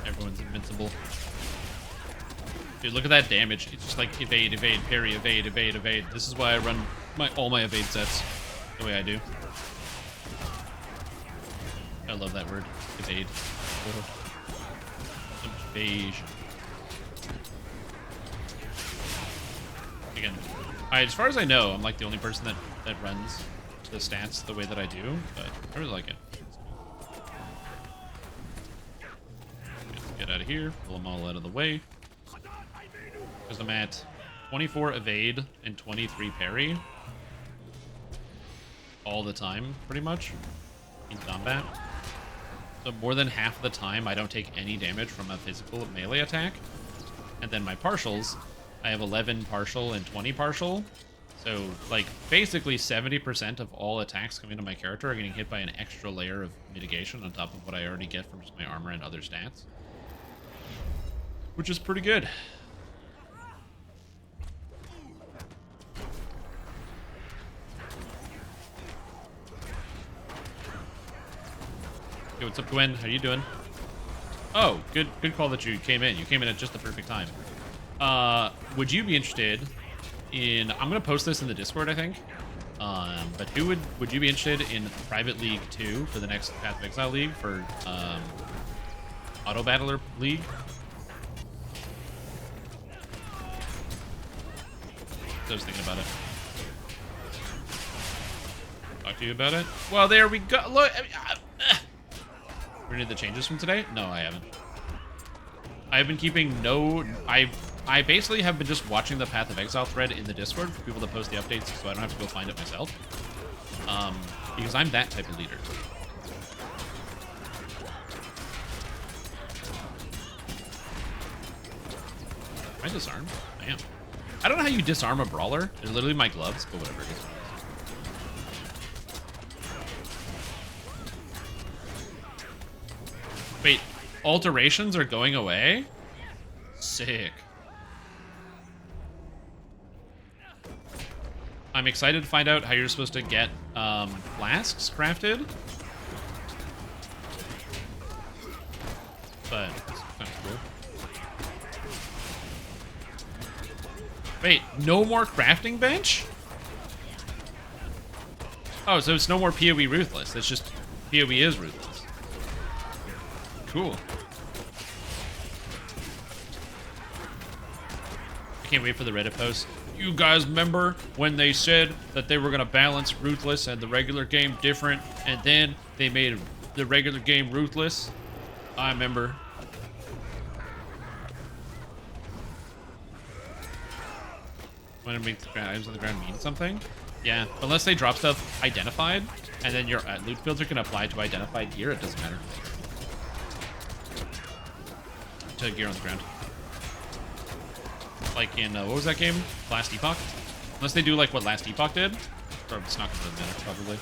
Everyone's invincible. Dude, look at that damage. It's just like evade, evade, parry, evade, evade, evade. This is why I run all my evade sets the way I do. I love that word, evade. Oh. So much evasion. Again, as far as I know, I'm like the only person that runs the stats the way that I do, but I really like it. Get out of here, pull them all out of the way. Because I'm at 24 evade and 23 parry. All the time, pretty much, in combat. So more than half the time I don't take any damage from a physical melee attack. And then my partials, I have 11 partial and 20 partial. So, like, basically 70% of all attacks coming to my character are getting hit by an extra layer of mitigation on top of what I already get from just my armor and other stats. Which is pretty good. Hey, what's up, Gwen? How you doing? Oh, good call that you came in. You came in at just the perfect time. Would you be interested in... I'm going to post this in the Discord, I think. But would you be interested in Private League 2 for the next Path of Exile League for Auto Battler League? I was thinking about it. Talk to you about it? Well, there we go. Look, we did the changes from today? No, I haven't. I've been keeping no... I basically have been just watching the Path of Exile thread in the Discord for people to post the updates so I don't have to go find it myself. Because I'm that type of leader. Am I disarmed? I am. I don't know how you disarm a brawler. They're literally my gloves, but whatever it is. Wait, alterations are going away? Sick. I'm excited to find out how you're supposed to get flasks crafted. But sounds cool. Wait, no more crafting bench? Oh, so it's no more PoE Ruthless. It's just PoE is Ruthless. Cool. I can't wait for the Reddit post. You guys remember when they said that they were going to balance Ruthless and the regular game different, and then they made the regular game Ruthless? I remember. When it makes the items on the ground mean something? Yeah, unless they drop stuff identified, and then your loot filter can apply to identified gear, it doesn't matter. To gear on the ground. Like in, what was that game? Last Epoch? Unless they do like what Last Epoch did, or it's not gonna matter, probably.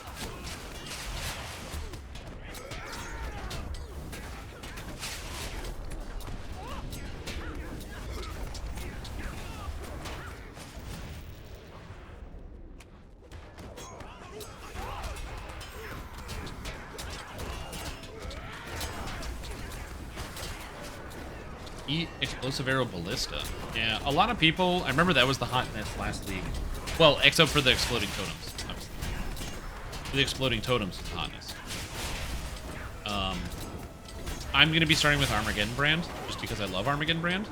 Explosive Arrow Ballista. Yeah, a lot of people, I remember that was the hotness last league. Well, except for the Exploding Totems, obviously. The Exploding Totems is the hotness. I'm going to be starting with Armageddon brand, just because I love Armageddon brand.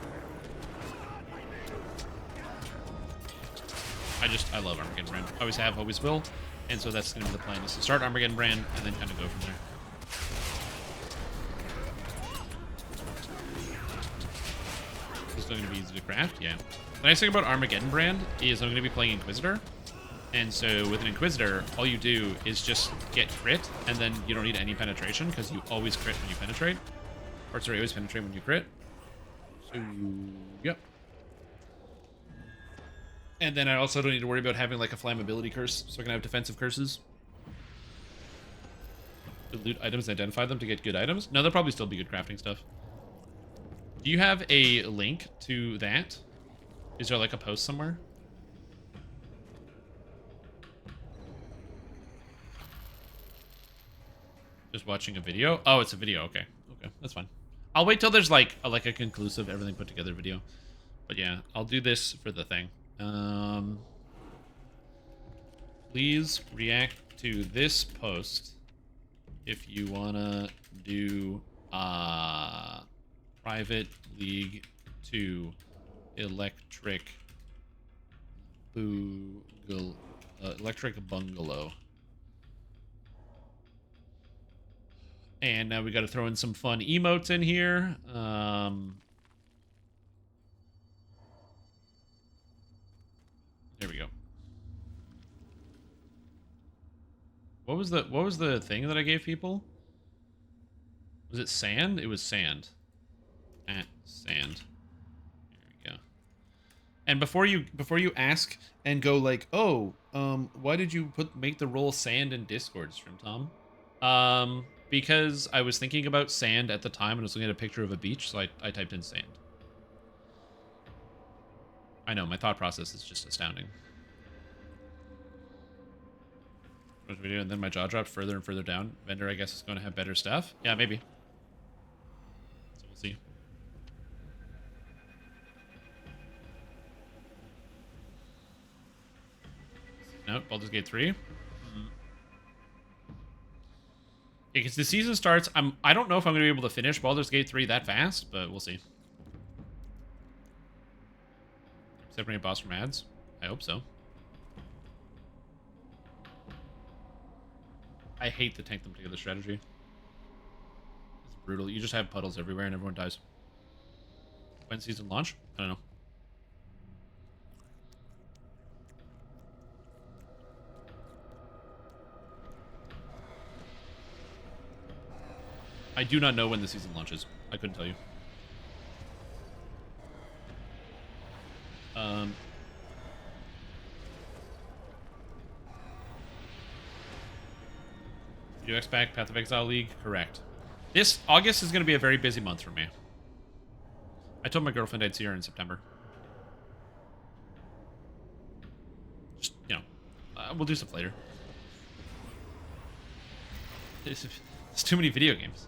I love Armageddon brand. Always have, always will. And so that's going to be the plan, is to start Armageddon brand, and then kind of go from there. Still going to be easy to craft, yeah. The nice thing about Armageddon brand is I'm going to be playing Inquisitor, and so with an Inquisitor, all you do is just get crit, and then you don't need any penetration because you always crit when you penetrate, or sorry, always penetrate when you crit. So, yep. And then I also don't need to worry about having like a flammability curse, so I can have defensive curses. Loot items and identify them to get good items. No, there'll probably still be good crafting stuff. Do you have a link to that? Is there like a post somewhere? Just watching a video? Oh, it's a video. Okay. Okay, that's fine. I'll wait till there's like a conclusive everything put together video. But yeah, I'll do this for the thing. Please react to this post if you wanna do Private League 2 Electric Bungalow. And now we got to throw in some fun emotes in here. There we go. What was the thing that I gave people? Was it sand? It was sand. Sand. There we go. And before you ask and go like, oh, why did you make the role sand in Discord, Stream Tom? Because I was thinking about sand at the time and I was looking at a picture of a beach, so I typed in sand. I know, my thought process is just astounding. Video, and then my jaw dropped further and further down. Vendor, I guess, is going to have better stuff. Yeah, maybe. So we'll see. Nope, Baldur's Gate 3. Yeah, because the season starts. I don't know if I'm going to be able to finish Baldur's Gate 3 that fast, but we'll see. Separating a boss from ads? I hope so. I hate the tank them together strategy. It's brutal. You just have puddles everywhere and everyone dies. When season launch? I don't know. I do not know when the season launches. I couldn't tell you. UX Pack, Path of Exile League, correct. This August is going to be a very busy month for me. I told my girlfriend I'd see her in September. Just, you know, we'll do stuff later. There's too many video games.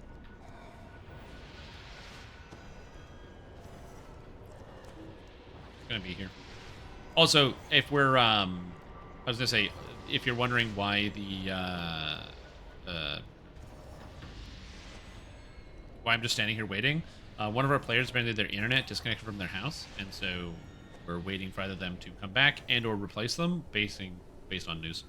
It's gonna be here. Also, if we're, I was gonna say, if you're wondering why the, why I'm just standing here waiting, one of our players, apparently their internet disconnected from their house, and so we're waiting for either them to come back and or replace them, based on news.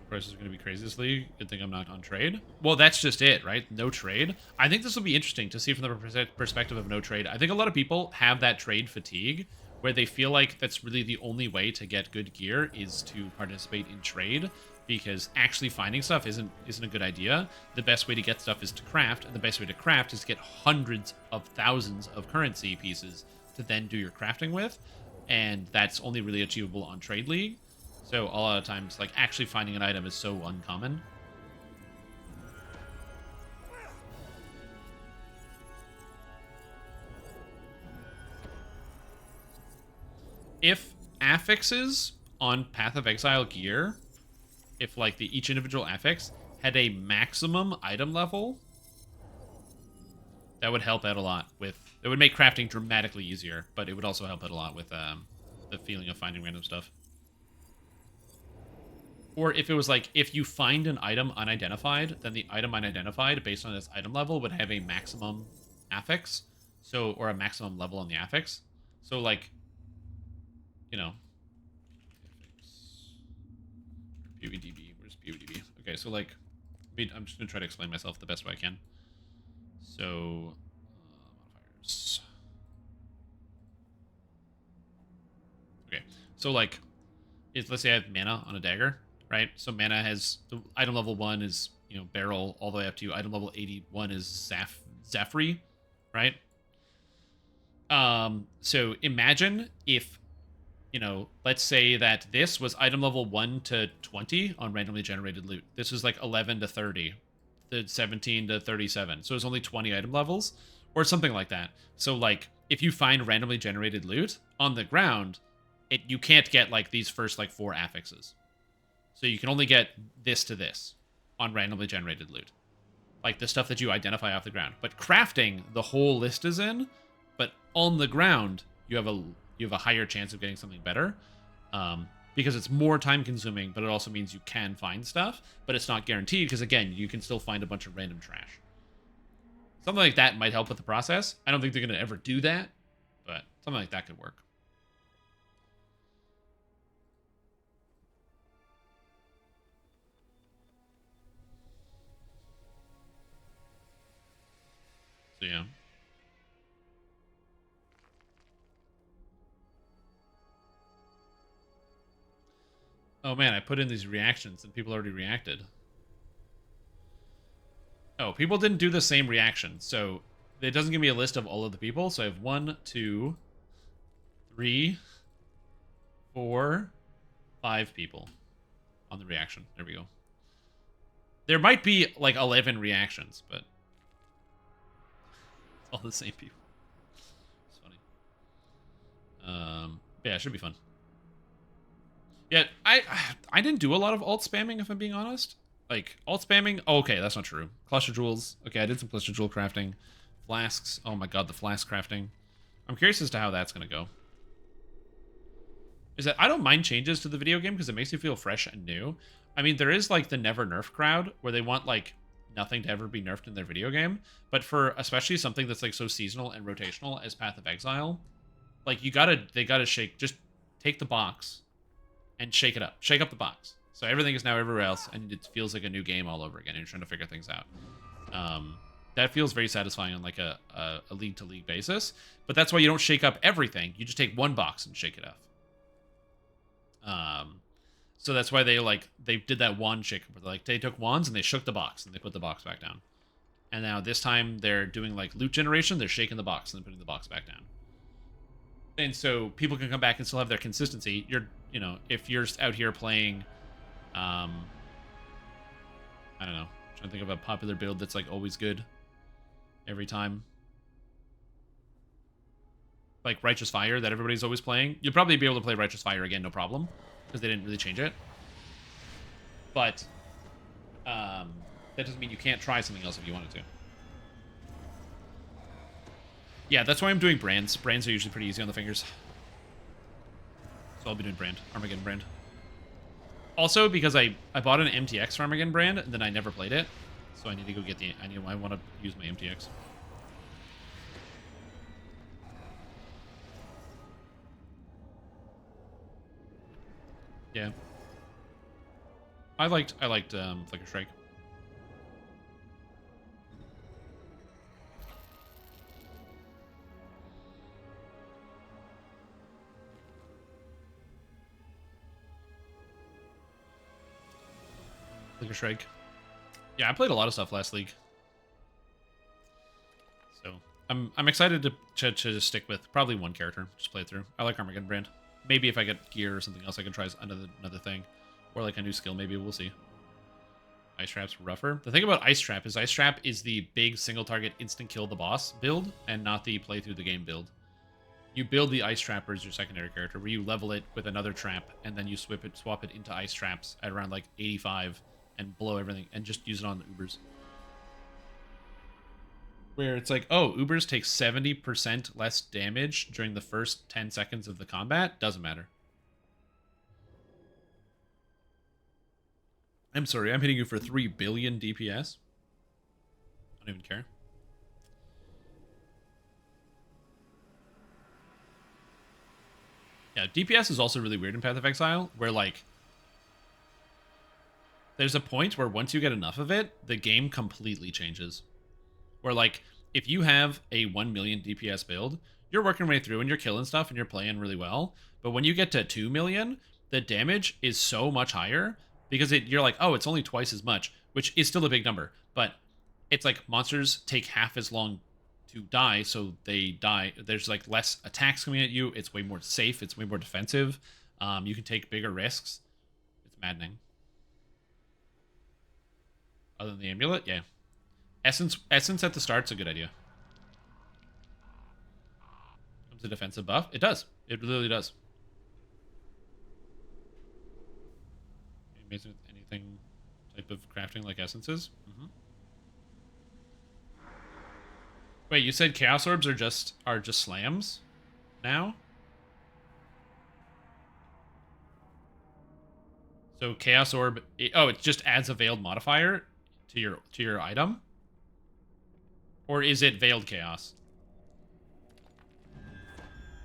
Price is going to be crazy this league. Good thing I'm not on trade. Well, that's just it, right? No trade. I think this will be interesting to see from the perspective of no trade. I think a lot of people have that trade fatigue where they feel like that's really the only way to get good gear is to participate in trade, because actually finding stuff isn't a good idea. The best way to get stuff is to craft, and the best way to craft is to get hundreds of thousands of currency pieces to then do your crafting with, and that's only really achievable on Trade League. So a lot of times, like, actually finding an item is so uncommon. If affixes on Path of Exile gear, if, like, each individual affix had a maximum item level, that would help out a lot with... It would make crafting dramatically easier, but it would also help out a lot with the feeling of finding random stuff. Or if it was like, if you find an item unidentified, then the item unidentified, based on its item level, would have a maximum affix. So, or a maximum level on the affix. So, like, you know. PvDB, where's PvDB? Okay, so, like, I'm just going to try to explain myself the best way I can. So, modifiers. Okay, so, like, let's say I have mana on a dagger. Right, so mana has the item level 1 is, you know, barrel, all the way up to item level 81 is Zephyr, right? So imagine if, you know, let's say that this was item level 1 to 20 on randomly generated loot. This was like 11 to 30, the 17 to 37. So it's only 20 item levels or something like that. So like if you find randomly generated loot on the ground, you can't get like these first like 4 affixes. So you can only get this to this on randomly generated loot. Like the stuff that you identify off the ground. But crafting, the whole list is in, but on the ground, you have a higher chance of getting something better. Because it's more time consuming, but it also means you can find stuff, but it's not guaranteed because again, you can still find a bunch of random trash. Something like that might help with the process. I don't think they're going to ever do that, but something like that could work. So, yeah. Oh man, I put in these reactions and people already reacted. Oh, people didn't do the same reaction. So it doesn't give me a list of all of the people. So I have 1, 2, 3, 4, 5 people on the reaction. There we go. There might be like 11 reactions, but all the same people. It's funny. Yeah, it should be fun. Yeah, I didn't do a lot of alt spamming, if I'm being honest. Like, alt spamming... Oh, okay, that's not true. Cluster jewels. Okay, I did some cluster jewel crafting. Flasks. Oh my god, the flask crafting. I'm curious as to how that's going to go. Is that I don't mind changes to the video game because it makes you feel fresh and new. I mean, there is, like, the never nerf crowd where they want, like, nothing to ever be nerfed in their video game. But for especially something that's, like, so seasonal and rotational as Path of Exile, like, they gotta shake... Just take the box and shake it up. Shake up the box. So everything is now everywhere else, and it feels like a new game all over again. You're trying to figure things out. That feels very satisfying on like a league-to-league basis. But that's why you don't shake up everything. You just take one box and shake it up. So that's why they did that wand shake. Like they took wands and they shook the box and they put the box back down. And now this time they're doing like loot generation. They're shaking the box and then putting the box back down. And so people can come back and still have their consistency. You know, if you're out here playing, I don't know, trying to think of a popular build that's like always good every time. Like Righteous Fire that everybody's always playing. You'll probably be able to play Righteous Fire again, no problem, because they didn't really change it. But that doesn't mean you can't try something else if you wanted to. Yeah, that's why I'm doing brands. Brands are usually pretty easy on the fingers. So I'll be doing brand. Armageddon brand. Also, because I bought an MTX for Armageddon brand, and then I never played it. So I need to go get the... I want to use my MTX. Yeah. I liked Flicker Strike. Flicker Strike. Yeah, I played a lot of stuff last league. So I'm excited to stick with probably one character. Just play it through. I like Armageddon brand. Maybe if I get gear or something else, I can try another thing. Or like a new skill, maybe. We'll see. Ice Trap's rougher. The thing about Ice Trap is the big single target instant kill the boss build, and not the play through the game build. You build the Ice Trapper as your secondary character, where you level it with another trap, and then you swap it into Ice Traps at around like 85, and blow everything, and just use it on the Ubers. Where it's like, oh, Ubers take 70% less damage during the first 10 seconds of the combat. Doesn't matter. I'm sorry, I'm hitting you for 3 billion DPS. I don't even care. Yeah, DPS is also really weird in Path of Exile, where, like, there's a point where once you get enough of it, the game completely changes. Where, like, if you have a 1 million DPS build, you're working your way through and you're killing stuff and you're playing really well. But when you get to 2 million, the damage is so much higher because you're like, oh, it's only twice as much, which is still a big number. But it's like monsters take half as long to die, so they die. There's like less attacks coming at you. It's way more safe. It's way more defensive. You can take bigger risks. It's maddening. Other than the amulet, yeah. Essence at the start's a good idea. Comes a defensive buff. It does. It literally does. Amazing with anything type of crafting like essences. Mm-hmm. Wait, you said Chaos Orbs are just slams now? So Chaos Orb, it just adds a veiled modifier to your item? Or is it Veiled Chaos?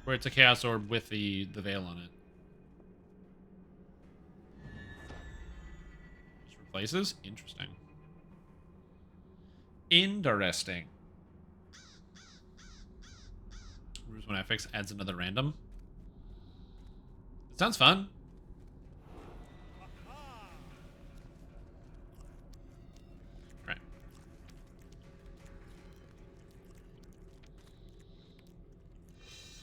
Where it's a Chaos Orb with the veil on it. Just replaces? Interesting. Interesting. Ruse 1 FX adds another random. It sounds fun. Right.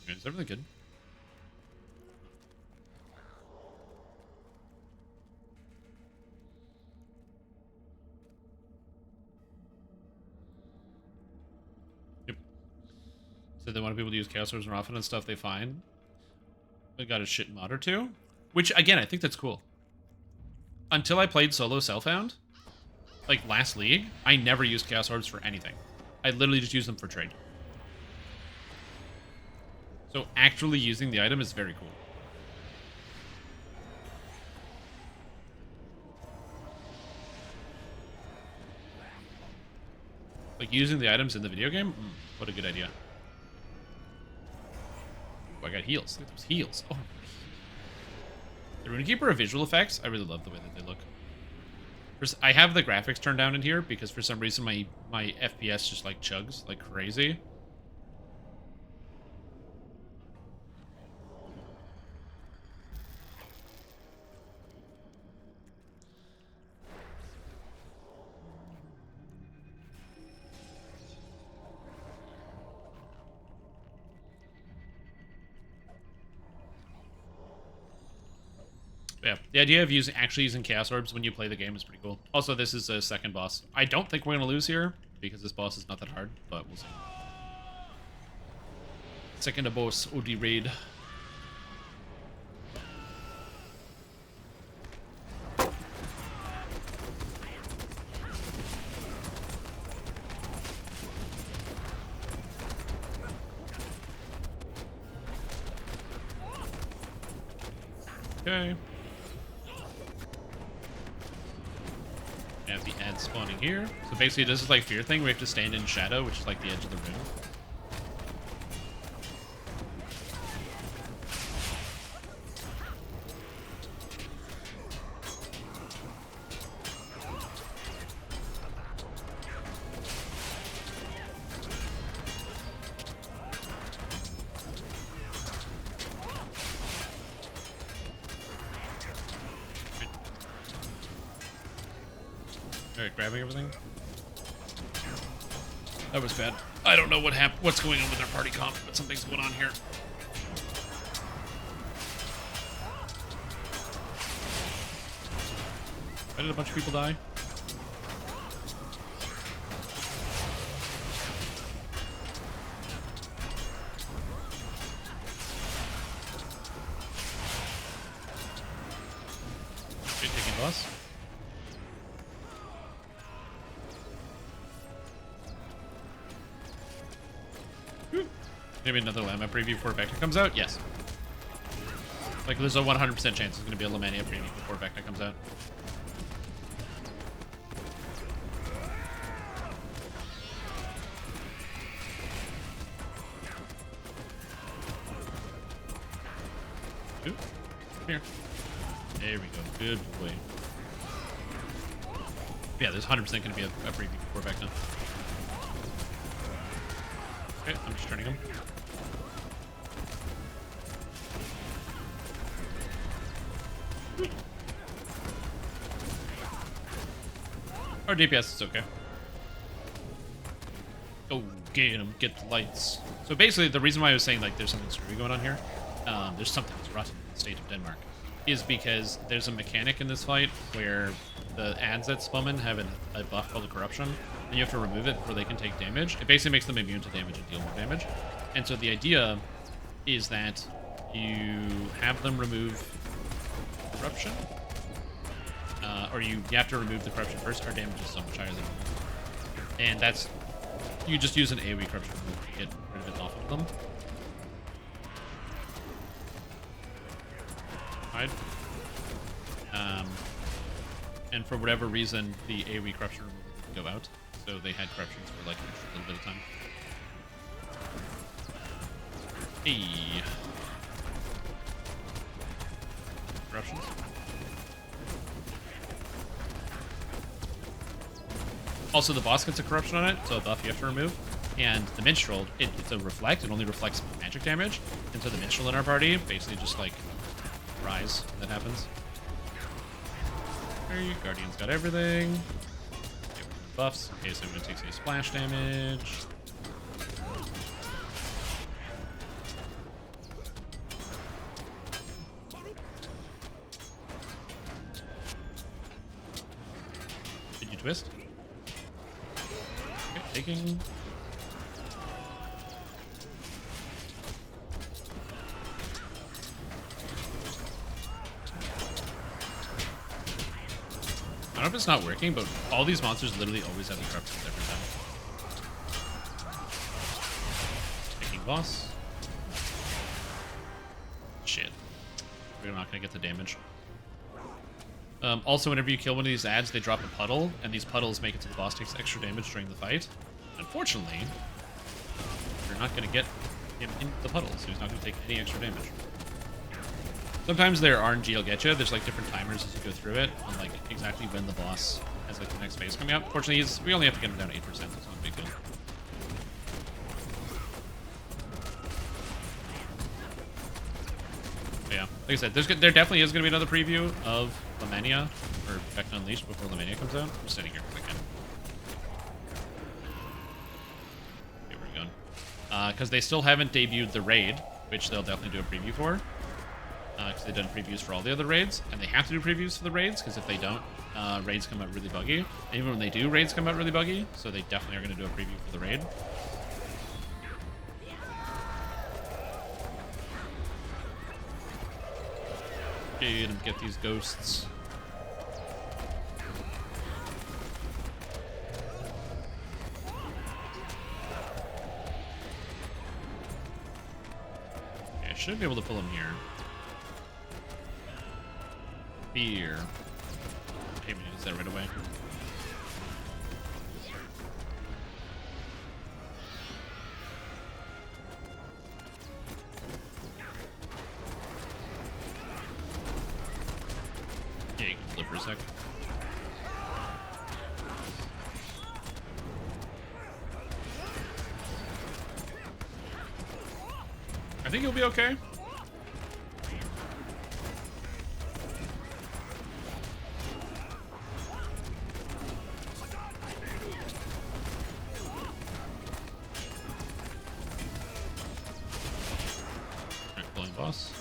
Okay, is everything good? So they want people to use Chaos Orbs more often and stuff they find. They got a shit mod or two. Which, again, I think that's cool. Until I played solo Self-Found, like last league, I never used Chaos Orbs for anything. I literally just used them for trade. So actually using the item is very cool. Like using the items in the video game? What a good idea. I got heals. Look at those heals. Oh. The Runekeeper of visual effects, I really love the way that they look. I have the graphics turned down in here because for some reason my FPS just like chugs like crazy. Yeah, the idea of actually using Chaos Orbs when you play the game is pretty cool. Also, this is a second boss. I don't think we're going to lose here, because this boss is not that hard, but we'll see. Second boss, OD raid. Okay. We have the ad spawning here. So basically this is like fear thing. We have to stand in shadow, which is like the edge of the room. Alright, grabbing everything. That was bad. I don't know what's going on with our party comp, but something's going on here. Why did a bunch of people die? Okay, taking boss. Maybe another Llama preview before Vecna comes out? Yes. Like, there's a 100% chance it's going to be a Lamania preview before Vecna comes out. Ooh. Here. There we go. Good boy. Yeah, there's 100% going to be a preview before Vecna. Okay, I'm just turning him. Our DPS is okay. Oh, get him, get the lights. So basically, the reason why I was saying like there's something screwy going on here, there's something that's rotten in the state of Denmark, is because there's a mechanic in this fight where the ads that summon have a buff called corruption, and you have to remove it before they can take damage. It basically makes them immune to damage and deal more damage. And so the idea is that you have them remove corruption, or you have to remove the corruption first. Our damage is so much higher than normal. And that's, you just use an AoE corruption to get rid of it off of them. Hide. And for whatever reason, the AoE corruption removal didn't go out, so they had corruptions for like an extra little bit of time. Hey. Corruptions. Also, the boss gets a corruption on it, so a buff you have to remove. And the minstrel, it's a reflect. It only reflects magic damage. And so the minstrel in our party basically just like rise when that happens. There you Guardian's got everything. Okay, buffs. Okay, so I'm gonna take some splash damage. Did you twist? Okay, taking. I don't know if it's not working, but all these monsters literally always have the corruptions every time. Taking boss. Shit. We're not gonna get the damage. Also, whenever you kill one of these ads, they drop a puddle, and these puddles make it so the boss takes extra damage during the fight. Unfortunately, you're not going to get him in the puddle, so he's not going to take any extra damage. Sometimes their RNG will get you. There's like different timers as you go through it on like exactly when the boss has like the next phase coming up. Fortunately, we only have to get him down to 8%. It's not a big deal. But yeah, like I said, there definitely is going to be another preview of Lamania or Vecna Unleashed before Lamania comes out. I'm standing here because I can. Okay, where are we going? Because they still haven't debuted the raid, which they'll definitely do a preview for. Because they've done previews for all the other raids, and they have to do previews for the raids, because if they don't, raids come out really buggy. And even when they do, raids come out really buggy, so they definitely are going to do a preview for the raid. Okay, and get these ghosts. Okay, I should be able to pull him here. Fear. Maybe we use that right away. Yeah, you can live for a sec. I think he'll be okay. Alright, pulling boss.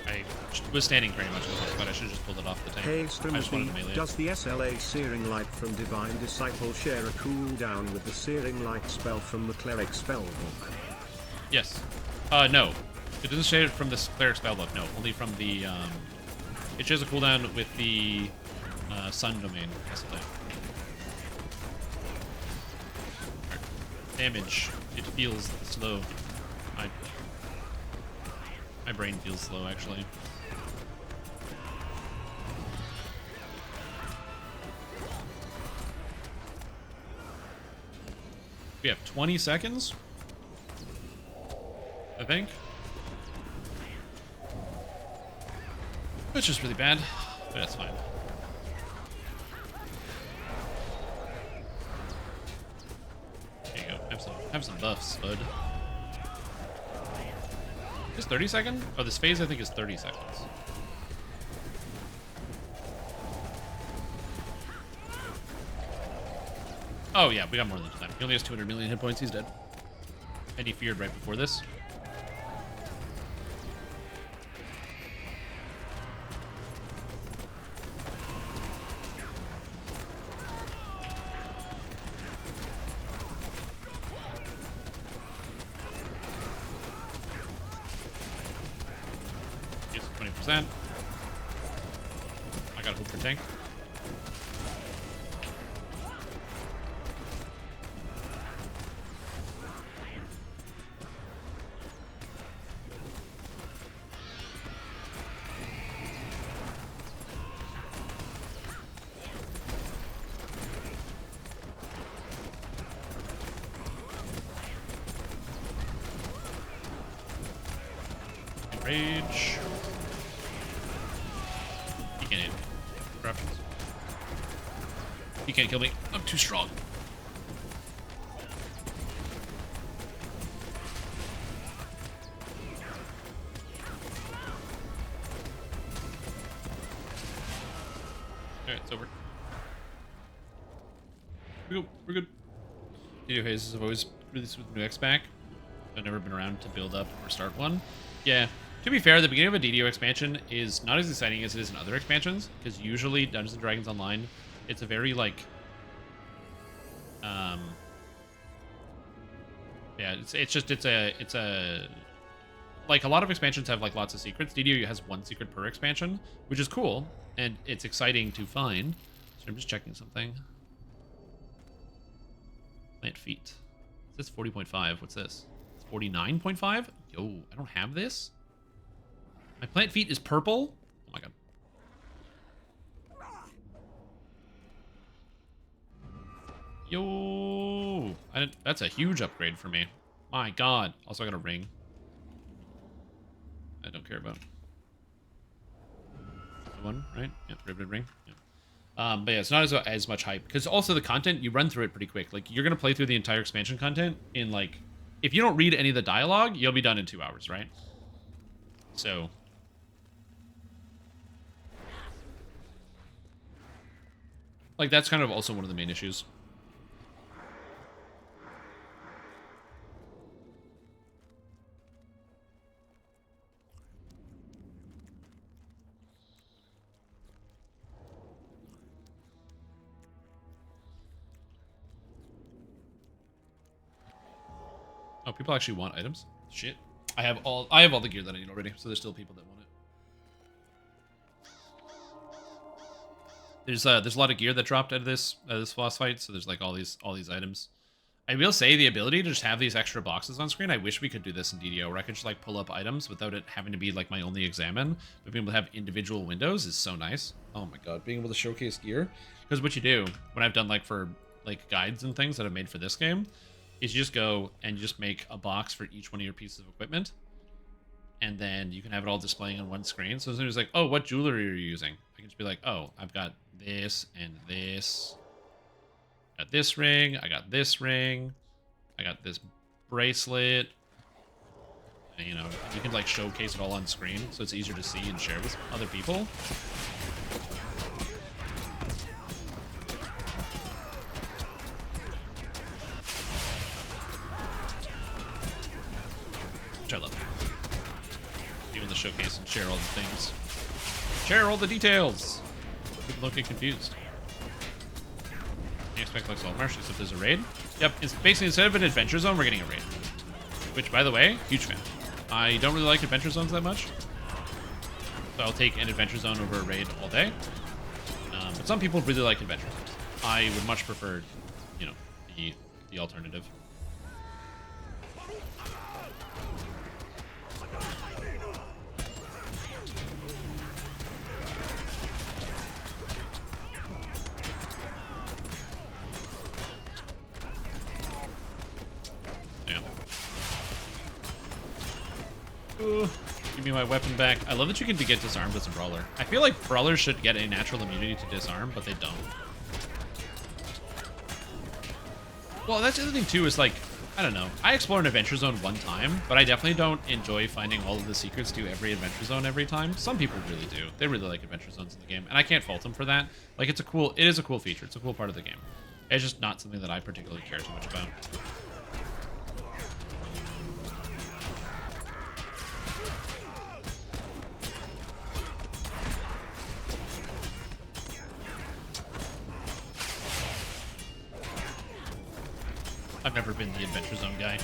I was standing very much, but I should have just pulled it off the tank. Hey I just wanted to Timothy, melee. does the SLA Searing Light from Divine Disciple share a cooldown with the Searing Light spell from the Cleric spellbook? Yes. No. It doesn't share it from the Cleric spellbook, no. Only from the, it shares a cooldown with the, Sun Domain SLA. Damage. It feels slow. My brain feels slow, actually. We have 20 seconds, I think. Which is really bad, but that's fine. There you go. Have some buffs, bud. Is 30 seconds? Oh, this phase I think is 30 seconds. Oh yeah, we got more than time. He only has 200 million hit points. He's dead. And he feared right before this. He's 20%. I got hope for tank. Rage. He can't hit me. Corruptions. He can't kill me. I'm too strong. Alright, it's over. We're good. We're good. DDO hazes have always released with new X pack. I've never been around to build up or start one. Yeah. To be fair, the beginning of a DDO expansion is not as exciting as it is in other expansions, because usually Dungeons & Dragons Online, it's a very, like, yeah, it's a, like, a lot of expansions have, like, lots of secrets. DDO has one secret per expansion, which is cool, and it's exciting to find. So I'm just checking something. Plant feet. It says 40.5. What's this? It's 49.5? Yo, I don't have this? My plant feet is purple? Oh my god. Yo! That's a huge upgrade for me. My god. Also, I got a ring. I don't care about. The one, right? Yep, riveted ring. Yep. But yeah, it's not as much hype. Because also the content, you run through it pretty quick. Like, you're going to play through the entire expansion content in, like... If you don't read any of the dialogue, you'll be done in 2 hours, right? So... Like, that's kind of also one of the main issues. Oh, people actually want items? Shit. I have all the gear that I need already, so there's still people that want it. There's a lot of gear that dropped out of this boss fight, so there's like all these items. I will say the ability to just have these extra boxes on screen, I wish we could do this in DDO, where I could just like pull up items without it having to be like my only examine, but being able to have individual windows is so nice. Oh my god, being able to showcase gear. Because what you do, when I've done like for like guides and things that I've made for this game, is you just go and you just make a box for each one of your pieces of equipment, and then you can have it all displaying on one screen. So as soon as like, oh, what jewelry are you using? I can just be like, oh, I've got this and this. Got this ring, I got this ring, I got this bracelet. And, you know, you can like showcase it all on screen so it's easier to see and share with other people. Which I love. Even the showcase and share all the things. Share all the details! People don't get confused. You expect like Salt Marsh, except there's a raid. Yep, it's basically instead of an adventure zone, we're getting a raid. Which, by the way, huge fan. I don't really like adventure zones that much, so I'll take an adventure zone over a raid all day. But some people really like adventure zones. I would much prefer, you know, the alternative. Give me my weapon back. I love that you can get disarmed as a brawler. I feel like brawlers should get a natural immunity to disarm, but they don't. Well, that's the other thing too, is like, I don't know. I explore an adventure zone one time, but I definitely don't enjoy finding all of the secrets to every adventure zone every time. Some people really do. They really like adventure zones in the game, and I can't fault them for that. Like, it is a cool feature. It's a cool part of the game. It's just not something that I particularly care too much about. I've never been the adventure zone guy.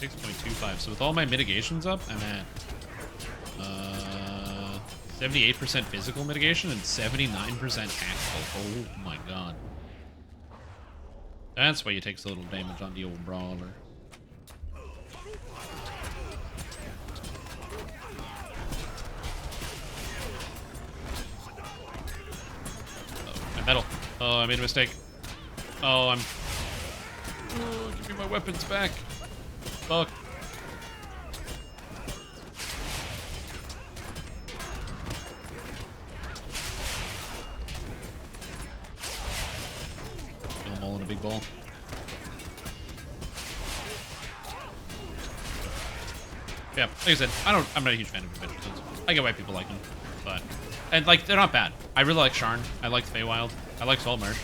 .25. So with all my mitigations up, I'm at 78% physical mitigation and 79% tactical. Oh my god. That's why you take so little damage on the old Brawler. Metal. Oh, I made a mistake. Oh, oh, give me my weapons back. Fuck. Kill them all in a big ball. Yeah, like I said, I'm not a huge fan of adventure zones. I get why people like them, but... And, like, they're not bad. I really like Sharn. I like Feywild. I like Salt Marsh.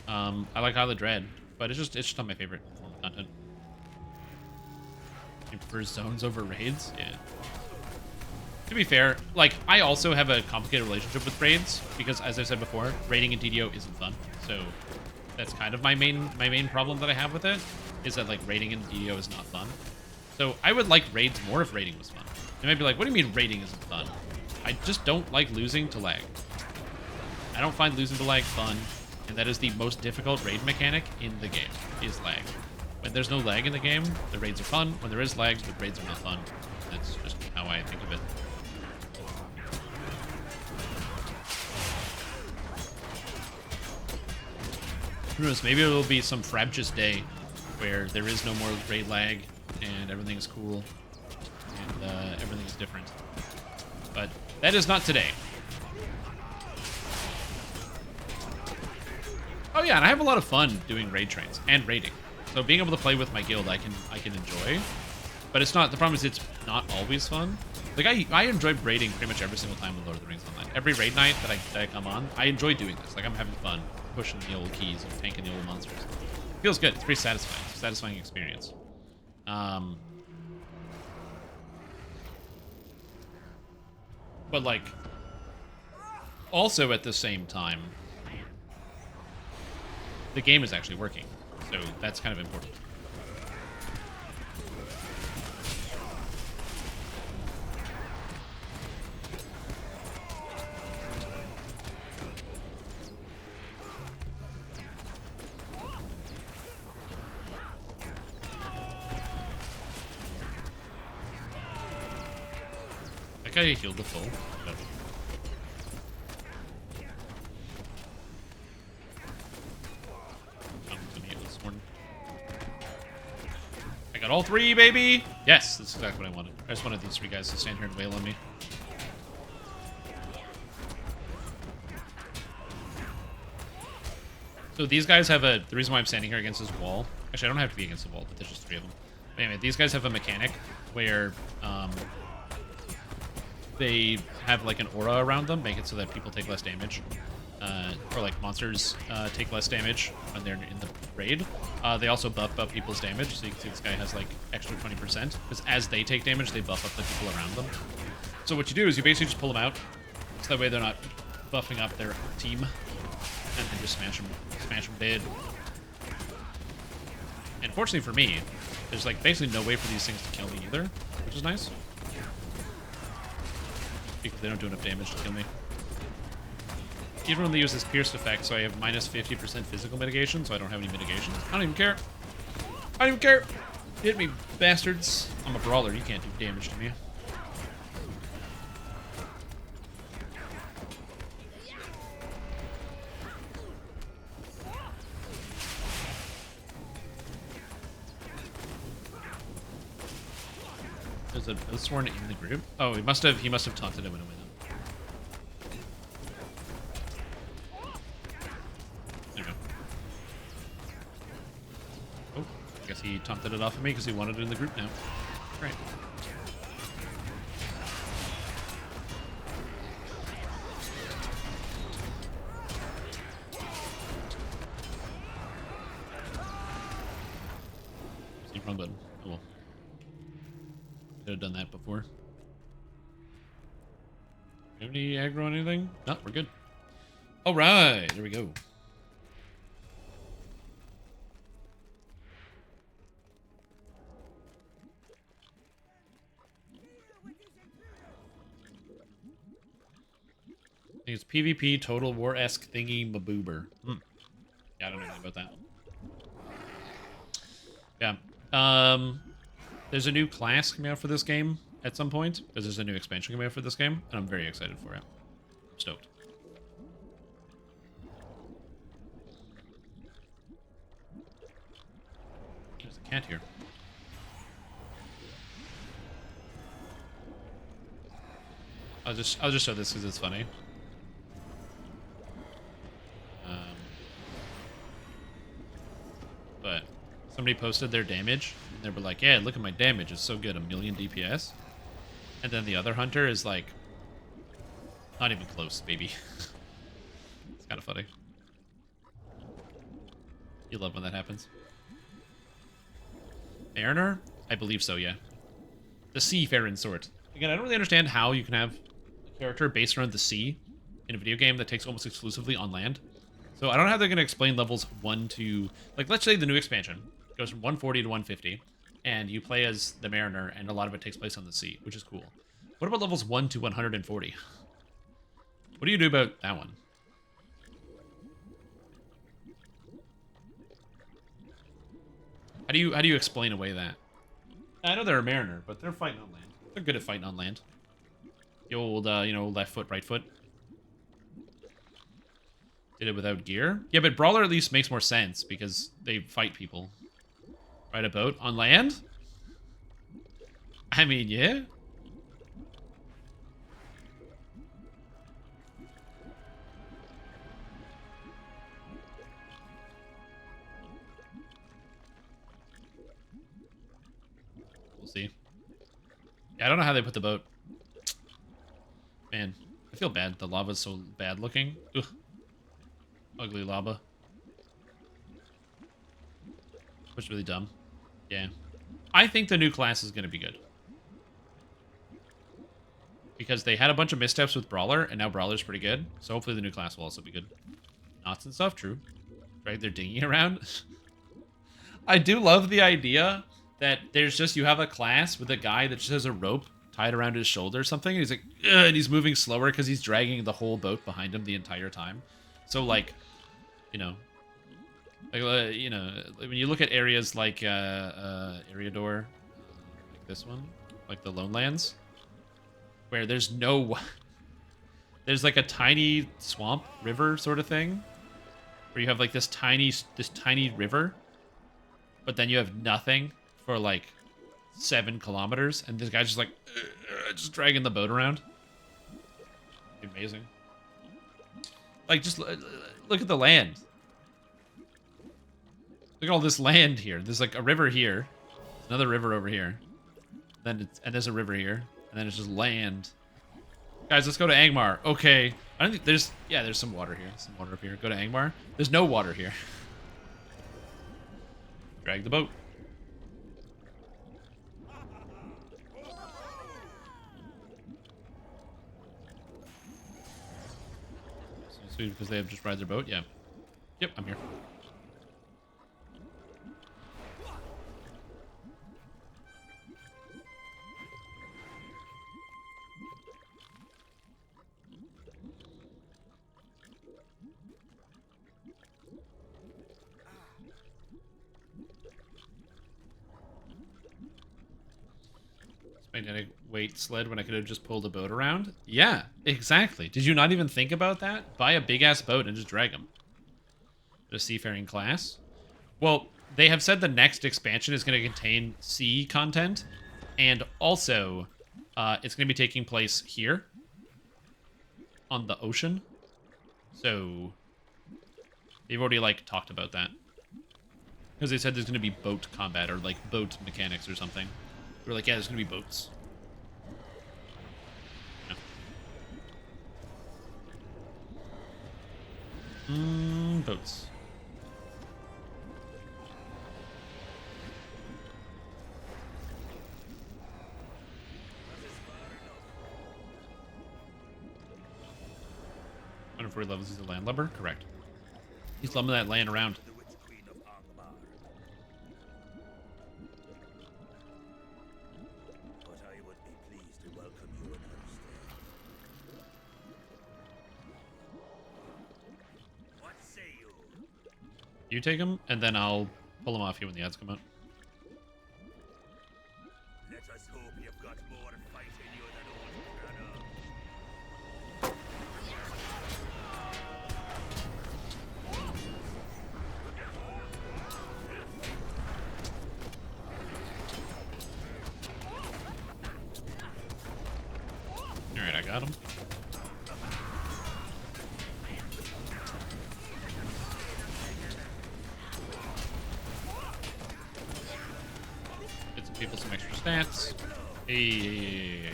I like Isle of Dread. But it's just not my favorite form of content. You prefer zones over raids? Yeah. To be fair, like, I also have a complicated relationship with raids. Because, as I said before, raiding in DDO isn't fun. So, that's kind of my main problem that I have with it. Is that, like, raiding in DDO is not fun. So, I would like raids more if raiding was fun. You might be like, what do you mean raiding isn't fun? I just don't like losing to lag. I don't find losing to lag fun, and that is the most difficult raid mechanic in the game, is lag. When there's no lag in the game, the raids are fun. When there is lag, the raids are not fun. That's just how I think of it. Who knows, maybe it will be some frabjous day where there is no more raid lag, and everything is cool, and everything is different. But that is not today. Oh yeah, and I have a lot of fun doing raid trains and raiding. So being able to play with my guild, I can enjoy. But it's not, the problem is it's not always fun. Like I enjoy raiding pretty much every single time in Lord of the Rings Online. Every raid night that I come on, I enjoy doing this. Like I'm having fun pushing the old keys and tanking the old monsters. It feels good. It's pretty satisfying. It's a satisfying experience. But like, also at the same time, the game is actually working, so that's kind of important. guy healed the full. But... I'm gonna heal this one. I got all 3, baby! Yes, that's exactly what I wanted. I just wanted these 3 guys to stand here and wail on me. So these guys have the reason why I'm standing here against this wall, actually I don't have to be against the wall, but there's just 3 of them. But anyway, these guys have a mechanic where they have like an aura around them, make it so that people take less damage. Or like monsters take less damage when they're in the raid. They also buff up people's damage, so you can see this guy has like extra 20%, because as they take damage, they buff up the people around them. So what you do is you basically just pull them out, so that way they're not buffing up their team, and then just smash them dead. And fortunately for me, there's like basically no way for these things to kill me either, which is nice. Because they don't do enough damage to kill me. Even when they use this pierced effect, so I have minus 50% physical mitigation, so I don't have any mitigations. I don't even care. I don't even care. Hit me, bastards. I'm a brawler. You can't do damage to me. There's a Oathsworn in the group. Oh, he must have taunted him when it went up. There we go. Oh, I guess he taunted it off of me because he wanted it in the group now. Right. See, wrong button. Oh well. Could have done that before. Do you have any aggro on anything? No, we're good. All right, there we go. I think it's PvP Total War-esque thingy maboober. Yeah, I don't know anything about that. Yeah. There's a new class coming out for this game at some point, because there's a new expansion coming out for this game, and I'm very excited for it. I'm stoked. There's a cat here. I'll just show this because it's funny. But somebody posted their damage. They were like, yeah, look at my damage. It's so good. 1,000,000 DPS. And then the other hunter is like, not even close, baby. It's kind of funny. You love when that happens. Mariner? I believe so, yeah. The seafaring sort. Again, I don't really understand how you can have a character based around the sea in a video game that takes almost exclusively on land. So I don't know how they're going to explain levels 1 to... Like, let's say the new expansion goes from 140 to 150, and you play as the Mariner, and a lot of it takes place on the sea, which is cool. What about levels 1 to 140? What do you do about that one? How do you explain away that? I know they're a Mariner, but they're fighting on land. They're good at fighting on land. The old, you know, left foot, right foot. Did it without gear? Yeah, but Brawler at least makes more sense because they fight people. Ride a boat on land? I mean, yeah. We'll see. Yeah, I don't know how they put the boat. Man, I feel bad. The lava's so bad looking. Ugh. Ugly lava. Which really dumb. Yeah. I think the new class is going to be good. Because they had a bunch of missteps with Brawler, and now Brawler's pretty good. So hopefully the new class will also be good. Knots and stuff, true. Right, they're dinging around. I do love the idea that there's just, you have a class with a guy that just has a rope tied around his shoulder or something, and he's like, ugh, and he's moving slower because he's dragging the whole boat behind him the entire time. So, like, you know, when you look at areas like Eriador, like this one, like the Lone Lands, where there's no... There's like a tiny swamp river sort of thing where you have like this tiny river, but then you have nothing for like 7 kilometers, and this guy's just like just dragging the boat around. Amazing. Like, just look at the land. Look at all this land here. There's like a river here, another river over here, and there's a river here, and then it's just land. Guys, let's go to Angmar. Okay. I don't think there's some water here. Some water up here. Go to Angmar. There's no water here. Drag the boat. So sweet because they have just ride their boat? Yeah. Yep, I'm here. Magnetic weight sled when I could have just pulled a boat around? Yeah, exactly. Did you not even think about that? Buy a big-ass boat and just drag them. The seafaring class? Well, they have said the next expansion is going to contain sea content, and also it's going to be taking place here on the ocean. So they've already like talked about that because they said there's going to be boat combat or like boat mechanics or something. We're like, yeah, there's gonna be boats. Yeah. Boats. Before he levels, he's a landlubber? Correct. He's lumbering that land around. You take him, and then I'll pull him off here when the ads come out. Let us hope you've got more fight in you than old Alright, I got him. People some extra stats. Hey.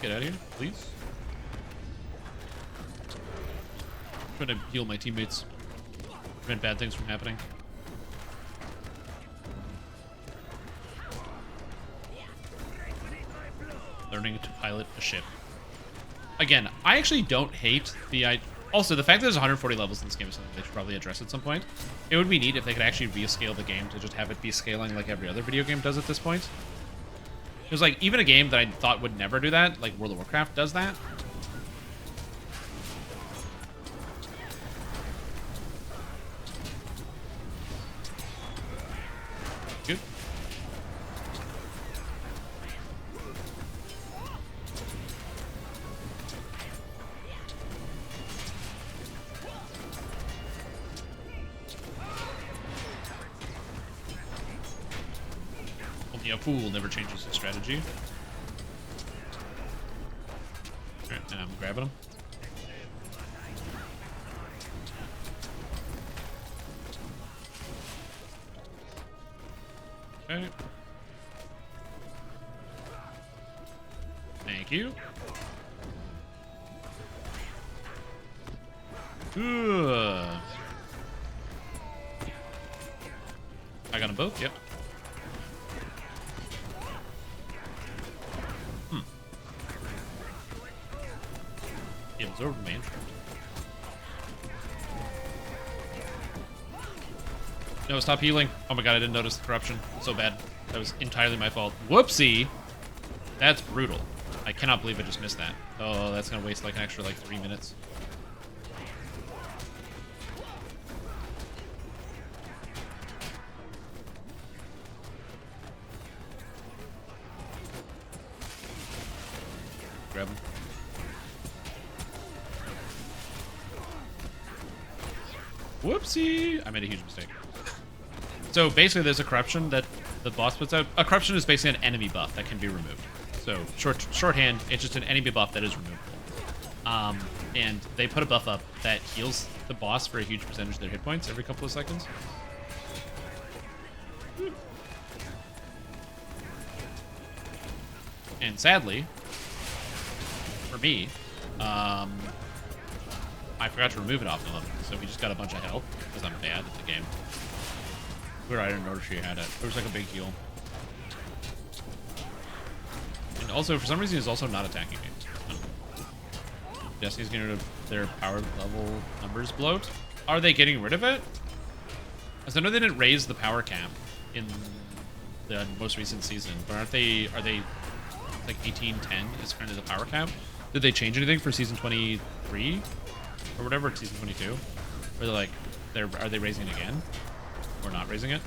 Get out of here, please. I'm trying to heal my teammates. Prevent bad things from happening. Learning to pilot a ship. Again, I actually don't hate the Also, the fact that there's 140 levels in this game is something they should probably address at some point. It would be neat if they could actually rescale the game to just have it be scaling like every other video game does at this point. Because, like, even a game that I thought would never do that, like World of Warcraft, does that. Good. Only a fool never changes his strategy. Alright, I'm grabbing him. Okay. Thank you. Ugh. I got them both, yep. He absorbed me. No, stop healing. Oh my god, I didn't notice the corruption. So bad. That was entirely my fault. Whoopsie! That's brutal. I cannot believe I just missed that. Oh, that's gonna waste like an extra like 3 minutes. Grab him. Whoopsie! I made a huge mistake. So basically there's a corruption that the boss puts out. A corruption is basically an enemy buff that can be removed. So shorthand, it's just an enemy buff that is removable. And they put a buff up that heals the boss for a huge percentage of their hit points every couple of seconds. And sadly, for me, I forgot to remove it off of him, so we just got a bunch of health, because I'm bad at the game. Where I didn't notice she had it. It was like a big heal. And also, for some reason, he's also not attacking me. Destiny's getting rid of their power level numbers bloat. Are they getting rid of it? As I know they didn't raise the power cap in the most recent season, but are they like 1810 is kind of the power cap? Did they change anything for season 23 or whatever, season 22? Or they're like, are they raising it again? Or not raising it?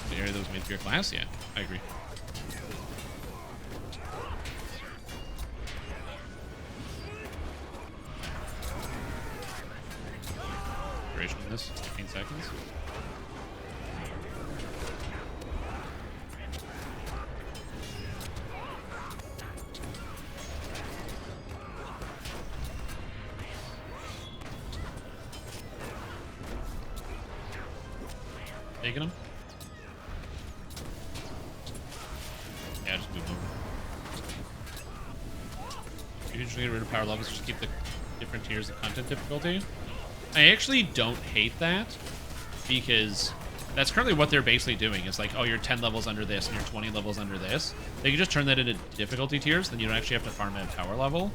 The area that was made for your class? Yeah, I agree. Duration of this, 15 seconds. Taking him? Yeah, just move over. You usually get rid of power levels, just keep the different tiers of content difficulty. I actually don't hate that, because that's currently what they're basically doing. It's like, oh, you're 10 levels under this, and you're 20 levels under this. They can just turn that into difficulty tiers, then you don't actually have to farm at power level.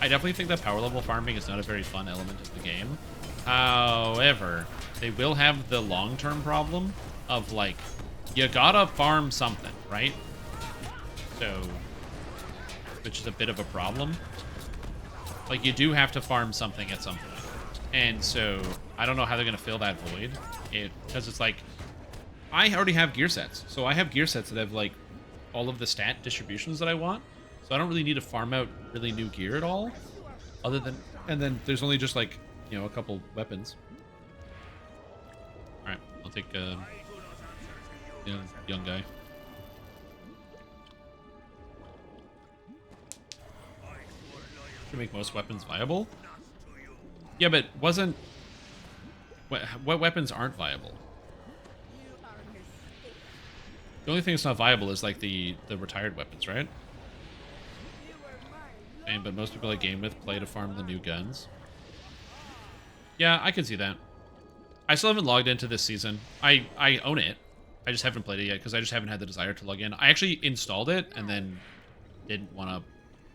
I definitely think that power level farming is not a very fun element of the game. However, they will have the long-term problem of, like, you gotta farm something, right? So, which is a bit of a problem. Like, you do have to farm something at some point. And so, I don't know how they're gonna fill that void. Because it's like, I already have gear sets. So I have gear sets that have, like, all of the stat distributions that I want. So I don't really need to farm out really new gear at all. Other than, and then there's only just, like, you know, a couple weapons. Alright, I'll take, young guy. Should make most weapons viable? Yeah, but wasn't... What weapons aren't viable? The only thing that's not viable is, like, the retired weapons, right? And, but most people I game with play to farm the new guns. Yeah, I can see that. I still haven't logged into this season. I own it. I just haven't played it yet because I just haven't had the desire to log in. I actually installed it and then didn't want to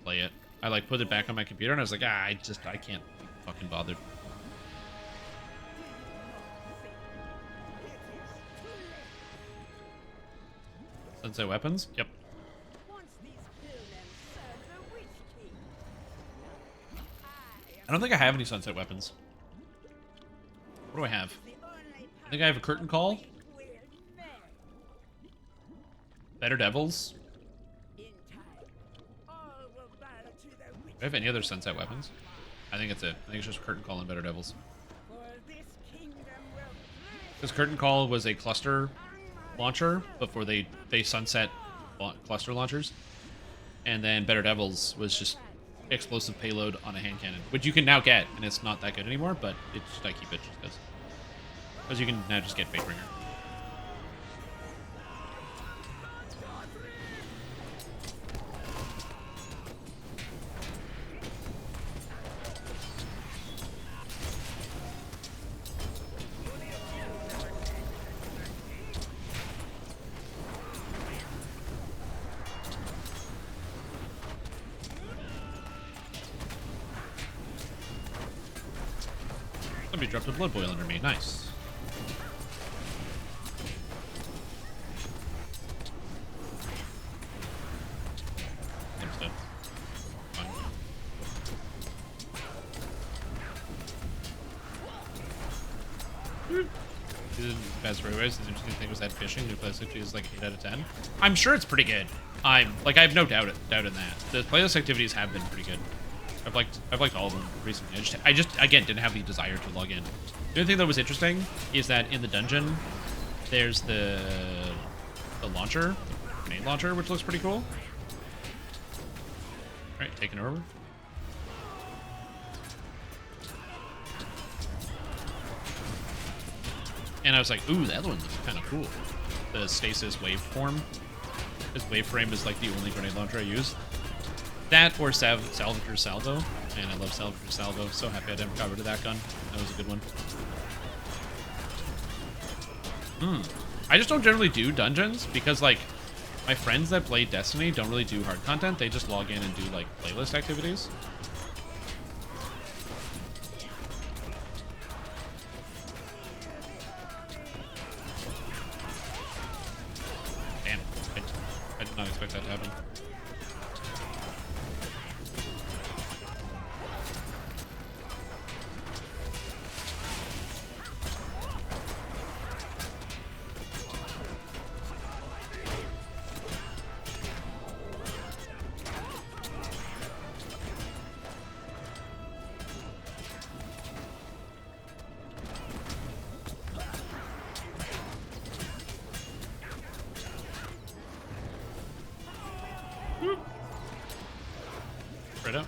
play it. I, like, put it back on my computer and I was like, I can't be fucking bothered. Sunset weapons? Yep. I don't think I have any sunset weapons. What do I have? I think I have a curtain call. Better devils. Do I have any other sunset weapons? I think it's it. I think it's just curtain call and better devils. Because curtain call was a cluster launcher before they sunset cluster launchers, and then better devils was just explosive payload on a hand cannon, which you can now get, and it's not that good anymore, but it's just, I keep it just because you can now just get Fatebringer. Somebody dropped a blood boil under me. Nice. I'm dead. Fine. Best railways. The interesting thing was that fishing. New Class 50 is like 8 out of 10. I'm sure it's pretty good. I have no doubt in that. The playlist activities have been pretty good. I've liked all of them recently. I just again didn't have the desire to log in. The only thing that was interesting is that in the dungeon, there's the launcher, the grenade launcher, which looks pretty cool. All right, taking over. And I was like, ooh, that one looks kind of cool. The stasis waveform. His waveframe is like the only grenade launcher I use. That or Salvager Salvo. And I love Salvager Salvo. So happy I never got rid of that gun. That was a good one. I just don't generally do dungeons because, like, my friends that play Destiny don't really do hard content. They just log in and do, like, playlist activities. Damn. I did not expect that to happen. Right up.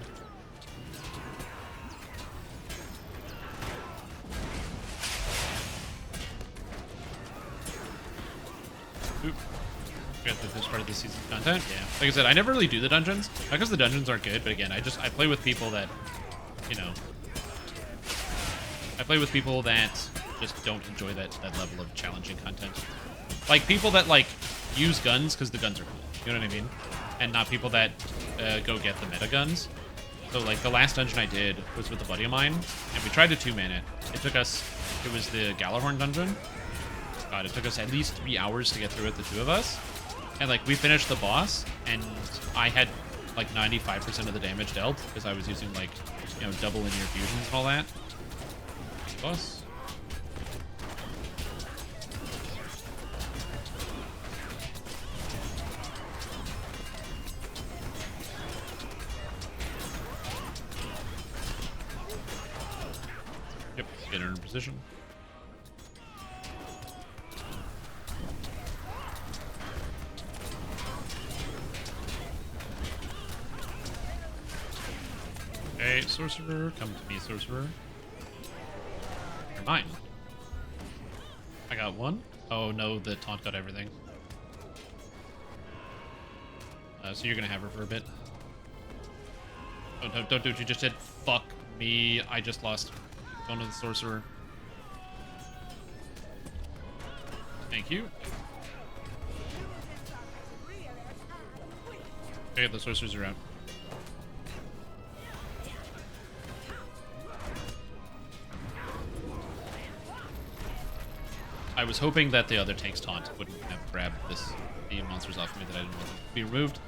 Oop. Forgot that this part of the season's content. Yeah. Like I said, I never really do the dungeons. Not because the dungeons aren't good, but again, I play with people that, you know, I play with people that just don't enjoy that level of challenging content. Like people that like use guns because the guns are cool. You know what I mean? And not people that go get the meta guns. So like the last dungeon I did was with a buddy of mine, and we tried to 2-man it. It was the Galahorn dungeon. God, it took us at least 3 hours to get through it, the two of us. And like we finished the boss, and I had like 95% of the damage dealt because I was using like, you know, double linear fusions and all that. Boss. Yep, get her in position. Okay, sorcerer, come to me, sorcerer. You're mine. I got one. Oh no, the taunt got everything. So you're gonna have her for a bit. Oh, don't do what you just did. Fuck me. I just lost. Going to the sorcerer. Thank you. Okay, the sorcerers are out. I was hoping that the other tank's taunt wouldn't have grabbed the monsters off me that I didn't want them to be removed.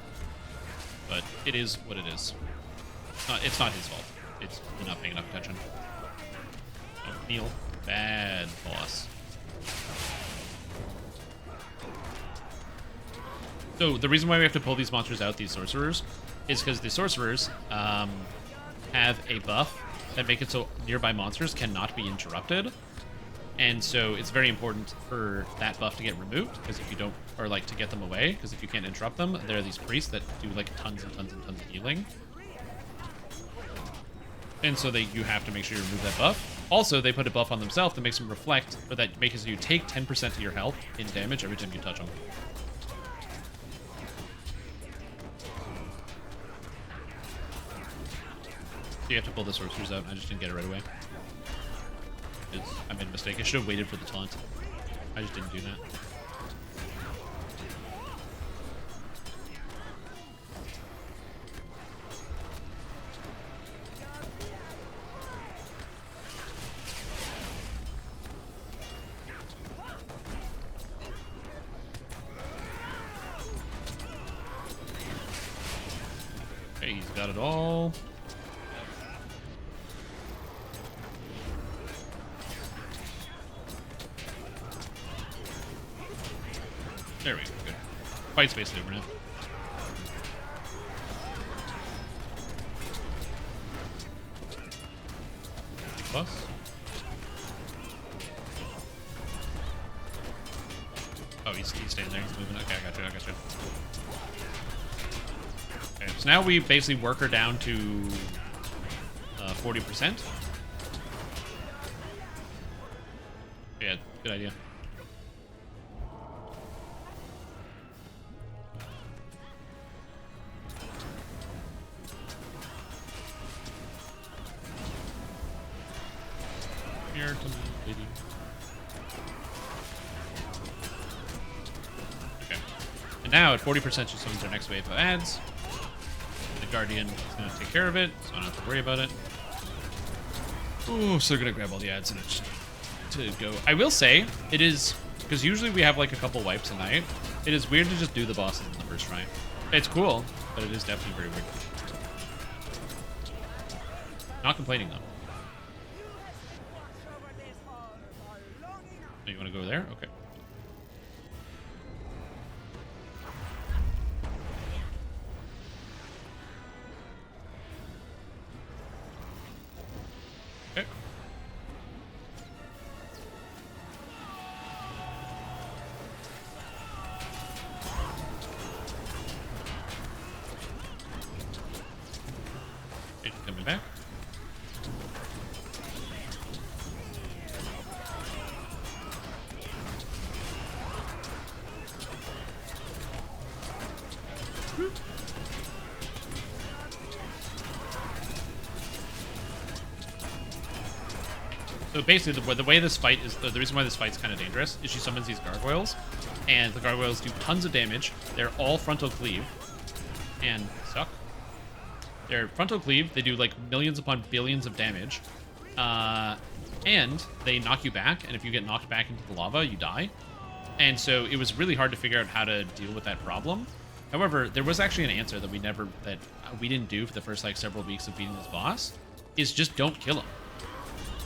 But it is what it is. It's not his fault. It's not paying enough attention. Oh, Neil. Bad boss. So the reason why we have to pull these monsters out, these sorcerers, is because the sorcerers have a buff that make it so nearby monsters cannot be interrupted. And so it's very important for that buff to get removed, because if you don't, or like to get them away, because if you can't interrupt them, there are these priests that do like tons and tons and tons of healing. And so you have to make sure you remove that buff. Also, they put a buff on themselves that makes them reflect, or that makes it so you take 10% of your health in damage every time you touch them. So you have to pull the sorcerers out, and I just didn't get it right away. I made a mistake. I should have waited for the taunt. I just didn't do that. Okay, he's got it all. There we go. Good. Fight space over now. boss. Oh, he's staying there. He's moving. Okay, I got you. I got you. Okay, so now we basically work her down to 40%. Yeah, good idea. Here to me, lady. Okay. And now at 40%, she summons our next wave of ads. The Guardian is going to take care of it, so I don't have to worry about it. Oh, so gonna grab all the ads and just to go. I will say, it is, because usually we have like a couple wipes a night, it is weird to just do the bosses in the first try. It's cool, but it is definitely very weird. Not complaining though. Oh, you want to go there? Okay. Okay. Okay, coming back. So basically, the way this fight is, the reason why this fight's kind of dangerous is she summons these gargoyles, and the gargoyles do tons of damage. They're all frontal cleave, and suck. They're frontal cleave. They do like millions upon billions of damage, and they knock you back. And if you get knocked back into the lava, you die. And so it was really hard to figure out how to deal with that problem. However, there was actually an answer that we didn't do for the first like several weeks of beating this boss. Is just don't kill them.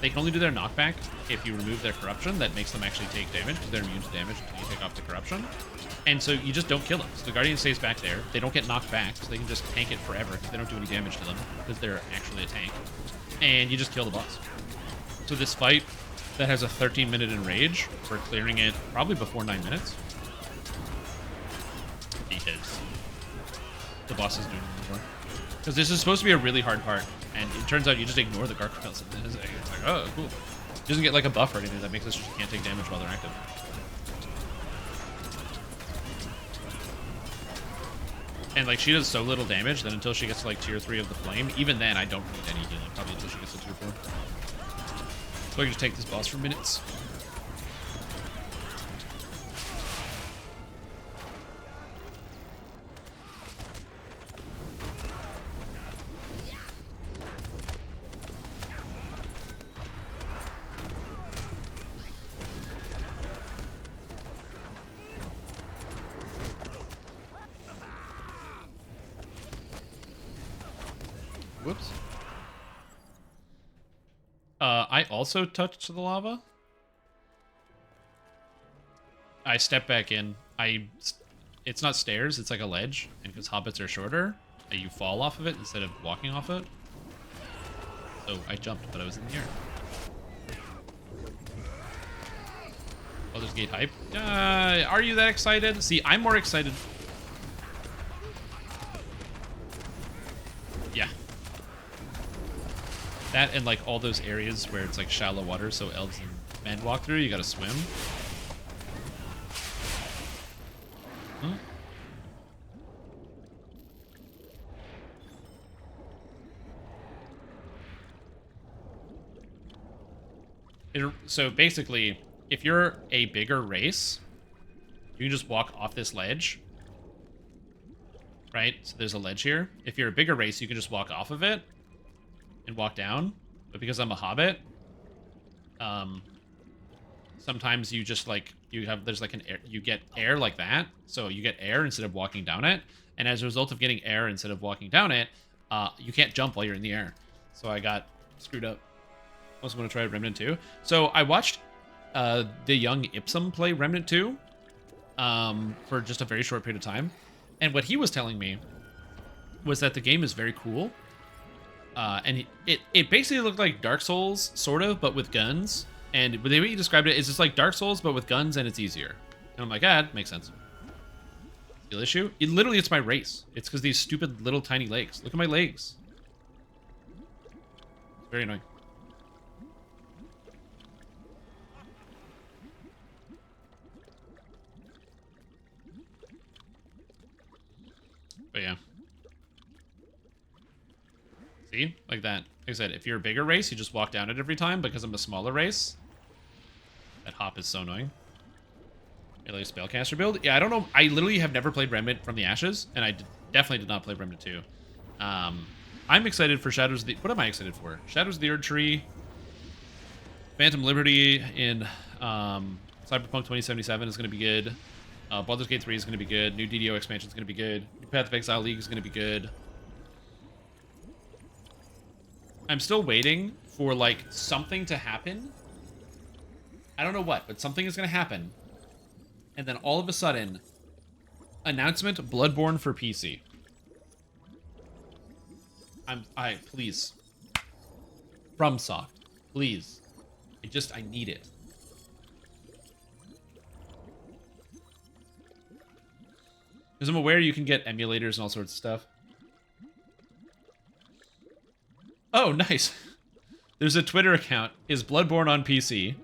They can only do their knockback if you remove their corruption. That makes them actually take damage because they're immune to damage until you take off the corruption. And so you just don't kill them. So the Guardian stays back there. They don't get knocked back, so they can just tank it forever because they don't do any damage to them because they're actually a tank. And you just kill the boss. So this fight that has a 13-minute enrage, we're clearing it probably before 9 minutes. Because the boss is doing it more. Because this is supposed to be a really hard part. And it turns out you just ignore the gargoyles. And it's like, oh, cool. It doesn't get like a buff or anything that makes it so you can't take damage while they're active. And like she does so little damage that until she gets to like tier 3 of the flame, even then I don't need any healing, probably until she gets to tier 4. So I can just take this boss for minutes. Whoops. I also touched the lava. I step back in. It's not stairs, it's like a ledge. And because hobbits are shorter, you fall off of it instead of walking off it. So I jumped, but I was in the air. Baldur's Gate hype. Are you that excited? See, I'm more excited. Yeah. That and like all those areas where it's like shallow water, so elves and men walk through, you gotta swim. Huh? So basically, if you're a bigger race, you can just walk off this ledge. Right? So there's a ledge here. If you're a bigger race, you can just walk off of it and walk down. But because I'm a hobbit, sometimes you just like, there's like you get air like that. So you get air instead of walking down it. And as a result of getting air instead of walking down it, you can't jump while you're in the air. So I got screwed up. I also want to try Remnant 2. So I watched the young Ipsum play Remnant 2 for just a very short period of time. And what he was telling me was that the game is very cool. and it basically looked like Dark Souls, sort of, but with guns. And the way you described it is just like Dark Souls, but with guns, and it's easier. And I'm like, it makes sense. Skill issue? Literally, it's my race. It's because these stupid little tiny legs. Look at my legs. It's very annoying. But yeah. See? Like that. Like I said, if you're a bigger race, you just walk down it every time. Because I'm a smaller race, that hop is so annoying. Melee spellcaster build? Yeah, I don't know. I literally have never played Remnant from the Ashes. And I definitely did not play Remnant 2. I'm excited for Shadows of the... What am I excited for? Shadows of the Erd Tree. Phantom Liberty in Cyberpunk 2077 is going to be good. Baldur's Gate 3 is going to be good. New DDO expansion is going to be good. New Path of Exile League is going to be good. I'm still waiting for, like, something to happen. I don't know what, but something is going to happen. And then all of a sudden, announcement, Bloodborne for PC. Please. FromSoft. Please. I need it. Because I'm aware you can get emulators and all sorts of stuff. Oh, nice. There's a Twitter account, is Bloodborne on PC?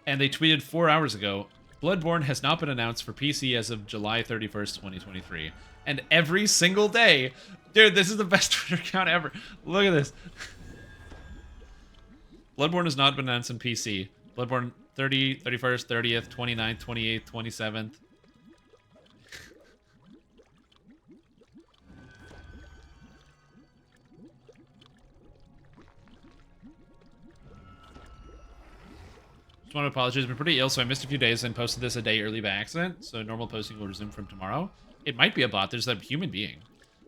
And they tweeted 4 hours ago, Bloodborne has not been announced for PC as of July 31st, 2023. And every single day, dude, this is the best Twitter account ever. Look at this. Bloodborne has not been announced on PC. Bloodborne 30, 31st, 30th, 29th, 28th, 27th. Just want to apologize. I've been pretty ill, so I missed a few days and posted this a day early by accident. So normal posting will resume from tomorrow. It might be a bot. There's a human being.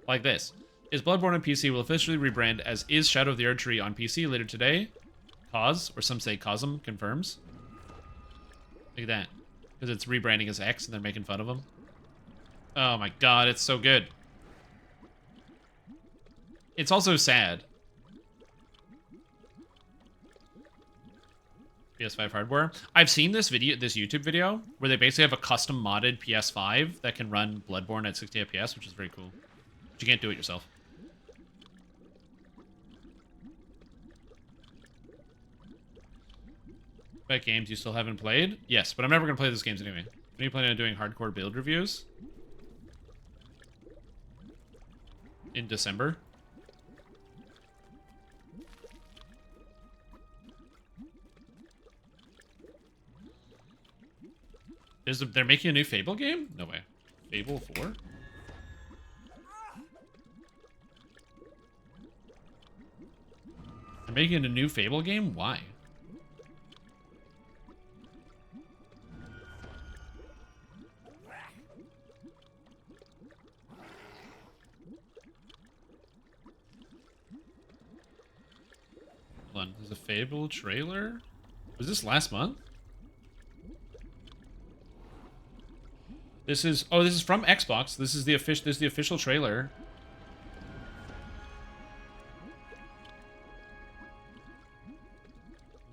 Like this. Is Bloodborne on PC will officially rebrand as Is Shadow of the Erd Tree on PC later today. Cause, or some say Cosm, confirms. Look at that. Because it's rebranding as X and they're making fun of him. Oh my god, it's so good. It's also sad. PS5 hardware. I've seen this YouTube video where they basically have a custom modded PS5 that can run Bloodborne at 60 FPS, which is very cool. But you can't do it yourself. What games you still haven't played? Yes, but I'm never going to play those games anyway. When are you planning on doing hardcore build reviews? In December? They're making a new Fable game? No way. Fable 4? They're making a new Fable game? Why? Hold on. There's a Fable trailer? Was this last month? This is from Xbox. This is the official trailer.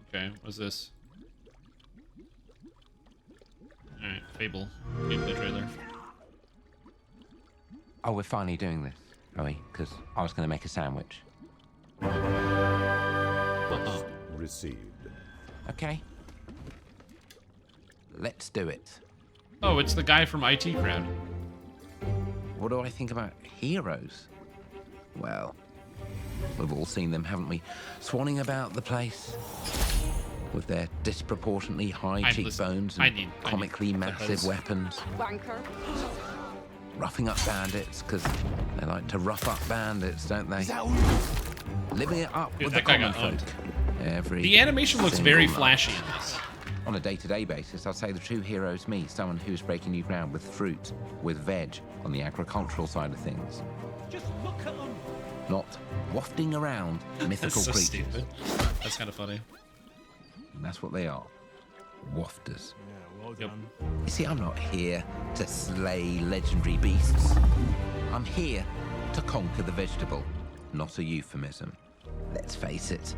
Okay, what's this? Alright, Fable. Gameplay trailer. Oh, we're finally doing this, are we? Because I was going to make a sandwich. Received. Okay. Let's do it. Oh, it's the guy from IT Crowd. What do I think about heroes? Well, we've all seen them, haven't we? Swanning about the place with their disproportionately high cheekbones and comically massive weapons. Wanker. Roughing up bandits, because they like to rough up bandits, don't they? Living it up with the common folk. The animation looks very flashy in this. On a day-to-day basis, I'd say the true hero is me, someone who's breaking new ground with fruit, with veg, on the agricultural side of things. Just look at them. Not wafting around mythical That's so creatures. stupid. That's kind of funny. And that's what they are. Wafters. Yeah, well done. You see, I'm not here to slay legendary beasts. I'm here to conquer the vegetable. not a euphemism. Let's face it,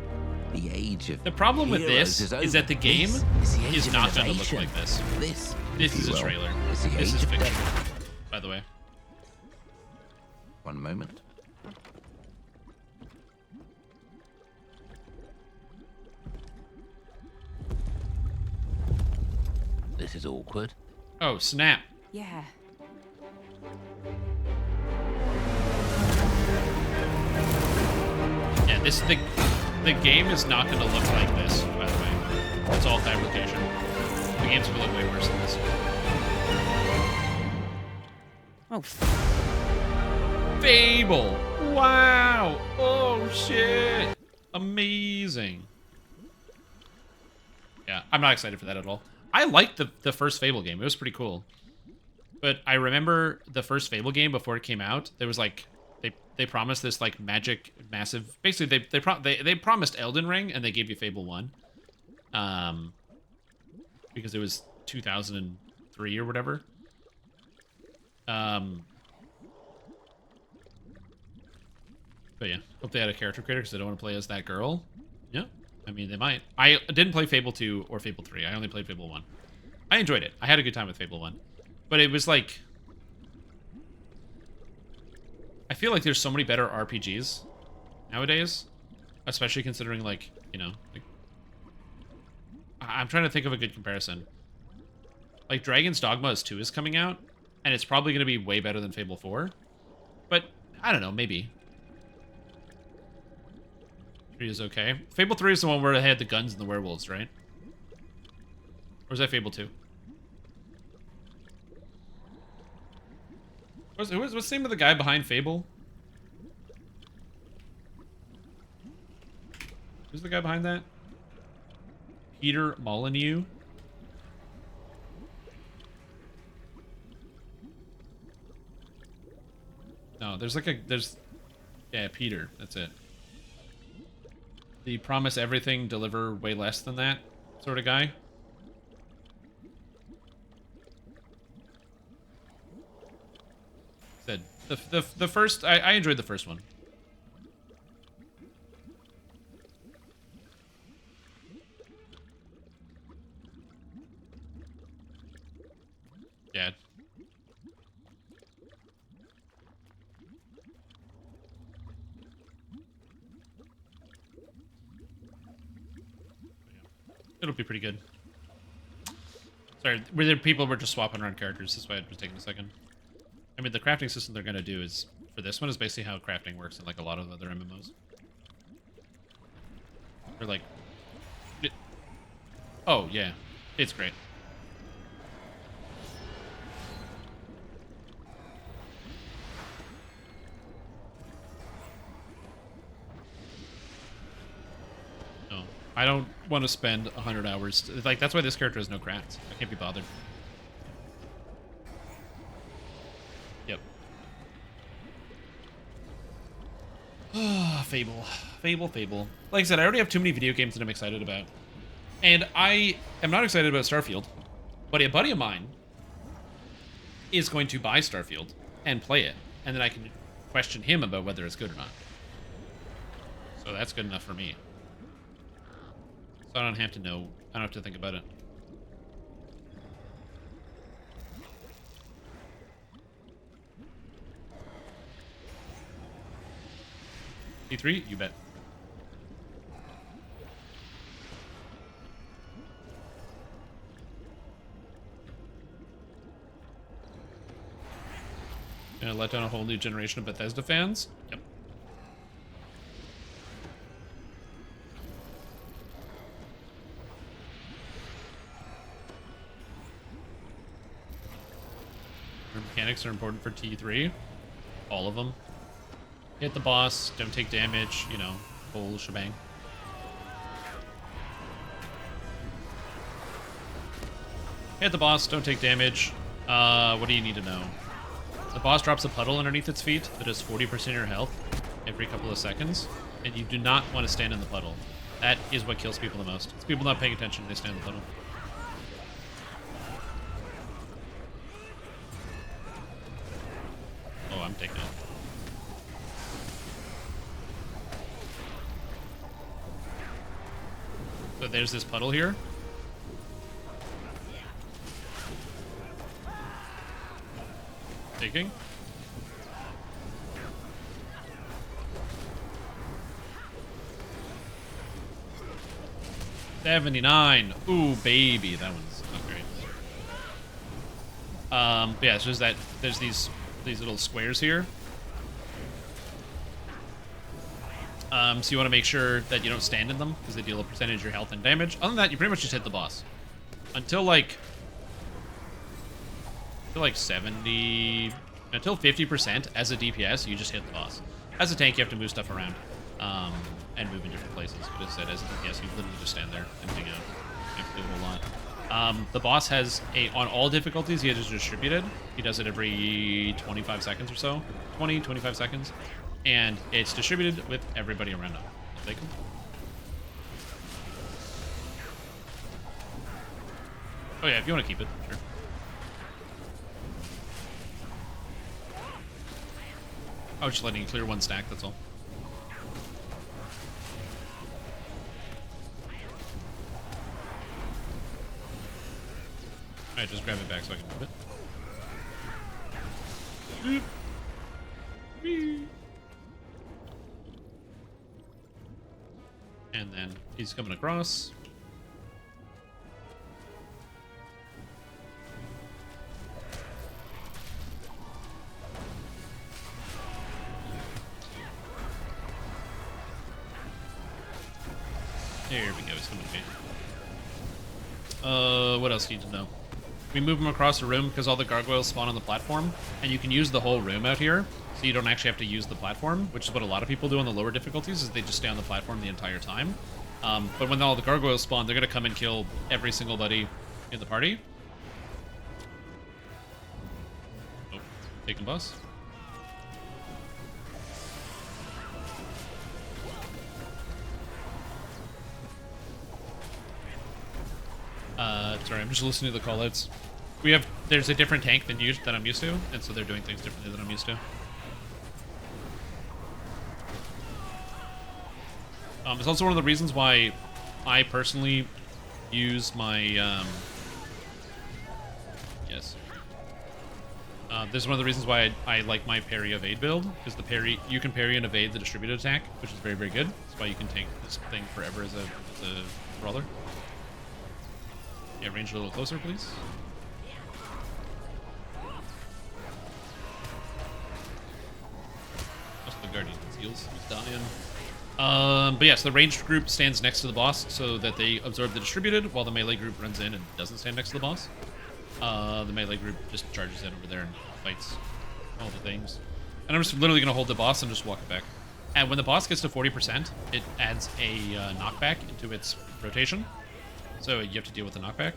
the age of The problem with heroes this over. is that the game This the age is of not going to look innovation. like this. This This if is you a will, trailer. is the This age is of fiction, death. by the way. One moment. This is awkward. Oh, snap. Yeah. Yeah, the game is not going to look like this, by the way. It's all fabrication. The game's going to look way worse than this. Oh. Fable! Wow! Oh, shit! Amazing. Yeah, I'm not excited for that at all. I liked the first Fable game. It was pretty cool. But I remember the first Fable game before it came out, there was like they promised this like magic massive, basically they promised Elden Ring and they gave you Fable 1. Because it was 2003 or whatever. But yeah, hope they had a character creator because I don't want to play as that girl. Yeah, I mean, they might. I didn't play Fable 2 or Fable 3. I only played Fable 1. I enjoyed it. I had a good time with Fable 1. But it was like... I feel like there's so many better RPGs nowadays. Especially considering, like, you know... like, I'm trying to think of a good comparison. Like, Dragon's Dogma 2 is coming out. And it's probably going to be way better than Fable 4. But, I don't know, maybe. 3 is okay. Fable 3 is the one where they had the guns and the werewolves, right? Or is that Fable 2? What's the name of the guy behind Fable? Who's the guy behind that? Peter Molyneux? No, yeah, Peter, that's it. The promise everything, deliver way less than that sort of guy. Said the first, I enjoyed the first one. Yeah. It'll be pretty good. Sorry, people were just swapping around characters. That's why it was taking a second. I mean, the crafting system they're going to do is, for this one, is basically how crafting works in, like, a lot of other MMOs. They're like... oh, yeah. It's great. No. I don't want to spend 100 hours... like, that's why this character has no crafts. I can't be bothered. Yep. Fable. Fable. Like I said, I already have too many video games that I'm excited about. And I am not excited about Starfield. But a buddy of mine is going to buy Starfield and play it. And then I can question him about whether it's good or not. So that's good enough for me. So I don't have to know. I don't have to think about it. T3? You bet. Gonna let down a whole new generation of Bethesda fans? Yep. Mechanics are important for T3. All of them. Hit the boss, don't take damage, you know, whole shebang. Hit the boss, don't take damage. What do you need to know? The boss drops a puddle underneath its feet that does 40% of your health every couple of seconds, and you do not want to stand in the puddle. That is what kills people the most. It's people not paying attention, they stand in the puddle. Oh, I'm taking it. there's this puddle here. Taking. $79. Ooh, baby, that one's not great. But yeah, it's just that there's these little squares here. So you want to make sure that you don't stand in them because they deal a percentage of your health and damage. Other than that, you pretty much just hit the boss until like 70, until 50% as a DPS. You just hit the boss. As a tank, you have to move stuff around and move in different places. But as I said, as a DPS, you literally just stand there and hang out. You have to do a whole lot. The boss has on all difficulties, he is distributed. He does it every 25 seconds or so, 25 seconds. And it's distributed with everybody around him. Take him. Oh yeah, if you want to keep it, sure. I was just letting you clear one stack, that's all. Alright, just grab it back so I can move it. Whee. And then he's coming across. There we go, he's coming to me. What else do you need to know? We move him across the room because all the gargoyles spawn on the platform, and you can use the whole room out here. So you don't actually have to use the platform, which is what a lot of people do on the lower difficulties, is they just stay on the platform the entire time. But when all the gargoyles spawn, they're going to come and kill every single buddy in the party. Oh, taking boss. Sorry, I'm just listening to the callouts. There's a different tank than I'm used to, and so they're doing things differently than I'm used to. It's also one of the reasons why I personally use my, yes. This is one of the reasons why I like my parry evade build, because the parry, you can parry and evade the distributed attack, which is very, very good. That's why you can tank this thing forever as a brawler. Yeah, range a little closer, please. That's the guardian heals. He's dying. But yes, the ranged group stands next to the boss so that they absorb the distributed, while the melee group runs in and doesn't stand next to the boss. The melee group just charges in over there and fights all the things. And I'm just literally going to hold the boss and just walk it back. And when the boss gets to 40%, it adds a knockback into its rotation. So you have to deal with the knockback.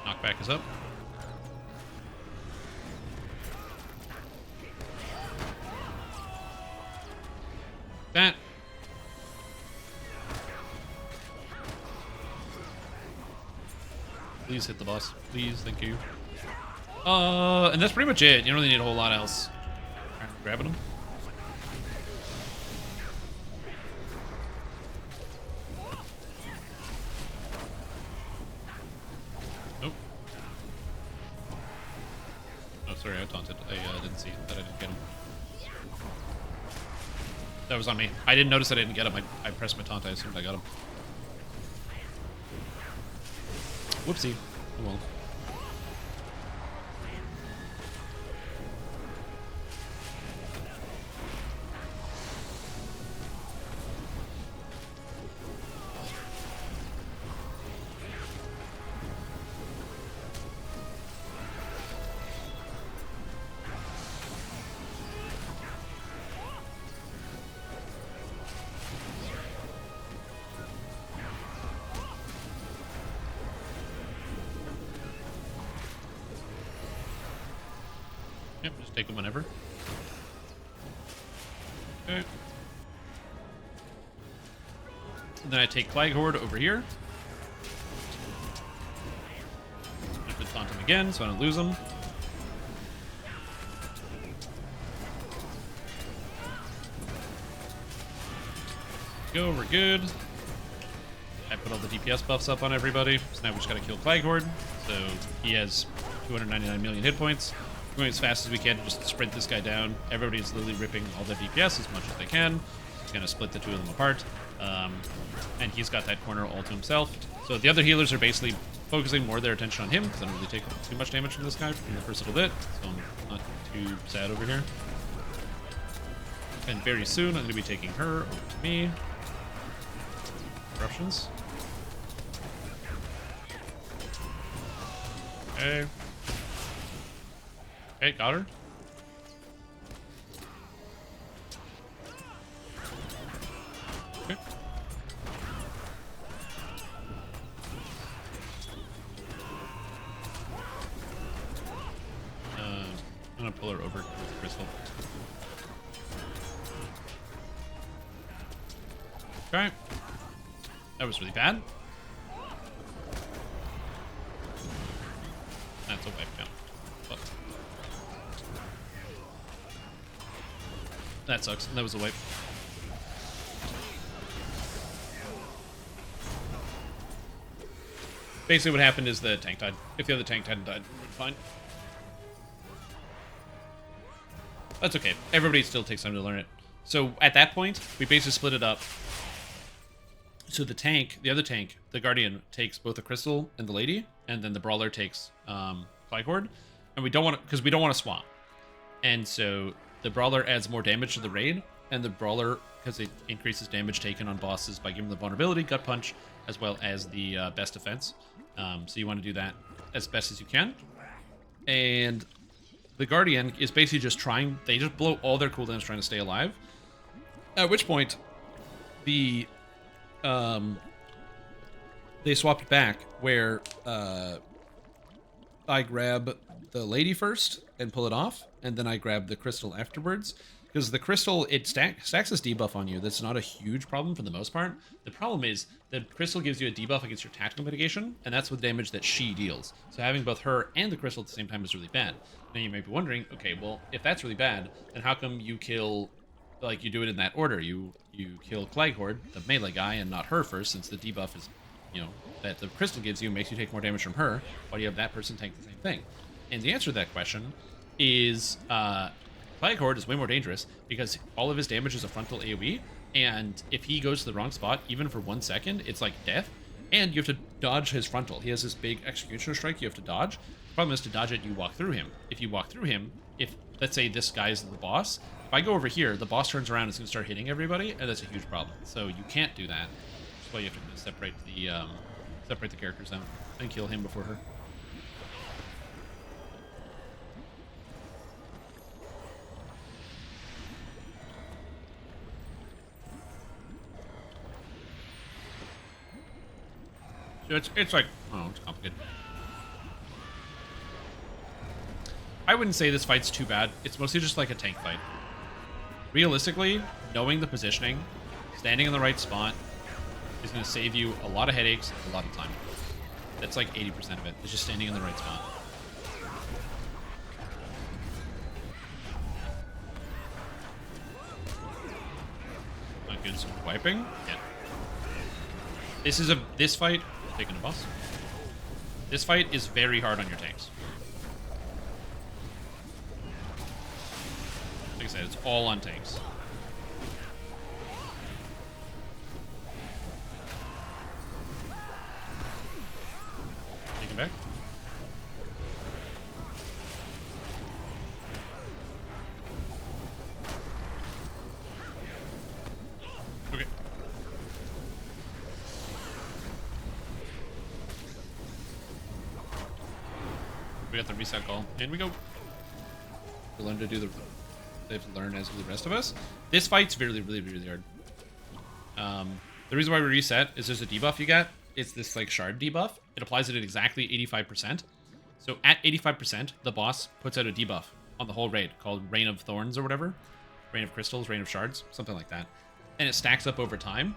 Knockback is up. That. Please hit the boss. Please, thank you. And that's pretty much it. You don't really need a whole lot else. Alright, grabbing him. Nope. Oh, sorry, I taunted. I didn't see that I didn't get him. That was on me. I didn't notice I didn't get him. I pressed my taunt. I assumed I got him. Whoopsie. Oh well. Yep, just take them whenever. Okay. And then I take Flag Horde over here. I have to taunt him again so I don't lose him. Go, we're good. I put put all the DPS buffs up on everybody. So now we just gotta kill Claghord. So he has 299 million hit points. We're going as fast as we can to just sprint this guy down. Everybody's literally ripping all the DPS as much as they can. He's gonna split the two of them apart. And he's got that corner all to himself. So the other healers are basically focusing more of their attention on him, because I don't really take too much damage from this guy in the first little bit. So I'm not too sad over here. And very soon, I'm going to be taking her over to me. Corruptions. Okay. Okay, got her. Okay. I'm going to pull her over with Crystal. Okay. That was really bad. That's a wipe down. But that sucks. That was a wipe. Basically what happened is the tank died. If the other tank hadn't died, we'd be fine. That's okay. Everybody still takes time to learn it. So at that point, we basically split it up. So the tank, the other tank, the Guardian, takes both the Crystal and the Lady, and then the Brawler takes Claghord. And we don't want to, because we don't want to swap. And so the Brawler adds more damage to the raid, and the Brawler, because it increases damage taken on bosses by giving them the vulnerability, gut punch, as well as the best defense. So you want to do that as best as you can. And the Guardian is basically just trying, they just blow all their cooldowns trying to stay alive. At which point, the they swapped back where I grab the Lady first and pull it off, and then I grab the Crystal afterwards. Because the Crystal, it stacks this debuff on you. That's not a huge problem for the most part. The problem is the Crystal gives you a debuff against your tactical mitigation, and that's with damage that she deals. So having both her and the Crystal at the same time is really bad. Now you might be wondering, okay, well, if that's really bad, then how come you kill, like, you do it in that order? You kill Claghord, the melee guy, and not her first, since the debuff is, you know, that the Crystal gives you makes you take more damage from her, while you have that person tank the same thing. And the answer to that question is, Claghord is way more dangerous because all of his damage is a frontal AoE, and if he goes to the wrong spot, even for 1 second, it's like death, and you have to dodge his frontal. He has this big executioner strike you have to dodge. The problem is to dodge it, you walk through him. If you walk through him, if, let's say this guy's the boss, if I go over here, the boss turns around and is going to start hitting everybody, and that's a huge problem. So you can't do that. That's why you have to separate the characters out and kill him before her. It's like, oh, it's complicated. I wouldn't say this fight's too bad. It's mostly just like a tank fight. Realistically, knowing the positioning, standing in the right spot, is going to save you a lot of headaches, a lot of time. That's like 80% of it. It's just standing in the right spot. Not good, some wiping. Yeah. This fight. Taking a boss. This fight is very hard on your tanks. Like I said, it's all on tanks. Take him back. Okay. We got the reset call. In we go. We learn to do the. They have to learn as do the rest of us. This fight's really, really, really hard. The reason why we reset is there's a debuff you get. It's this like shard debuff. It applies it at exactly 85%. So at 85%, the boss puts out a debuff on the whole raid called Rain of Thorns or whatever. Rain of Crystals, Rain of Shards, something like that. And it stacks up over time.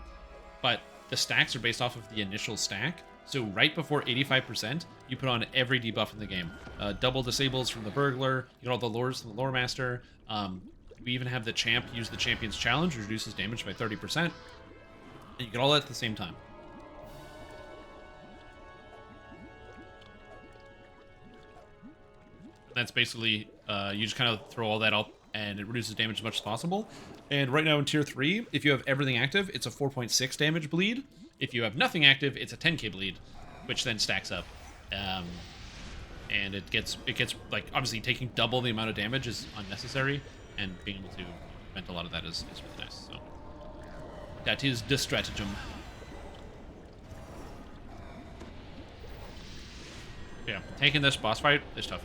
But the stacks are based off of the initial stack. So right before 85%, you put on every debuff in the game. Double disables from the Burglar, you get all the lures from the Lore Master. We even have the champ use the Champion's Challenge, which reduces damage by 30%. And you get all that at the same time. That's basically, you just kind of throw all that up and it reduces damage as much as possible. And right now in tier 3, if you have everything active, it's a 4.6 damage bleed. If you have nothing active, it's a 10k bleed, which then stacks up. And it gets like, obviously taking double the amount of damage is unnecessary, and being able to prevent a lot of that is really nice. So that is the stratagem. Yeah, taking this boss fight is tough.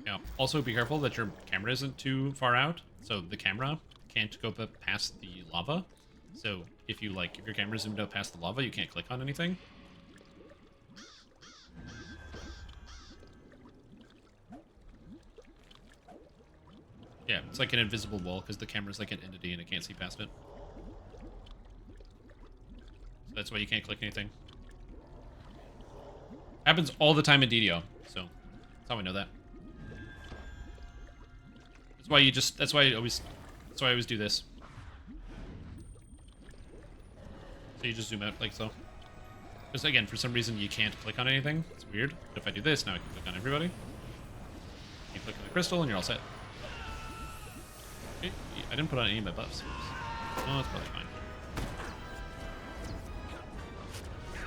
Yeah. Also, be careful that your camera isn't too far out. So the camera can't go past the lava. So if you if your camera's zoomed out past the lava, you can't click on anything. Yeah, it's like an invisible wall because the camera's like an entity and it can't see past it. So that's why you can't click anything. Happens all the time in DDO, so that's how I know that. That's why I always do this. So you just zoom out like so. Just again, for some reason you can't click on anything. It's weird. But if I do this, now I can click on everybody. You click on the crystal and you're all set. Okay, I didn't put on any of my buffs. Oh, that's probably fine.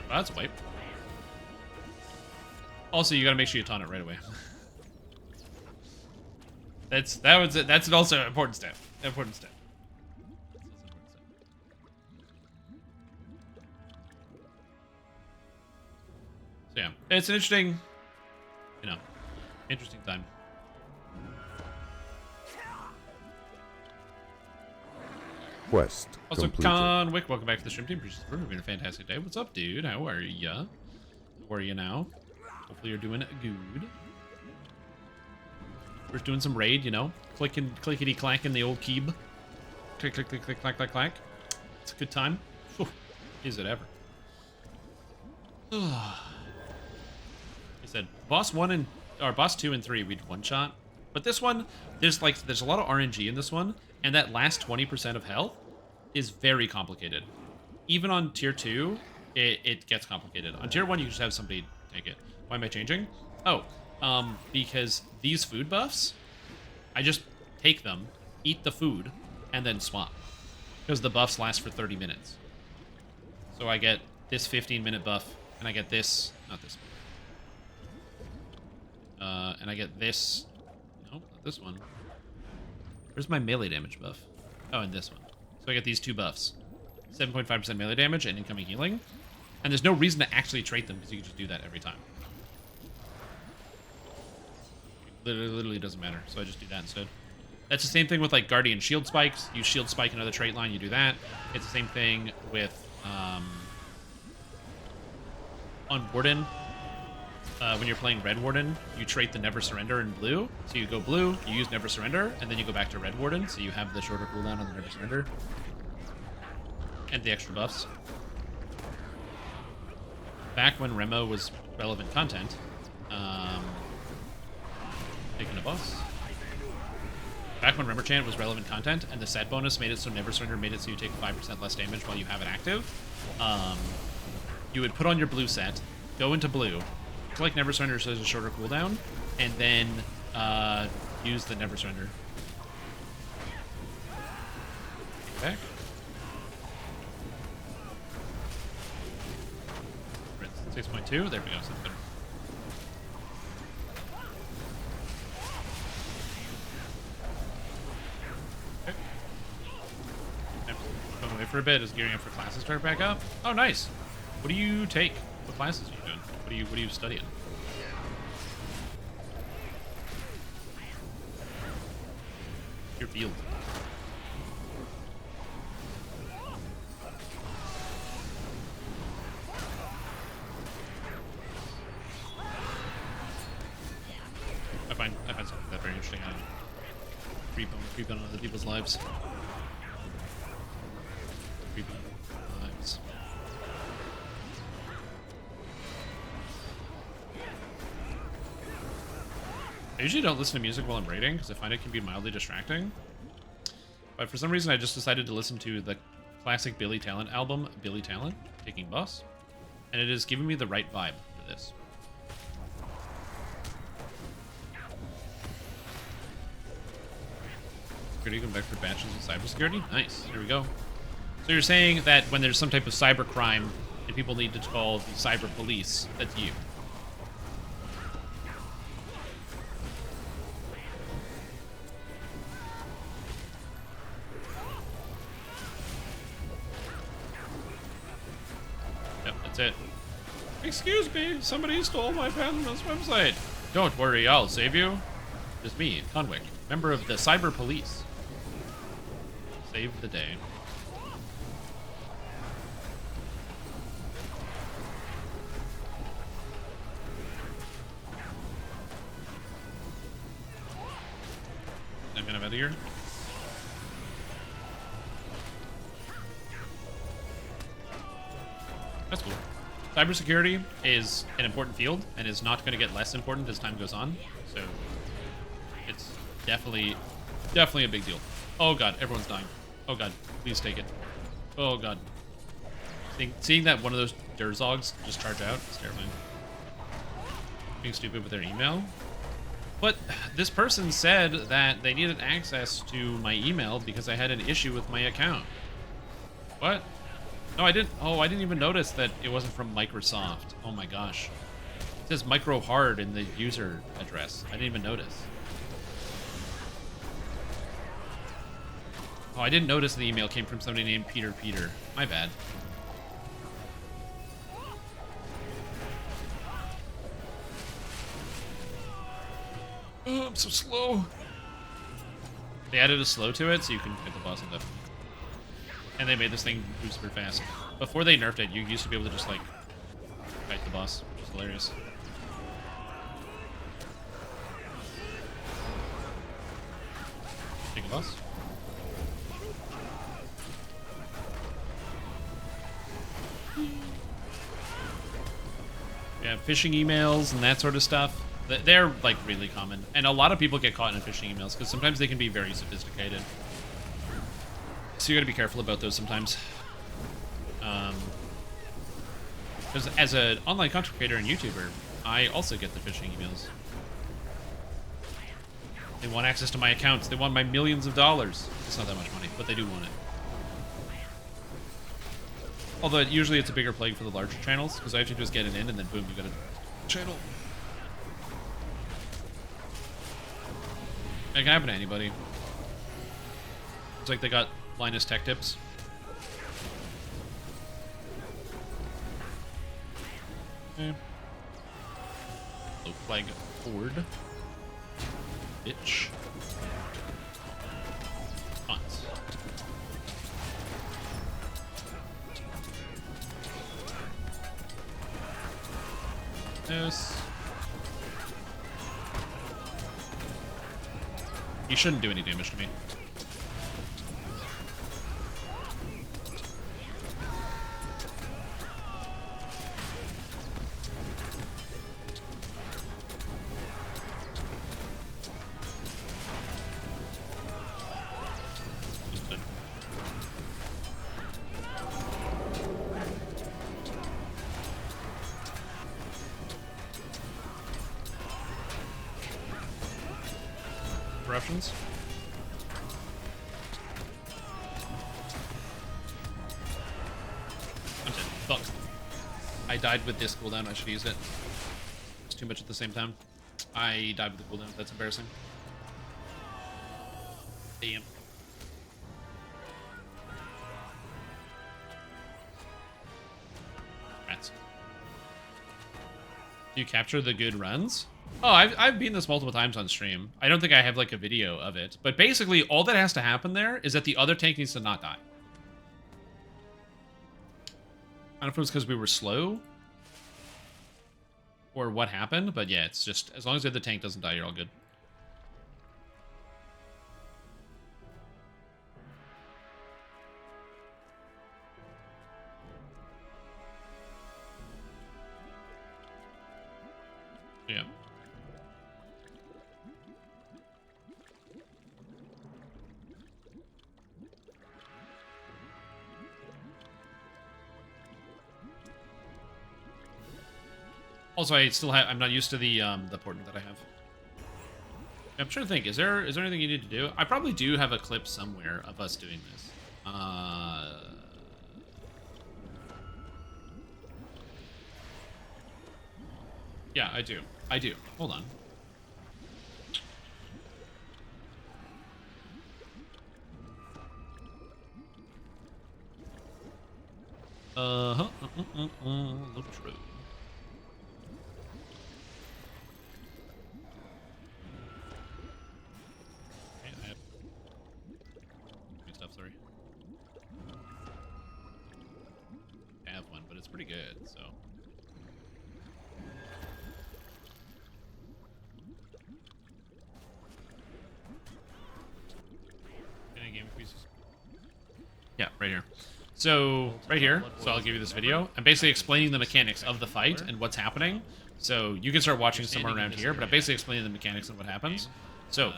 Oh, that's a wipe. Also, you gotta make sure you taunt it right away. That's also an important step. Important step. So yeah, it's an interesting, interesting time. Quest Also, completed. Conwick, welcome back to the stream team. It's been a fantastic day. What's up, dude? How are ya? How are you now? Hopefully you're doing good. We're just doing some raid, clickety clacking the old keeb. Click, click, click, click, clack, clack, clack. It's a good time. Whew. Is it ever? He said boss 2 and 3 we'd one shot, but this one there's a lot of RNG in this one, and that last 20% of health is very complicated. Even on tier 2, it gets complicated. On tier 1, you just have somebody take it. Why am I changing? Oh, because these food buffs, I just take them, eat the food, and then swap. Because the buffs last for 30 minutes. So I get this 15-minute buff, and I get this, not this one. And I get this, nope, not this one. Where's my melee damage buff? Oh, and this one. So I get these two buffs. 7.5% melee damage and incoming healing. And there's no reason to actually trait them, because you can just do that every time. Literally doesn't matter, so I just do that instead. That's the same thing with Guardian Shield Spikes. You Shield Spike another trait line, you do that. It's the same thing with on Warden. When you're playing Red Warden, you trait the Never Surrender in blue. So you go blue, you use Never Surrender, and then you go back to Red Warden, so you have the shorter cooldown on the Never Surrender. And the extra buffs. Back when Remo was relevant content, taking a boss. Back when Remember Chant was relevant content, and the set bonus made it so Never Surrender made it so you take 5% less damage while you have it active, you would put on your blue set, go into blue, collect Never Surrender so there's a shorter cooldown, and then use the Never Surrender. Back. 6.2, there we go, so better. Going away for a bit, is gearing up for classes start back up. Oh, nice. What do you take? What classes are you doing? What are you studying? Your field. I find something like that very interesting. Creep on other people's lives. Lives. I usually don't listen to music while I'm raiding because I find it can be mildly distracting. But for some reason, I just decided to listen to the classic Billy Talent album, Billy Talent, Taking Bus. And it is giving me the right vibe for this. Security, going back for batches of cybersecurity? Nice. Here we go. So you're saying that when there's some type of cyber crime and people need to call the cyber police, that's you. Yep, that's it. Excuse me, somebody stole my Patronus website. Don't worry, I'll save you. It's me, Conwick, member of the cyber police. Save the day. I'm gonna out of here. That's cool. Cybersecurity is an important field and is not going to get less important as time goes on. So it's definitely a big deal. Oh god, everyone's dying. Oh god, please take it. Oh god. Seeing that one of those Durzogs just charge out is terrifying. Being stupid with their email. But this person said that they needed access to my email because I had an issue with my account. What? No, I didn't. Oh, I didn't even notice that it wasn't from Microsoft. Oh my gosh. It says micro hard in the user address. I didn't even notice. Oh, I didn't notice the email came from somebody named Peter. My bad. Oh, I'm so slow. They added a slow to it so you can get the boss and stuff. And they made this thing move super fast. Before they nerfed it, you used to be able to just, like, fight the boss. Which is hilarious. Take a boss. Yeah, phishing emails and that sort of stuff. They're, like, really common. And a lot of people get caught in phishing emails because sometimes they can be very sophisticated. So you gotta be careful about those sometimes. Because as an online content creator and YouTuber, I also get the phishing emails. They want access to my accounts. They want my millions of dollars. It's not that much money, but they do want it. Although usually it's a bigger plague for the larger channels, because I have to just get it in and then boom, you got a channel. It can happen to anybody. It's like they got Linus Tech Tips. Okay. Low flag forward. Bitch. Fonts. Yes. You shouldn't do any damage to me. Interruptions. I'm dead. Fuck. I died with this cooldown. I should have used it. It's too much at the same time. I died with the cooldown. That's embarrassing. Damn. Rats. Do you capture the good runs? Oh, I've beaten this multiple times on stream. I don't think I have, like, a video of it. But basically, all that has to happen there is that the other tank needs to not die. I don't know if it was because we were slow or what happened, but yeah, it's just, as long as the other tank doesn't die, you're all good. Yeah. Also, I'm not used to the portent that I have. I'm trying to think. Is there anything you need to do? I probably do have a clip somewhere of us doing this. Yeah, I do. Hold on. LotRO. Okay, I have stuff, sorry. I have one, but it's pretty good, so. Any game increases? Yeah, right here. So, right here, so I'll give you this video. I'm basically explaining the mechanics of the fight and what's happening. So, you can start watching somewhere around here, but I'm basically explaining the mechanics and what happens. So,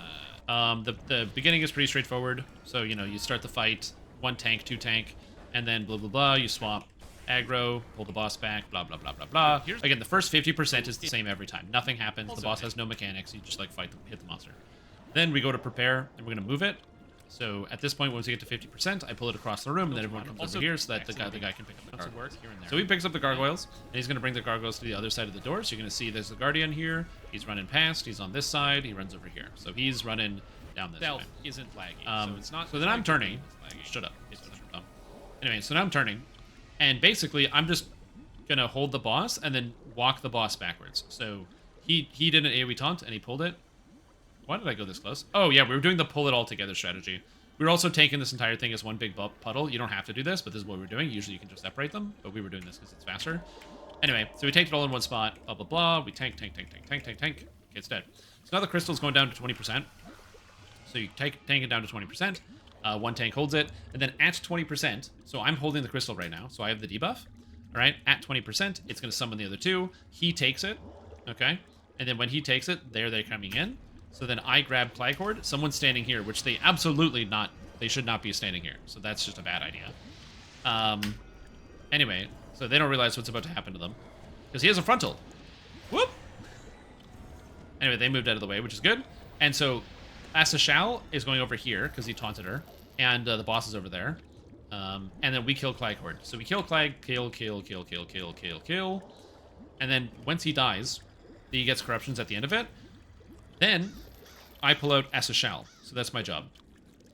the beginning is pretty straightforward. So, you know, you start the fight, 1 tank, 2 tank, and then blah, blah, blah, you swap aggro, pull the boss back, blah, blah, blah, blah, blah. Again, the first 50% is the same every time. Nothing happens, the boss has no mechanics, you just, like, hit the monster. Then we go to prepare, and we're going to move it. So at this point, once we get to 50%, I pull it across the room, and then everyone comes over here so that the guy can pick up the gargoyles. So he picks up the gargoyles, and he's going to bring the gargoyles to the other side of the door. So you're going to see there's the guardian here. He's running past. He's on this side. He runs over here. So he's running down this way. Isn't lagging, so it's not. So then I'm turning. Shut up. Anyway, so now I'm turning, and basically I'm just going to hold the boss and then walk the boss backwards. So he did an AoE taunt, and he pulled it. Why did I go this close? Oh, yeah, we were doing the pull it all together strategy. We were also taking this entire thing as one big puddle. You don't have to do this, but this is what we're doing. Usually you can just separate them, but we were doing this because it's faster. Anyway, so we tanked it all in one spot, blah, blah, blah. We tank. Okay, it's dead. So now the crystal's going down to 20%. So you tank it down to 20%. 1 tank holds it. And then at 20%, so I'm holding the crystal right now, so I have the debuff. All right, at 20%, it's going to summon the other 2. He takes it, okay? And then when he takes it, they're coming in. So then I grab Claghord. Someone's standing here, which they they should not be standing here. So that's just a bad idea. Anyway, so they don't realize what's about to happen to them. Because he has a frontal. Whoop! Anyway, they moved out of the way, which is good. And so Asashal is going over here, because he taunted her. And the boss is over there. And then we kill Claghord. So we kill Clag, kill. And then once he dies, he gets corruptions at the end of it. Then, I pull out Asashal, so that's my job.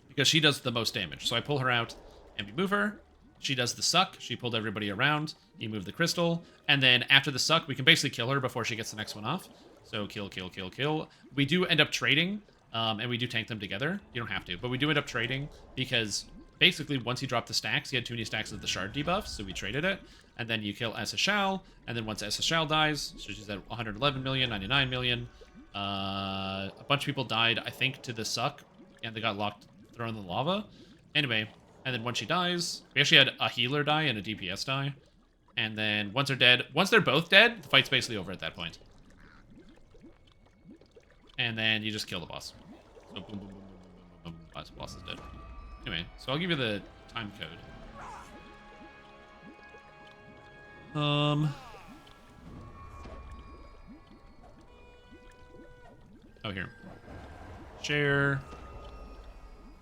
Because she does the most damage. So I pull her out, and we move her. She does the suck, she pulled everybody around. You move the crystal. And then after the suck, we can basically kill her before she gets the next one off. So kill. We do end up trading, and we do tank them together. You don't have to, but we do end up trading because basically once he dropped the stacks, he had too many stacks of the shard debuffs, so we traded it. And then you kill Asashal, and then once Asashal dies, so she's at 111 million, 99 million. A bunch of people died, I think, to the suck, and they got thrown in the lava. Anyway, and then once she dies, we actually had a healer die and a DPS die. And then once they're both dead, the fight's basically over at that point. And then you just kill the boss. So boom, boss is dead. Anyway, so I'll give you the time code. Oh, here. Share.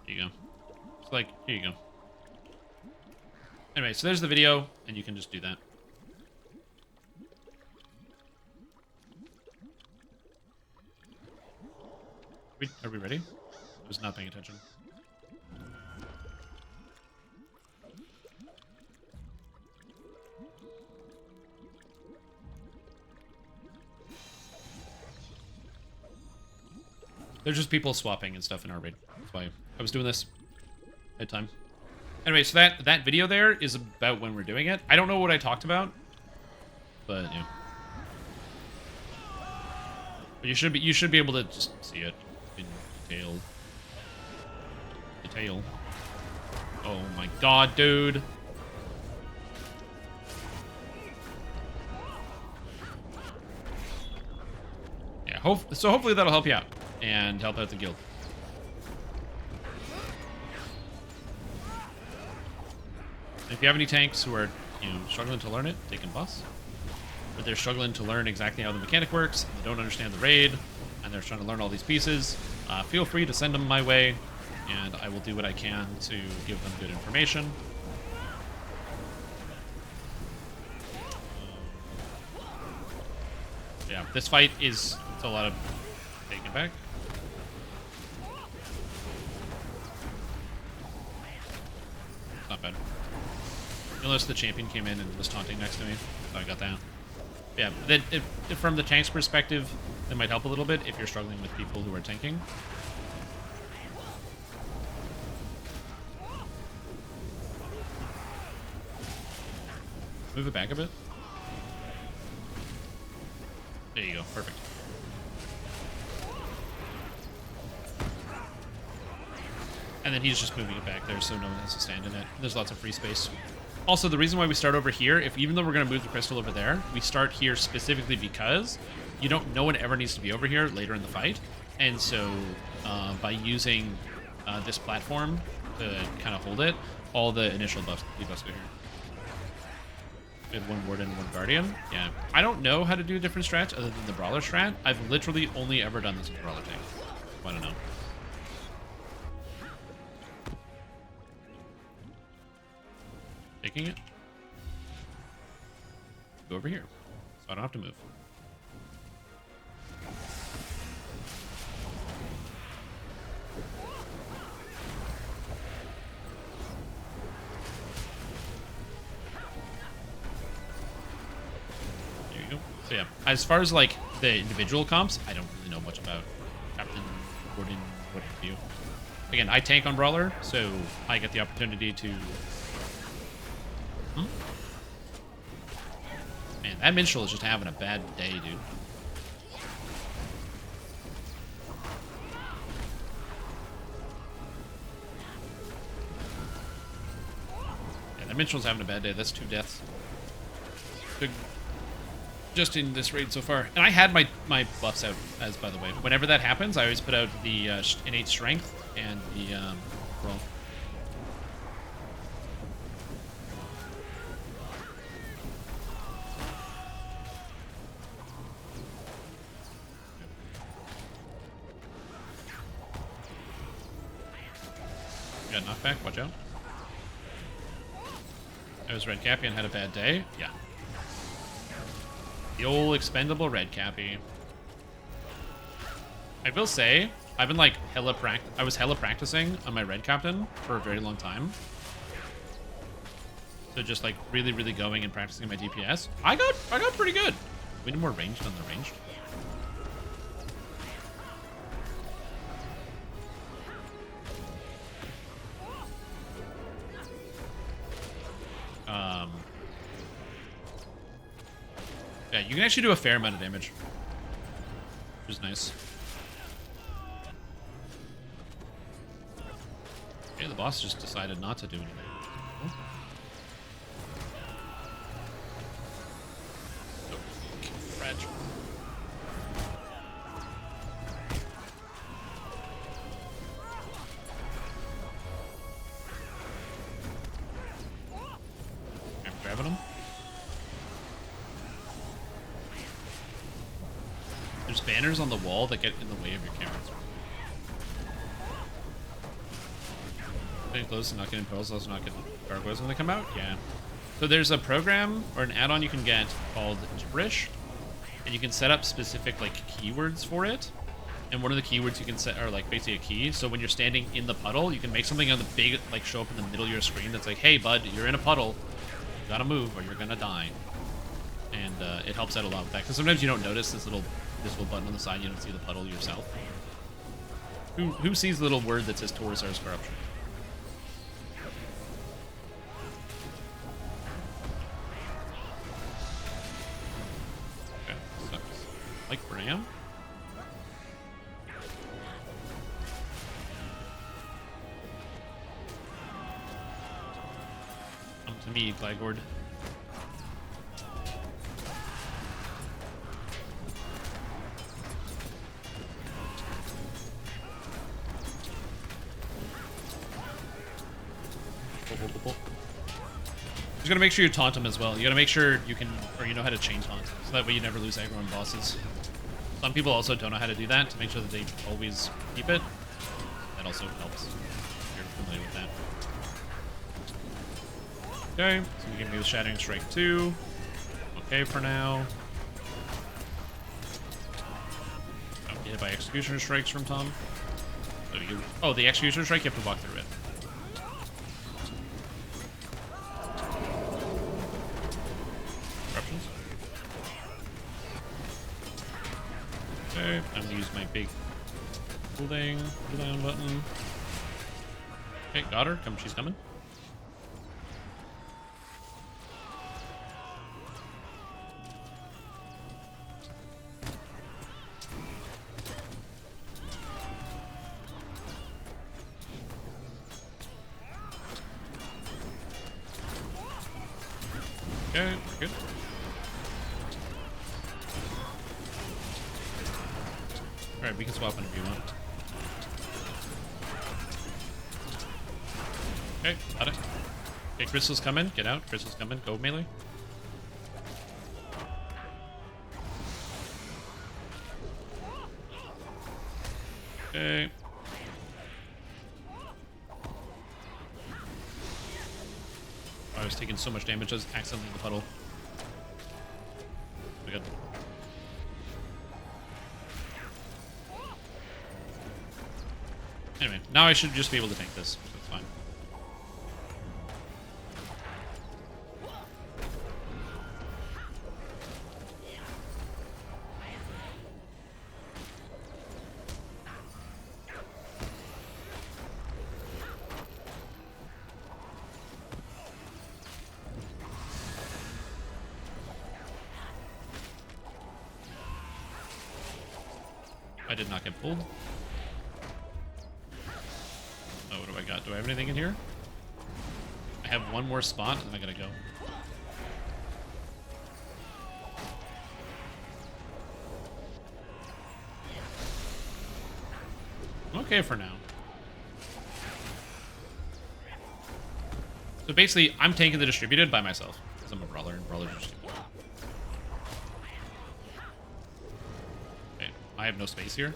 There you go. It's like, here you go. Anyway, so there's the video, and you can just do that. Are we ready? I was not paying attention. There's just people swapping and stuff in our raid. That's why I was doing this at time. Anyway, so that video there is about when we're doing it. I don't know what I talked about, but yeah. But you should be able to just see it in detail. Oh my god, dude. Yeah, so hopefully that'll help you out and help out the guild. If you have any tanks who are, struggling to learn it, they can boss. but they're struggling to learn exactly how the mechanic works, and they don't understand the raid, and they're trying to learn all these pieces, feel free to send them my way, and I will do what I can to give them good information. Yeah, this fight is a lot of taking it back. Not bad. You'll notice the champion came in and was taunting next to me, so I got that. Yeah, from the tank's perspective, it might help a little bit if you're struggling with people who are tanking. Move it back a bit. There you go, perfect. And then he's just moving it back there so no one has to stand in it. There's lots of free space. Also, the reason why we start over here, even though we're going to move the crystal over there, we start here specifically because no one ever needs to be over here later in the fight. And so by using this platform to kind of hold it, all the initial debuffs go here. We have one Warden and one Guardian. Yeah. I don't know how to do a different strat other than the Brawler strat. I've literally only ever done this with Brawler tank. I don't know. Taking it. Go over here. So I don't have to move. There you go. So yeah, as far as like the individual comps, I don't really know much about Captain, Gordon, what have you. Again, I tank on Brawler, so I get the opportunity to... Man, that Minstrel is just having a bad day, dude. Yeah, that Minstrel's having a bad day. That's 2 deaths. Good. Just in this raid so far. And I had my buffs out, as by the way. Whenever that happens, I always put out the innate strength and the roll. Got knockback, watch out. That was Red Cappy and had a bad day. Yeah. The old expendable Red Cappy. I will say, I've been like I was hella practicing on my Red Captain for a very long time. So just like really, really going and practicing my DPS. I got pretty good. We need more ranged on the ranged. Yeah, you can actually do a fair amount of damage, which is nice. Okay, the boss just decided not to do anything. Oh, fragile. I'm grabbing him. There's banners on the wall that get in the way of your cameras. Getting close and not getting pearls, also not getting gargoyles when they come out? Yeah. So there's a program or an add-on you can get called Gibberish, and you can set up specific like keywords for it. And one of the keywords you can set are like basically a key. So when you're standing in the puddle, you can make something on the big like show up in the middle of your screen that's like, "Hey bud, you're in a puddle. You gotta move or you're gonna die." And it helps out a lot with that because sometimes you don't notice this little button on the side. You don't see the puddle yourself. Who sees the little word that says Taurusar's Corruption? Okay, sucks. Like Bram? Come to me, Glagord. Just gotta make sure you taunt them as well. You gotta make sure you can, or you know how to chain taunt, so that way you never lose aggro on bosses. Some people also don't know how to do that to make sure that they always keep it. That also helps if you're familiar with that. Okay, so you give me the Shattering Strike 2. Okay for now. Don't get hit by Executioner Strikes from Tom. So you, oh, the Executioner Strike, you have to walk through it. Disruptions. Okay, I'm gonna use my big cooldown button. Okay, got her. She's coming. Okay, good. Alright, we can swap in if you want. Okay, got it. Okay, Crystal's coming. Get out. Crystal's coming. Go melee. Okay. I was taking so much damage, I was accidentally in the puddle. We got. Anyway, now I should just be able to tank this, so it's fine. I did not get pulled. Oh, what do I got? Do I have anything in here? I have one more spot, and I gotta go. I'm okay for now. So basically, I'm tanking the distributed by myself, because I'm a brawler, and brawlers are distributed. I have no space here.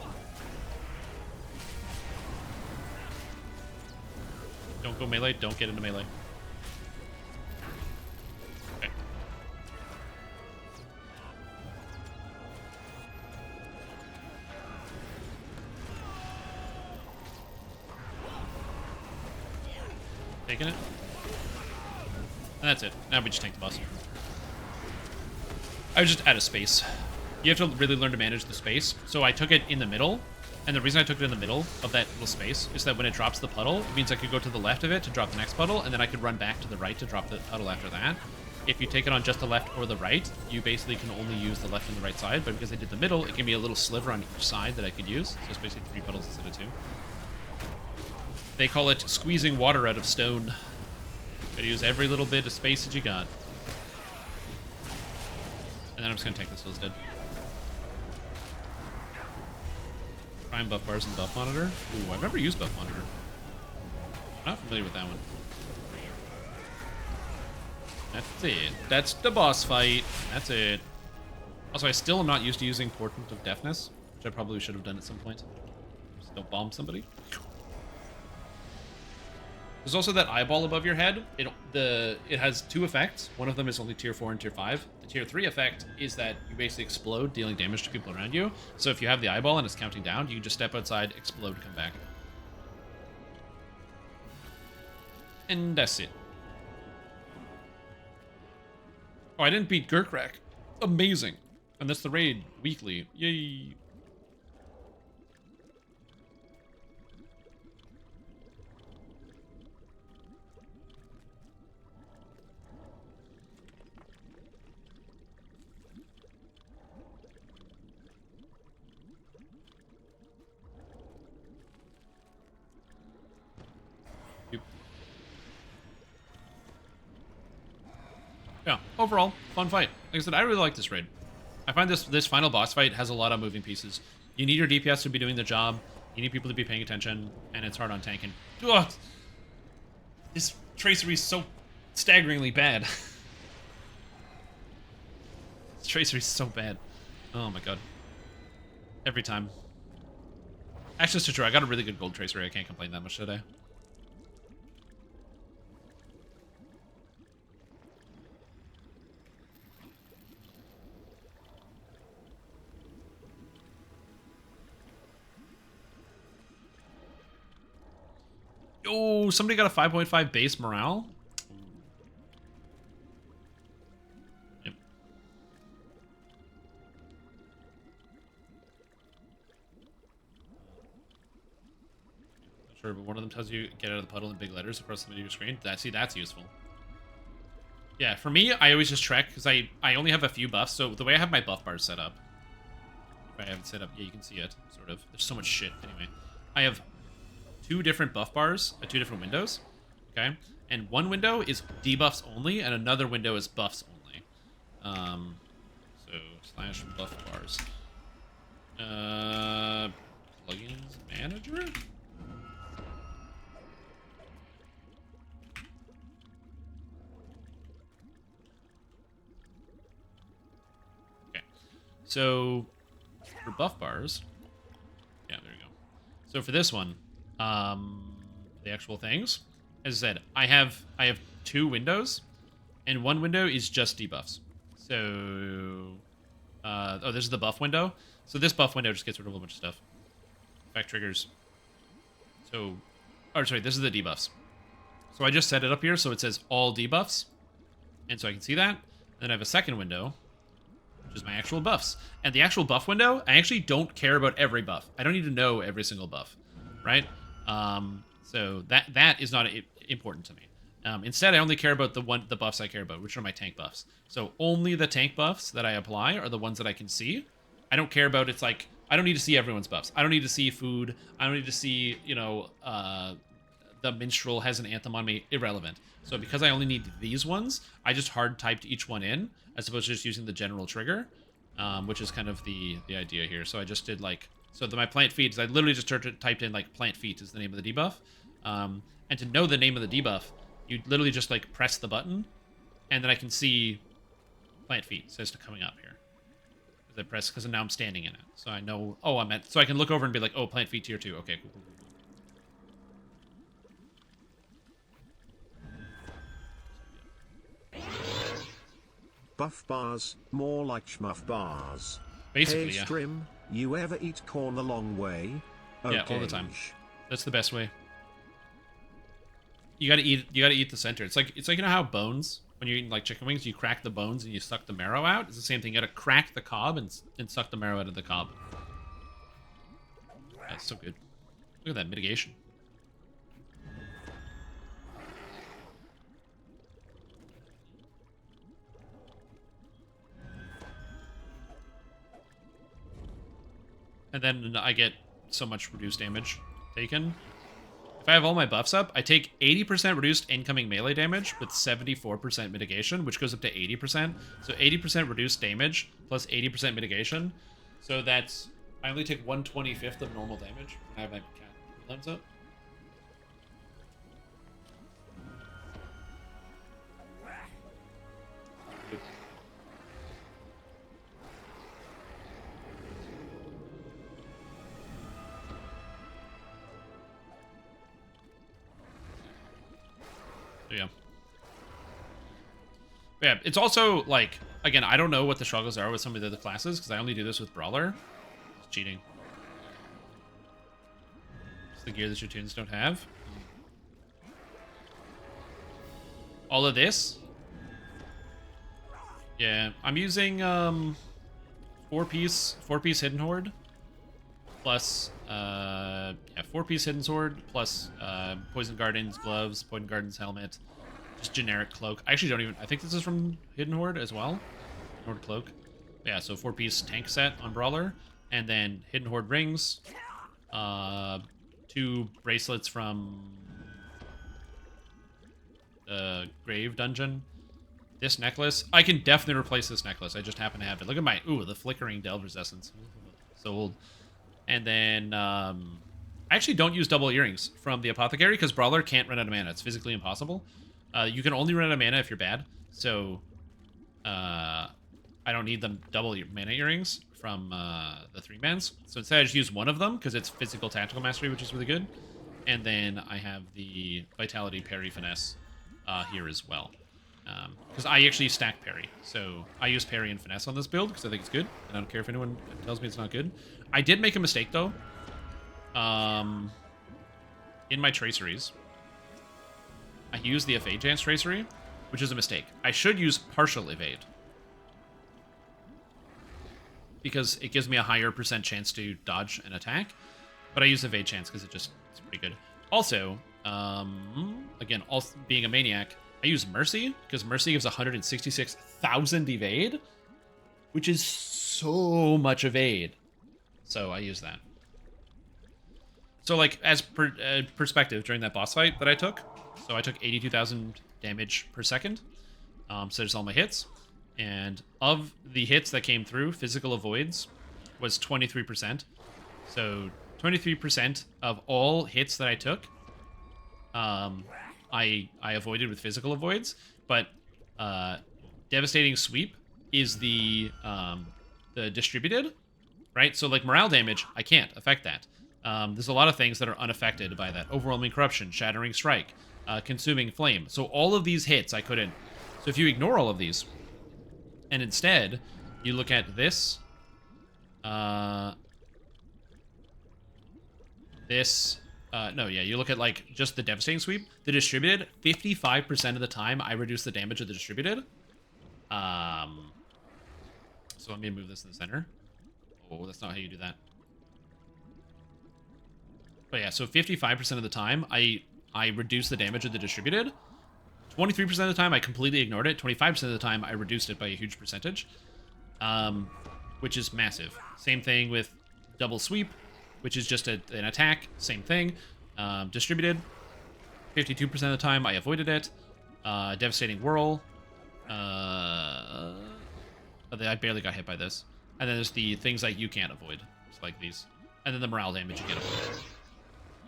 Don't go melee. Don't get into melee. Okay. Taking it. And that's it. Now we just tank the boss. I was just out of space. You have to really learn to manage the space. So I took it in the middle, and the reason I took it in the middle of that little space is that when it drops the puddle, it means I could go to the left of it to drop the next puddle, and then I could run back to the right to drop the puddle after that. If you take it on just the left or the right, you basically can only use the left and the right side, but because I did the middle, it gave me a little sliver on each side that I could use. So it's basically 3 puddles instead of 2. They call it squeezing water out of stone. Gotta use every little bit of space that you got. And then I'm just gonna take this till it's dead. Prime buff bars and buff monitor. Ooh, I've never used buff monitor. I'm not familiar with that one. That's it. That's the boss fight. That's it. Also, I still am not used to using Portent of Deafness, which I probably should have done at some point. Just don't bomb somebody. There's also that eyeball above your head. It has 2 effects. One of them is only tier 4 and tier 5. The tier 3 effect is that you basically explode, dealing damage to people around you. So if you have the eyeball and it's counting down, you can just step outside, explode, come back. And that's it. Oh, I didn't beat Gurkrak. Amazing. And that's the raid weekly. Yay. Yeah, overall, fun fight. Like I said, I really like this raid. I find this final boss fight has a lot of moving pieces. You need your DPS to be doing the job, you need people to be paying attention, and it's hard on tanking. Ugh! This tracery is so staggeringly bad. This tracer is so bad. Oh my god. Every time. Actually, it's true. I got a really good gold tracer. I can't complain that much today. Oh, somebody got a 5.5 base morale. Yep. Sure, but one of them tells you get out of the puddle in big letters across the menu screen. That's useful. Yeah, for me, I always just trek because I only have a few buffs. So the way I have my buff bars set up, if I have it set up, yeah, you can see it sort of. There's so much shit. Anyway, I have 2 different buff bars at 2 different windows, okay? And one window is debuffs only, and another window is buffs only. So slash buff bars. Plugins manager? Okay, so for buff bars, yeah, there you go. So for this one, the actual things, as I said, I have 2 windows, and one window is just debuffs. So, oh, this is the buff window. So this buff window just gets rid of a whole bunch of stuff. Effect triggers. So, oh, sorry, this is the debuffs. So I just set it up here so it says all debuffs, and so I can see that. And then I have a second window, which is my actual buffs. And the actual buff window, I actually don't care about every buff. I don't need to know every single buff, right? So that is not important to me. Instead, I only care about the buffs I care about, which are my tank buffs. So only the tank buffs that I apply are the ones that I can see. I don't care about, it's like, I don't need to see everyone's buffs. I don't need to see food. I don't need to see, you know, the minstrel has an anthem on me. Irrelevant. So because I only need these ones, I just hard typed each one in, as opposed to just using the general trigger, which is kind of the idea here. So I just did like, so my plant feet is I literally just typed in like plant feet is the name of the debuff. And to know the name of the debuff, you literally just like press the button, and then I can see plant feet says to coming up here. As I press, because now I'm standing in it, so I know. Oh, I'm at. So I can look over and be like, oh, plant feet tier 2. Okay, cool. Buff bars, more like schmuff bars. Basically, hey, yeah. Strim, you ever eat corn the long way? Okay. Yeah, all the time. That's the best way. You gotta eat the center. It's like you know how bones, when you're eating like chicken wings, you crack the bones and you suck the marrow out? It's the same thing. You gotta crack the cob and suck the marrow out of the cob. That's so good. Look at that mitigation. And then I get so much reduced damage taken. If I have all my buffs up, I take 80% reduced incoming melee damage with 74% mitigation, which goes up to 80%. So 80% reduced damage plus 80% mitigation. So that's, I only take 1/25 of normal damage when I have my cat lens up. Yeah. Yeah, it's also, like, again, I don't know what the struggles are with some of the other classes, because I only do this with Brawler. It's cheating. It's the gear that your tunes don't have. All of this? Yeah, I'm using, 4-piece Hidden Horde. Plus, yeah, 4-piece Hidden Sword, plus Poison Garden's gloves, Poison Garden's helmet, just generic cloak. I actually don't even, I think this is from Hidden Horde as well. Hidden Horde cloak. Yeah, so 4-piece tank set on Brawler, and then Hidden Horde rings, 2 bracelets from the Grave Dungeon. This necklace, I can definitely replace this necklace. I just happen to have it. Look at my, ooh, the flickering Delver's Essence. So old. And then, I actually don't use double earrings from the Apothecary because Brawler can't run out of mana. It's physically impossible. You can only run out of mana if you're bad. So I don't need them double mana earrings from the 3-mans. So instead I just use one of them because it's physical tactical mastery, which is really good. And then I have the vitality parry finesse here as well. Because I actually stack parry. So I use parry and finesse on this build because I think it's good. And I don't care if anyone tells me it's not good. I did make a mistake though. In my traceries, I used the evade chance tracery, which is a mistake. I should use partial evade. Because it gives me a higher % chance to dodge an attack. But I use evade chance because it's pretty good. Also, again, also being a maniac, I use mercy because mercy gives 166,000 evade, which is so much evade. So I use that. So like as perspective during that boss fight that I took, so I took 82,000 damage per second. So there's all my hits. And of the hits that came through, physical avoids was 23%. So 23% of all hits that I took, I avoided with physical avoids. But devastating sweep is the distributed, right? So like morale damage, I can't affect that. There's a lot of things that are unaffected by that. Overwhelming corruption, shattering strike, consuming flame. So all of these hits I couldn't. So if you ignore all of these, and instead you look at this, you look at like just the devastating sweep, the distributed. 55% of the time I reduce the damage of the distributed. So let me move this in the center. Oh, that's not how you do that. But yeah, so 55% of the time, I reduce the damage of the distributed. 23% of the time, I completely ignored it. 25% of the time, I reduced it by a huge percentage, which is massive. Same thing with double sweep, which is just an attack. Same thing. Distributed. 52% of the time, I avoided it. Devastating whirl. I barely got hit by this. And then there's the things that you can't avoid, just like these. And then the morale damage you get avoided.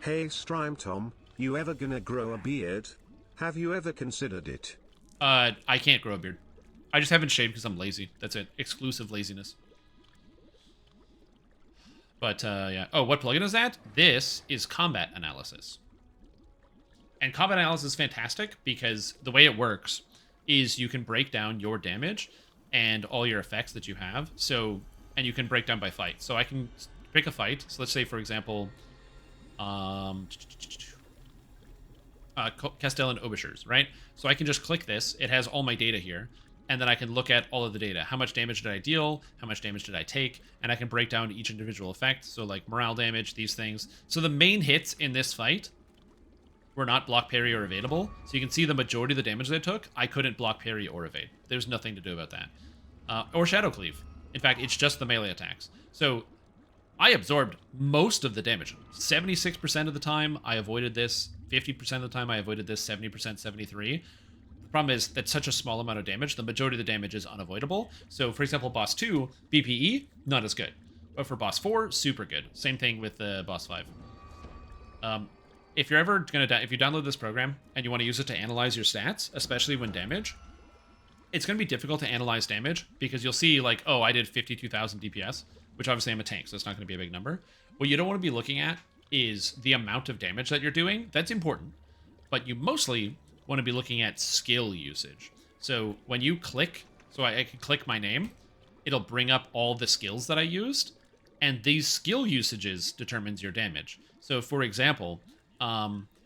Hey Strime Tom, you ever gonna grow a beard? Have you ever considered it? I can't grow a beard. I just haven't shaved because I'm lazy. That's it. Exclusive laziness. But, yeah. Oh, what plugin is that? This is combat analysis. And combat analysis is fantastic because the way it works is you can break down your damage and all your effects that you have. So, and you can break down by fight. So I can pick a fight. So let's say, for example, Castellan Overtures, right? So I can just click this. It has all my data here. And then I can look at all of the data. How much damage did I deal? How much damage did I take? And I can break down each individual effect. So like morale damage, these things. So the main hits in this fight were not block, parry, or evadable. So you can see the majority of the damage that I took, I couldn't block, parry, or evade. There's nothing to do about that. Or Shadow Cleave. In fact, it's just the melee attacks. So I absorbed most of the damage. 76% of the time, I avoided this. 50% of the time, I avoided this. 70%, 73%. The problem is that's such a small amount of damage. The majority of the damage is unavoidable. So, for example, boss 2, BPE, not as good. But for boss 4, super good. Same thing with boss 5. If you're ever gonna if you download this program and you want to use it to analyze your stats, especially when damage, it's gonna be difficult to analyze damage because you'll see like, oh, I did 52,000 DPS, which obviously I'm a tank, so it's not gonna be a big number. What you don't want to be looking at is the amount of damage that you're doing. That's important, but you mostly want to be looking at skill usage. So when you click, so I can click my name, it'll bring up all the skills that I used, and these skill usages determines your damage. So for example,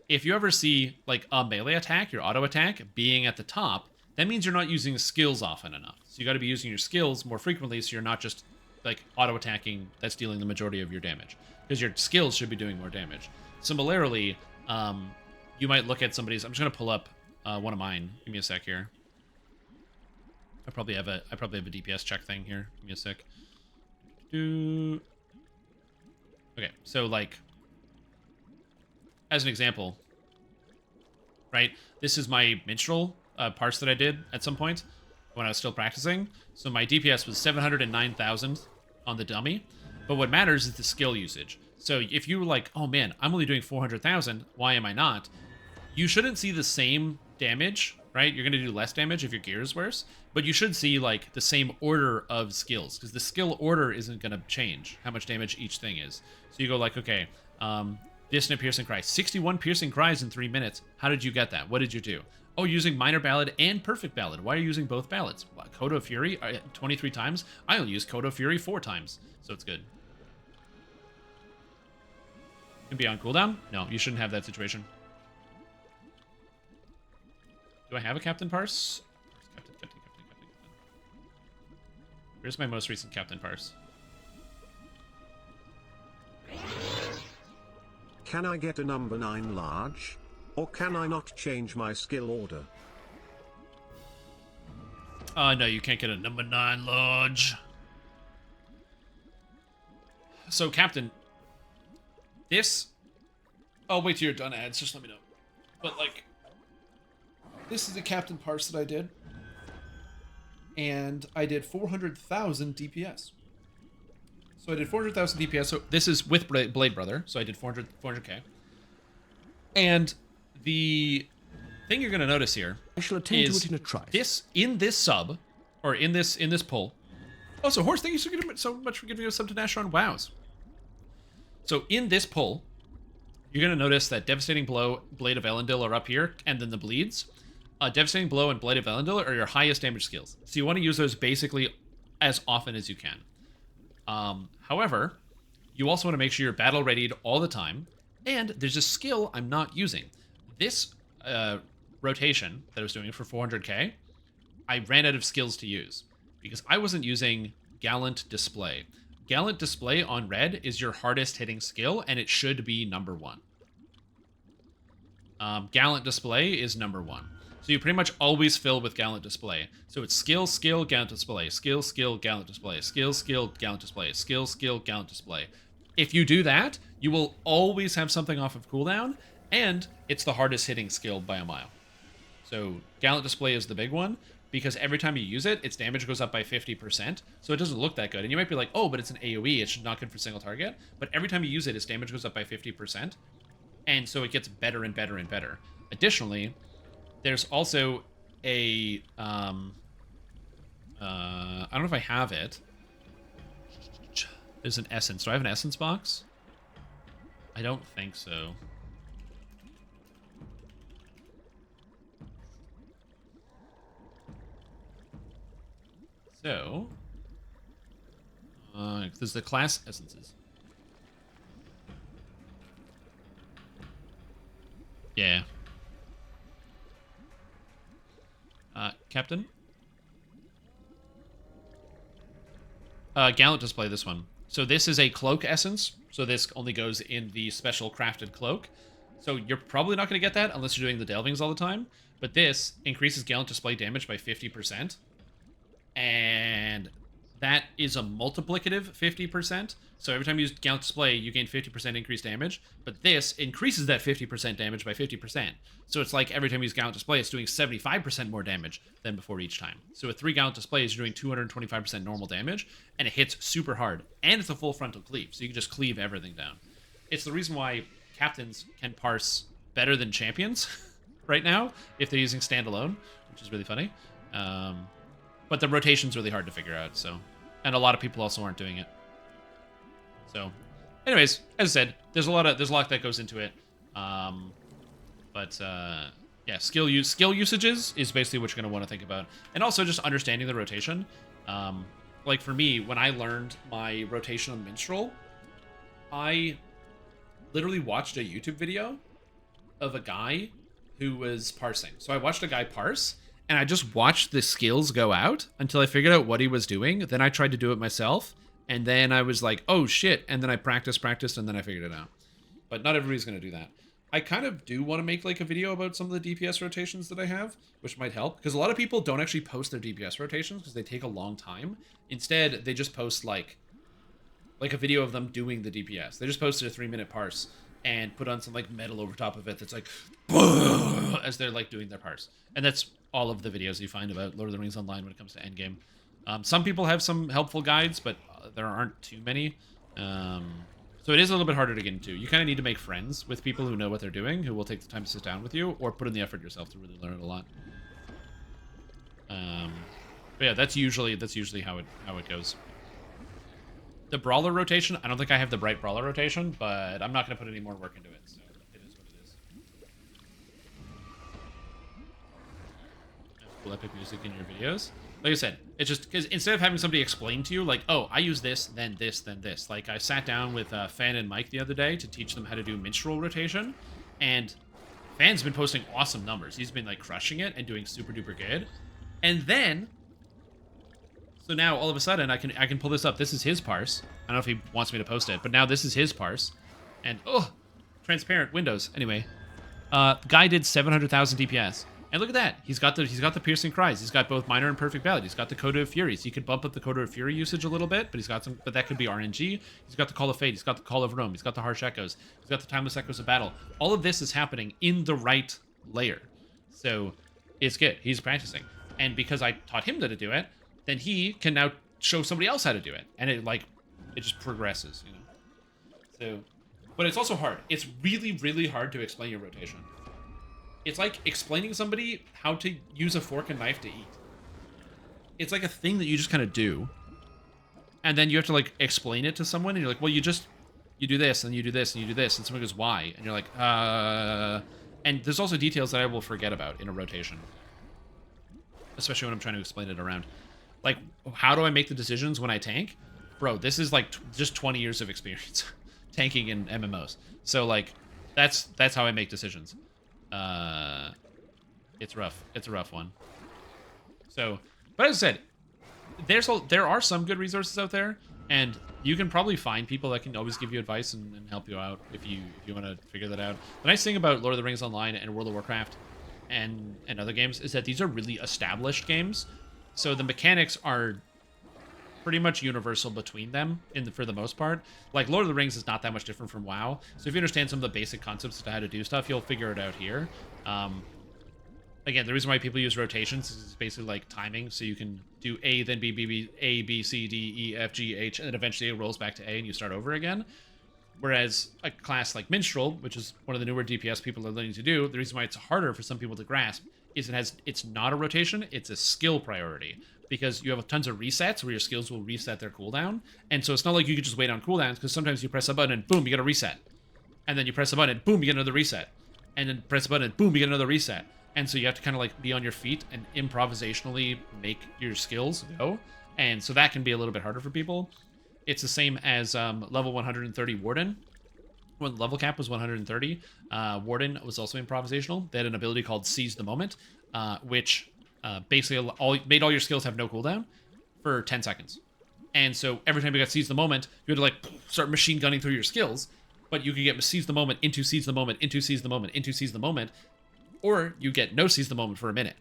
if you ever see like a melee attack, your auto attack being at the top, that means you're not using skills often enough. So you got to be using your skills more frequently, so you're not just like auto attacking that's dealing the majority of your damage, because your skills should be doing more damage. Similarly, you might look at somebody's. I'm just gonna pull up one of mine. Give me a sec here. I probably have a DPS check thing here. Give me a sec. Okay, so like, as an example, right? This is my minstrel parts that I did at some point when I was still practicing. So my DPS was 709,000 on the dummy, but what matters is the skill usage. So if you were like, oh man, I'm only doing 400,000, why am I not? You shouldn't see the same damage, right? You're going to do less damage if your gear is worse, but you should see like the same order of skills, because the skill order isn't going to change how much damage each thing is. So you go like, okay, dissonant piercing cry, 61 piercing cries in 3 minutes. How did you get that? What did you do? Oh, using minor ballad and perfect ballad. Why are you using both ballads? What, Coda of Fury 23 times? I only use Coda of Fury 4 times, so it's good. Can be on cooldown? No, you shouldn't have that situation. Do I have a Captain Parse? Captain. Where's my most recent Captain Parse? Can I get a number 9 large? Or can I not change my skill order? No, you can't get a number 9 large. So, Captain, this... I'll wait till you're done, ads. Just let me know. But, like, this is a Captain Parse that I did. And I did 400,000 DPS. So I did 400,000 DPS. So this is with Blade Brother. So I did 400k. And the thing you're going to notice here I shall attend is to it in a trice. this in this sub, or in this pull. Also, Horse, thank you so much for giving us a sub to Nashron. Wows. So in this pull, you're going to notice that Devastating Blow, Blade of Elendil are up here, and then the bleeds. Devastating Blow and Blade of Elendil are your highest damage skills. So you want to use those basically as often as you can. However, you also want to make sure you're battle readied all the time. And there's a skill I'm not using. This rotation that I was doing for 400k, I ran out of skills to use because I wasn't using Gallant Display. Gallant Display on red is your hardest hitting skill, and it should be number 1. Gallant Display is number 1. So you pretty much always fill with Gallant Display. So it's skill, skill, Gallant Display, skill, skill, Gallant Display, skill, skill, Gallant Display, skill, skill, Gallant Display. If you do that, you will always have something off of cooldown, and it's the hardest hitting skill by a mile. So Gallant Display is the big one, because every time you use it, its damage goes up by 50%, so it doesn't look that good. And you might be like, oh, but it's an AoE, it's not good for single target. But every time you use it, its damage goes up by 50%, and so it gets better and better and better. Additionally, there's also a, I don't know if I have it. There's an essence. Do I have an essence box? I don't think so. So, there's the class essences. Yeah. Captain? Gallant Display, this one. So this is a cloak essence. So this only goes in the special crafted cloak. So you're probably not going to get that unless you're doing the delvings all the time. But this increases Gallant Display damage by 50%. And that is a multiplicative 50%. So every time you use Gallant Display, you gain 50% increased damage. But this increases that 50% damage by 50%. So it's like every time you use Gallant Display, it's doing 75% more damage than before each time. So with 3 Gallant Displays, you're doing 225% normal damage, and it hits super hard. And it's a full frontal cleave, so you can just cleave everything down. It's the reason why captains can parse better than champions right now, if they're using standalone, which is really funny. But the rotation's really hard to figure out, so... And a lot of people also aren't doing it. So, anyways, as I said, there's a lot that goes into it. Yeah, skill usages is basically what you're going to want to think about. And also just understanding the rotation. Like for me, when I learned my rotation on Minstrel, I literally watched a YouTube video of a guy who was parsing. So I watched a guy parse, and I just watched the skills go out until I figured out what he was doing. Then I tried to do it myself, and then I was like, oh shit, and then I practiced, and then I figured it out. But not everybody's going to do that. I kind of do want to make like a video about some of the DPS rotations that I have, which might help, because a lot of people don't actually post their DPS rotations because they take a long time. Instead, they just post like a video of them doing the DPS. They just posted a 3-minute parse and put on some like metal over top of it that's like as they're like doing their parse. And that's all of the videos you find about Lord of the Rings Online when it comes to endgame. Some people have some helpful guides, but there aren't too many. So So it is a little bit harder to get into. You kind of need to make friends with people who know what they're doing, who will take the time to sit down with you, or put in the effort yourself to really learn it a lot. But yeah, that's usually how it goes. The Brawler rotation, I don't think I have the bright Brawler rotation, but I'm not going to put any more work into it, so it is what it is. Cool epic music in your videos. Like I said, it's just because instead of having somebody explain to you, like, oh, I use this, then this, then this. Like, I sat down with Fan and Mike the other day to teach them how to do minstrel rotation, and Fan's been posting awesome numbers. He's been, like, crushing it and doing super duper good. And then, so now all of a sudden I can pull this up. This is his parse. I don't know if he wants me to post it, but now this is his parse. And, oh, transparent windows. Anyway, guy did 700,000 DPS. And look at that. He's got the piercing cries. He's got both minor and perfect ballad. He's got the Coda of Furies. He could bump up the Coda of Fury usage a little bit, but he's got some. But that could be RNG. He's got the Call of Fate. He's got the Call of Rome. He's got the Harsh Echoes. He's got the Timeless Echoes of Battle. All of this is happening in the right layer, so it's good. He's practicing, and because I taught him how to do it, then he can now show somebody else how to do it, and it just progresses, you know. So, but it's also hard. It's really, really hard to explain your rotation. It's like explaining somebody how to use a fork and knife to eat. It's like a thing that you just kind of do. And then you have to like explain it to someone and you're like, well, you do this and you do this and you do this. And someone goes, why? And you're like, And there's also details that I will forget about in a rotation. Especially when I'm trying to explain it around. Like, how do I make the decisions when I tank? Bro, this is like just 20 years of experience tanking in MMOs. So like, that's how I make decisions. It's rough. It's a rough one. So, but as I said, there are some good resources out there, and you can probably find people that can always give you advice and help you out if you want to figure that out. The nice thing about Lord of the Rings Online and World of Warcraft and other games is that these are really established games, so the mechanics are pretty much universal between them for the most part. Like, Lord of the Rings is not that much different from WoW, so if you understand some of the basic concepts to how to do stuff, you'll figure it out here. Again, the reason why people use rotations is it's basically like timing, so you can do A, then B, A, B, C, D, E, F, G, H, and then eventually it rolls back to A and you start over again. Whereas a class like Minstrel, which is one of the newer DPS people are learning to do, the reason why it's harder for some people to grasp is it's not a rotation, it's a skill priority. Because you have tons of resets where your skills will reset their cooldown. And so it's not like you could just wait on cooldowns, because sometimes you press a button and boom, you get a reset. And then you press a button and boom, you get another reset. And then press a button and boom, you get another reset. And so you have to kind of like be on your feet and improvisationally make your skills go. And so that can be a little bit harder for people. It's the same as level 130 Warden. When the level cap was 130, Warden was also improvisational. They had an ability called Seize the Moment, which basically made all your skills have no cooldown for 10 seconds. And so every time you got Seize the Moment, you had to like start machine gunning through your skills. But you could get Seize the Moment into Seize the Moment into Seize the Moment into Seize the Moment, or you get no Seize the Moment for a minute.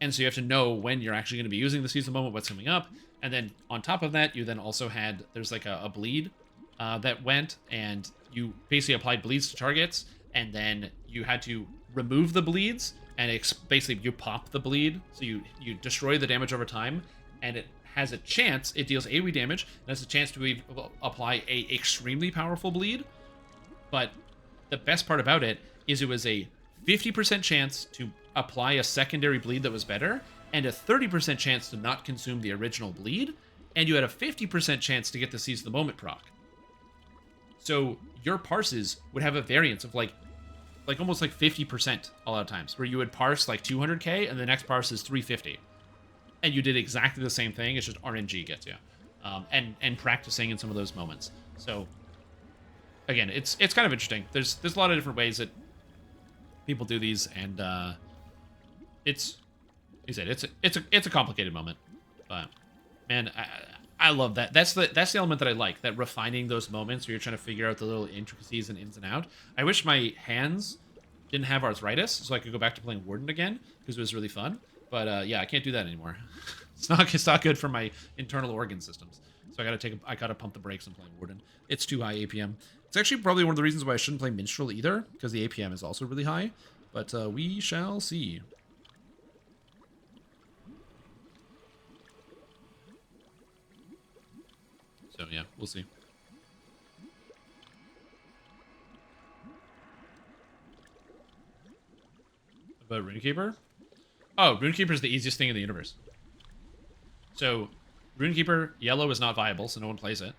And so you have to know when you're actually going to be using the Seize the Moment, what's coming up. And then on top of that, you then also had, there's like a bleed that went, and you basically applied bleeds to targets, and then you had to remove the bleeds, and basically you pop the bleed, so you destroy the damage over time, and it has a chance, it deals AoE damage, and has a chance to apply a extremely powerful bleed. But the best part about it is it was a 50% chance to apply a secondary bleed that was better, and a 30% chance to not consume the original bleed, and you had a 50% chance to get the Seize the Moment proc. So your parses would have a variance of like almost like 50% a lot of times, where you would parse like 200k and the next parse is 350. And you did exactly the same thing, it's just RNG gets you. And practicing in some of those moments. So again, it's kind of interesting. There's a lot of different ways that people do these, and it's a complicated moment. But man, I love that. That's the element that I like, that refining those moments where you're trying to figure out the little intricacies and ins and out. I wish my hands didn't have arthritis, so I could go back to playing Warden again, because it was really fun. But yeah, I can't do that anymore. It's not good for my internal organ systems. So I gotta pump the brakes on playing Warden. It's too high APM. It's actually probably one of the reasons why I shouldn't play Minstrel either, because the APM is also really high. But we shall see. So yeah, we'll see. About Runekeeper? Oh, Runekeeper is the easiest thing in the universe. So, Runekeeper, yellow is not viable, so no one plays it.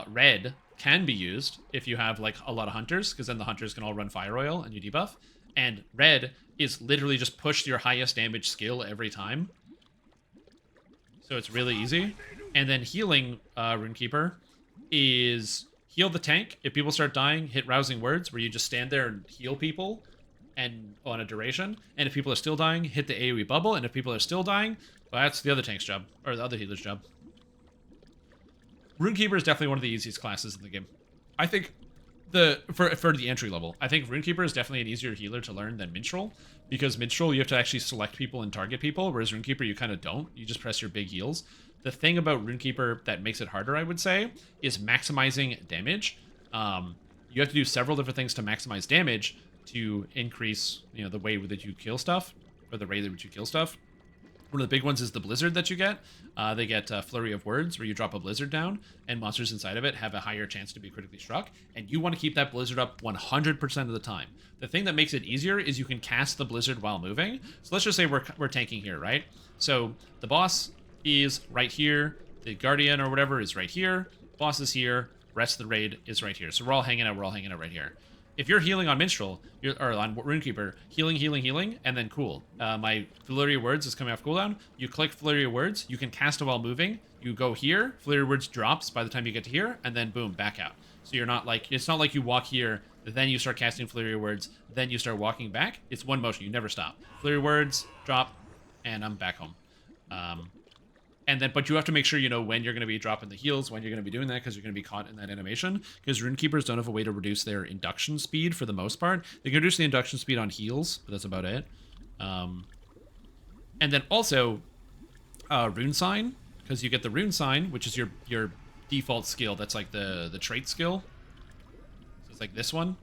Red can be used if you have like a lot of hunters, because then the hunters can all run Fire Oil and you debuff. And red is literally just push your highest damage skill every time. So it's really easy. And then healing Runekeeper is heal the tank. If people start dying, hit Rousing Words, where you just stand there and heal people and on a duration. And if people are still dying, hit the AoE bubble. And if people are still dying, well, that's the other tank's job, or the other healer's job. Runekeeper is definitely one of the easiest classes in the game. I think for the entry level, I think Runekeeper is definitely an easier healer to learn than Minstrel, because Minstrel you have to actually select people and target people, whereas Runekeeper you kind of don't. You just press your big heals. The thing about Runekeeper that makes it harder, I would say, is maximizing damage. You have to do several different things to maximize damage to increase, you know, the way that you kill stuff, or the rate at which you kill stuff. One of the big ones is the Blizzard that you get. They get Flurry of Words, where you drop a Blizzard down, and monsters inside of it have a higher chance to be critically struck, and you want to keep that Blizzard up 100% of the time. The thing that makes it easier is you can cast the Blizzard while moving. So let's just say we're tanking here, right? So the boss is right here, the Guardian or whatever is right here, boss is here, rest of the raid is right here. So we're all hanging out right here. If you're healing on Minstrel, or on Runekeeper, healing, and then cool. My Flurry of Words is coming off cooldown. You click Flurry of Words, you can cast it while moving. You go here, Flurry of Words drops by the time you get to here, and then boom, back out. So you're not like, it's not like you walk here, then you start casting Flurry of Words, then you start walking back. It's one motion, you never stop. Flurry of Words, drop, and I'm back home. And then, but you have to make sure you know when you're going to be dropping the heals, when you're going to be doing that, because you're going to be caught in that animation. Because Runekeepers don't have a way to reduce their induction speed for the most part. They can reduce the induction speed on heals, but that's about it. And then also, Rune Sign, because you get the Rune Sign, which is your default skill. That's like the trait skill. So it's like this one.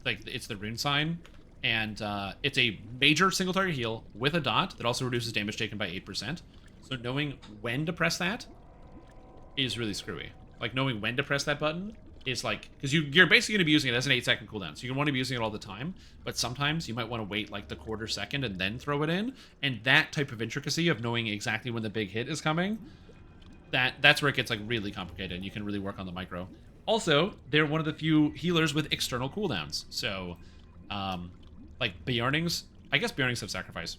Like it's the Rune Sign. And it's a major single target heal with a dot that also reduces damage taken by 8%. So knowing when to press that is really screwy. Like, knowing when to press that button is like... Because you're basically going to be using it as an 8-second cooldown. So you want to be using it all the time. But sometimes you might want to wait, like, the quarter second and then throw it in. And that type of intricacy of knowing exactly when the big hit is coming, that's where it gets, like, really complicated. And you can really work on the micro. Also, they're one of the few healers with external cooldowns. So, like, Bjarnings... I guess Bjarnings have Sacrifice.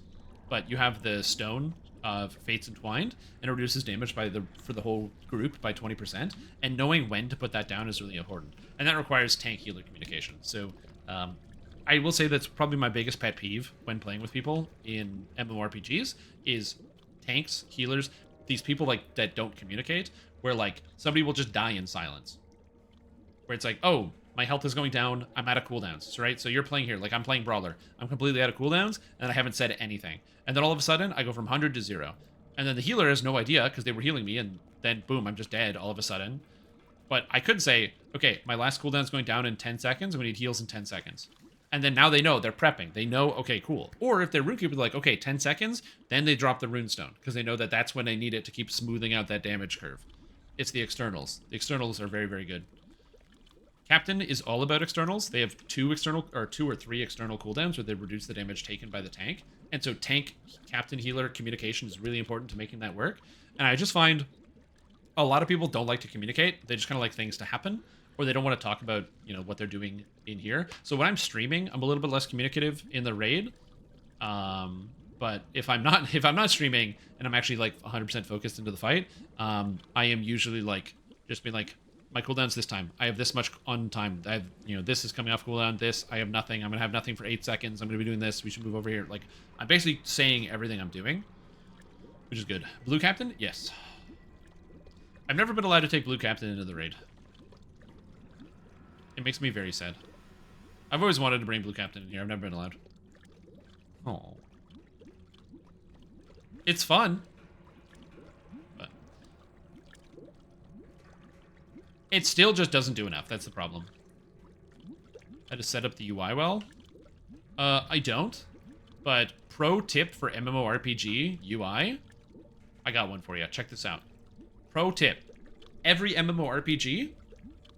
But you have the Stone of Fates Entwined, and it reduces damage for the whole group by 20%, and knowing when to put that down is really important, and that requires tank healer communication. So I will say that's probably my biggest pet peeve when playing with people in MMORPGs is tanks, healers, these people like that don't communicate, where like somebody will just die in silence, where it's like, oh, my health is going down, I'm out of cooldowns, right? So you're playing here, like I'm playing Brawler. I'm completely out of cooldowns, and I haven't said anything. And then all of a sudden, I go from 100 to 0. And then the healer has no idea, because they were healing me, and then boom, I'm just dead all of a sudden. But I could say, okay, my last cooldown's going down in 10 seconds, and we need heals in 10 seconds. And then now they know, they're prepping. They know, okay, cool. Or if they're Runekeeper, like, okay, 10 seconds, then they drop the Runestone, because they know that that's when they need it to keep smoothing out that damage curve. It's the externals. The externals are very, very good. Captain is all about externals. They have two or three external cooldowns where they reduce the damage taken by the tank. And so tank, captain, healer communication is really important to making that work. And I just find a lot of people don't like to communicate. They just kind of like things to happen, or they don't want to talk about, you know, what they're doing in here. So when I'm streaming, I'm a little bit less communicative in the raid. But if I'm not streaming and I'm actually like 100% focused into the fight, I am usually like just being like, my cooldown's this time. I have this much on time. I have, you know, this is coming off cooldown. This, I have nothing. I'm going to have nothing for 8 seconds. I'm going to be doing this. We should move over here. Like, I'm basically saying everything I'm doing, which is good. Blue Captain? Yes. I've never been allowed to take Blue Captain into the raid. It makes me very sad. I've always wanted to bring Blue Captain in here. I've never been allowed. Oh. It's fun. It still just doesn't do enough. That's the problem. How to set up the UI well? I don't. But pro tip for MMORPG UI, I got one for you. Check this out. Pro tip. Every MMORPG,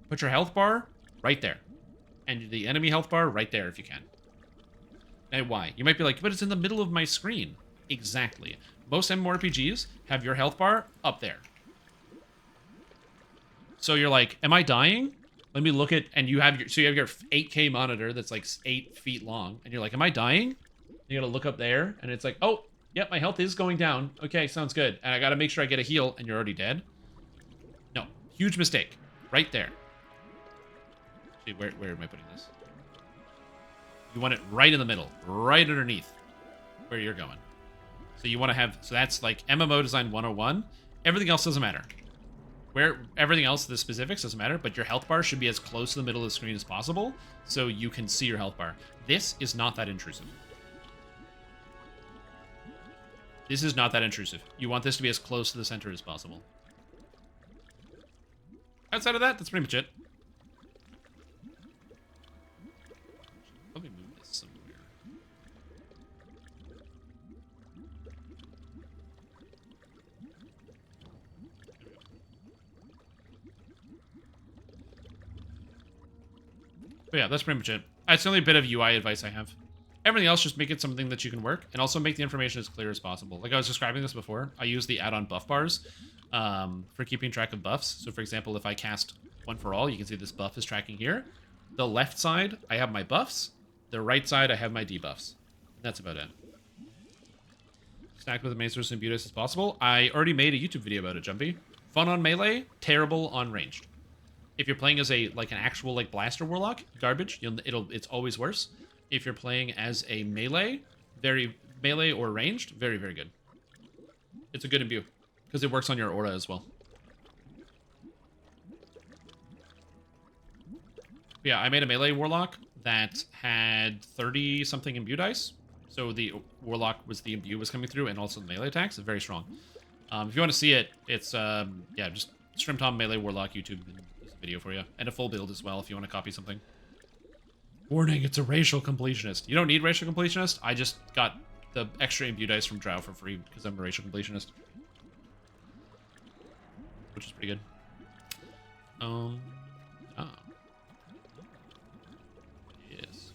put your health bar right there. And the enemy health bar right there if you can. Why? You might be like, but it's in the middle of my screen. Exactly. Most MMORPGs have your health bar up there. So you're like, am I dying? Let me look at, and you have your 8K monitor that's like 8 feet long, and you're like, am I dying? You gotta look up there, and it's like, oh, yep, my health is going down. Okay, sounds good. And I gotta make sure I get a heal, and you're already dead. No, huge mistake. Right there. See, where am I putting this? You want it right in the middle, right underneath where you're going. So you want to have, so that's like MMO Design 101. Everything else doesn't matter. Everything else, the specifics doesn't matter, but your health bar should be as close to the middle of the screen as possible so you can see your health bar. This is not that intrusive. This is not that intrusive. You want this to be as close to the center as possible. Outside of that, that's pretty much it. Let me move this somewhere. But yeah, that's pretty much it. That's the only bit of UI advice I have. Everything else, just make it something that you can work, and also make the information as clear as possible. Like I was describing this before, I use the add-on buff bars for keeping track of buffs. So for example, if I cast One for All, you can see this buff is tracking here. The left side, I have my buffs. The right side, I have my debuffs. That's about it. Stacked with as many sources and beauties as possible. I already made a YouTube video about it, Jumpy. Fun on melee, terrible on ranged. If you're playing as an actual blaster warlock, garbage. It's always worse. If you're playing as a melee, melee or ranged, very, very good. It's a good imbue because it works on your aura as well. Yeah, I made a melee warlock that had 30 something imbue dice. So the warlock the imbue was coming through, and also the melee attacks. It's very strong. If you want to see it, it's yeah, just Shrimp Tom Melee Warlock YouTube video for you, and a full build as well if you want to copy something. Warning, it's a racial completionist. You don't need racial completionist. I just got the extra imbue dice from Drow for free because I'm a racial completionist, which is pretty good. Yes.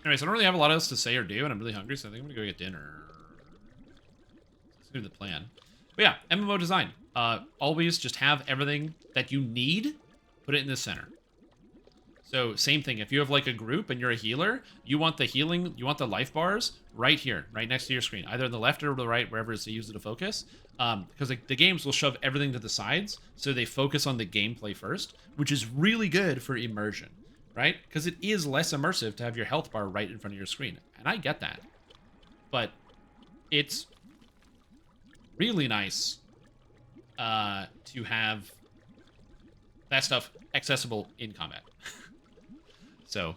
Anyways, I don't really have a lot else to say or do, and I'm really hungry, so I think I'm gonna go get dinner. That's gonna be the plan. But yeah, MMO design. Always just have everything that you need, put it in the center. So same thing, if you have a group and you're a healer, you want the healing, you want the life bars right here, right next to your screen, either on the left or the right, wherever it's used to focus. Because the games will shove everything to the sides, so they focus on the gameplay first, which is really good for immersion, right? Because it is less immersive to have your health bar right in front of your screen, and I get that. But it's really nice to have that stuff accessible in combat. So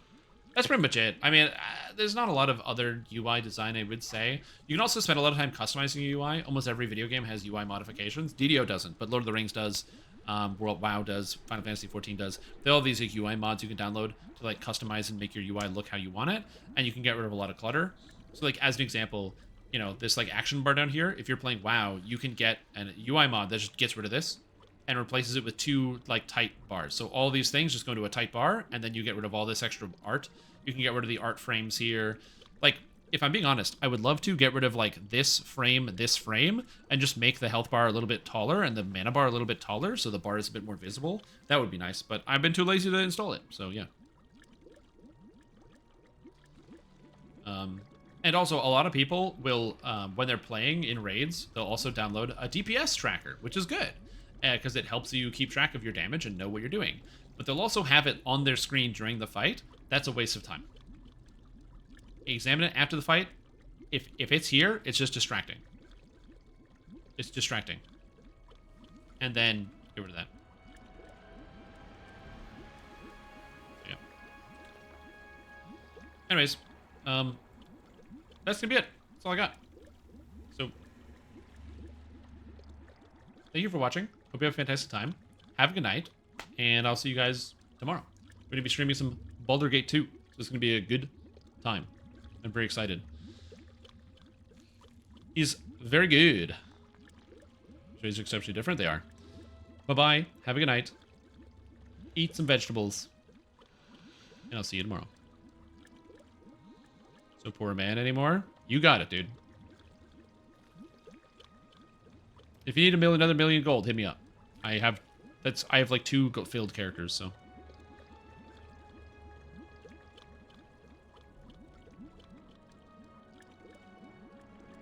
that's pretty much it. I mean, there's not a lot of other UI design, I would say. You can also spend a lot of time customizing your UI. Almost every video game has UI modifications. DDO doesn't, but Lord of the Rings does. WoW does. Final Fantasy 14 does. They all have these UI mods you can download to customize and make your UI look how you want it, and you can get rid of a lot of clutter. So as an example, you know, this action bar down here, if you're playing WoW, you can get an UI mod that just gets rid of this and replaces it with two tight bars. So all these things just go into a tight bar, and then you get rid of all this extra art. You can get rid of the art frames here. If I'm being honest, I would love to get rid of this frame, and just make the health bar a little bit taller and the mana bar a little bit taller, so the bar is a bit more visible. That would be nice, but I've been too lazy to install it, so yeah. And also, a lot of people will, when they're playing in raids, they'll also download a DPS tracker, which is good, because it helps you keep track of your damage and know what you're doing. But they'll also have it on their screen during the fight. That's a waste of time. Examine it after the fight. If it's here, it's just distracting. It's distracting. And then get rid of that. Yeah. Anyways, that's gonna be it. That's all I got. So, thank you for watching. Hope you have a fantastic time. Have a good night, and I'll see you guys tomorrow. We're gonna be streaming some Baldur's Gate 2, so it's gonna be a good time. I'm very excited. He's very good. Shades are exceptionally different. They are. Bye-bye. Have a good night. Eat some vegetables. And I'll see you tomorrow. So poor man anymore? You got it, dude. If you need another million gold, hit me up. I have like 2 filled characters, so